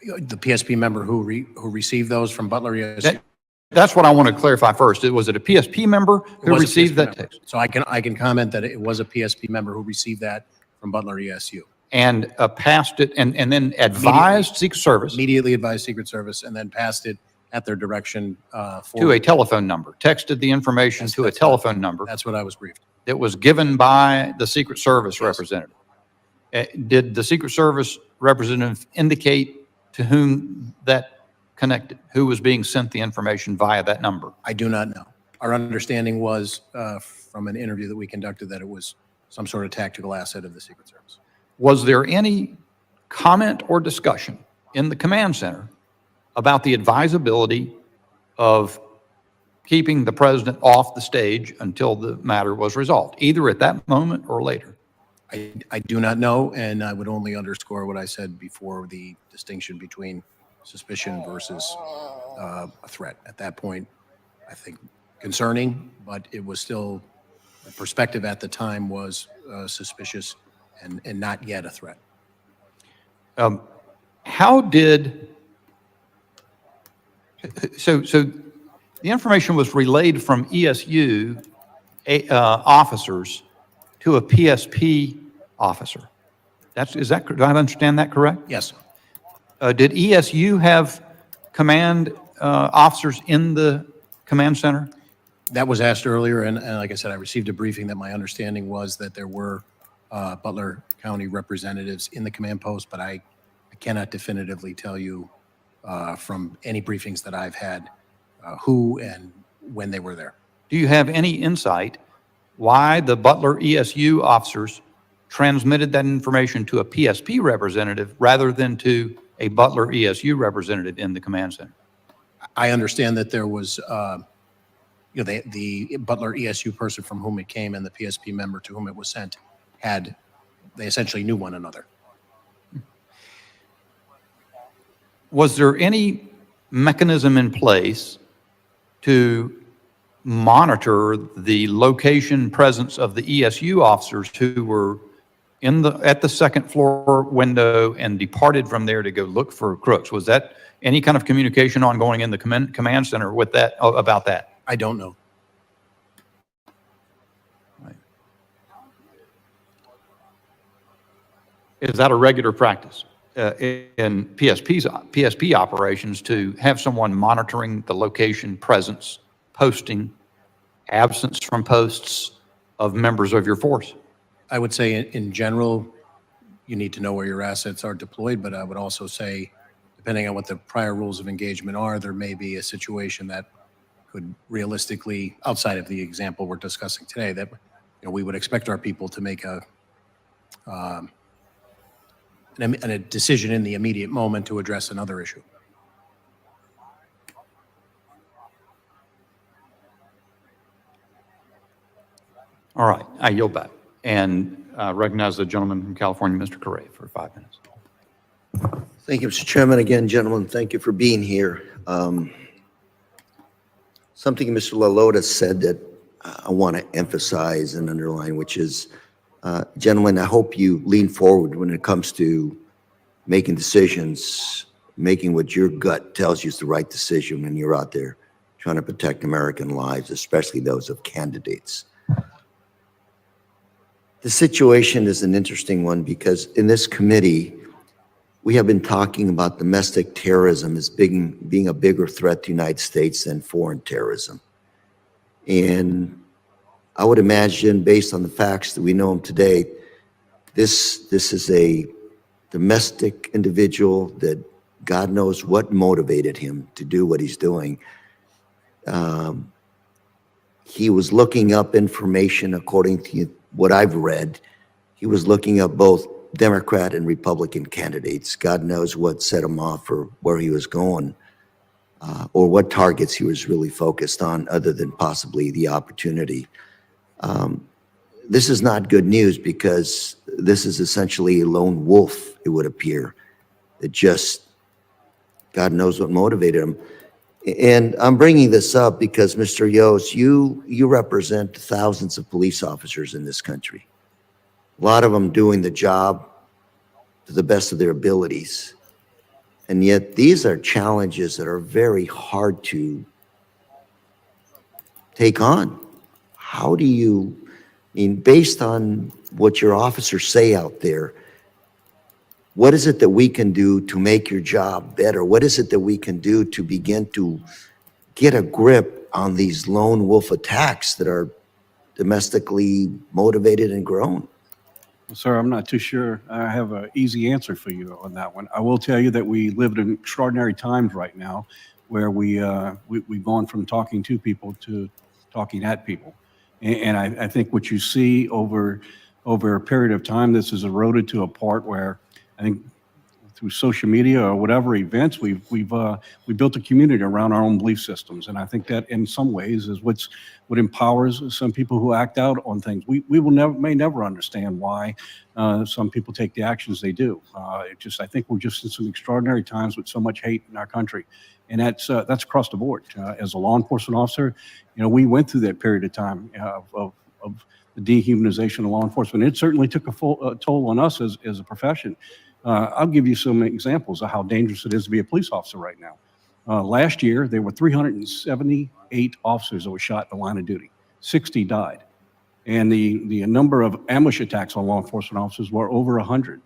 The PSP member who received those from Butler, yes. That's what I want to clarify first. Was it a PSP member who was a received PSP that member. text? So I can comment that it was a PSP member who received that from Butler ESU. And passed it and then advised Secret Service Immediately advised Secret Service and then passed it at their direction to a forward. telephone number, texted the information to a telephone number That's what I was briefed. that was given by the Secret Service representative. Did the Secret Service representative indicate to whom that connected, who was being sent the information via that number? I do not know. Our understanding was from an interview that we conducted that it was some sort of tactical asset of the Secret Service. Was there any comment or discussion in the command center about the advisability of keeping the president off the stage until the matter was resolved, either at that moment or later? I do not know, and I would only underscore what I said before, the distinction between suspicion versus a threat. At that point, I think concerning, but it was still, the perspective at the time was suspicious and not yet a threat. How did, so the information was relayed from ESU officers to a PSP officer. Do I understand that correct? Yes. Did ESU have command officers in the command center? That was asked earlier, and like I said, I received a briefing that my understanding was that there were Butler County representatives in the command post, but I cannot definitively tell you from any briefings that I've had who and when they were there. Do you have any insight why the Butler ESU officers transmitted that information to a PSP representative rather than to a Butler ESU representative in the command center? I understand that there was, the Butler ESU person from whom it came and the PSP member to whom it was sent they essentially knew one another. Was there any mechanism in place to monitor the location presence of the ESU officers who were at the second floor window and departed from there to go look for crooks? Was that any kind of communication ongoing in the command center with that, about that? I don't know. Is that a regular practice in PSP operations to have someone monitoring the location, presence, posting, absence from posts of members of your force? I would say in general, you need to know where your assets are deployed, but I would also say, depending on what the prior rules of engagement are, there may be a situation that could realistically, outside of the example we're discussing today, that we would expect our people to make a decision in the immediate moment to address another issue. All right, I yield back and recognize the gentleman from California, Mr. Correa, for 5 minutes. Thank you, Mr. Chairman. Again, gentlemen, thank you for being here. Something Mr. LaLota said that I want to emphasize and underline, which is, gentlemen, I hope you lean forward when it comes to making decisions, making what your gut tells you is the right decision when you're out there trying to protect American lives, especially those of candidates. The situation is an interesting one because in this committee, we have been talking about domestic terrorism as being a bigger threat to the United States than foreign terrorism. And I would imagine, based on the facts that we know them today, this is a domestic individual that God knows what motivated him to do what he's doing. He was looking up information according to what I've read. He was looking up both Democrat and Republican candidates. God knows what set him off or where he was going, or what targets he was really focused on other than possibly the opportunity. This is not good news because this is essentially a lone wolf, it would appear, that just God knows what motivated him. And I'm bringing this up because, Mr. Yost, you represent thousands of police officers in this country. A lot of them doing the job to the best of their abilities. And yet these are challenges that are very hard to take on. How do you, I mean, based on what your officers say out there, what is it that we can do to make your job better? What is it that we can do to begin to get a grip on these lone wolf attacks that are domestically motivated and grown? Well, sir, I'm not too sure I have an easy answer for you on that one. I will tell you that we live in extraordinary times right now where we've gone from talking to people to talking at people. And I think what you see over a period of time, this has eroded to a part where I think through social media or whatever events, we built a community around our own belief systems. And I think that in some ways is what empowers some people who act out on things. We may never understand why some people take the actions they do. I think we're just in some extraordinary times with so much hate in our country. And that's across the board. As a law enforcement officer, we went through that period of time of the dehumanization of law enforcement. It certainly took a toll on us as a profession. I'll give you some examples of how dangerous it is to be a police officer right now. Last year, there were 378 officers that were shot in the line of duty. 60 died. And the number of ambush attacks on law enforcement officers were over 100.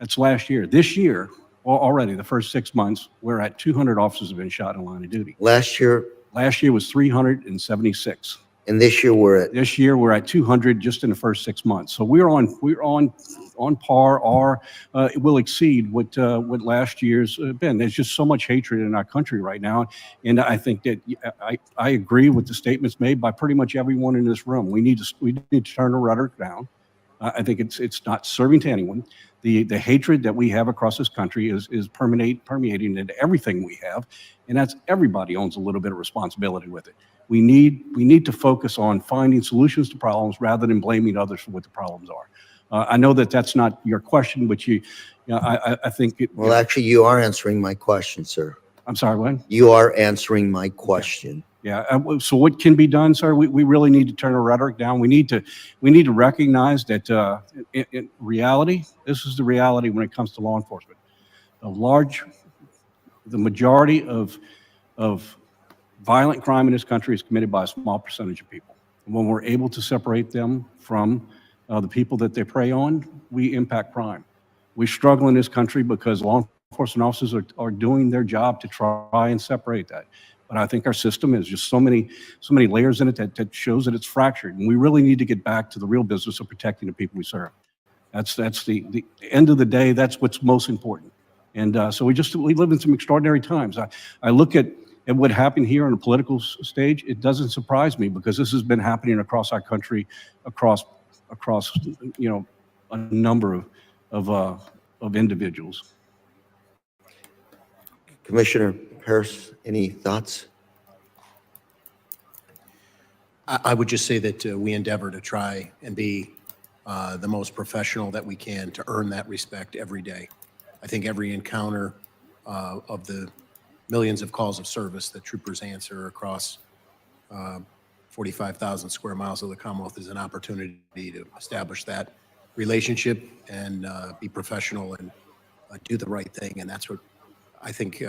That's last year. This year, already the first 6 months, we're at 200 officers have been shot in the line of duty. Last year was 376. And this year we're at 200 just in the first 6 months. So we're on par, or it will exceed what last year's been. There's just so much hatred in our country right now, and I think that I agree with the statements made by pretty much everyone in this room. We need to turn the rhetoric down. I think it's not serving to anyone. The hatred that we have across this country is permeating into everything we have, and that's everybody owns a little bit of responsibility with it. We need to focus on finding solutions to problems rather than blaming others for what the problems are. I know that that's not your question, but I think it. Well, actually, you are answering my question, sir. I'm sorry, what? You are answering my question. Yeah. So what can be done, sir? We really need to turn the rhetoric down. We need to recognize that in reality, this is the reality when it comes to law enforcement. The majority of violent crime in this country is committed by a small percentage of people. And when we're able to separate them from the people that they prey on, we impact crime. We struggle in this country because law enforcement officers are doing their job to try and separate that. But I think our system is just so many layers in it that shows that it's fractured. And we really need to get back to the real business of protecting the people we serve. That's the end of the day. That's what's most important. And so we live in some extraordinary times. I look at what happened here on the political stage. It doesn't surprise me because this has been happening across our country, across a number of individuals. Commissioner Harris, any thoughts? I would just say that we endeavor to try and be the most professional that we can to earn that respect every day. I think every encounter of the millions of calls of service that troopers answer across 45,000 square miles of the Commonwealth is an opportunity to establish that relationship and be professional and do the right thing. And that's what I think,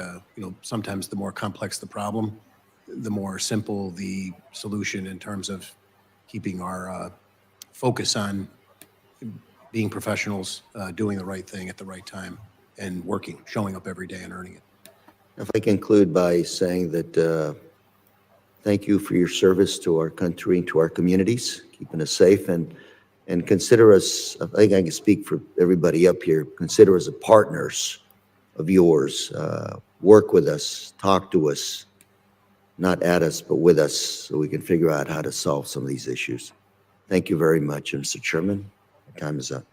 sometimes the more complex the problem, the more simple the solution in terms of keeping our focus on being professionals, doing the right thing at the right time, and showing up every day and earning it. If I conclude by saying that thank you for your service to our country and to our communities, keeping us safe, and consider us, I think I can speak for everybody up here, consider us partners of yours. Work with us, talk to us, not at us, but with us, so we can figure out how to solve some of these issues. Thank you very much, Mr. Chairman. Time is up.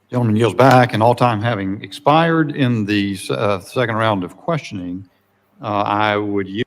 Gentleman yields back, and all time having expired in the second round of questioning, I would yield.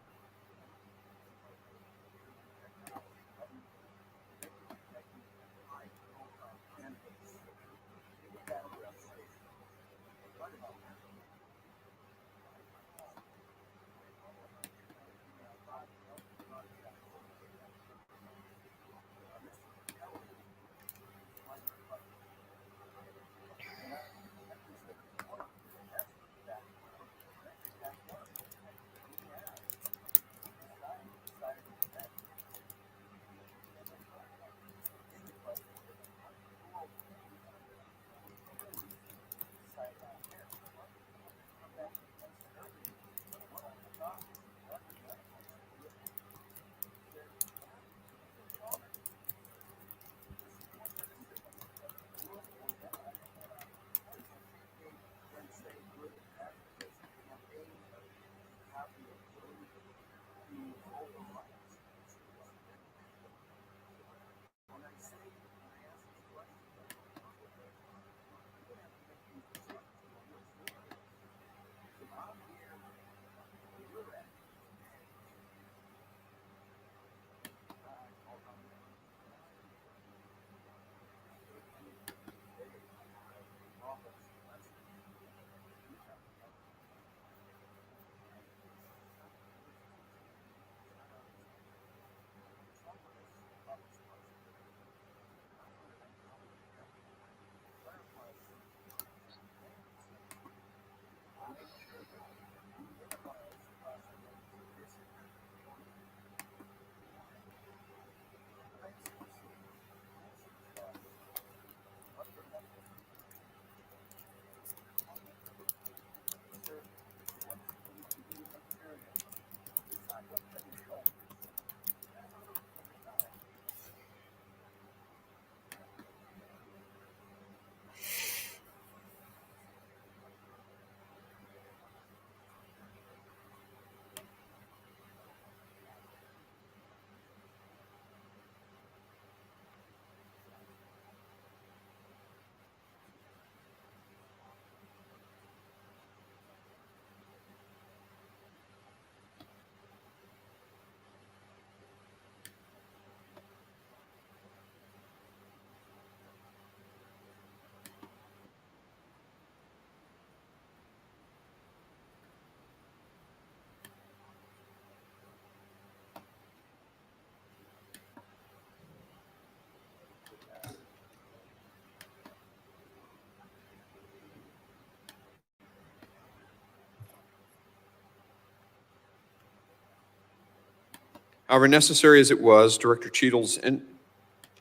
However, necessary as it was, Director Cheadle's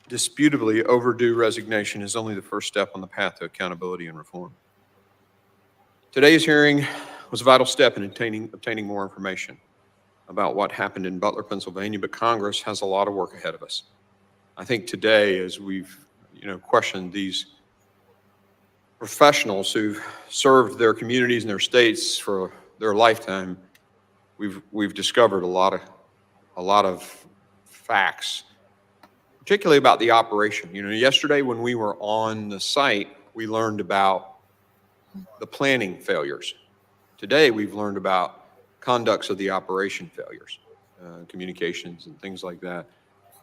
indisputably overdue resignation is only the first step on the path to accountability and reform. Today's hearing was a vital step in obtaining more information about what happened in Butler, Pennsylvania, but Congress has a lot of work ahead of us. I think today, as we've questioned these professionals who've served their communities and their states for their lifetime, we've discovered a lot of facts, particularly about the operation. Yesterday when we were on the site, we learned about the planning failures. Today, we've learned about conducts of the operation failures, communications and things like that,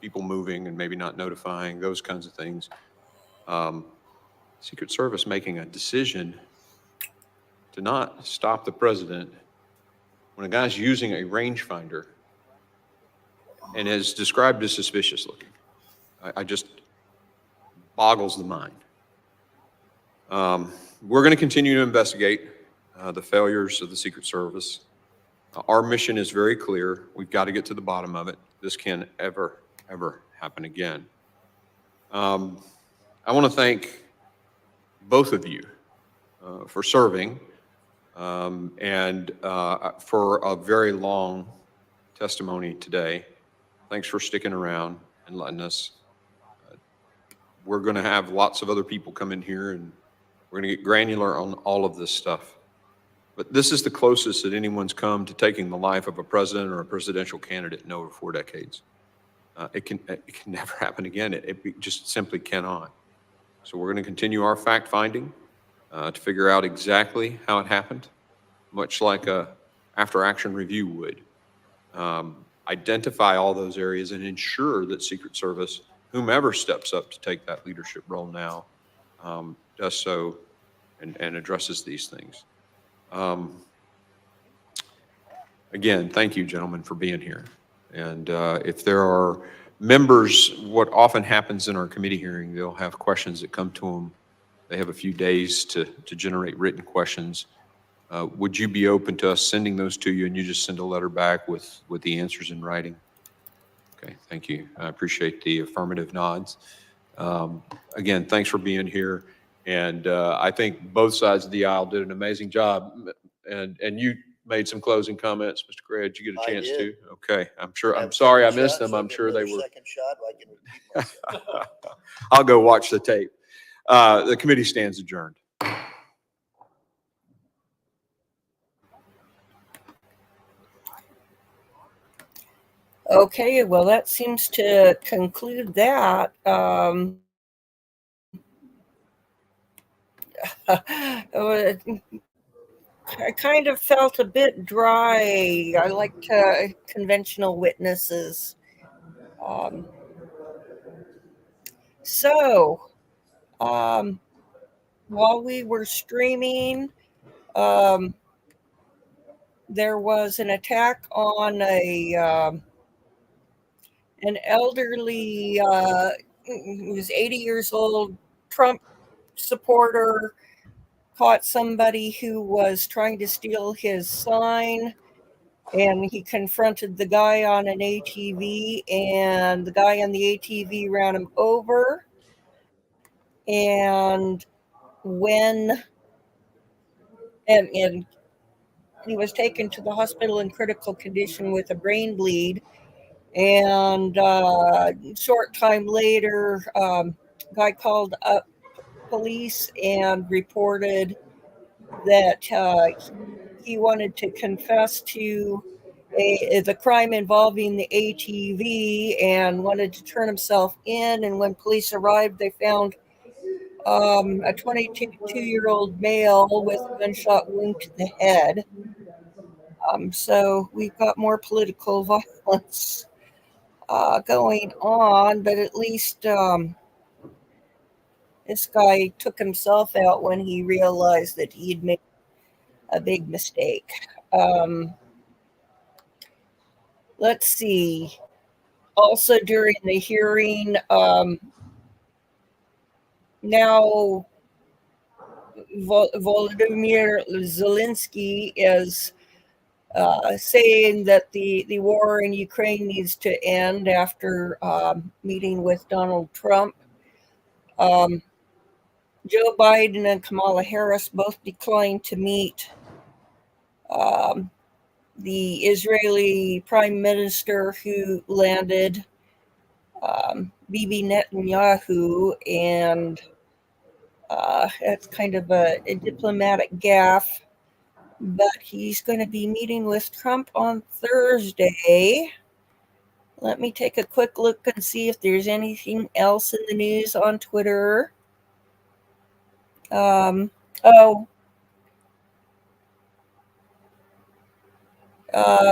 people moving and maybe not notifying, those kinds of things. Secret Service making a decision to not stop the president when a guy's using a rangefinder and is described as suspicious looking. I just boggles the mind. We're going to continue to investigate the failures of the Secret Service. Our mission is very clear. We've got to get to the bottom of it. This can't ever happen again. I want to thank both of you for serving and for a very long testimony today. Thanks for sticking around and letting us. We're going to have lots of other people come in here, and we're going to get granular on all of this stuff. But this is the closest that anyone's come to taking the life of a president or a presidential candidate in over 4 decades. It can never happen again. It just simply cannot. So we're going to continue our fact finding to figure out exactly how it happened, much like a after action review would. Identify all those areas and ensure that Secret Service, whomever steps up to take that leadership role now, does so and addresses these things. Again, thank you, gentlemen, for being here. And if there are members, what often happens in our committee hearing, they'll have questions that come to them. They have a few days to generate written questions. Would you be open to us sending those to you and you just send a letter back with the answers in writing? Okay, thank you. I appreciate the affirmative nods. Again, thanks for being here. And I think both sides of the aisle did an amazing job. And you made some closing comments, Mr. Gray. Did you get a chance to? Okay, I'm sorry I missed them. I'm sure they were. Second shot, I can repeat myself. I'll go watch the tape. The committee stands adjourned. Okay, well, that seems to conclude that. I kind of felt a bit dry. I like conventional witnesses. While we were streaming, there was an attack on an elderly, he was 80 years old, Trump supporter, caught somebody who was trying to steal his sign, and he confronted the guy on an ATV, and the guy on the ATV ran him over. And and he was taken to the hospital in critical condition with a brain bleed. And short time later, guy called up police and reported that he wanted to confess to the crime involving the ATV and wanted to turn himself in. And when police arrived, they found a 22-year-old male with a gunshot wound to the head. So we've got more political violence going on, but at least this guy took himself out when he realized that he'd made a big mistake. Let's see. Also during the hearing, now Volodymyr Zelensky is saying that the war in Ukraine needs to end after meeting with Donald Trump. Joe Biden and Kamala Harris both declined to meet the Israeli prime minister who landed, Bibi Netanyahu, and that's kind of a diplomatic gaffe. But he's going to be meeting with Trump on Thursday. Let me take a quick look and see if there's anything else in the news on Twitter. Oh,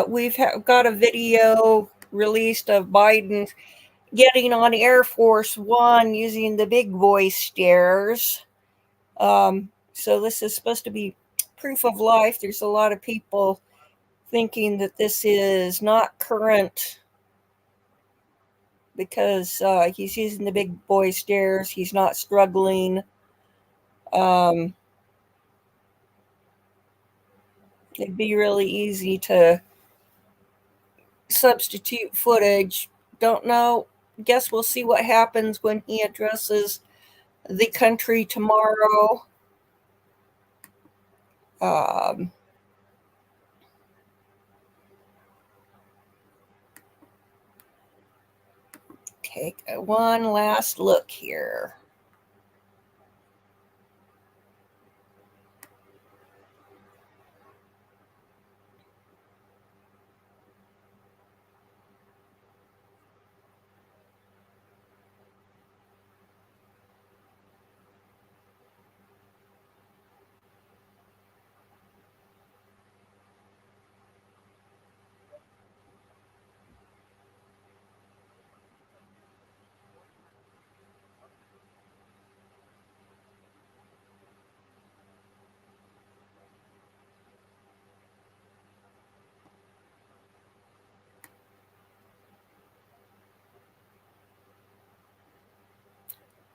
we've got a video released of Biden getting on Air Force One using the big boy stairs. So this is supposed to be proof of life. There's a lot of people thinking that this is not current because he's using the big boy stairs. He's not struggling. It'd be really easy to substitute footage. Don't know. Guess we'll see what happens when he addresses the country tomorrow. Take one last look here.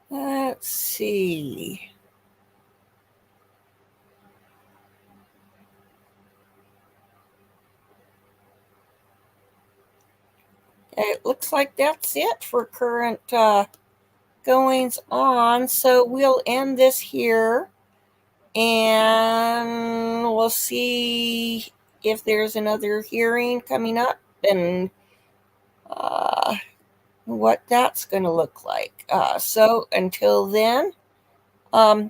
Let's see. It looks like that's it for current goings on. So we'll end this here and we'll see if there's another hearing coming up and what that's going to look like. So until then, I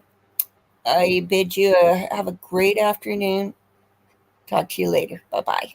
bid you have a great afternoon. Talk to you later. Bye-bye.